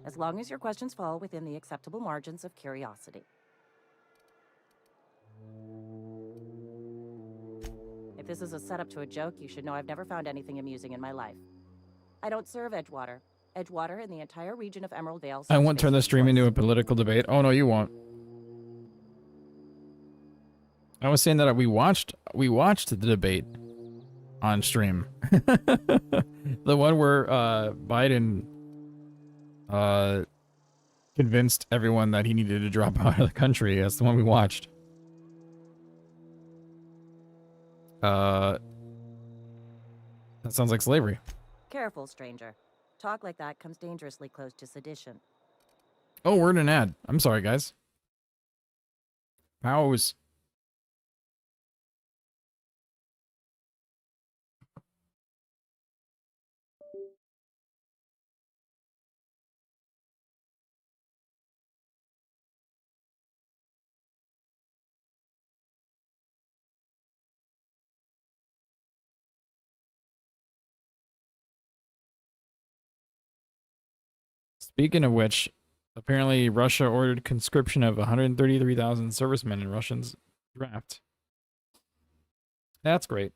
S6: As long as your questions fall within the acceptable margins of curiosity. If this is a setup to a joke, you should know I've never found anything amusing in my life. I don't serve Edgewater. Edgewater in the entire region of Emerald Vale.
S1: I won't turn the stream into a political debate. Oh no, you won't. I was saying that we watched the debate on stream. The one where Biden convinced everyone that he needed to drop out of the country. That's the one we watched. That sounds like slavery.
S6: Careful, stranger. Talk like that comes dangerously close to sedition.
S1: Oh, we're in an ad. I'm sorry, guys. Pause. Speaking of which, apparently Russia ordered conscription of 133,000 servicemen in Russians draft. That's great.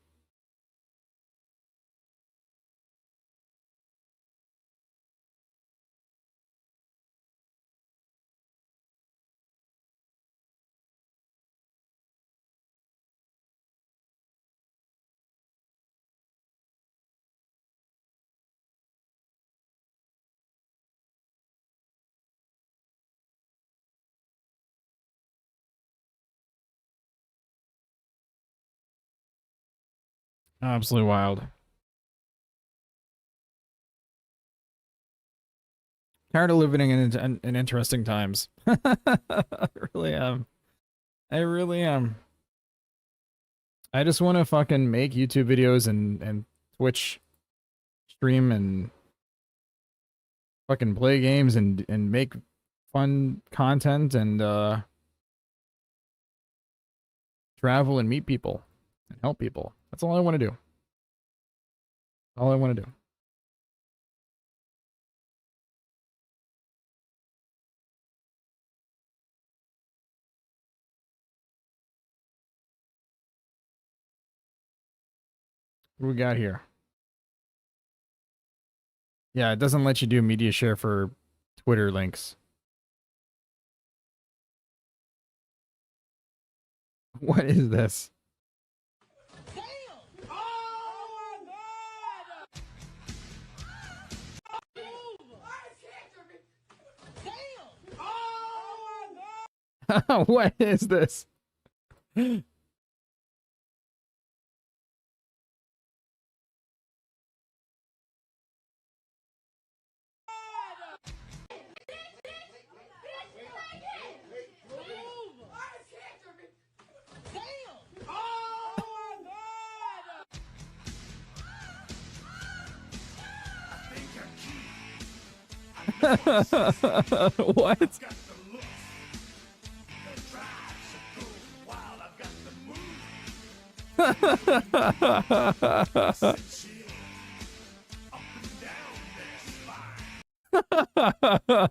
S1: Absolutely wild. Tired of living in interesting times. I really am. I really am. I just want to fucking make YouTube videos and Twitch stream and fucking play games and make fun content and travel and meet people and help people. That's all I want to do. All I want to do. What do we got here? Yeah, it doesn't let you do media share for Twitter links. What is this? What is this? What?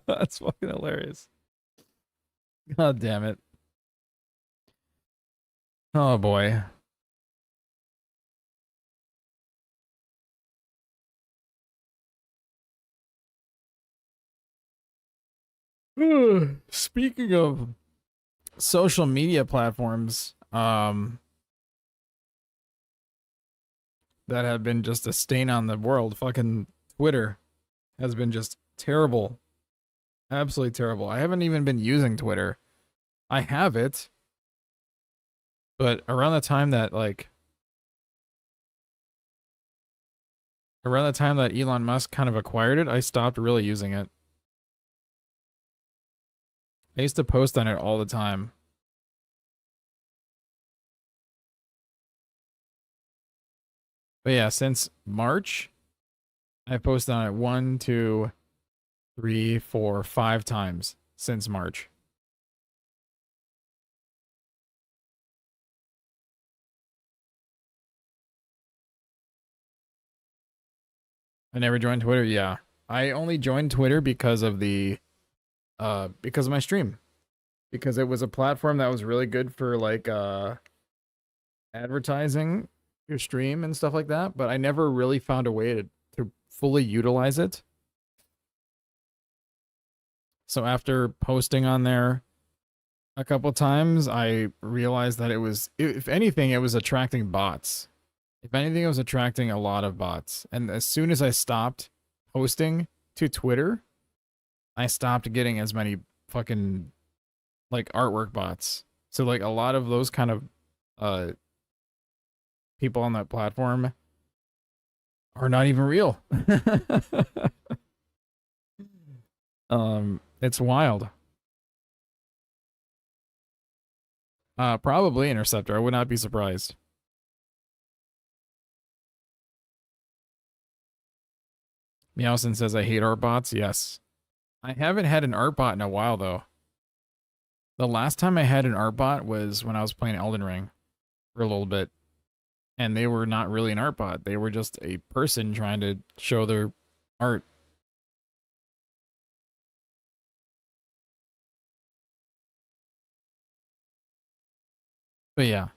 S1: That's fucking hilarious. God damn it. Oh boy. Speaking of social media platforms, that have been just a stain on the world, fucking Twitter has been just terrible. Absolutely terrible. I haven't even been using Twitter. I have it, but around the time that Elon Musk kind of acquired it, I stopped really using it. I used to post on it all the time. But yeah, since March, I've posted on it 1, 2, 3, 4, 5 times since March. I never joined Twitter. Yeah. I only joined Twitter because of because of my stream. Because it was a platform that was really good for advertising your stream and stuff like that, but I never really found a way to fully utilize it. So after posting on there a couple times, I realized that it was, if anything, it was attracting bots. If anything, it was attracting a lot of bots. And as soon as I stopped posting to Twitter, I stopped getting as many fucking artwork bots. So a lot of those kind of people on that platform are not even real. It's wild. Probably Interceptor. I would not be surprised. Meowson says I hate art bots. Yes. I haven't had an art bot in a while though. The last time I had an art bot was when I was playing Elden Ring for a little bit. And they were not really an art bot. They were just a person trying to show their art. But yeah,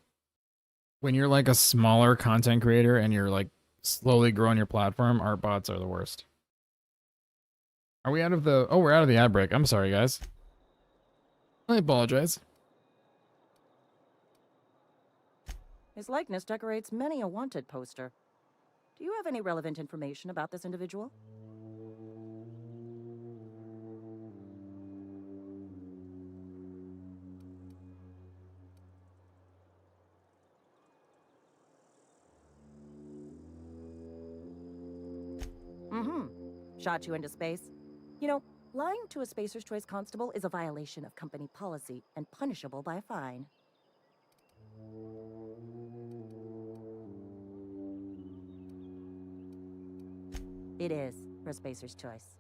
S1: when you're like a smaller content creator and you're like slowly growing your platform, art bots are the worst. Are we out of the... Oh, we're out of the ad break. I'm sorry, guys. I apologize.
S6: His likeness decorates many a wanted poster. Do you have any relevant information about this individual? shot you into space. You know, lying to a Spacer's Choice constable is a violation of company policy and punishable by a fine. It is for Spacer's Choice.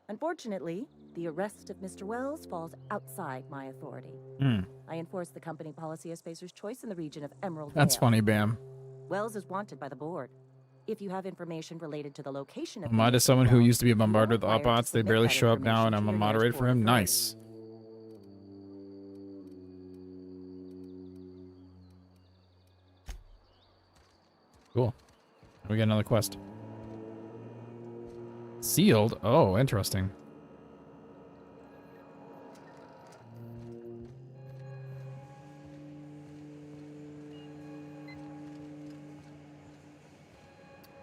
S6: Unfortunately, the arrest of Mr. Wells falls outside my authority. I enforce the company policy of Spacer's Choice in the region of Emerald
S1: That's
S6: Vale.
S1: funny, Bam.
S6: Wells is wanted by the board. If you have information related to the location of
S1: Mod is someone who used to be bombarded with Autobots. They barely show up now, and I'm a moderator for him. Nice. Cool. We get another quest. Sealed? Oh, interesting.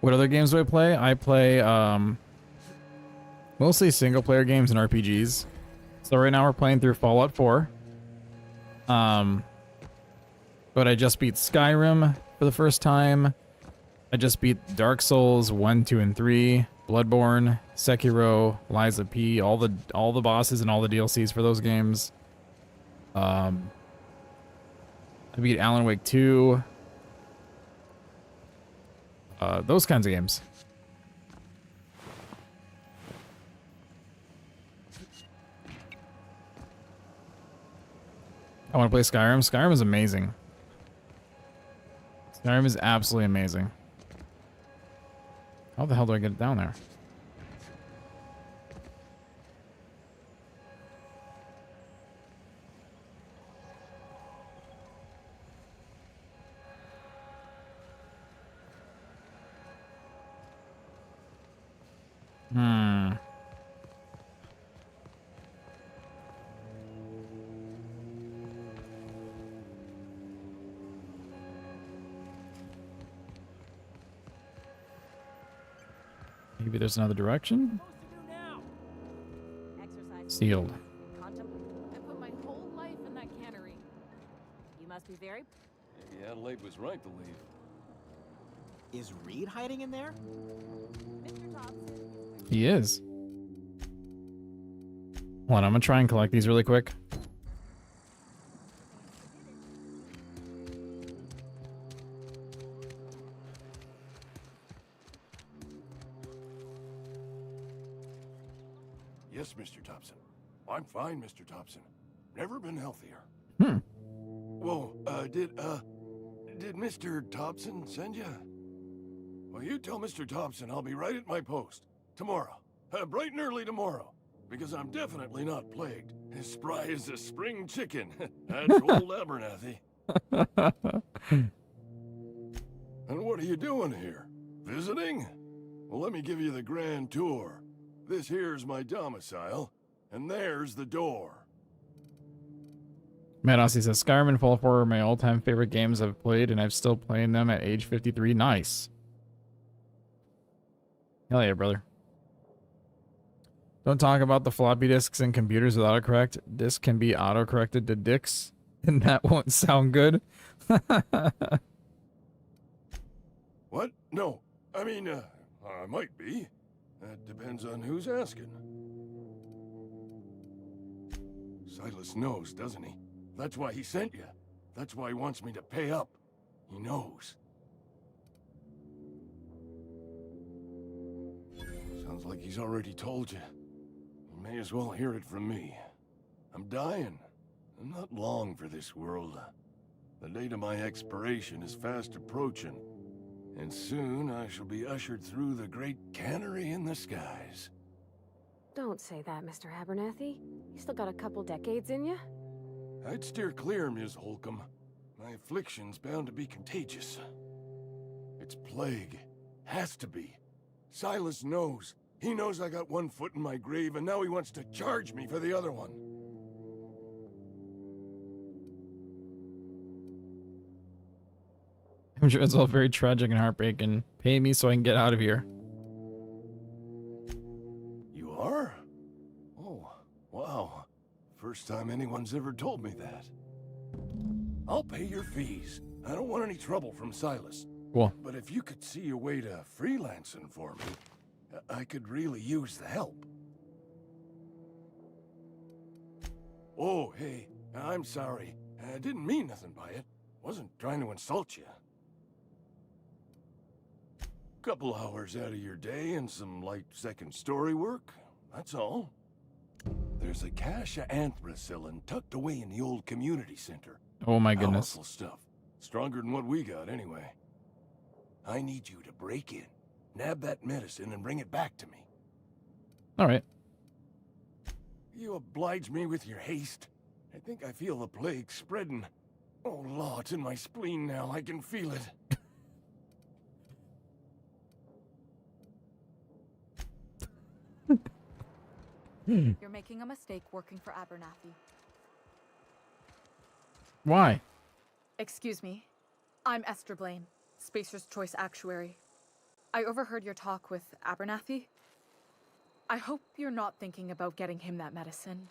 S1: What other games do I play? I play mostly single player games and RPGs. So right now we're playing through Fallout 4. But I just beat Skyrim for the first time. I just beat Dark Souls 1, 2, and 3, Bloodborne, Sekiro, Liza P, all the bosses and all the DLCs for those games. I beat Alan Wake 2. Those kinds of games. I want to play Skyrim. Skyrim is amazing. Skyrim is absolutely amazing. How the hell do I get it down there? Maybe there's another direction? Sealed.
S13: I put my whole life in that cannery.
S6: You must be very...
S17: Maybe Adelaide was right to leave.
S14: Is Reed hiding in there?
S1: He is. Hold on, I'm gonna try and collect these really quick.
S2: Yes, Mr. Thompson. I'm fine, Mr. Thompson. Never been healthier. Whoa, did Mr. Thompson send you? Well, you tell Mr. Thompson I'll be right at my post. Tomorrow. Bright and early tomorrow. Because I'm definitely not plagued. As spry as a spring chicken. That's old Abernathy. And what are you doing here? Visiting? Well, let me give you the grand tour. This here's my domicile, and there's the door.
S1: Matt Ossie says, Skyrim and Fallout 4 are my all-time favorite games I've played, and I'm still playing them at age 53. Nice. Hell yeah, brother. Don't talk about the floppy disks and computers with autocorrect. Disk can be autocorrected to dicks, and that won't sound good.
S2: What? No. I mean, I might be. That depends on who's asking. Silas knows, doesn't he? That's why he sent you. That's why he wants me to pay up. He knows. Sounds like he's already told you. You may as well hear it from me. I'm dying. I'm not long for this world. The date of my expiration is fast approaching. And soon I shall be ushered through the great cannery in the skies.
S13: Don't say that, Mr. Abernathy. You still got a couple decades in you.
S2: I'd steer clear, Ms. Holcomb. My affliction's bound to be contagious. It's plague. Has to be. Silas knows. He knows I got one foot in my grave, and now he wants to charge me for the other one.
S1: I'm sure it's all very tragic and heartbreaking. Pay me so I can get out of here.
S2: You are? Oh, wow. First time anyone's ever told me that. I'll pay your fees. I don't want any trouble from Silas.
S1: Cool.
S2: But if you could see a way to freelancing for me, I could really use the help. Oh, hey, I'm sorry. I didn't mean nothing by it. Wasn't trying to insult you. Couple hours out of your day and some light second story work, that's all. There's a cache of anthracillin tucked away in the old community center.
S1: Oh my goodness.
S2: Powerful stuff. Stronger than what we got anyway. I need you to break in, nab that medicine, and bring it back to me.
S1: All right.
S2: You oblige me with your haste. I think I feel the plague spreading. Oh, Law, it's in my spleen now. I can feel it.
S7: You're making a mistake working for Abernathy.
S1: Why?
S7: Excuse me. I'm Esther Blaine, Spacer's Choice Actuary. I overheard your talk with Abernathy. I hope you're not thinking about getting him that medicine.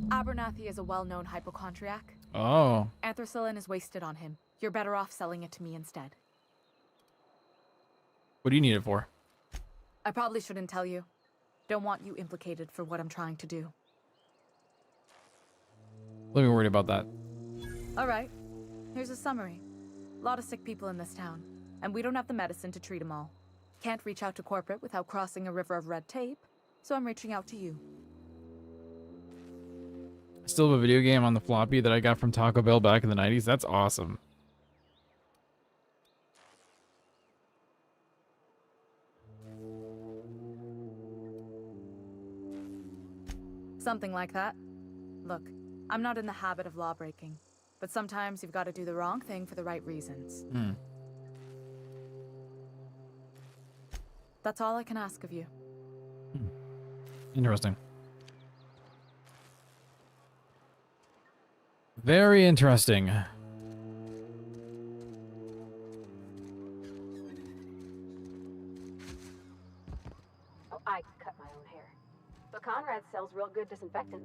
S7: Abernathy is a well-known hypochondriac.
S1: Oh.
S7: Anthracillin is wasted on him. You're better off selling it to me instead.
S1: What do you need it for?
S7: I probably shouldn't tell you. Don't want you implicated for what I'm trying to do.
S1: Let me worry about that.
S7: All right. Here's a summary. A lot of sick people in this town, and we don't have the medicine to treat them all. Can't reach out to corporate without crossing a river of red tape, so I'm reaching out to you.
S1: I still have a video game on the floppy that I got from Taco Bell back in the 90s. That's awesome.
S7: Something like that. Look, I'm not in the habit of law breaking, but sometimes you've got to do the wrong thing for the right reasons. That's all I can ask of you.
S1: Interesting. Very interesting.
S13: Oh, I cut my own hair. But Conrad sells real good disinfectant.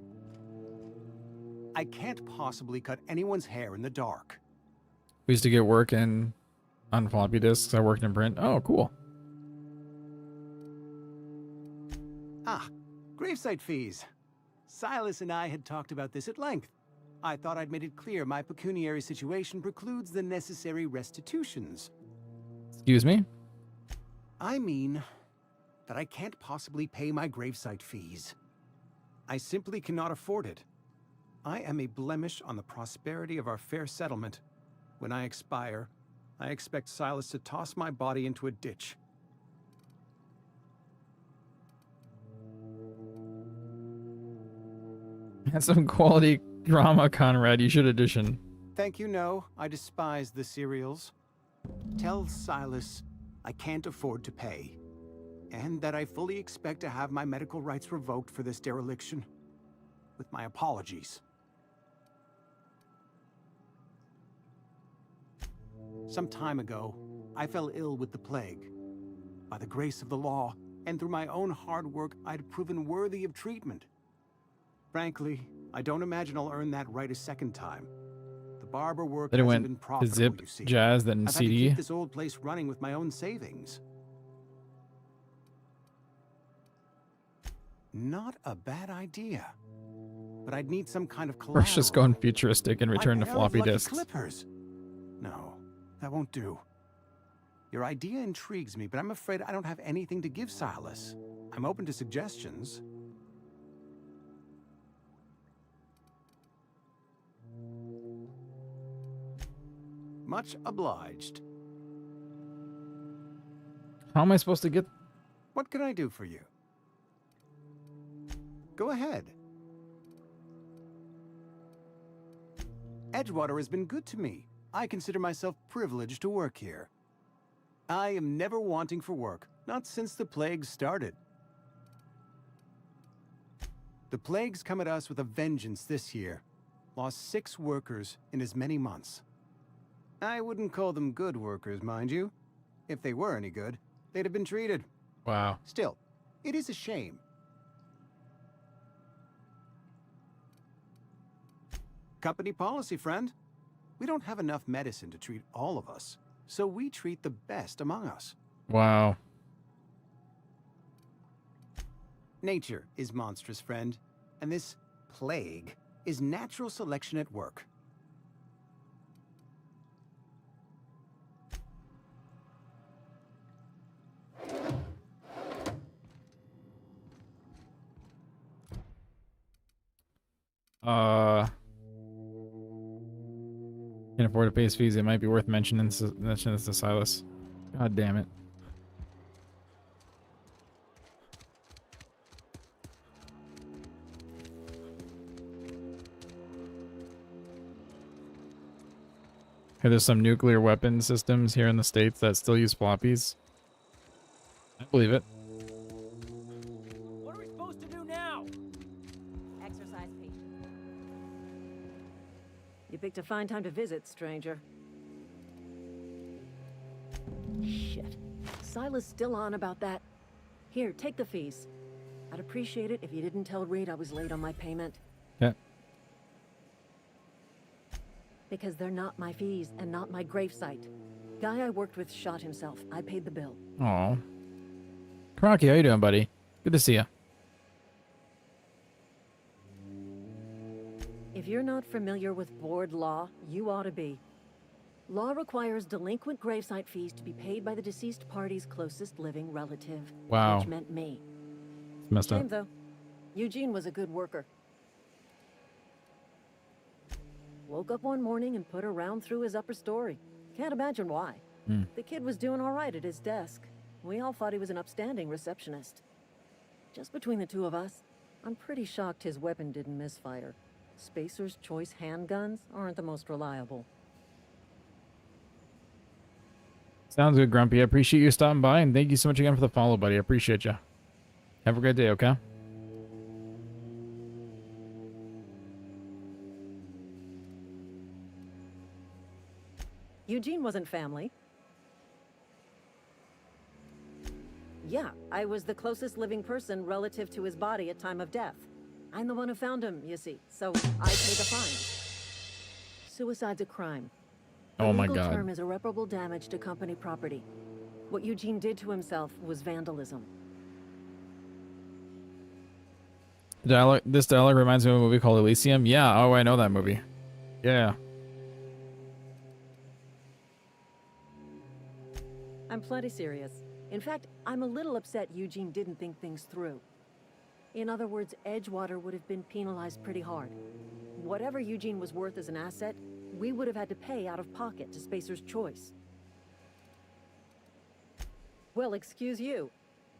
S22: I can't possibly cut anyone's hair in the dark.
S1: We used to get work in on floppy disks. I worked in print. Oh, cool.
S22: Ah, gravesite fees. Silas and I had talked about this at length. I thought I'd made it clear my pecuniary situation precludes the necessary restitutions.
S1: Excuse me?
S22: I mean that I can't possibly pay my gravesite fees. I simply cannot afford it. I am a blemish on the prosperity of our fair settlement. When I expire, I expect Silas to toss my body into a ditch.
S1: That's some quality drama, Conrad. You should audition.
S22: Thank you, no. I despise the serials. Tell Silas I can't afford to pay, and that I fully expect to have my medical rights revoked for this dereliction. With my apologies. Some time ago, I fell ill with the plague. By the grace of the law, and through my own hard work, I'd proven worthy of treatment. Frankly, I don't imagine I'll earn that right a second time. The barber work
S1: Then it
S22: hasn't been
S1: went to
S22: profitable,
S1: Zip,
S22: you see.
S1: Jazz, then
S22: I've had to
S1: CD.
S22: keep this old place running with my own savings. Not a bad idea. But I'd need some kind of collateral.
S1: We're just going futuristic and return to
S22: Like a pair of
S1: floppy
S22: lucky
S1: disks.
S22: Clippers. No, that won't do. Your idea intrigues me, but I'm afraid I don't have anything to give Silas. I'm open to suggestions. Much obliged.
S1: How am I supposed to get...
S22: What can I do for you? Go ahead. Edgewater has been good to me. I consider myself privileged to work here. I am never wanting for work, not since the plague started. The plague's come at us with a vengeance this year. Lost 6 workers in as many months. I wouldn't call them good workers, mind you. If they were any good, they'd have been treated.
S1: Wow.
S22: Still, it is a shame. Company policy, friend. We don't have enough medicine to treat all of us, so we treat the best among us.
S1: Wow.
S22: Nature is monstrous, friend, and this plague is natural selection at work.
S1: Can't afford to pay his fees. It might be worth mentioning this to Silas. God damn it. Okay, there's some nuclear weapon systems here in the States that still use floppies. I believe it.
S6: What are we supposed to do now? Exercise patience.
S8: You picked a fine time to visit, stranger. Shit. Silas still on about that. Here, take the fees. I'd appreciate it if you didn't tell Reed I was late on my payment.
S1: Yeah.
S8: Because they're not my fees and not my gravesite. Guy I worked with shot himself. I paid the bill.
S1: Aw. Karaki, how you doing, buddy? Good to see you.
S8: If you're not familiar with board law, you ought to be. Law requires delinquent gravesite fees to be paid by the deceased party's closest living relative.
S1: Wow.
S8: Which meant me.
S1: It's messed
S8: Shame,
S1: up.
S8: though. Eugene was a good worker. Woke up one morning and put a round through his upper story. Can't imagine why. The kid was doing all right at his desk. We all thought he was an upstanding receptionist. Just between the two of us, I'm pretty shocked his weapon didn't misfire. Spacer's Choice handguns aren't the most reliable.
S1: Sounds good, Grumpy. I appreciate you stopping by, and thank you so much again for the follow, buddy. I appreciate you. Have a good day, okay?
S8: Eugene wasn't family. Yeah, I was the closest living person relative to his body at time of death. I'm the one who found him, you see, so I pay the fine. Suicide's a crime.
S1: Oh my
S8: The legal
S1: God.
S8: term is irreparable damage to company property. What Eugene did to himself was vandalism.
S1: This dialogue reminds me of a movie called Elysium. Yeah, oh, I know that movie. Yeah.
S8: I'm plenty serious. In fact, I'm a little upset Eugene didn't think things through. In other words, Edgewater would have been penalized pretty hard. Whatever Eugene was worth as an asset, we would have had to pay out of pocket to Spacer's Choice. Well, excuse you.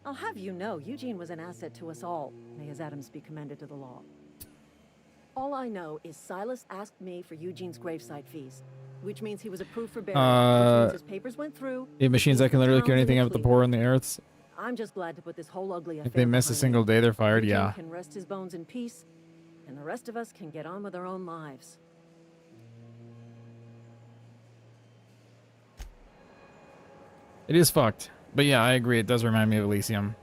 S8: I'll have you know, Eugene was an asset to us all. May his atoms be commended to the law. All I know is Silas asked me for Eugene's gravesite fees, which means he was approved for burial, which means his papers went through.
S1: The machines that can literally cure anything out of the poor and the earths.
S8: I'm just glad to put this whole ugly affair
S1: If they miss a
S8: behind
S1: single
S8: me.
S1: day, they're fired.
S8: Eugene
S1: Yeah.
S8: can rest his bones in peace, and the rest of us can get on with our own lives.
S1: It is fucked. But yeah, I agree. It does remind me of Elysium.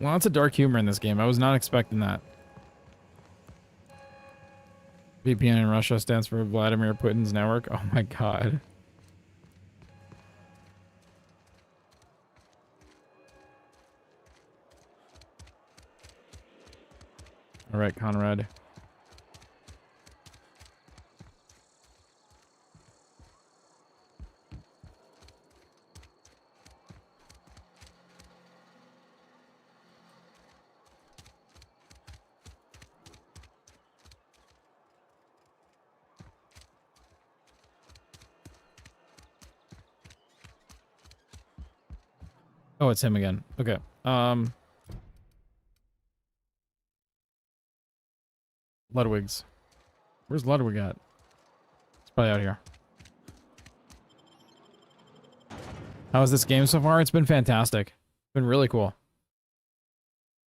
S1: Lots of dark humor in this game. I was not expecting that. VPN in Russia stands for Vladimir Putin's network. Oh my god. All right, Conrad. Oh, it's him again. Okay. Ludwig's. Where's Ludwig at? It's probably out here. How's this game so far? It's been fantastic. It's been really cool.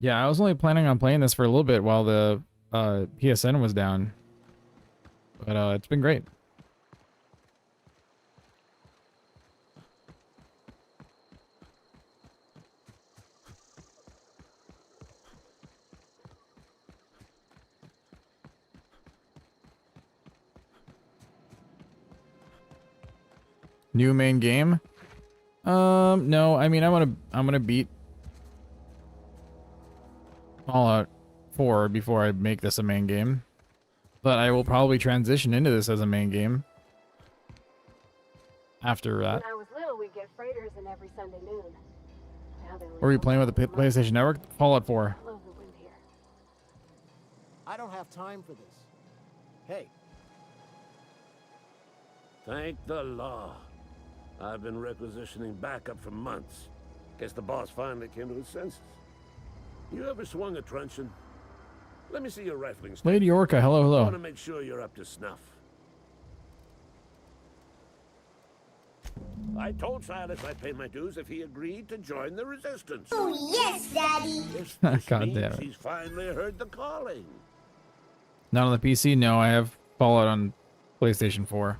S1: Yeah, I was only planning on playing this for a little bit while the PSN was down. But it's been great. New main game? No, I mean, I'm gonna beat Fallout 4 before I make this a main game. But I will probably transition into this as a main game after that.
S13: When I was little, we'd get freighters in every Sunday noon. Now they only
S1: Or are you playing with the PlayStation Network? Fallout 4.
S13: love the wind here.
S14: I don't have time for this. Hey.
S9: Thank the law. I've been requisitioning backup for months. Guess the boss finally came to his senses. You ever swung a truncheon? Let me see your rifling skill.
S1: Lady Orca, hello,
S9: I
S1: hello.
S9: want to make sure you're up to snuff. I told Silas I'd pay my dues if he agreed to join the resistance.
S10: Oh, yes, Daddy.
S9: This
S1: God
S9: means
S1: damn it.
S9: he's finally heard the calling.
S1: Not on the PC? No, I have Fallout on PlayStation 4.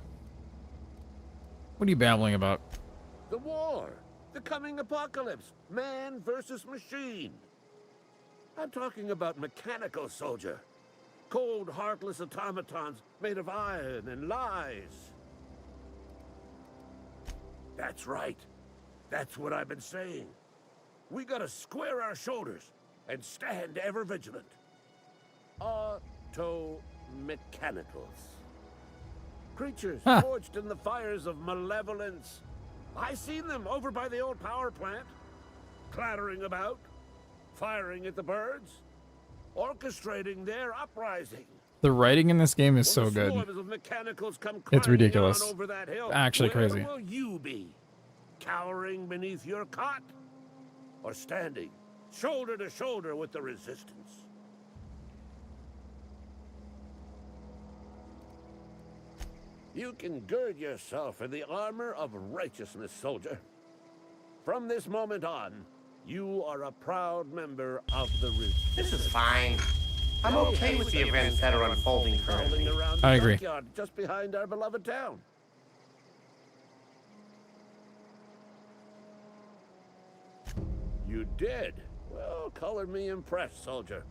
S1: What are you babbling about?
S9: The war. The coming apocalypse. Man versus machine. I'm talking about mechanical soldier. Cold, heartless automatons made of iron and lies. That's right. That's what I've been saying. We gotta square our shoulders and stand ever vigilant. Auto-mechanicals. Creatures forged in the fires of malevolence. I seen them over by the old power plant, clattering about, firing at the birds, orchestrating their uprising.
S1: The writing in this game is so
S9: The
S1: good.
S9: swarms of mechanicals come
S1: It's
S9: crashing
S1: ridiculous.
S9: on over that hill.
S1: Actually
S9: Where
S1: crazy.
S9: will you be? Cowering beneath your cot? Or standing shoulder to shoulder with the resistance? You can gird yourself in the armor of righteousness, soldier. From this moment on, you are a proud member of the resistance.
S5: This is fine. I'm okay with the events that are unfolding currently.
S9: Around
S1: I
S9: the
S1: agree.
S9: junkyard just behind our beloved town. You did? Well, color me impressed, soldier.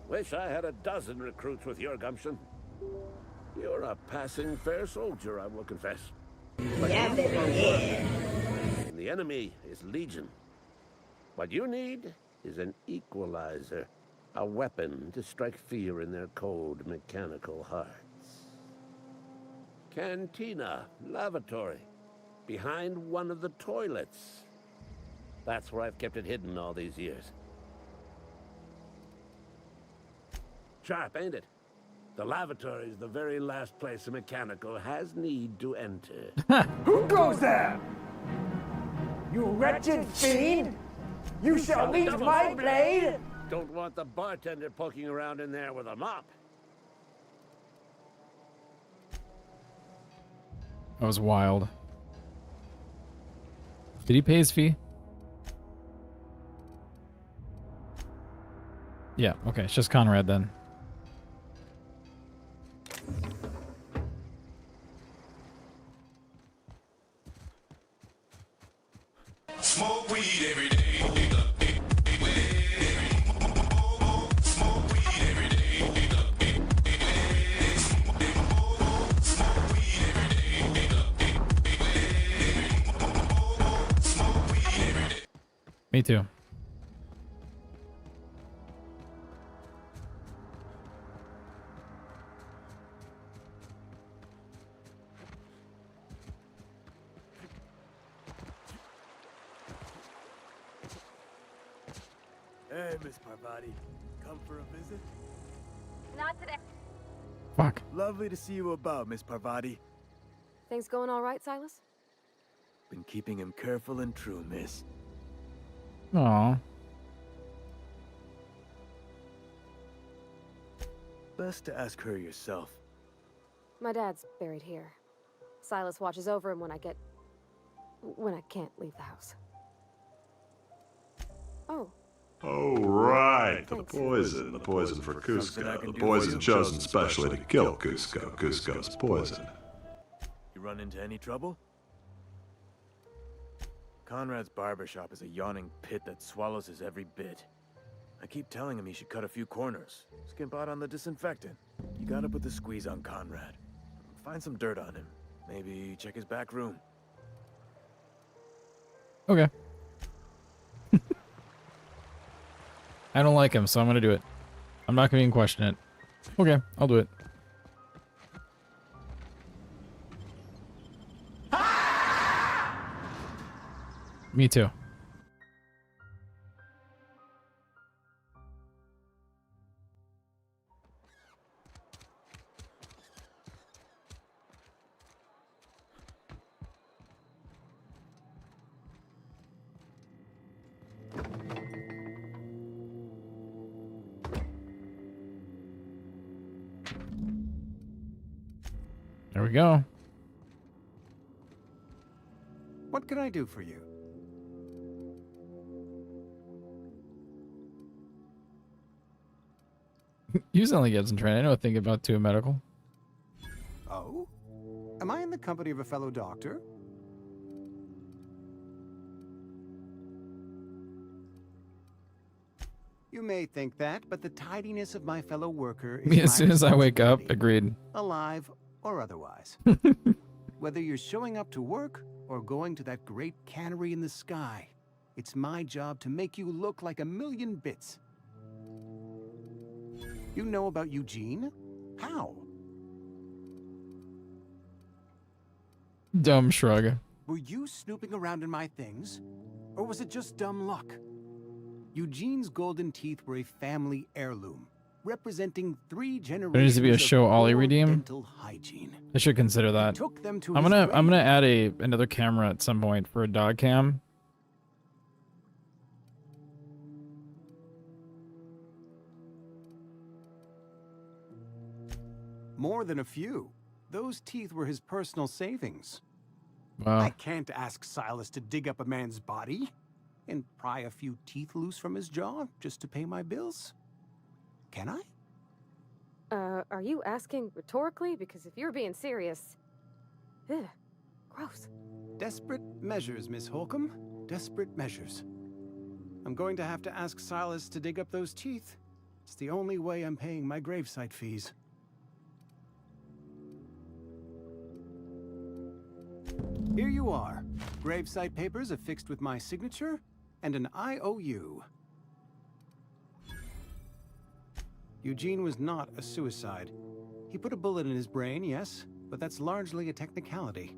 S9: Wish I had a dozen recruits with your gumption. You're a passing fair soldier, I will confess. But
S10: Yeah, baby, yeah.
S9: and the enemy is legion. What you need is an equalizer. A weapon to strike fear in their cold, mechanical hearts. Cantina, lavatory, behind one of the toilets. That's where I've kept it hidden all these years. Sharp, ain't it? The lavatory is the very last place a mechanical has need to enter.
S5: Who goes there? You wretched fiend! You shall meet my blade!
S9: Don't want the bartender poking around in there with a mop.
S1: That was wild. Did he pay his fee? Yeah, okay, it's just Conrad then.
S10: Smoke weed every day.
S1: Me too.
S23: Hey, Miss Parvati. Come for a visit?
S13: Not today.
S1: Fuck.
S23: Lovely to see you about, Miss Parvati.
S13: Things going all right, Silas?
S23: Been keeping him careful and true, miss.
S1: Aw.
S23: Best to ask her yourself.
S13: My dad's buried here. Silas watches over him when I can't leave the house. Oh.
S24: Oh, right, the poison for Cusco, the poison chosen specially to kill Cusco, Cusco's poison.
S23: You run into any trouble? Conrad's barbershop is a yawning pit that swallows his every bit. I keep telling him he should cut a few corners, skimp out on the disinfectant. You gotta put the squeeze on Conrad. Find some dirt on him. Maybe check his back room.
S1: Okay. I don't like him, so I'm gonna do it. I'm not gonna even question it. Okay, I'll do it. Me too. There we go.
S22: What can I do for you?
S1: You sound like you had some training. I know a thing about to a medical.
S22: Oh? Am I in the company of a fellow doctor? You may think that, but the tidiness of my fellow worker is
S1: Me, as
S22: my
S1: soon as I wake up,
S22: responsibility,
S1: agreed.
S22: alive or otherwise. Whether you're showing up to work or going to that great cannery in the sky, it's my job to make you look like a million bits. You know about Eugene? How?
S1: Dumb shrug.
S22: Were you snooping around in my things? Or was it just dumb luck? Eugene's golden teeth were a family heirloom, representing 3 generations
S1: There needs to be a show
S22: of
S1: Ollie
S22: pure
S1: redeem.
S22: dental hygiene.
S1: I should consider that.
S22: took them to
S1: I'm
S22: his
S1: gonna
S22: grave.
S1: add another camera at some point for a dog cam.
S22: More than a few. Those teeth were his personal savings.
S1: Wow.
S22: I can't ask Silas to dig up a man's body and pry a few teeth loose from his jaw just to pay my bills. Can I?
S13: Are you asking rhetorically? Because if you're being serious... Ugh, gross.
S22: Desperate measures, Miss Holcomb. Desperate measures. I'm going to have to ask Silas to dig up those teeth. It's the only way I'm paying my gravesite fees. Here you are. Gravesite papers affixed with my signature and an IOU. Eugene was not a suicide. He put a bullet in his brain, yes, but that's largely a technicality.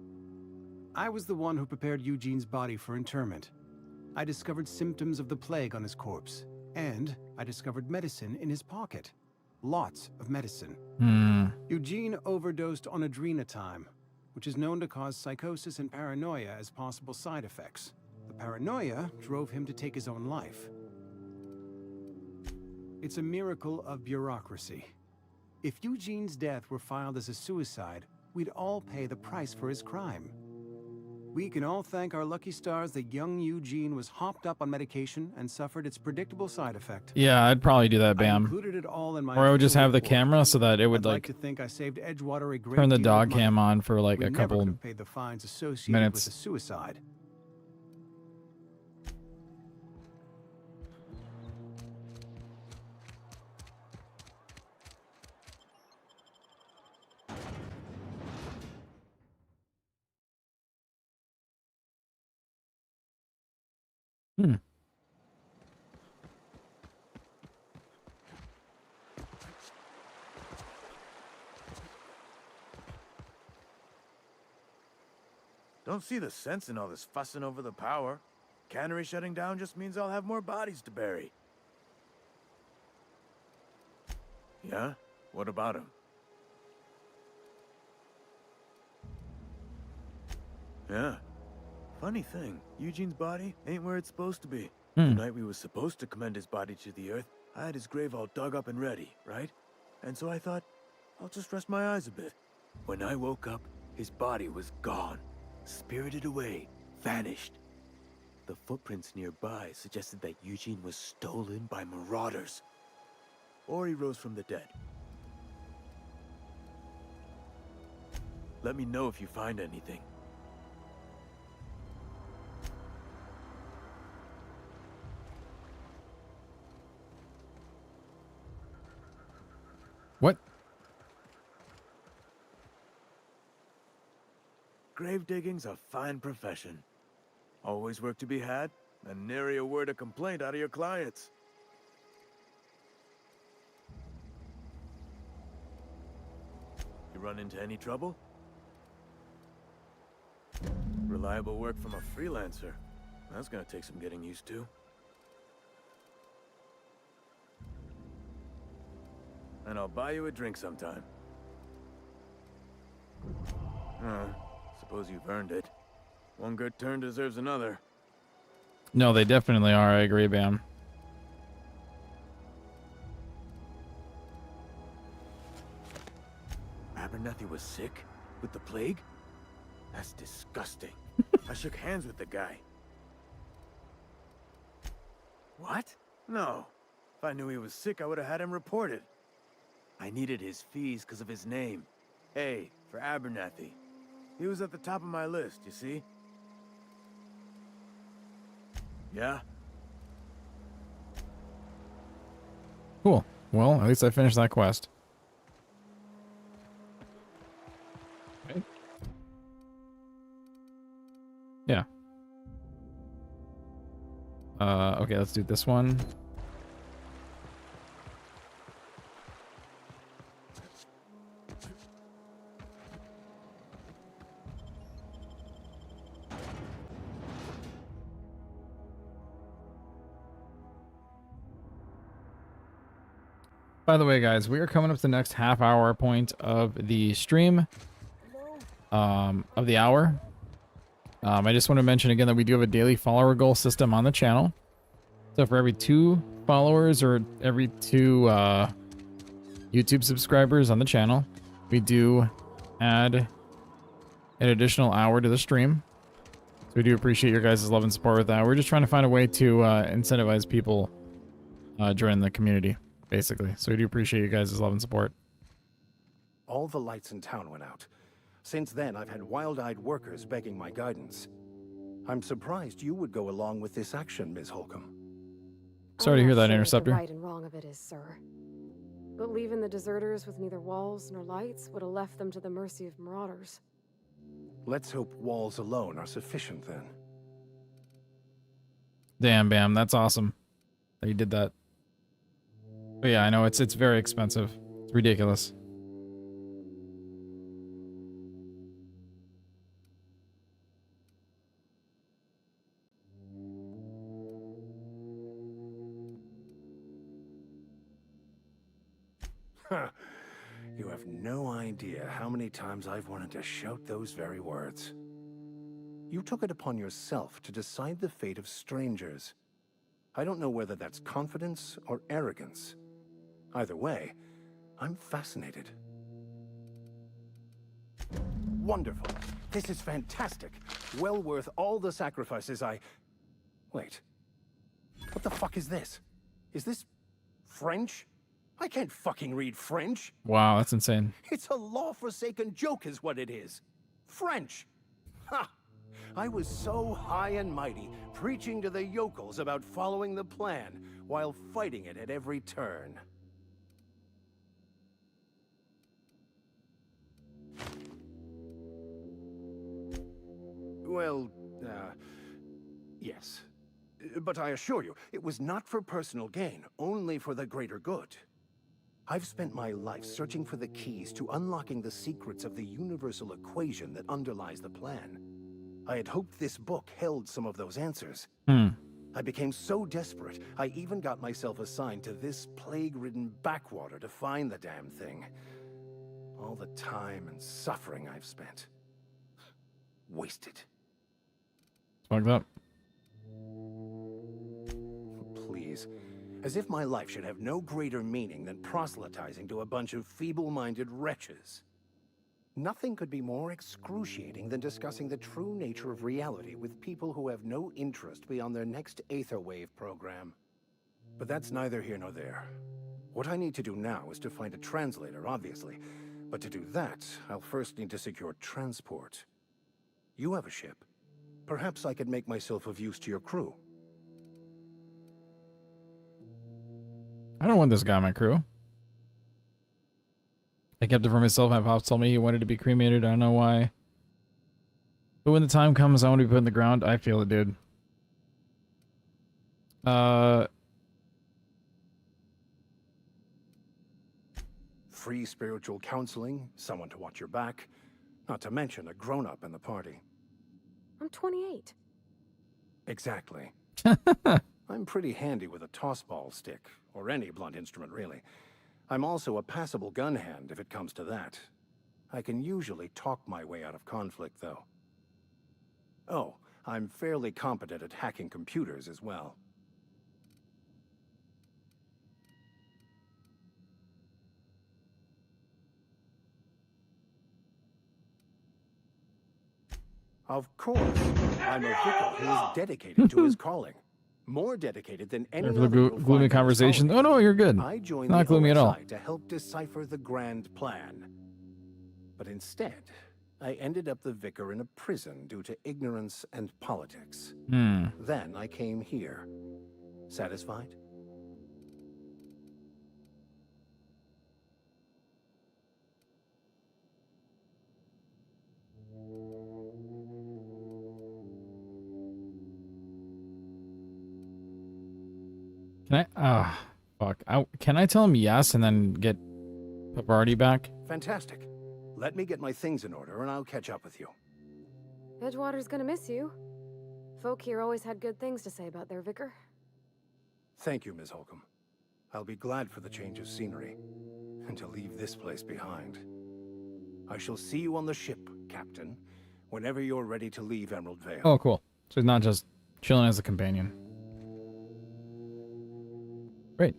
S22: I was the one who prepared Eugene's body for interment. I discovered symptoms of the plague on his corpse, and I discovered medicine in his pocket. Lots of medicine. Eugene overdosed on adrenatime, which is known to cause psychosis and paranoia as possible side effects. The paranoia drove him to take his own life. It's a miracle of bureaucracy. If Eugene's death were filed as a suicide, we'd all pay the price for his crime. We can all thank our lucky stars that young Eugene was hopped up on medication and suffered its predictable side effect.
S1: Yeah, I'd probably do that,
S22: I
S1: Bam.
S22: included it all in my
S1: Or I would just
S22: official
S1: have the
S22: report.
S1: camera so that it would
S22: I'd
S1: like
S22: to think I saved Edgewater a great
S1: turn the
S22: deal
S1: dog
S22: of money.
S1: cam on for like
S22: We
S1: a
S22: never
S1: couple
S22: could have paid the fines associated
S1: minutes.
S22: with a suicide.
S23: Don't see the sense in all this fussing over the power. Cannery shutting down just means I'll have more bodies to bury. Yeah? What about him? Yeah. Funny thing, Eugene's body ain't where it's supposed to be. The night we was supposed to commend his body to the earth, I had his grave all dug up and ready, right? And so I thought, I'll just rest my eyes a bit. When I woke up, his body was gone. Spirited away, vanished. The footprints nearby suggested that Eugene was stolen by marauders. Or he rose from the dead. Let me know if you find anything.
S1: What?
S23: Grave digging's a fine profession. Always work to be had, and nary a word of complaint out of your clients. You run into any trouble? Reliable work from a freelancer. That's gonna take some getting used to. And I'll buy you a drink sometime. Suppose you've earned it. One good turn deserves another.
S1: No, they definitely are. I agree, Bam.
S23: Abernathy was sick? With the plague? That's disgusting. I shook hands with the guy. What? No. If I knew he was sick, I would have had him reported. I needed his fees because of his name. A for Abernathy. He was at the top of my list, you see? Yeah?
S1: Cool. Well, at least I finished that quest. Okay. Yeah. Okay, let's do this one. By the way, guys, we are coming up to the next half-hour point of the stream, of the hour. I just want to mention again that we do have a daily follower goal system on the channel. So for every 2 followers or every 2 YouTube subscribers on the channel, we do add an additional hour to the stream. So we do appreciate your guys' love and support with that. We're just trying to find a way to incentivize people joining the community, basically. So we do appreciate you guys' love and support.
S12: All the lights in town went out. Since then, I've had wild-eyed workers begging my guidance. I'm surprised you would go along with this action, Ms. Holcomb.
S1: Sorry to hear that,
S13: I'm not sure
S1: Interceptor.
S13: what the right and wrong of it is, sir. But leaving the deserters with neither walls nor lights would have left them to the mercy of marauders.
S12: Let's hope walls alone are sufficient then.
S1: Damn, Bam, that's awesome that you did that. But yeah, I know it's very expensive. It's ridiculous.
S12: You have no idea how many times I've wanted to shout those very words. You took it upon yourself to decide the fate of strangers. I don't know whether that's confidence or arrogance. Either way, I'm fascinated. Wonderful. This is fantastic. Well worth all the sacrifices I... Wait. What the fuck is this? Is this French? I can't fucking read French.
S1: Wow, that's insane.
S12: It's a law-forsaken joke is what it is. French. Ha! I was so high and mighty, preaching to the yokels about following the plan, while fighting it at every turn. Well, yes. But I assure you, it was not for personal gain, only for the greater good. I've spent my life searching for the keys to unlocking the secrets of the universal equation that underlies the plan. I had hoped this book held some of those answers. I became so desperate, I even got myself assigned to this plague-ridden backwater to find the damn thing. All the time and suffering I've spent. Wasted.
S1: Fucked up.
S12: Please. As if my life should have no greater meaning than proselytizing to a bunch of feeble-minded wretches. Nothing could be more excruciating than discussing the true nature of reality with people who have no interest beyond their next Aetherwave program. But that's neither here nor there. What I need to do now is to find a translator, obviously. But to do that, I'll first need to secure transport. You have a ship. Perhaps I could make myself of use to your crew.
S1: I don't want this guy on my crew. I kept it for myself. My pops told me he wanted to be cremated. I don't know why. But when the time comes, I want to be put in the ground. I feel it, dude.
S12: Free spiritual counseling, someone to watch your back, not to mention a grown-up in the party.
S13: I'm 28.
S12: Exactly. I'm pretty handy with a toss-ball stick, or any blunt instrument, really. I'm also a passable gun hand, if it comes to that. I can usually talk my way out of conflict, though. Oh, I'm fairly competent at hacking computers as well. Of course, I'm a vicar who is dedicated to his calling. More dedicated than any
S1: Sorry for the
S12: other you'll
S1: gloomy
S12: find in
S1: conversation.
S12: Solomon.
S1: Oh no, you're good.
S12: I joined
S1: Not
S12: the
S1: gloomy at all.
S12: OSI to help decipher the grand plan. But instead, I ended up the vicar in a prison due to ignorance and politics. Then I came here. Satisfied?
S1: Can I? Fuck. Can I tell him yes and then get Pavardi back?
S12: Fantastic. Let me get my things in order and I'll catch up with you.
S13: Edgewater's gonna miss you. Folk here always had good things to say about their vicar.
S12: Thank you, Ms. Holcomb. I'll be glad for the change of scenery and to leave this place behind. I shall see you on the ship, Captain, whenever you're ready to leave Emerald Vale.
S1: Oh, cool. So he's not just chilling as a companion. Great.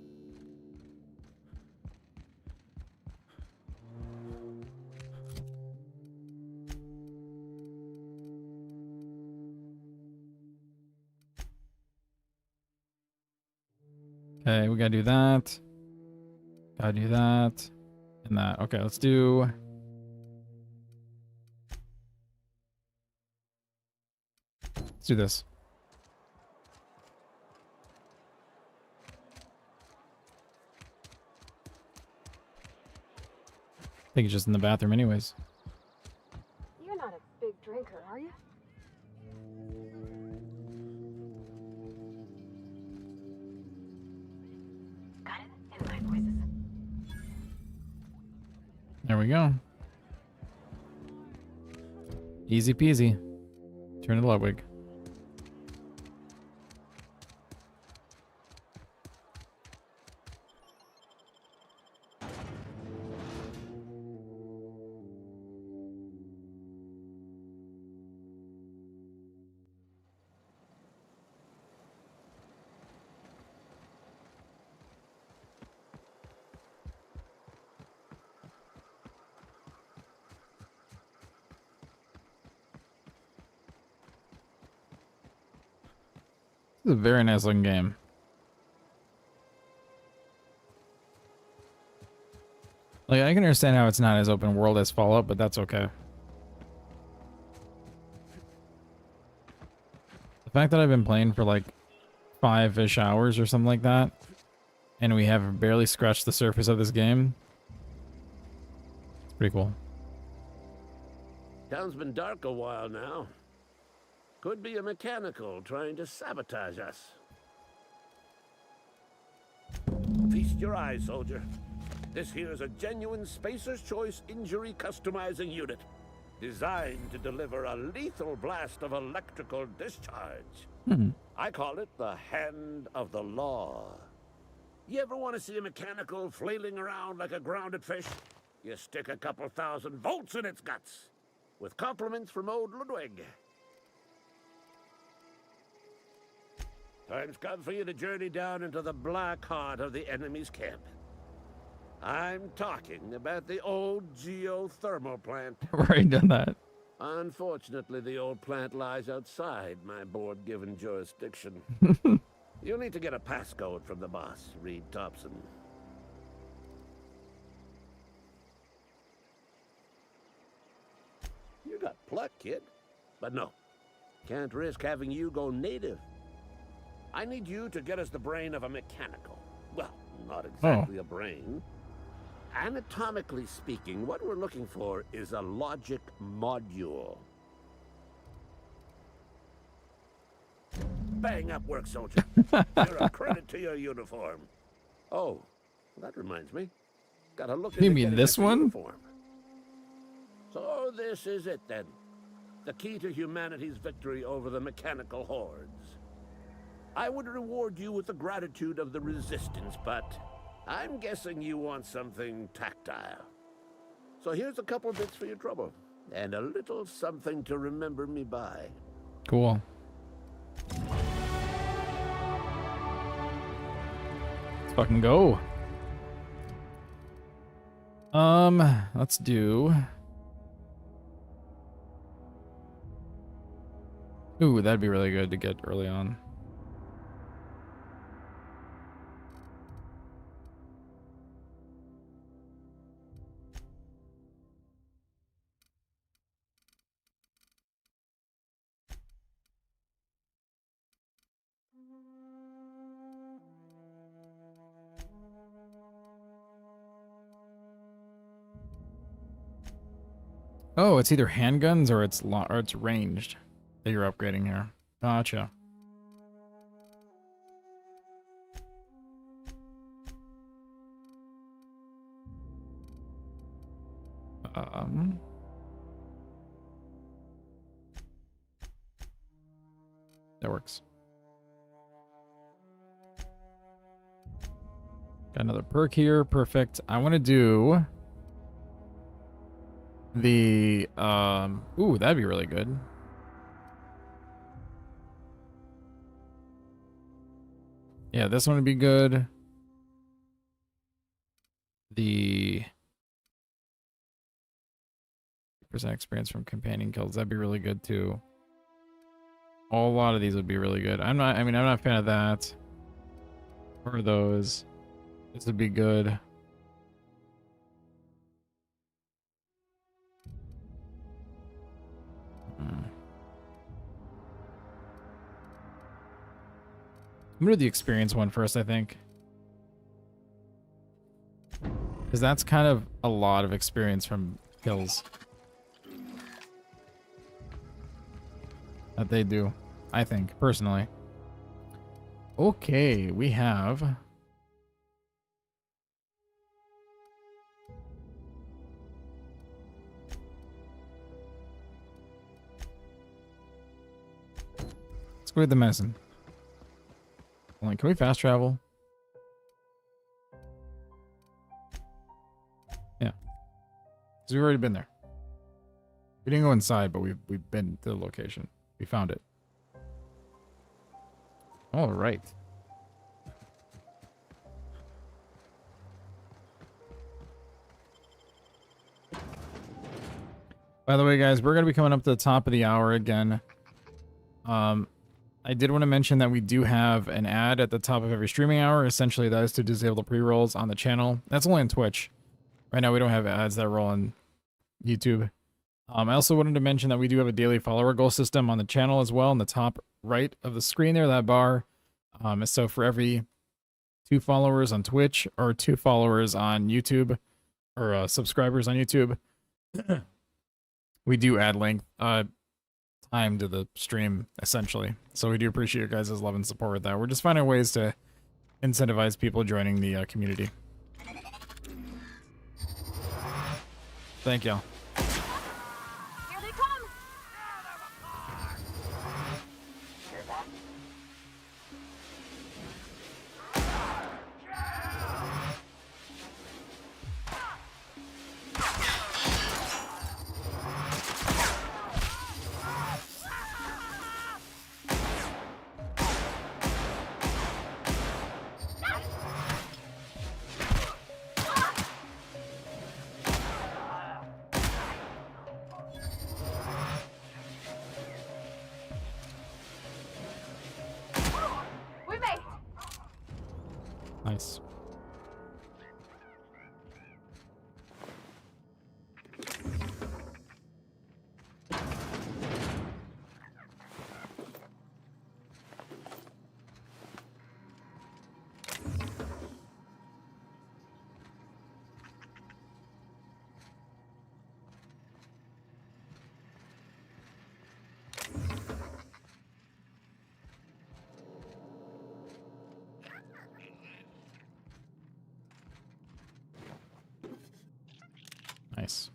S1: Okay, we gotta do that. Gotta do that. And that. Okay, let's do... Let's do this. I think he's just in the bathroom anyways.
S13: You're not a big drinker, are you? Got it? In my voices.
S1: There we go. Easy peasy. Turn to Ludwig. This is a very nice looking game. Like, I can understand how it's not as open world as Fallout, but that's okay. The fact that I've been playing for like 5-ish hours or something like that, and we have barely scratched the surface of this game, it's pretty cool.
S9: Town's been dark a while now. Could be a mechanical trying to sabotage us. Feast your eyes, soldier. This here is a genuine Spacer's Choice injury customizing unit, designed to deliver a lethal blast of electrical discharge. I call it the Hand of the Law. You ever want to see a mechanical flailing around like a grounded fish? You stick a couple thousand volts in its guts. With compliments from old Ludwig. Time's come for you to journey down into the black heart of the enemy's camp. I'm talking about the old geothermal plant.
S1: I've already done that.
S9: Unfortunately, the old plant lies outside my board-given jurisdiction. You'll need to get a passcode from the boss, Reed Thompson. You got pluck, kid. But no, can't risk having you go native. I need you to get us the brain of a mechanical. Well, not exactly a brain. Anatomically speaking, what we're looking for is a logic module. bang-up work, soldier. You're a credit to your uniform. Oh, that reminds me. Gotta look
S1: You
S9: into
S1: mean
S9: getting
S1: this
S9: extra
S1: one?
S9: uniform. So this is it then. The key to humanity's victory over the mechanical hordes. I would reward you with the gratitude of the resistance, but I'm guessing you want something tactile. So here's a couple bits for your trouble, and a little something to remember me by.
S1: Cool. Let's fucking go. Let's do. Ooh, that'd be really good to get early on. Oh, it's either handguns or it's ranged that you're upgrading here. Gotcha. That works. Got another perk here. Perfect. I want to do the ooh, that'd be really good. Yeah, this one would be good. The percent experience from companion kills, that'd be really good too. A lot of these would be really good. I'm not a fan of that. Or those. This would be good. I'm gonna do the experience one first, I think. Because that's kind of a lot of experience from kills. That they do, I think, personally. Okay, we have... Let's go with the medicine. Hold on, can we fast travel? Yeah. Because we've already been there. We didn't go inside, but we've been to the location. We found it. All right. By the way, guys, we're going to be coming up to the top of the hour again. I did want to mention that we do have an ad at the top of every streaming hour. Essentially, that is to disable the pre-rolls on the channel. That's only on Twitch. Right now, we don't have ads that roll on YouTube. I also wanted to mention that we do have a daily follower goal system on the channel as well, in the top right of the screen there, that bar. So for every 2 followers on Twitch or 2 followers on YouTube, or subscribers on YouTube, we do add length time to the stream, essentially. So we do appreciate your guys' love and support with that. We're just finding ways to incentivize people joining the community. Thank y'all.
S13: Here they come! We made it!
S1: Nice. Nice.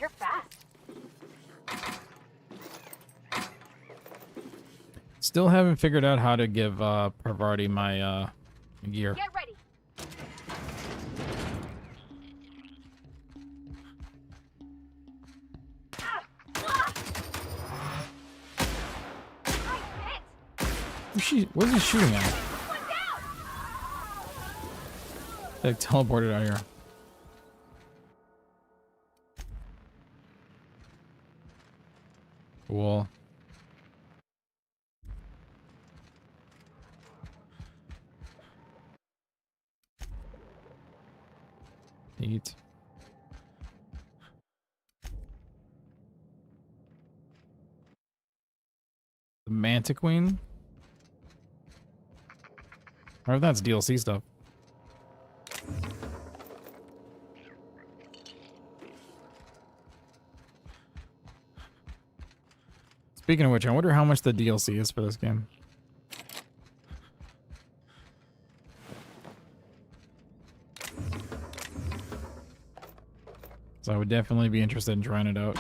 S13: You're fast.
S1: Still haven't figured out how to give Parvati my gear.
S13: Get ready.
S1: Where's he shooting at? Like teleported out here. Cool. Neat. The Manta Queen? Or if that's DLC stuff. Speaking of which, I wonder how much the DLC is for this game. So I would definitely be interested in trying it out.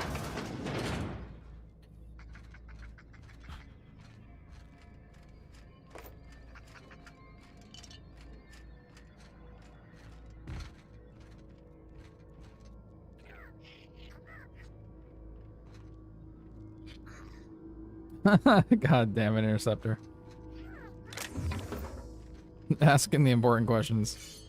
S1: God damn it, Interceptor. Asking the important questions.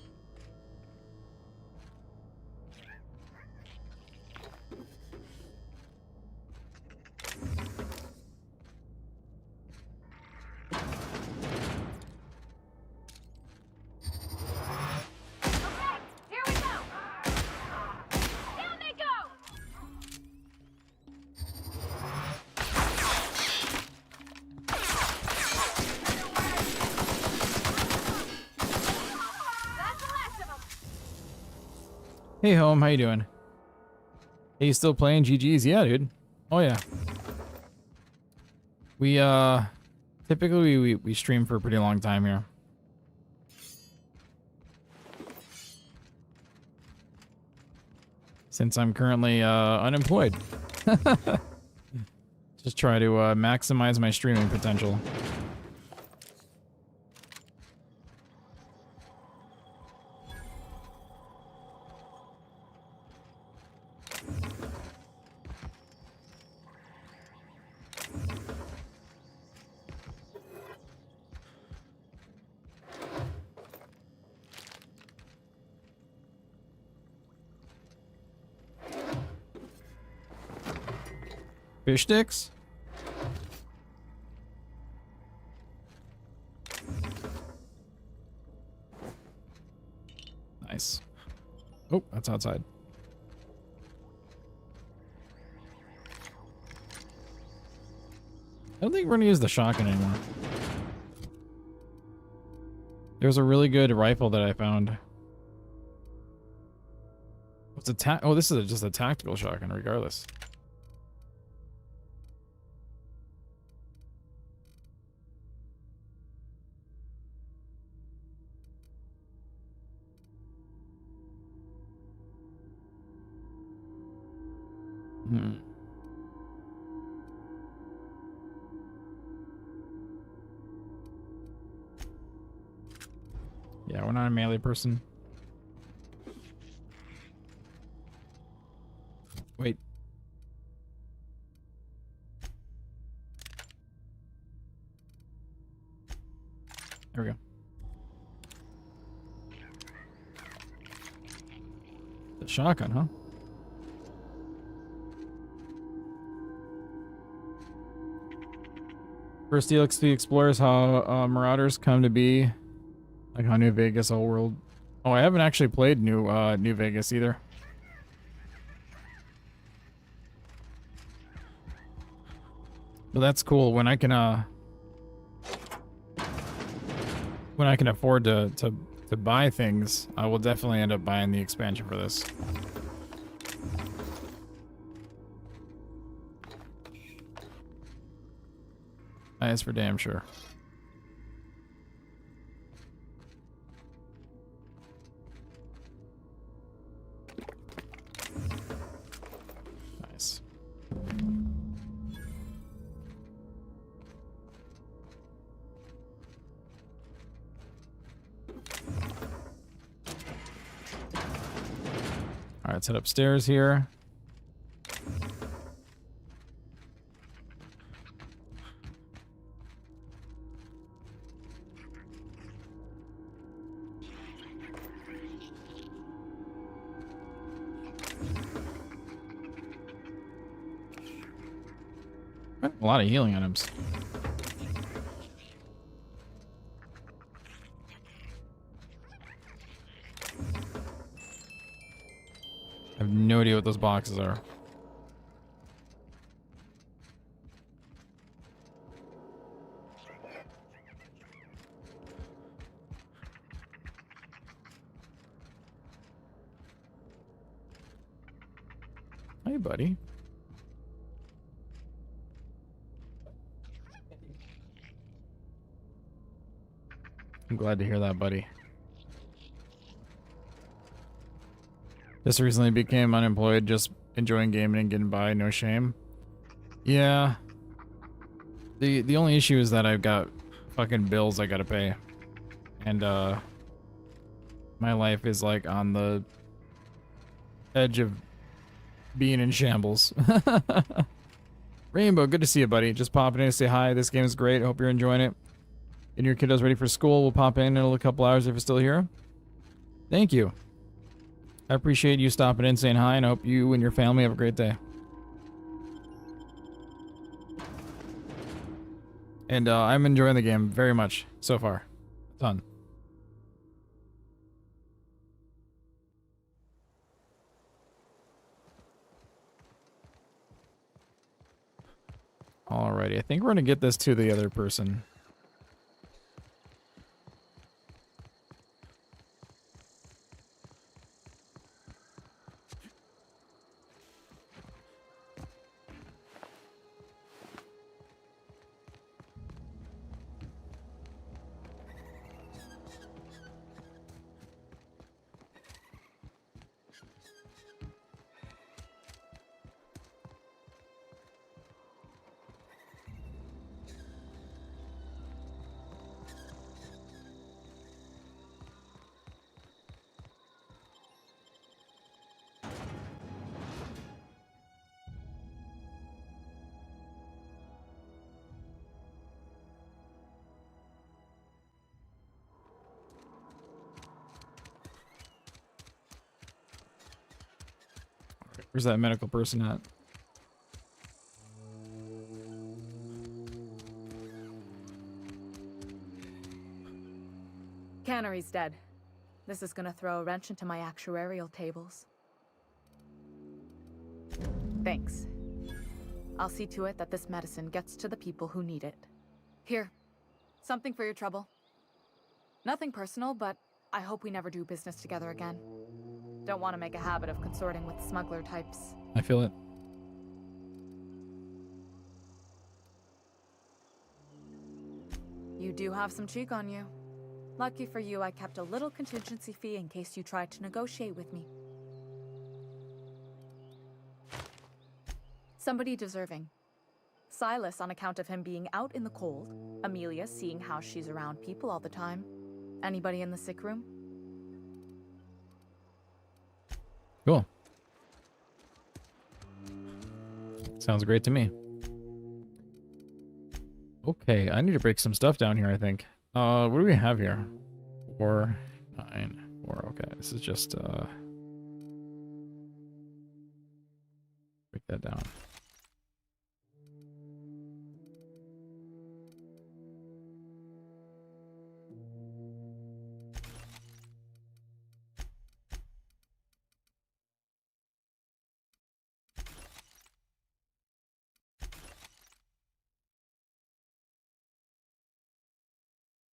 S13: Here we go. Down they go. That's the last of them.
S1: Hey home, how you doing? Hey, you still playing GG's? Yeah, dude. Oh yeah. We typically we stream for a pretty long time here. Since I'm currently unemployed. Just try to maximize my streaming potential. Fish sticks? Nice. Oh, that's outside. I don't think we're gonna use the shotgun anymore. There's a really good rifle that I found. What's a oh, this is just a tactical shotgun regardless. Yeah, we're not a melee person. Wait. There we go. The shotgun, huh? First DLXP explores how Marauders come to be, like how New Vegas whole world. Oh, I haven't actually played New Vegas either. But that's cool when I can afford to buy things. I will definitely end up buying the expansion for this. That's for damn sure. All right, let's head upstairs here. A lot of healing items. I have no idea what those boxes are. Hey, buddy. I'm glad to hear that, buddy. Just recently became unemployed, just enjoying gaming and getting by, no shame. Yeah. The only issue is that I've got fucking bills I gotta pay. And my life is like on the edge of being in shambles. Rainbow, good to see you, buddy. Just popping in to say hi. This game is great. I hope you're enjoying it. And your kiddo's ready for school. We'll pop in a couple hours if you're still here. Thank you. I appreciate you stopping in, saying hi, and I hope you and your family have a great day. And I'm enjoying the game very much so far. A ton. Alrighty, I think we're gonna get this to the other person. Where's that medical person at?
S7: Cannery's dead. This is gonna throw a wrench into my actuarial tables. Thanks. I'll see to it that this medicine gets to the people who need it. Here, something for your trouble. Nothing personal, but I hope we never do business together again. Don't want to make a habit of consorting with smuggler types.
S1: I feel it.
S7: You do have some cheek on you. Lucky for you, I kept a little contingency fee in case you tried to negotiate with me. Somebody deserving. Silas on account of him being out in the cold. Amelia seeing how she's around people all the time. Anybody in the sick room?
S1: Cool. Sounds great to me. Okay, I need to break some stuff down here, I think. What do we have here? 4, 9, 4. Okay, this is just, break that down.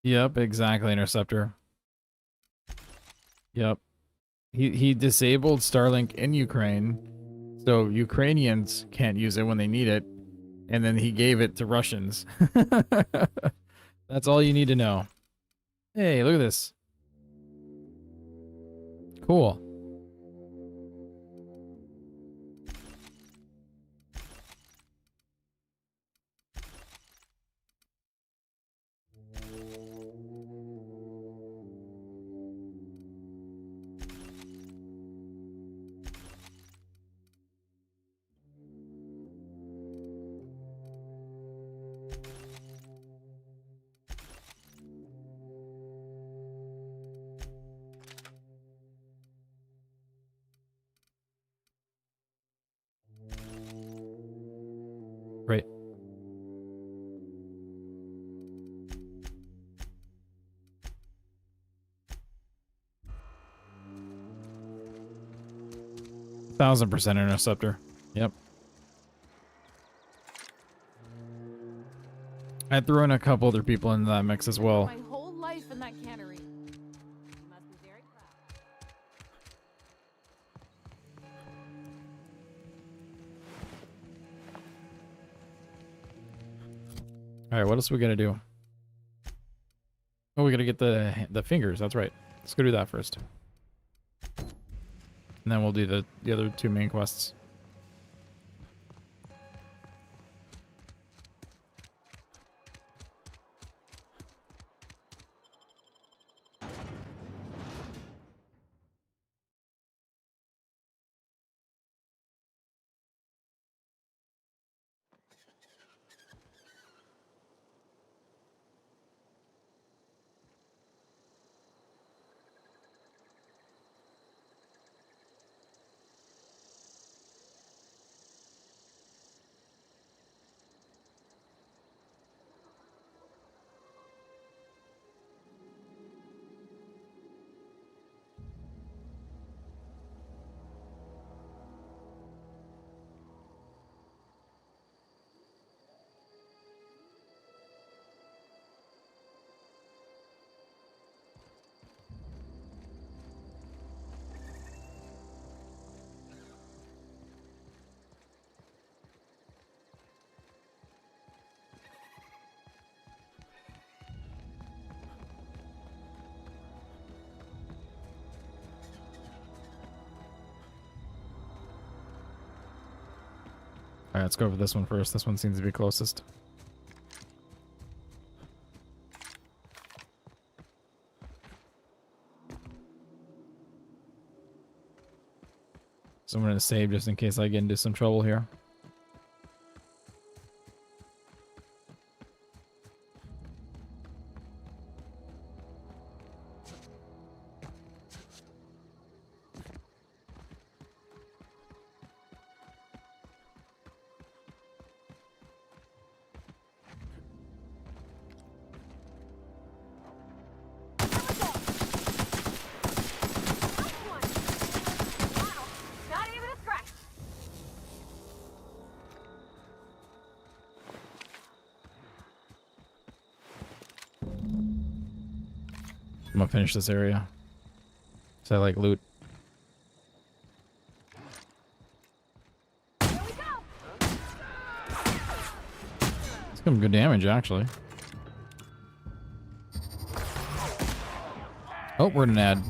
S1: Yep, exactly, Interceptor. Yep. He disabled Starlink in Ukraine, so Ukrainians can't use it when they need it, and then he gave it to Russians. That's all you need to know. Hey, look at this. Cool. 1000% interceptor. Yep. I threw in a couple other people into that mix as well.
S7: My whole life in that cannery. Must be very
S1: All right, what else are we gonna do? Oh, we gotta get the fingers. That's right. Let's go do that first, and then we'll do the other two main quests. All right, let's go for this one first. This one seems to be closest. So I'm going to save just in case I get into some trouble here.
S13: Not even a scratch.
S1: I'm going to finish this area. So I like loot. It's some good damage, actually. Oh, we're in an ad.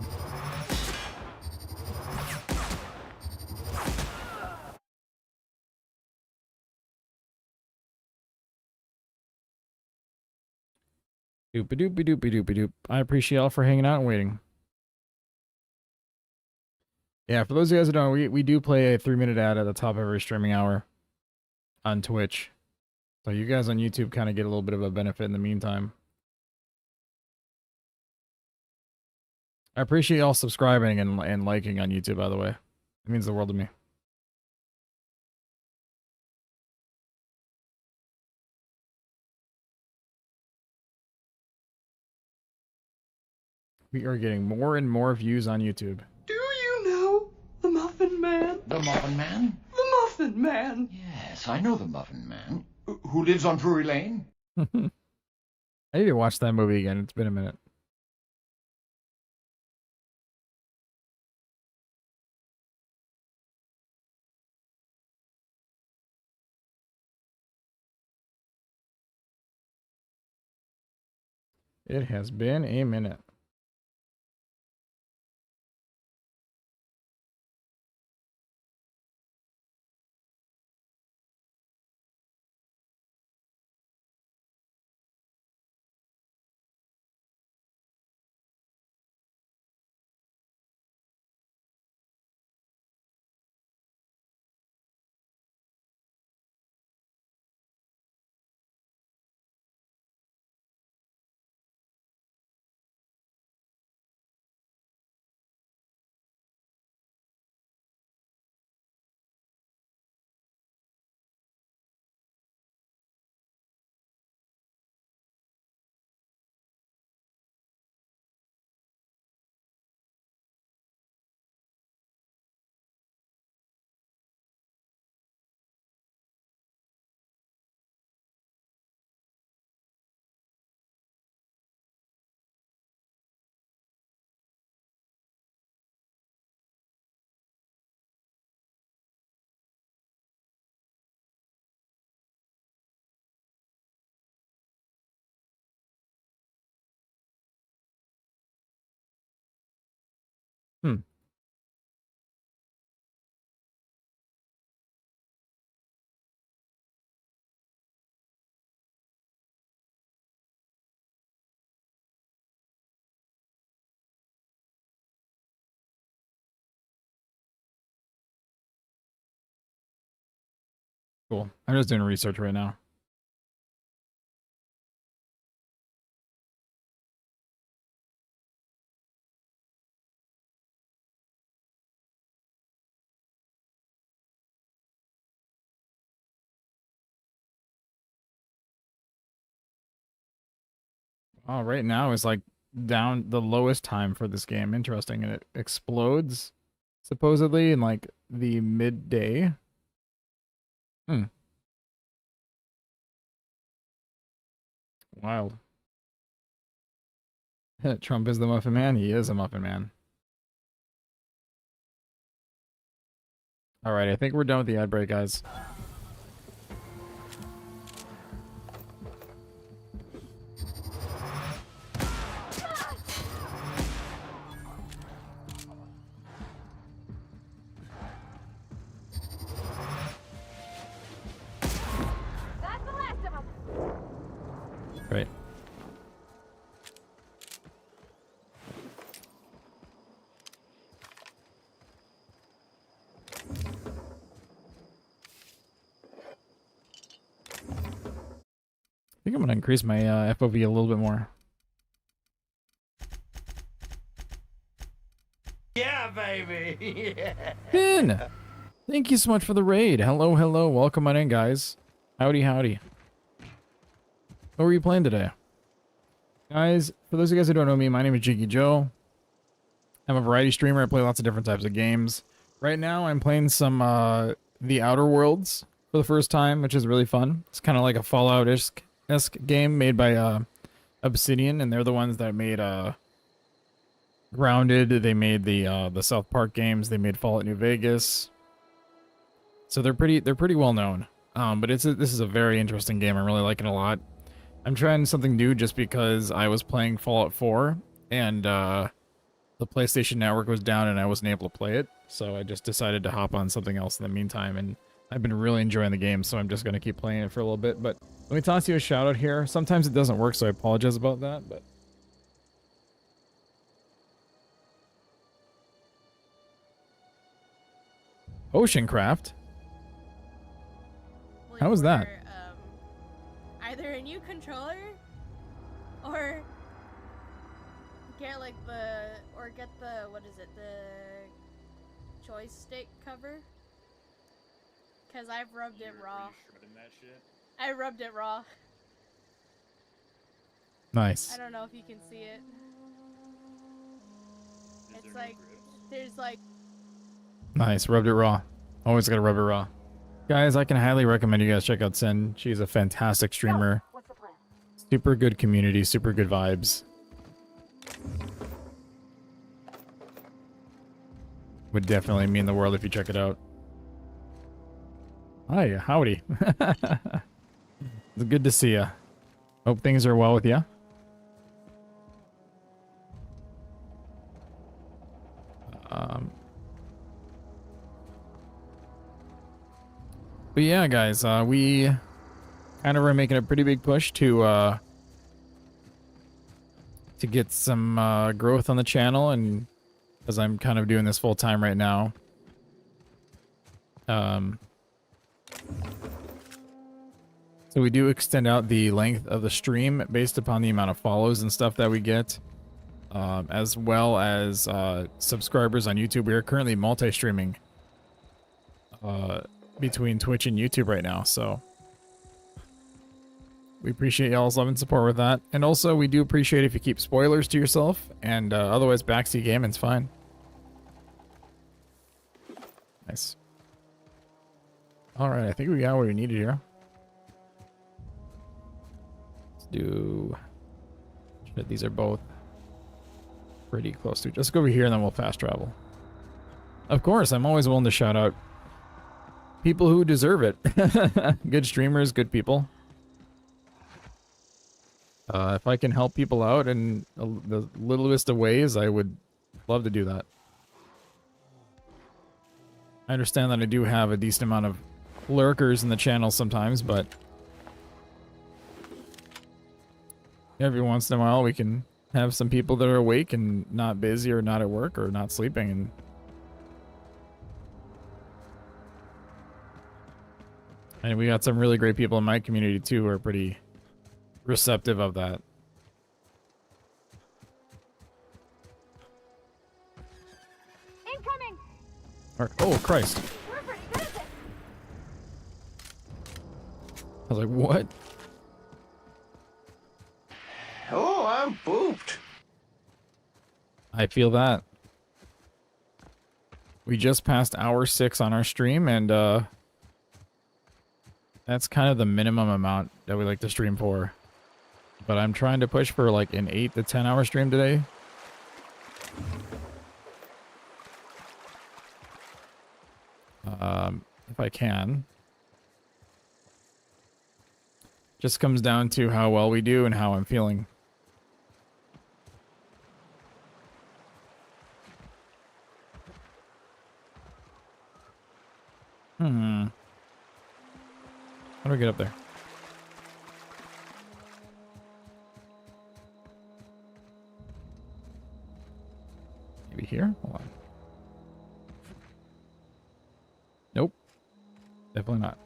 S1: Doopy doopy doopy doopy doop. I appreciate y'all for hanging out and waiting. Yeah, for those of you guys who don't know, we do play a 3-minute ad at the top of every streaming hour on Twitch. So you guys on YouTube kind of get a little bit of a benefit in the meantime. I appreciate y'all subscribing and liking on YouTube, by the way. It means the world to me. We are getting more and more views on YouTube.
S4: Do you know the Muffin Man?
S16: The Muffin Man?
S4: The Muffin Man!
S16: Yes, I know the Muffin Man. Who lives on Drury Lane?
S1: I need to watch that movie again. It's been a minute. It has been a minute. Hmm. Cool. I'm just doing research right now. Oh, right now is like down the lowest time for this game. Interesting. And it explodes supposedly in like the midday. Hmm. Wild. Trump is the Muffin Man. He is a Muffin Man. All right, I think we're done with the ad break, guys.
S13: That's the last of them.
S1: Great. I think I'm gonna increase my FOV a little bit more.
S5: Yeah, baby. Yeah.
S1: Finn! Thank you so much for the raid. Hello, hello. Welcome on in, guys. Howdy, howdy. What were you playing today? Guys, for those of you guys who don't know me, my name is JiggyJoe. I'm a variety streamer. I play lots of different types of games. Right now, I'm playing some The Outer Worlds for the first time, which is really fun. It's kind of like a Fallout-esque game made by Obsidian, and they're the ones that made Grounded. They made the South Park games. They made Fallout New Vegas. So they're pretty well known. But this is a very interesting game. I'm really liking it a lot. I'm trying something new just because I was playing Fallout 4 and the PlayStation Network was down and I wasn't able to play it. So I just decided to hop on something else in the meantime, and I've been really enjoying the game, so I'm just going to keep playing it for a little bit. But let me toss you a shout out here. Sometimes it doesn't work, so I apologize about that, but Oceancraft? How was that?
S18: Either a new controller or get the what is it, the joystick cover, because I've rubbed it raw. I rubbed it raw.
S1: Nice.
S18: I don't know if you can see it. It's like there's like
S1: Nice. Rubbed it raw. Always gotta rub it raw. Guys, I can highly recommend you guys check out Sen. She's a fantastic streamer. Super good community, super good vibes. Would definitely mean the world if you check it out. Hi, howdy. It's good to see ya. Hope things are well with ya. But yeah, guys, we kind of are making a pretty big push to get some growth on the channel, and as I'm kind of doing this full time right now. So we do extend out the length of the stream based upon the amount of follows and stuff that we get, as well as subscribers on YouTube. We are currently multi-streaming between Twitch and YouTube right now, so we appreciate y'all's love and support with that. And also, we do appreciate if you keep spoilers to yourself, and otherwise backseat gaming's fine. Nice. Alright, I think we got what we needed here. Let's do... Shit, these are both pretty close to... Just go over here and then we'll fast travel. Of course, I'm always willing to shout out people who deserve it. Good streamers, good people. If I can help people out in the littlest of ways, I would love to do that. I understand that I do have a decent amount of lurkers in the channel sometimes, but every once in a while we can have some people that are awake and not busy or not at work or not sleeping. And we got some really great people in my community too who are pretty receptive of that.
S13: Incoming!
S1: Oh, Christ.
S13: We're pretty good at this.
S1: I was like, what?
S16: Oh, I'm pooped.
S1: I feel that. We just passed hour 6 on our stream, and that's kind of the minimum amount that we like to stream for. But I'm trying to push for like an 8 to 10 hour stream today. If I can. Just comes down to how well we do and how I'm feeling. How do I get up there? Maybe here? Hold on. Nope. Definitely not.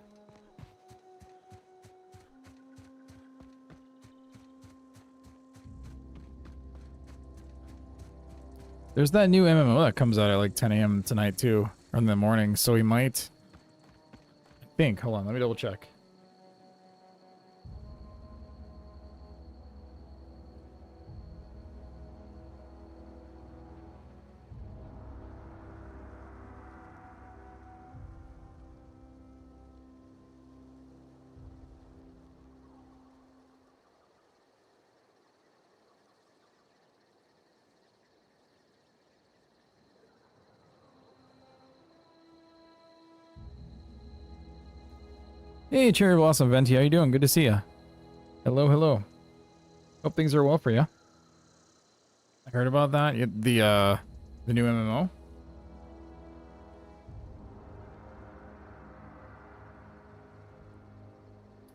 S1: There's that new MMO that comes out at like 10 a.m. tonight too, or in the morning, so we might... I think, hold on, let me double check. Hey, Cherry Blossom Venti, how you doing? Good to see you. Hello, hello. Hope things are well for you. I heard about that. The new MMO.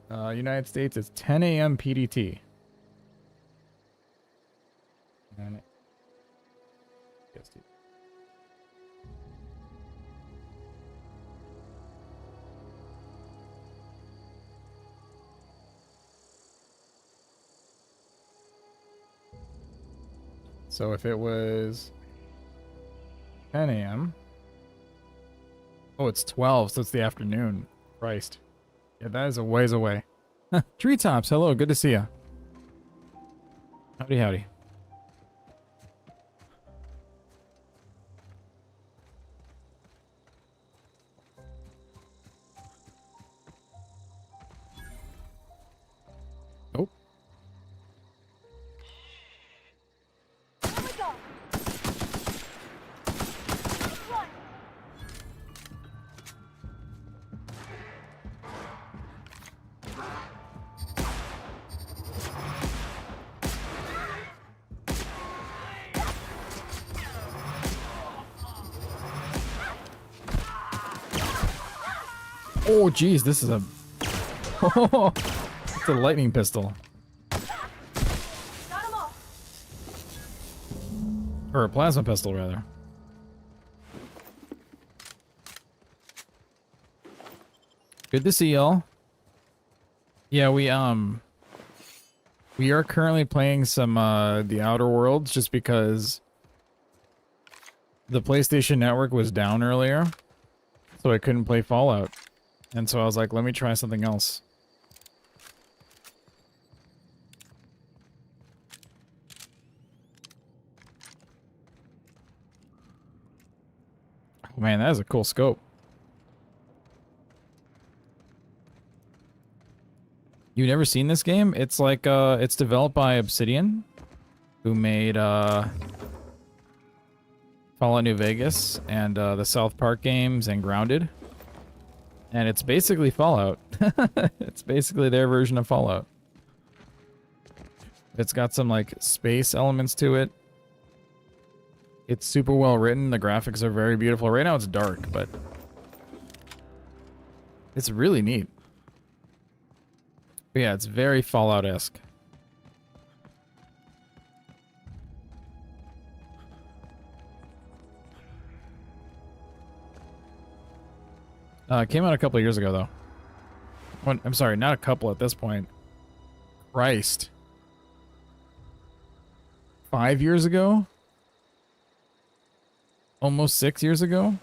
S1: United States, it's 10 a.m. PDT. So if it was 10 a.m. Oh, it's 12, so it's the afternoon. Christ. Yeah, that is a ways away. Treetops, hello, good to see you. Howdy, howdy. Nope. Oh, geez, this is a... it's a lightning pistol. Or a plasma pistol, rather. Good to see y'all. Yeah, we are currently playing some, The Outer Worlds, just because the PlayStation Network was down earlier, so I couldn't play Fallout. And so I was like, let me try something else. Oh man, that is a cool scope. You've never seen this game? It's like, it's developed by Obsidian, who made, Fallout New Vegas and, the South Park games and Grounded. And it's basically Fallout. It's basically their version of Fallout. It's got some, like, space elements to it. It's super well written. The graphics are very beautiful. Right now it's dark, but It's really neat. But yeah, it's very Fallout-esque. It came out a couple of years ago, though. I'm sorry, not a couple at this point. Christ. 5 years ago? Almost 6 years ago?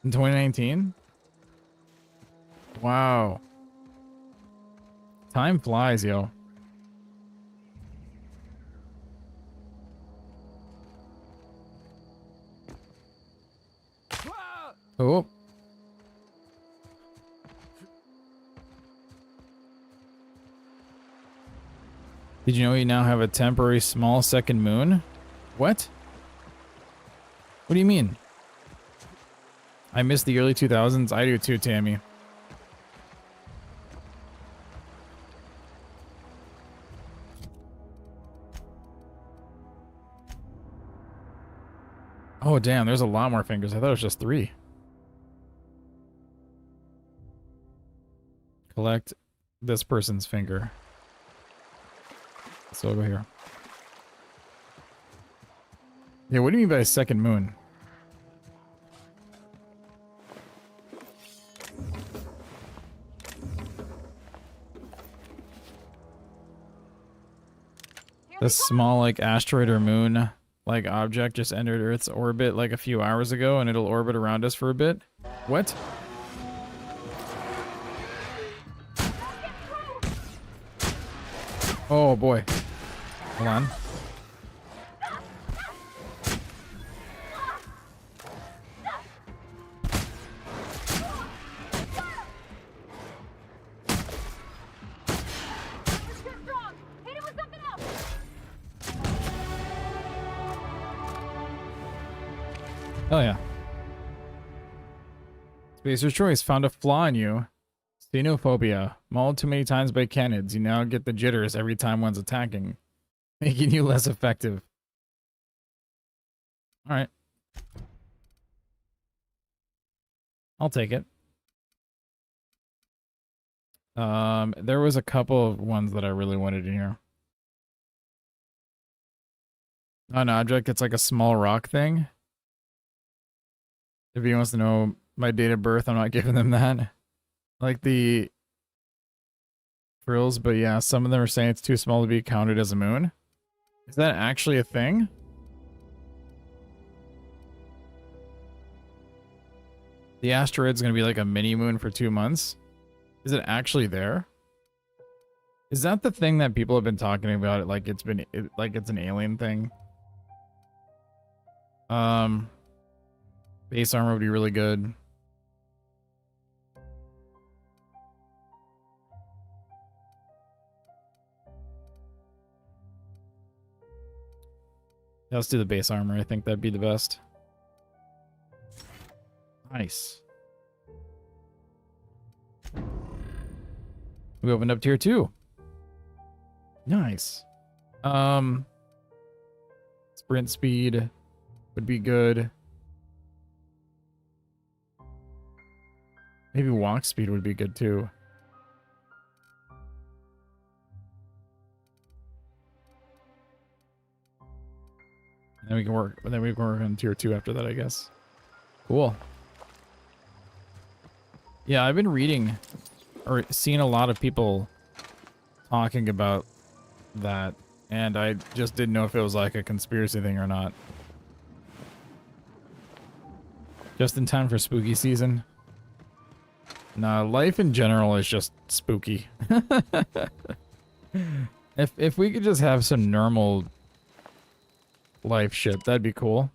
S1: In 2019? Wow. Time flies, yo. Oh. Did you know you now have a temporary small second moon? What? What do you mean? I miss the early 2000s. I do too, Tammy. Oh, damn. There's a lot more fingers. I thought it was just 3. Collect this person's finger. So over here. Yeah, what do you mean by a second moon? This small, like, asteroid or moon, like, object just entered Earth's orbit, like, a few hours ago, and it'll orbit around us for a bit. What? Oh, boy. Hold on. Hell yeah. Spacer's Choice found a flaw in you. Xenophobia. Mauled too many times by canids. You now get the jitters every time one's attacking, making you less effective. Alright. I'll take it. There was a couple of ones that I really wanted in here. An object, it's like a small rock thing. If he wants to know my date of birth, I'm not giving them that. Like the frills, but yeah, some of them are saying it's too small to be counted as a moon. Is that actually a thing? The asteroid's gonna be like a mini moon for 2 months. Is it actually there? Is that the thing that people have been talking about? It like like it's an alien thing. Base armor would be really good. Yeah, let's do the base armor. I think that'd be the best. Nice. We opened up tier 2. Nice. Sprint speed would be good. Maybe walk speed would be good too. And then we can work. Then we can work on tier 2 after that, I guess. Cool. Yeah, I've been reading or seeing a lot of people talking about that, and I just didn't know if it was like a conspiracy thing or not. Just in time for spooky season. Nah, life in general is just spooky. If we could just have some normal life shit, that'd be cool.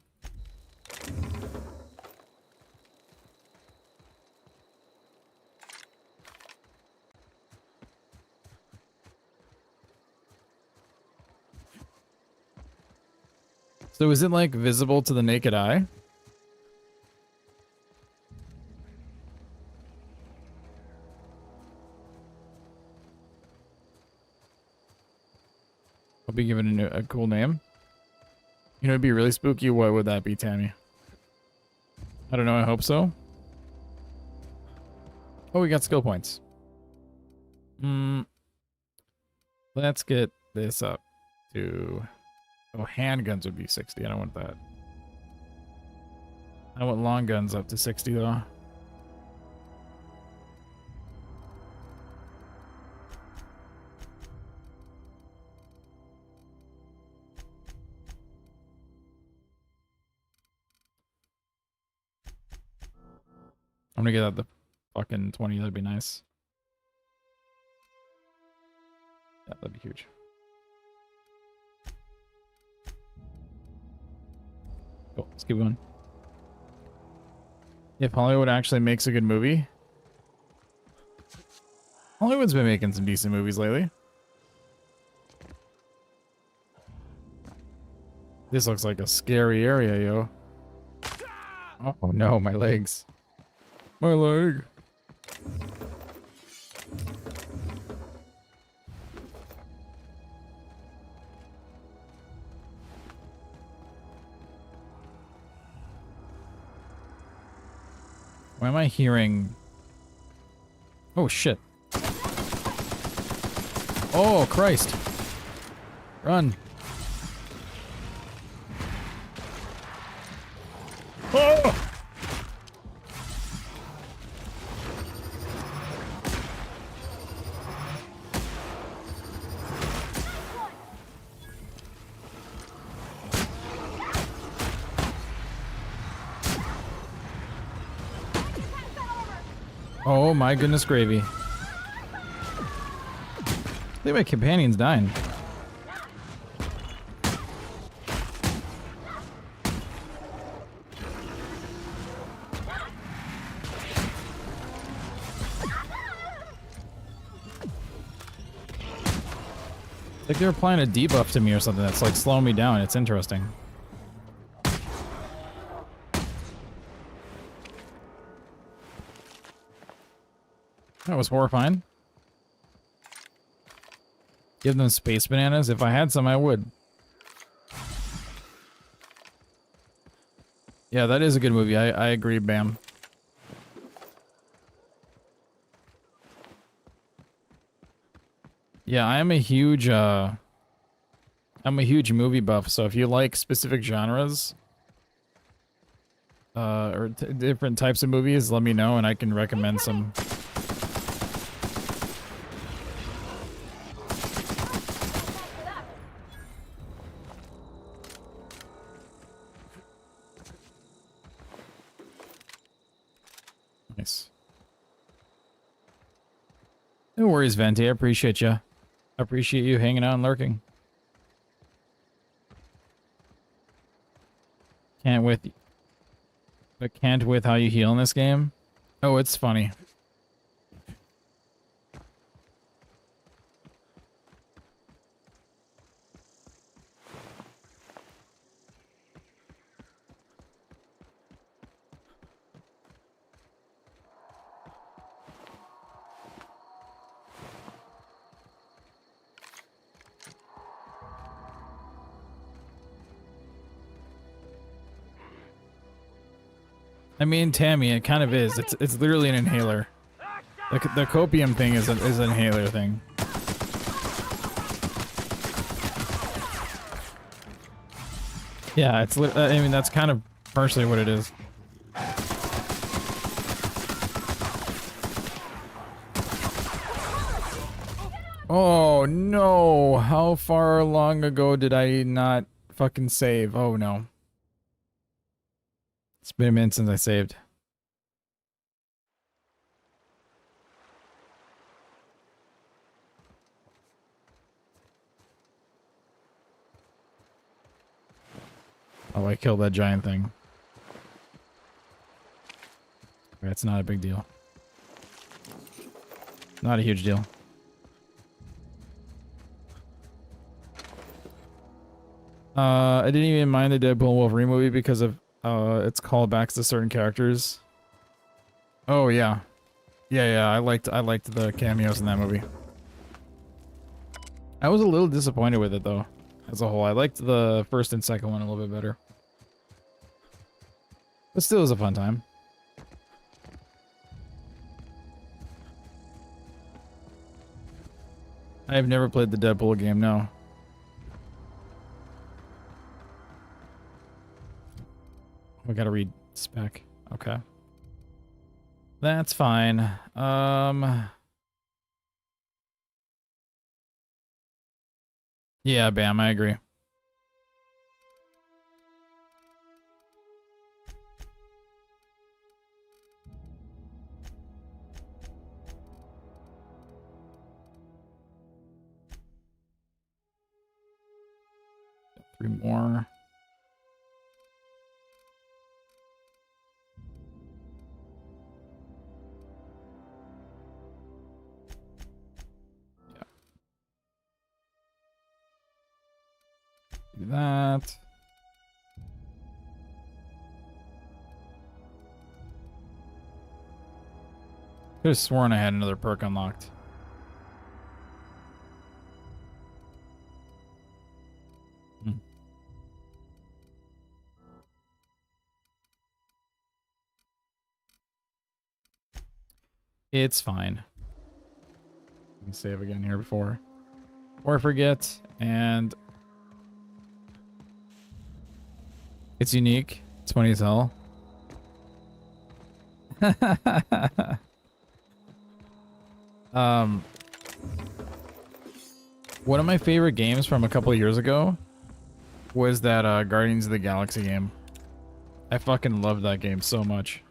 S1: So is it like visible to the naked eye? I'll be given a cool name. You know, it'd be really spooky. What would that be, Tammy? I don't know. I hope so. Oh, we got skill points. Let's get this up to... Oh, handguns would be 60. I don't want that. I want long guns up to 60, though. I'm gonna get out the fucking 20. That'd be nice. Yeah, that'd be huge. Cool. Let's keep going. If Hollywood actually makes a good movie. Hollywood's been making some decent movies lately. This looks like a scary area, yo. Oh no, my legs. My leg. Why am I hearing... Oh, shit. Oh, Christ. Run. Oh! Oh my goodness gravy. I think my companion's dying. Like they're applying a debuff to me or something that's like slowing me down. It's interesting. That was horrifying. Give them space bananas. If I had some, I would. Yeah, that is a good movie. I agree, Bam. Yeah, I'm a huge movie buff, so if you like specific genres or different types of movies, let me know and I can recommend some. Nice. No worries, Venti. I appreciate you. I appreciate you hanging out and lurking. Can't with how you heal in this game. Oh, it's funny. I mean, Tammy, it kind of is. It's literally an inhaler. The copium thing is an inhaler thing. Yeah, it's. I mean, that's kind of partially what it is. Oh no! How far long ago did I not fucking save? Oh no. It's been a minute since I saved. Oh, I killed that giant thing. It's not a big deal. Not a huge deal. I didn't even mind the Deadpool and Wolverine movie because of its callbacks to certain characters. Oh yeah. Yeah, I liked the cameos in that movie. I was a little disappointed with it though, as a whole. I liked the first and second one a little bit better. But still, it was a fun time. I've never played the Deadpool game, no. We gotta read spec. Okay. That's fine. Yeah, bam, I agree. Three more. Yeah. Do that. Could have sworn I had another perk unlocked. It's fine. Let me save again here before I forget. And it's unique. It's funny as hell. One of my favorite games from a couple of years ago was that Guardians of the Galaxy game. I fucking loved that game so much.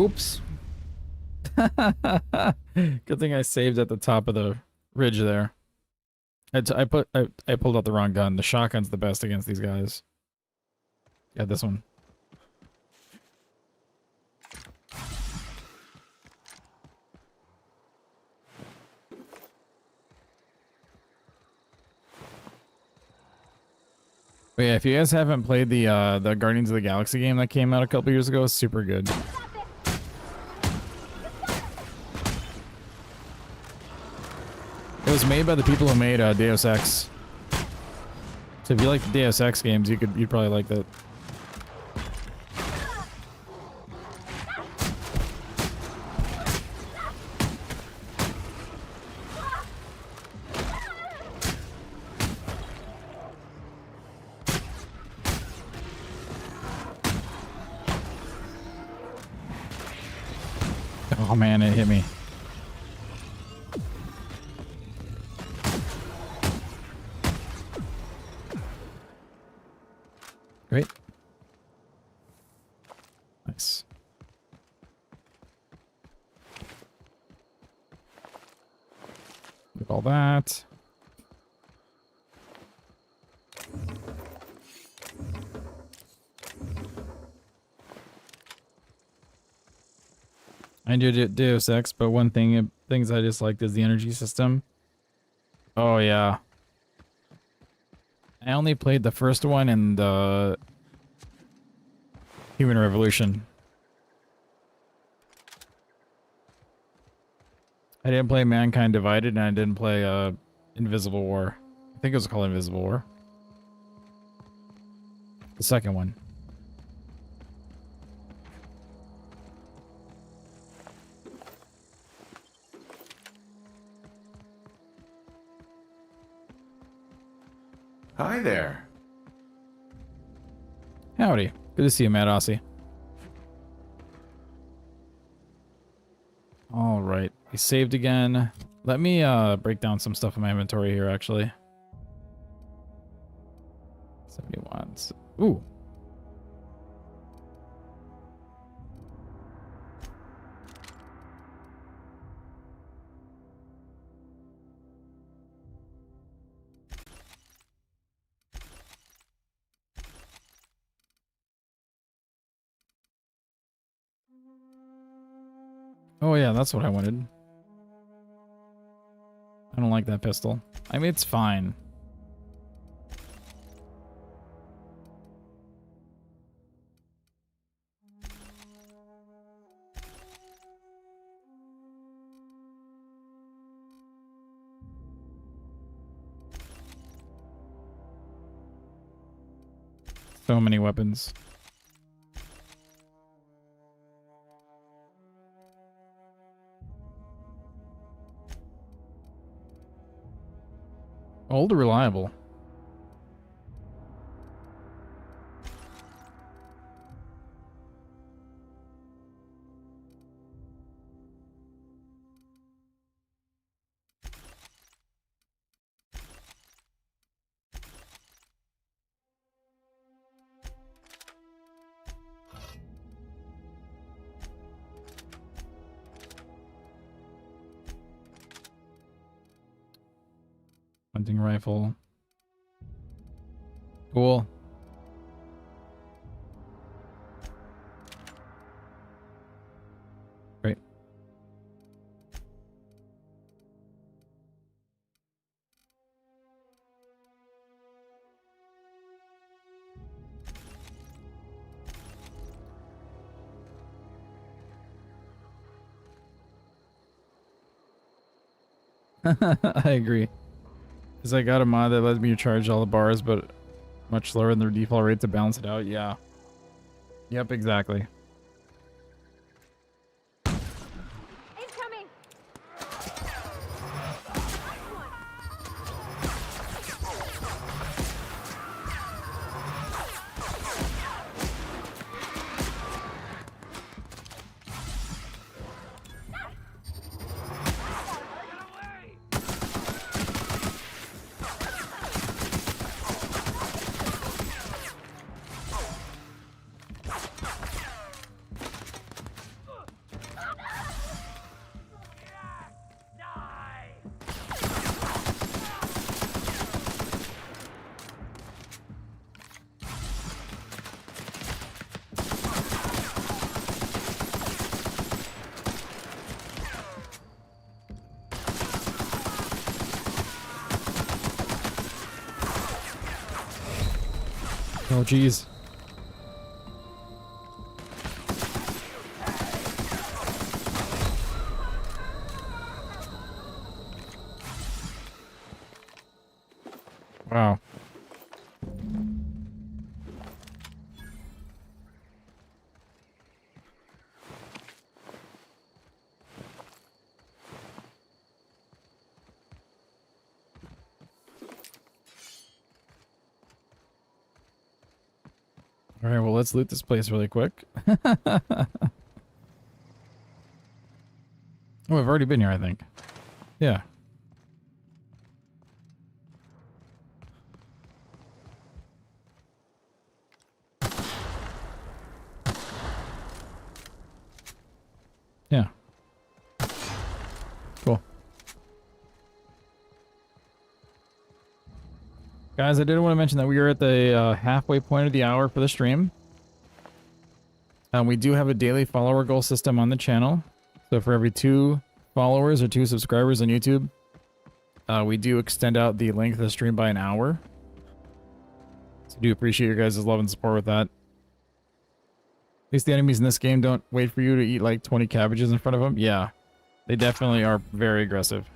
S1: Oops. Good thing I saved at the top of the ridge there. I pulled out the wrong gun. The shotgun's the best against these guys. Yeah, this one. But yeah, if you guys haven't played the Guardians of the Galaxy game that came out a couple years ago, it's super good. It was made by the people who made Deus Ex. So if you like the Deus Ex games, you'd probably like that. Oh man, it hit me. Great. Nice. Look all that. I enjoyed Deus Ex, but one things I disliked is the energy system. Oh yeah. I only played the first one and the Human Revolution. I didn't play Mankind Divided, and I didn't play Invisible War. I think it was called Invisible War. The second one.
S24: Hi there.
S1: Howdy. Good to see you, Matt Aussie. All right. We saved again. Let me break down some stuff in my inventory here, actually. 71. Ooh. Oh yeah, that's what I wanted. I don't like that pistol. I mean, it's fine. So many weapons. Old or reliable? Hunting rifle. Cool. Great. I agree. Because I got a mod that lets me charge all the bars, but much slower than their default rate to balance it out. Yeah. Yep, exactly.
S13: Incoming!
S1: Oh, jeez. Wow. All right, well, let's loot this place really quick. Oh, I've already been here, I think. Yeah. Yeah. Cool. Guys, I did want to mention that we are at the halfway point of the hour for the stream. We do have a daily follower goal system on the channel. So for every 2 followers or 2 subscribers on YouTube, we do extend out the length of the stream by an hour. So I do appreciate your guys' love and support with that. At least the enemies in this game don't wait for you to eat like 20 cabbages in front of them. Yeah, they definitely are very aggressive.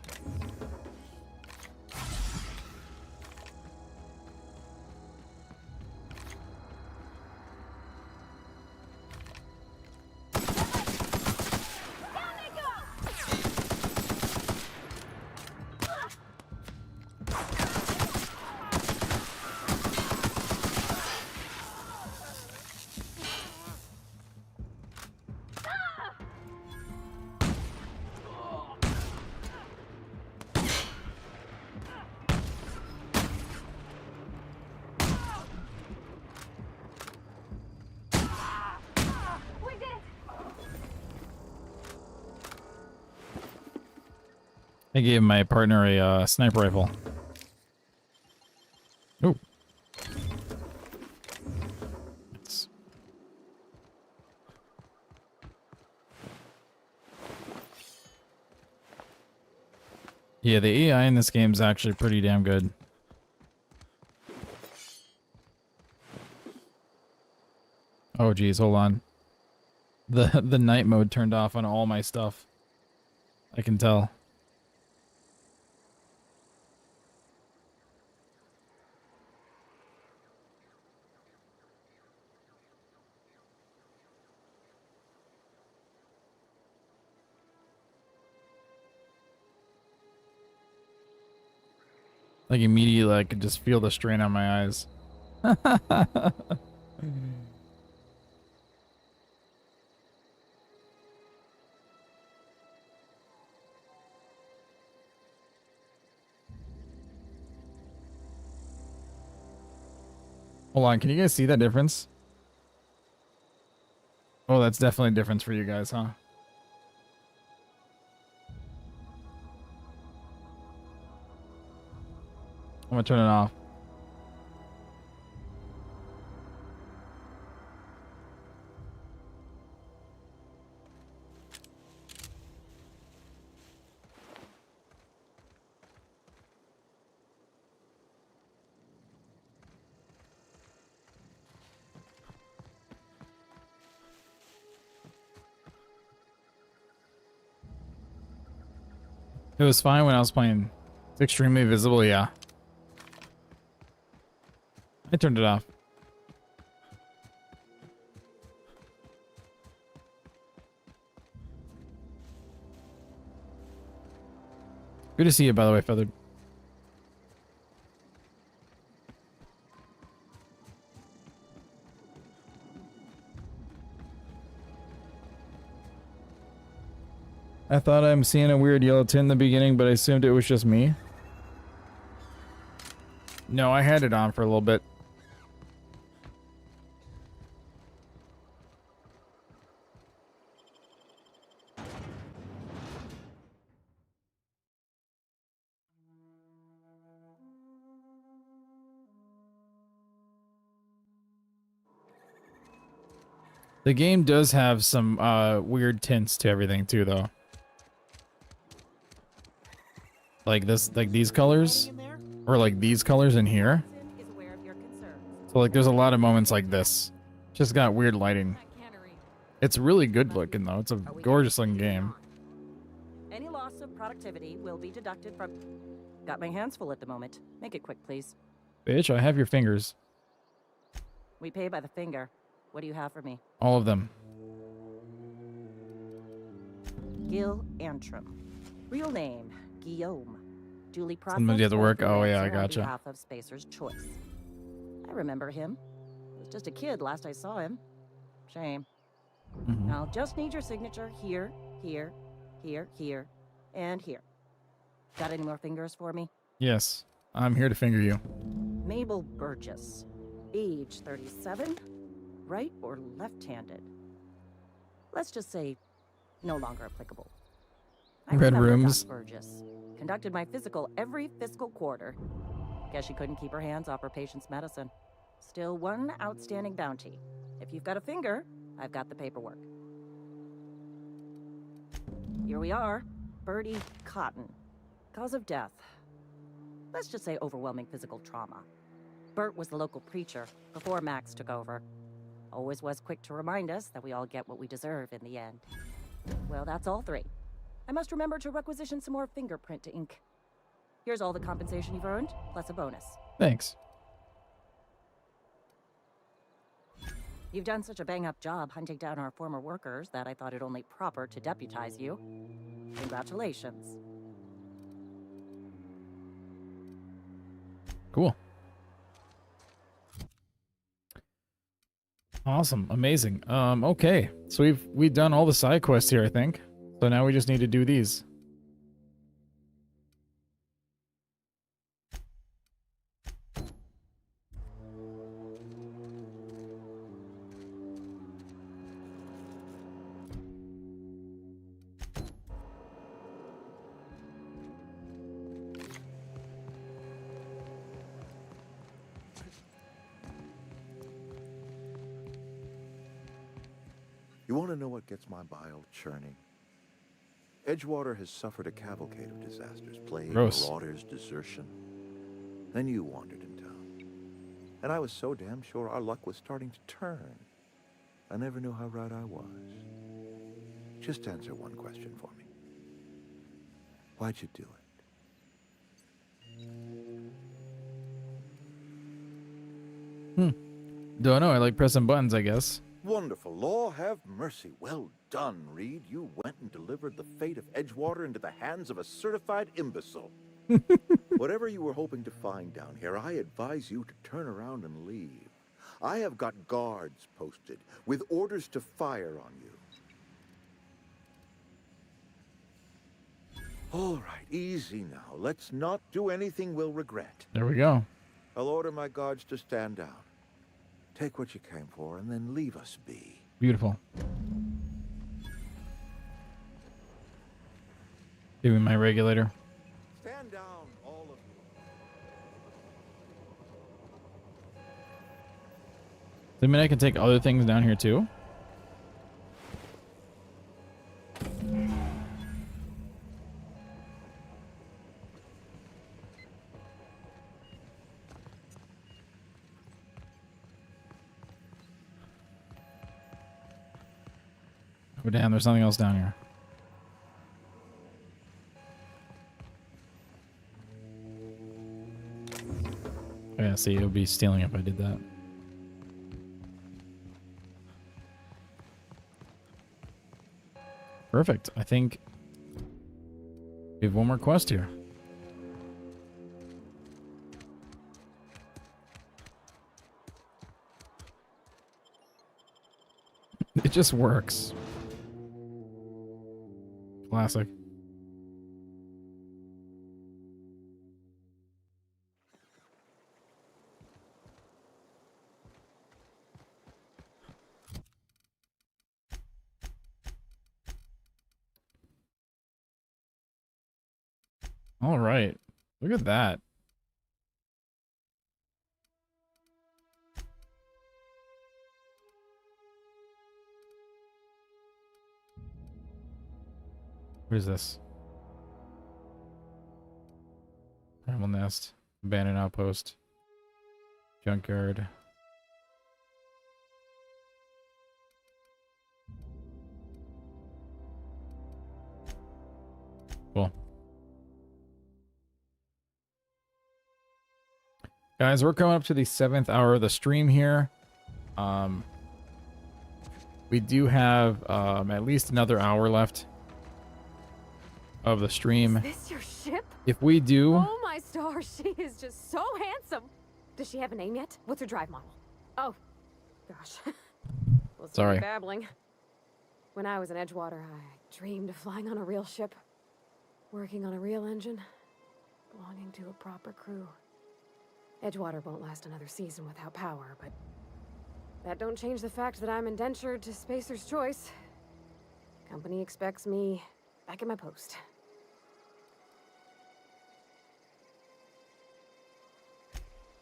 S1: I gave my partner a sniper rifle. Oh. Yeah, the AI in this game is actually pretty damn good. Oh geez, hold on. The night mode turned off on all my stuff. I can tell. Like immediately I could just feel the strain on my eyes. Hold on, can you guys see that difference? Oh, that's definitely a difference for you guys, huh? I'm gonna turn it off. It was fine when I was playing. It's extremely visible, yeah. I turned it off. Good to see you, by the way, Feathered. I thought I'm seeing a weird yellow tint in the beginning, but I assumed it was just me. No, I had it on for a little bit. The game does have some weird tints to everything too, though. Like this, like these colors, or like these colors in here. So like, there's a lot of moments like this. Just got weird lighting. It's really good looking though. It's a gorgeous looking game.
S6: Any loss of productivity will be deducted from... Got my hands full at the moment. Make it quick, please.
S1: Bitch, I have your fingers.
S6: We pay by the finger. What do you have for me?
S1: All of them.
S6: Gil Antrim. Real name, Guillaume. Duly processed.
S1: Somebody at the work? Oh yeah, I
S6: on
S1: gotcha.
S6: behalf of Spacer's Choice. I remember him. Was just a kid last I saw him. Shame. I'll just need your signature here, here, here, here, and here. Got any more fingers for me?
S1: Yes, I'm here to finger you.
S6: Mabel Burgess. Age 37. Right or left-handed? Let's just say no longer applicable. I
S1: Red
S6: remember
S1: rooms.
S6: Doc Burgess. Conducted my physical every fiscal quarter. Guess she couldn't keep her hands off her patient's medicine. Still one outstanding bounty. If you've got a finger, I've got the paperwork. Here we are. Bertie Cotton. Cause of death. Let's just say overwhelming physical trauma. Bert was the local preacher before Max took over. Always was quick to remind us that we all get what we deserve in the end. Well, that's all three. I must remember to requisition some more fingerprint ink. Here's all the compensation you've earned, plus a bonus.
S1: Thanks.
S6: You've done such a bang-up job hunting down our former workers that I thought it only proper to deputize you. Congratulations.
S1: Cool. Awesome. Amazing. Okay. So we've done all the side quests here, I think. So now we just need to do these.
S15: You want to know what gets my bile churning? Edgewater has suffered a cavalcade of disasters, plague,
S1: Gross.
S15: marauders, desertion. Then you wandered in town. And I was so damn sure our luck was starting to turn. I never knew how right I was. Just answer one question for me. Why'd you do it?
S1: Don't know. I like pressing buttons, I guess.
S15: Wonderful. Law have mercy. Well done, Reed. You went and delivered the fate of Edgewater into the hands of a certified imbecile. Whatever you were hoping to find down here, I advise you to turn around and leave. I have got guards posted with orders to fire on you. All right, easy now. Let's not do anything we'll regret.
S1: There we go.
S15: I'll order my guards to stand down. Take what you came for and then leave us be.
S1: Beautiful. Give me my regulator.
S15: Stand down, all of you.
S1: I mean, I can take other things down here too. Oh damn, there's something else down here. Oh, yeah, see, it would be stealing if I did that. Perfect. I think we have one more quest here. It just works. Classic. All right. Look at that. What is this? Primal nest, abandoned outpost, junkyard. Cool. Guys, we're coming up to the 7th hour of the stream here. We do have at least another hour left of the stream.
S13: Is this your ship?
S1: If we do...
S13: Oh my stars, she is just so handsome. Does she have a name yet? What's her drive model? Oh, gosh. Well,
S1: sorry.
S13: Babbling. When I was in Edgewater, I dreamed of flying on a real ship, working on a real engine, belonging to a proper crew. Edgewater won't last another season without power, but that don't change the fact that I'm indentured to Spacer's Choice. Company expects me back at my post.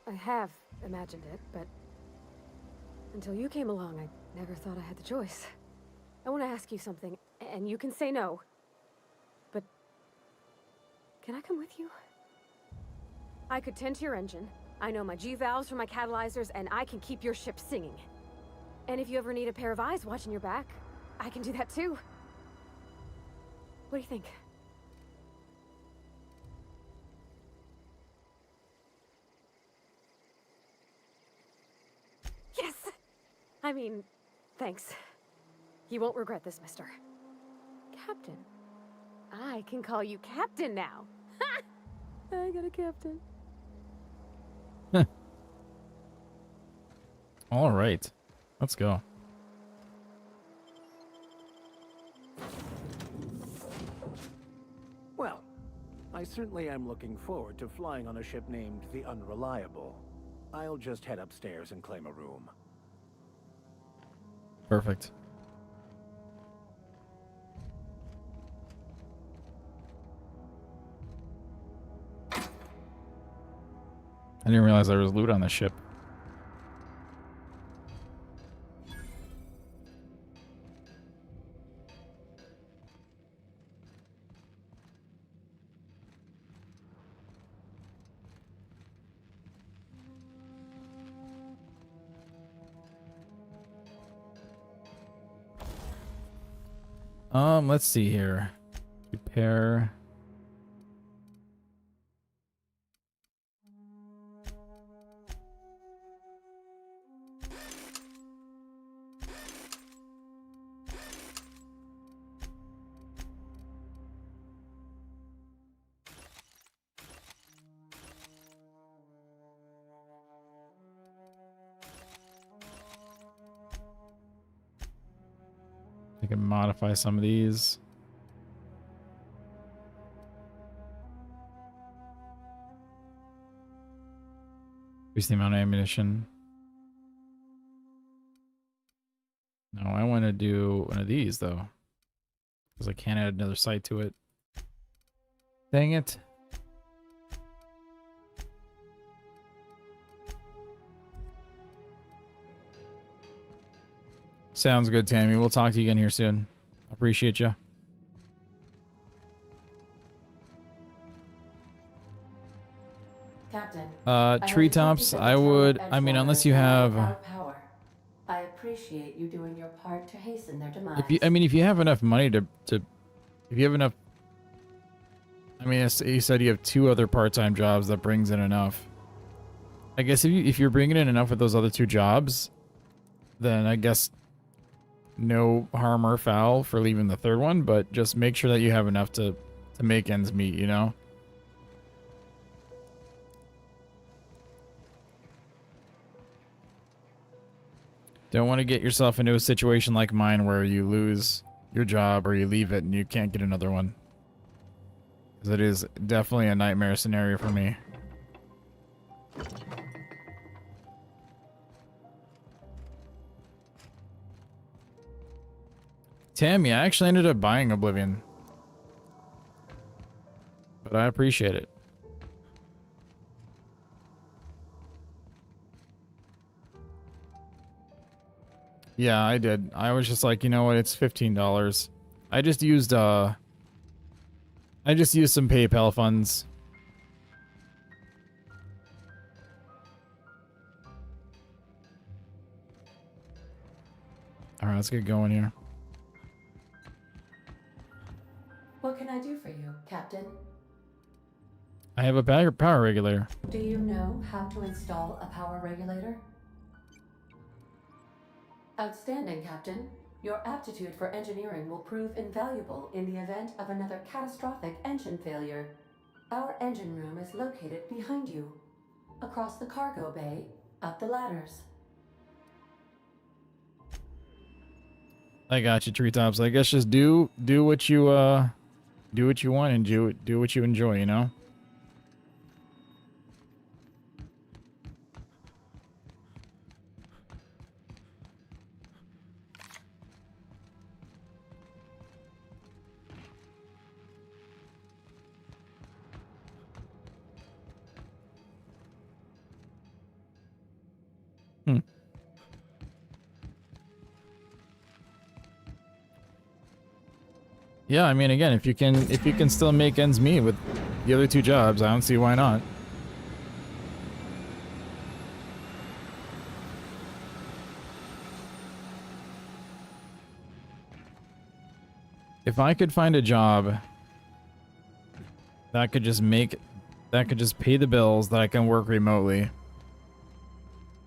S13: I have imagined it, but until you came along, I never thought I had the choice. I want to ask you something, and you can say no. But can I come with you? I could tend to your engine. I know my G-valves for my catalyzers, and I can keep your ship singing. And if you ever need a pair of eyes watching your back, I can do that too. What do you think? Yes! I mean, thanks. You won't regret this, mister. Captain. I can call you Captain now. Ha! I got a captain.
S1: All right. Let's go.
S12: Well, I certainly am looking forward to flying on a ship named the Unreliable. I'll just head upstairs and claim a room.
S1: Perfect. I didn't realize there was loot on the ship. Let's see here. Repair. I can modify some of these. Increase the amount of ammunition. No, I want to do one of these though, because I can't add another sight to it. Dang it. Sounds good, Tammy. We'll talk to you again here soon. Appreciate you.
S3: Captain.
S1: Treetops, I would, I mean, unless you have...
S3: I appreciate you doing your part to hasten their demise.
S1: If you, I mean, if you have enough money to if you have enough... I mean, you said you have 2 other part-time jobs that brings in enough. I guess if you're bringing in enough with those other 2 jobs, then I guess no harm or foul for leaving the 3rd one, but just make sure that you have enough to make ends meet, you know? Don't want to get yourself into a situation like mine where you lose your job or you leave it and you can't get another one. Because it is definitely a nightmare scenario for me. Tammy, I actually ended up buying Oblivion. But I appreciate it. Yeah, I did. I was just like, you know what, it's $15. I just used some PayPal funds. Alright, let's get going here.
S3: What can I do for you, Captain?
S1: I have a power regulator.
S3: Do you know how to install a power regulator? Outstanding, Captain. Your aptitude for engineering will prove invaluable in the event of another catastrophic engine failure. Our engine room is located behind you, across the cargo bay, up the ladders.
S1: I got you, Treetops. I guess just do what you want and do what you enjoy, you know? Yeah, I mean, again, if you can still make ends meet with the other 2 jobs, I don't see why not. If I could find a job that could just pay the bills, that I can work remotely,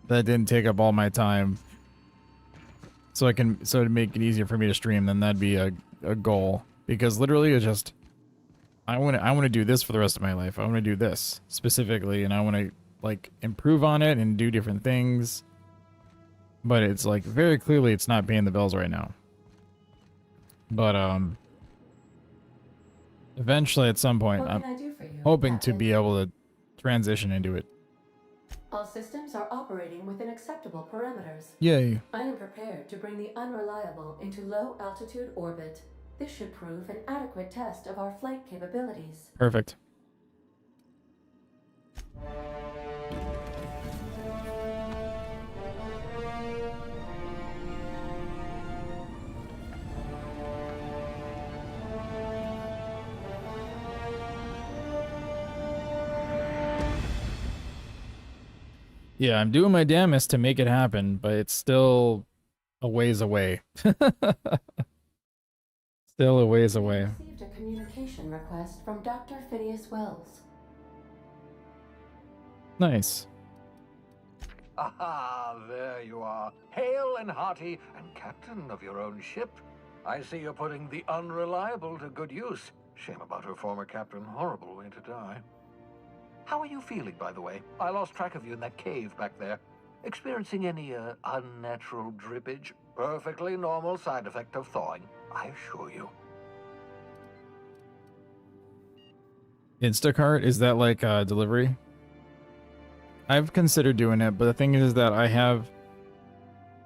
S1: that didn't take up all my time, so to make it easier for me to stream, then that'd be a goal. Because literally it's just, I want to do this for the rest of my life. I want to do this specifically, and I want to like improve on it and do different things. But it's like very clearly it's not paying the bills right now. But eventually at some point I'm hoping to be able to transition into it.
S3: All systems are operating within acceptable parameters.
S1: Yay.
S3: I am prepared to bring the unreliable into low altitude orbit. This should prove an adequate test of our flight capabilities.
S1: Perfect. Yeah, I'm doing my damnest to make it happen, but it's still a ways away. Still a ways away.
S3: I received a communication request from Dr. Phineas Wells.
S1: Nice.
S12: Ah, there you are, hale and hearty, and captain of your own ship. I see you're putting the unreliable to good use. Shame about her former captain. Horrible way to die. How are you feeling, by the way? I lost track of you in that cave back there. Experiencing any, unnatural drippage? Perfectly normal side effect of thawing, I assure you.
S1: Instacart, is that like delivery? I've considered doing it, but the thing is that I have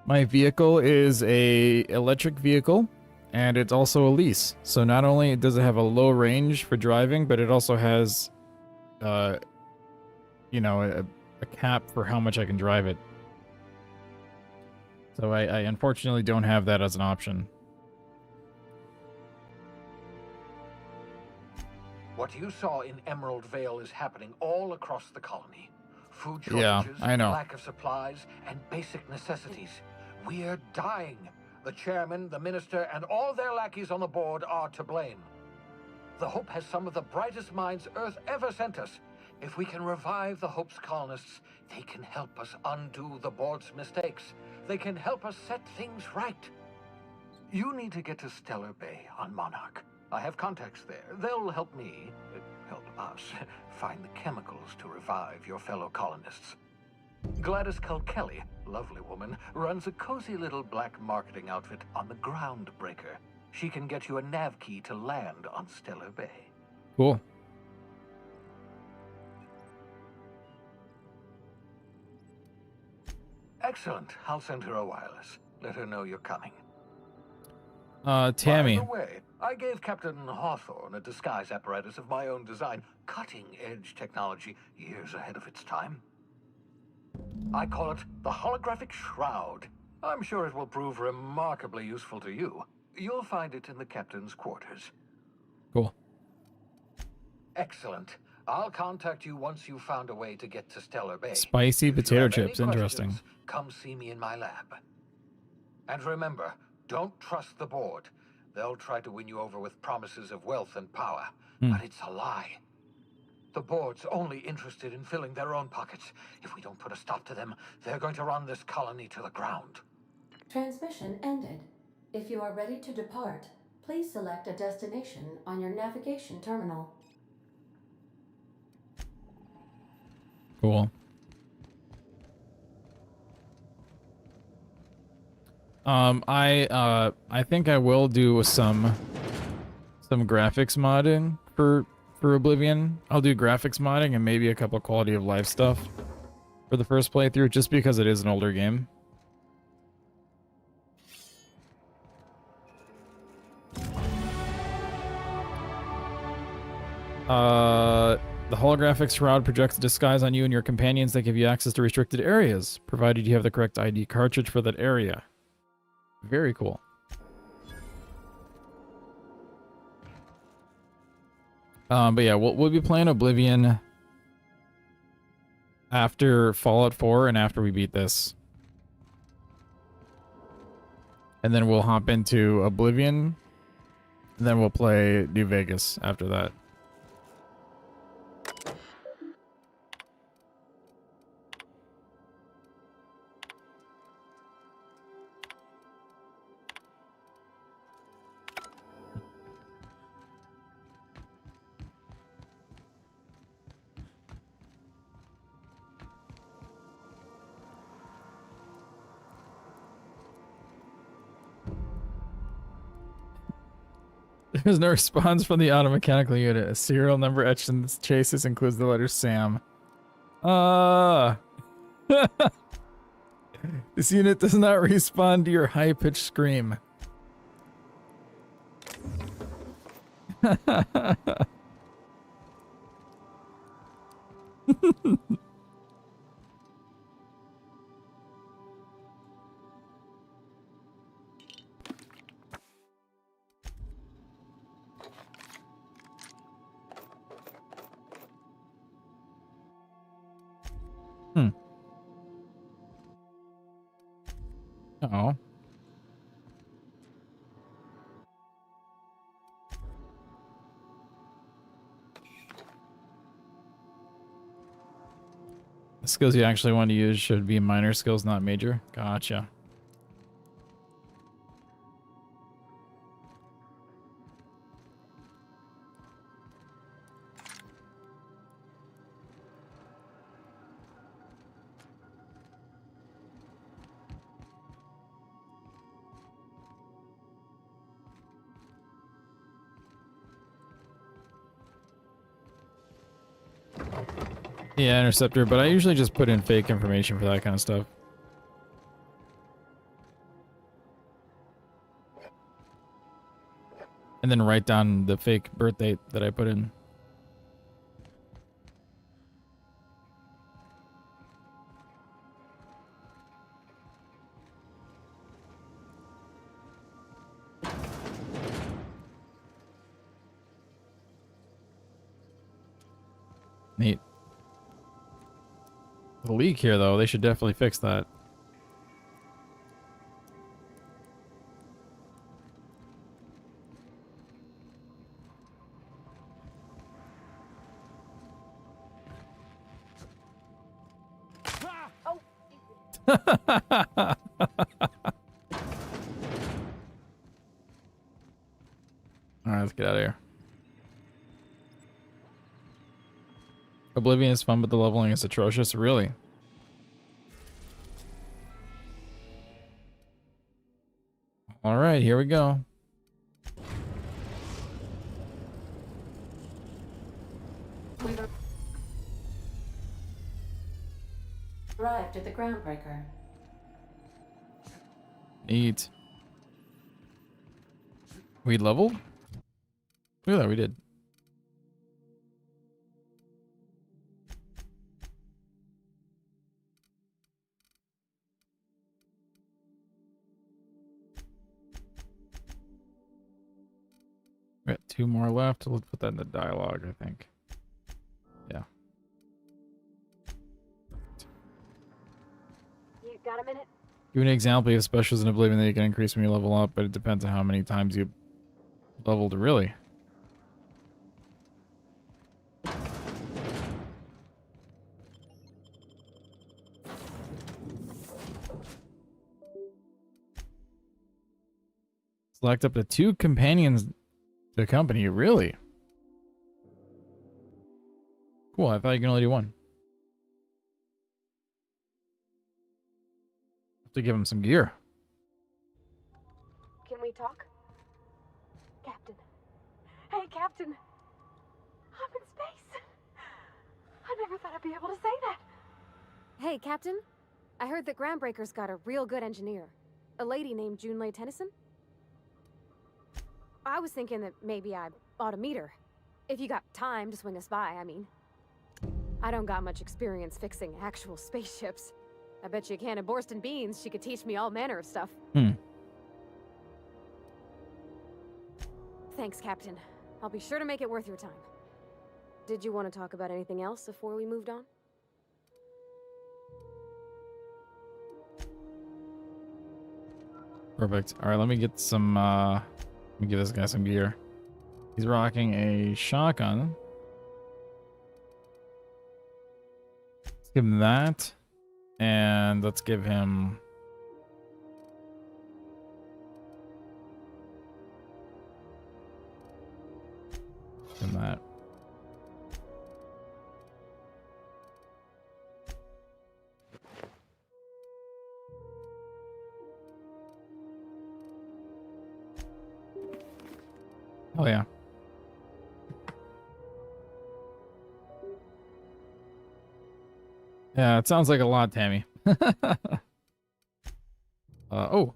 S1: my vehicle is a electric vehicle and it's also a lease. So not only does it have a low range for driving, but it also has you know, a cap for how much I can drive it. So I unfortunately don't have that as an option.
S12: What you saw in Emerald Vale is happening all across the colony. Food
S1: Yeah,
S12: shortages,
S1: I know.
S12: lack of supplies, and basic necessities. We're dying. The chairman, the minister, and all their lackeys on the board are to blame. The Hope has some of the brightest minds Earth ever sent us. If we can revive the Hope's colonists, they can help us undo the board's mistakes. They can help us set things right. You need to get to Stellar Bay on Monarch. I have contacts there. They'll help me, help us, find the chemicals to revive your fellow colonists. Gladys Culkelly, lovely woman, runs a cozy little black marketing outfit on the Groundbreaker. She can get you a nav key to land on Stellar Bay.
S1: Cool.
S12: Excellent. I'll send her a wireless. Let her know you're coming.
S1: Tammy.
S12: By the way, I gave Captain Hawthorne a disguise apparatus of my own design, cutting-edge technology years ahead of its time. I call it the Holographic Shroud. I'm sure it will prove remarkably useful to you. You'll find it in the captain's quarters.
S1: Cool.
S12: Excellent. I'll contact you once you've found a way to get to Stellar Bay.
S1: Spicy
S12: If you
S1: potato
S12: have any
S1: chips, interesting.
S12: questions, come see me in my lab. And remember, don't trust the board. They'll try to win you over with promises of wealth and power, but it's a lie. The board's only interested in filling their own pockets. If we don't put a stop to them, they're going to run this colony to the ground.
S3: Transmission ended. If you are ready to depart, please select a destination on your navigation terminal.
S1: Cool. I think I will do some graphics modding for Oblivion. I'll do graphics modding and maybe a couple quality of life stuff for the first playthrough, just because it is an older game. The holographic shroud projects a disguise on you and your companions that give you access to restricted areas, provided you have the correct ID cartridge for that area. Very cool. But yeah, we'll be playing Oblivion after Fallout 4 and after we beat this. And then we'll hop into Oblivion, and then we'll play New Vegas after that. There's no response from the automechanical unit. A serial number etched in the chases includes the letter Sam. This unit does not respond to your high-pitched scream. Oh. The skills you actually want to use should be minor skills, not major. Gotcha. Yeah, interceptor, but I usually just put in fake information for that kind of stuff. And then write down the fake birth date that I put in. Neat. The leak here, though, they should definitely fix that. Alright, let's get out of here. Oblivion is fun, but the leveling is atrocious. Really? Alright, here we go.
S3: We've arrived at the groundbreaker.
S1: Neat. We leveled? Look at that, we did. We got 2 more left. Let's put that in the dialogue, I think. Yeah.
S13: You got a minute?
S1: Give an example. You have specials in Oblivion that you can increase when you level up, but it depends on how many times you leveled, really. Select up to 2 companions to accompany you. Really? Cool. I thought you could only do 1. Have to give him some gear.
S13: Can we talk? Captain. Hey, Captain. I'm in space. I never thought I'd be able to say that. Hey, Captain. I heard that Groundbreaker's got a real good engineer. A lady named Junlei Tennyson. I was thinking that maybe I ought to meet her. If you got time to swing us by, I mean. I don't got much experience fixing actual spaceships. I bet you a can of Borston beans she could teach me all manner of stuff. Thanks, Captain. I'll be sure to make it worth your time. Did you want to talk about anything else before we moved on?
S1: Perfect. All right, let me get some, let me give this guy some gear. He's rocking a shotgun. Let's give him that. And let's give him... Give him that. Oh yeah. Yeah, it sounds like a lot, Tammy. Oh.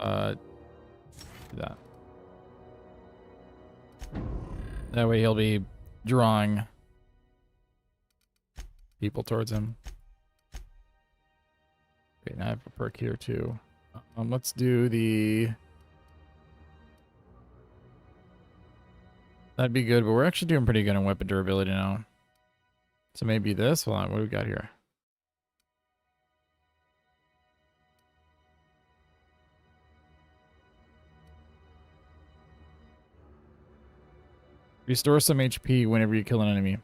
S1: Do that. That way he'll be drawing people towards him. Okay, now I have a perk here too. Let's do the... That'd be good, but we're actually doing pretty good on weapon durability now. So maybe this? Hold on, what do we got here? Restore some HP whenever you kill an enemy.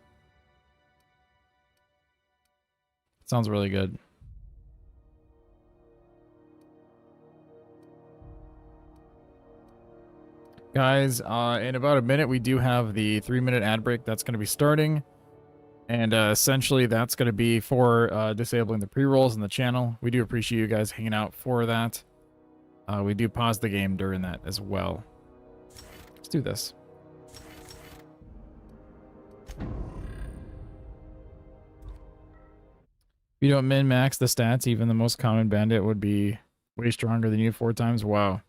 S1: Sounds really good. Guys, in about a minute, we do have the 3-minute ad break that's going to be starting. And essentially, that's going to be for disabling the pre-rolls in the channel. We do appreciate you guys hanging out for that. We do pause the game during that as well. do this. If you don't min-max the stats, even the most common bandit would be way stronger than you 4 times. Wow.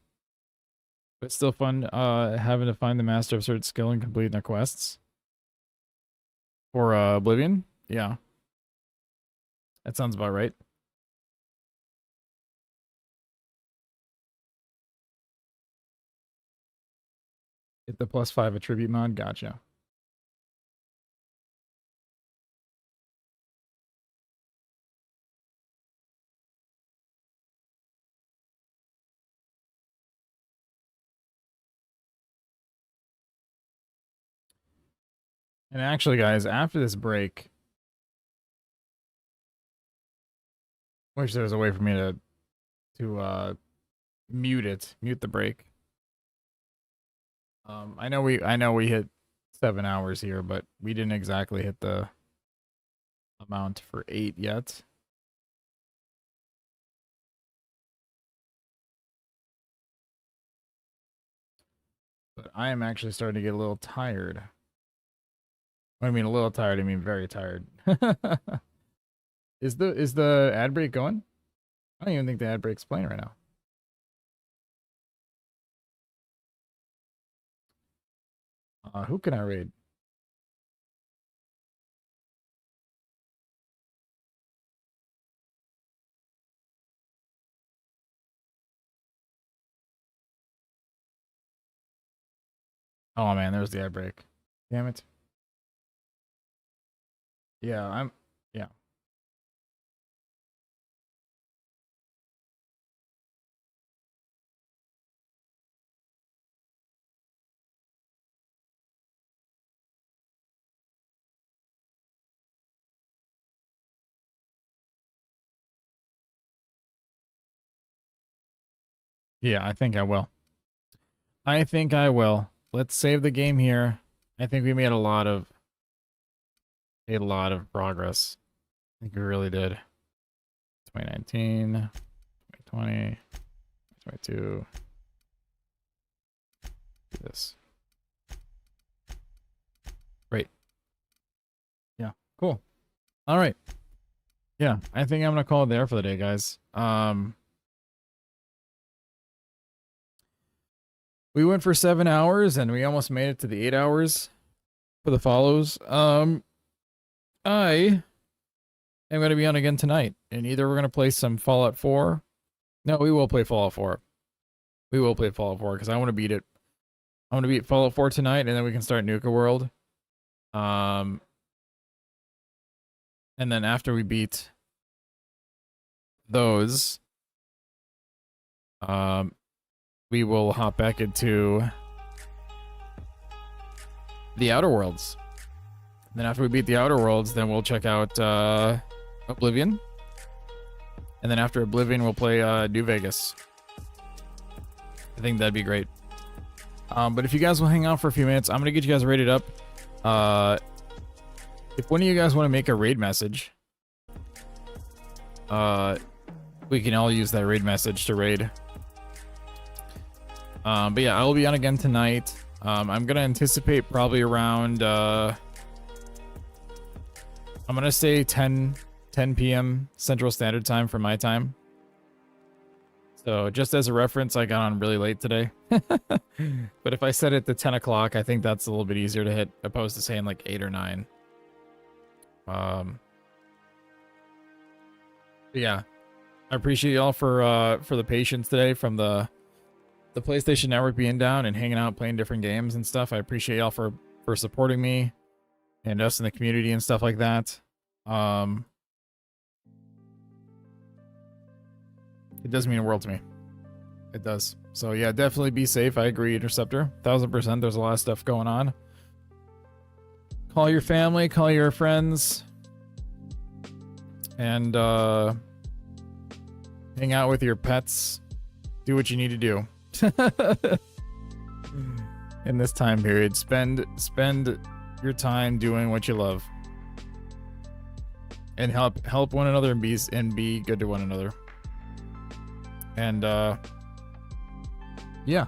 S1: But still fun having to find the master of certain skill and complete their quests. For Oblivion? Yeah. That sounds about right. Get the +5 attribute mod. Gotcha. And actually, guys, after this break, wish there was a way for me to mute the break. I know we hit 7 hours here, but we didn't exactly hit the amount for 8 yet. But I am actually starting to get a little tired. When I mean a little tired, I mean very tired. Is the ad break going? I don't even think the ad break's playing right now. Who can I raid? Oh man, there's the ad break. Damn it. Yeah, yeah. Yeah, I think I will. I think I will. Let's save the game here. I think we made a lot of progress. I think we really did. 2019, 2020, 2022. Do this. Great. Yeah, cool. All right. Yeah, I think I'm gonna call it there for the day, guys. We went for 7 hours and we almost made it to the 8 hours for the follows. I am going to be on again tonight, and either we're going to play some Fallout 4. No, we will play Fallout 4. We will play Fallout 4 because I want to beat it. I want to beat Fallout 4 tonight, and then we can start Nuka World. And then after we beat those, we will hop back into the Outer Worlds. Then after we beat the Outer Worlds, then we'll check out Oblivion. And then after Oblivion, we'll play New Vegas. I think that'd be great. But if you guys will hang out for a few minutes, I'm going to get you guys rated up. If one of you guys want to make a raid message, we can all use that raid message to raid. But yeah, I will be on again tonight. I'm gonna anticipate probably around I'm gonna say 10 p.m. Central Standard Time for my time. So just as a reference, I got on really late today. But if I set it to 10 o'clock, I think that's a little bit easier to hit, opposed to saying like 8 or 9. Yeah, I appreciate y'all for the patience today from the PlayStation Network being down and hanging out playing different games and stuff. I appreciate y'all for supporting me and us in the community and stuff like that. It does mean the world to me. It does. So yeah, definitely be safe. I agree, Interceptor. 1000%. There's a lot of stuff going on. Call your family, call your friends, and hang out with your pets. Do what you need to do. In this time period, spend your time doing what you love, and help one another and be good to one another. And yeah,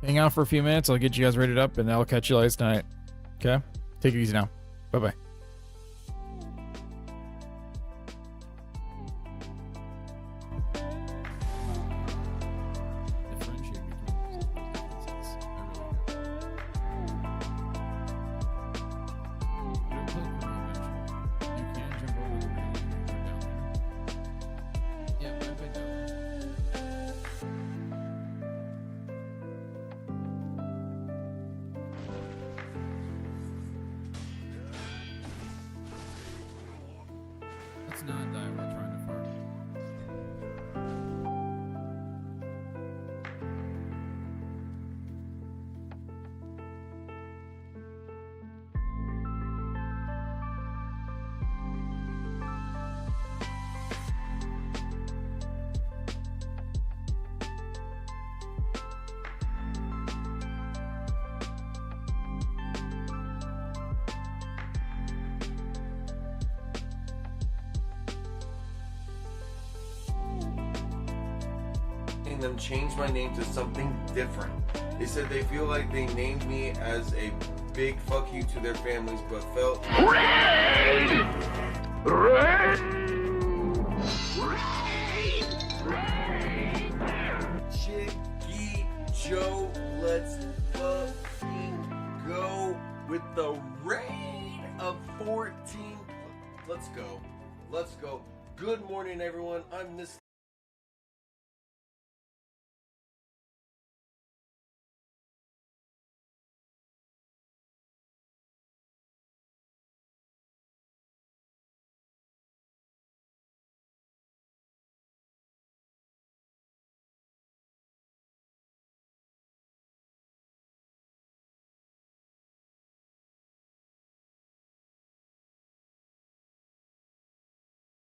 S1: hang out for a few minutes. I'll get you guys rated up, and I'll catch you guys tonight. Okay? Take it easy now. Bye-bye. Let's not die while trying to farm.
S11: Them change my name to something different. They said they feel like they named me as a big fuck you to their families, but felt Jiggy Joe, let's fucking go with the raid of 14. Let's go. Let's go. Good morning, everyone. I'm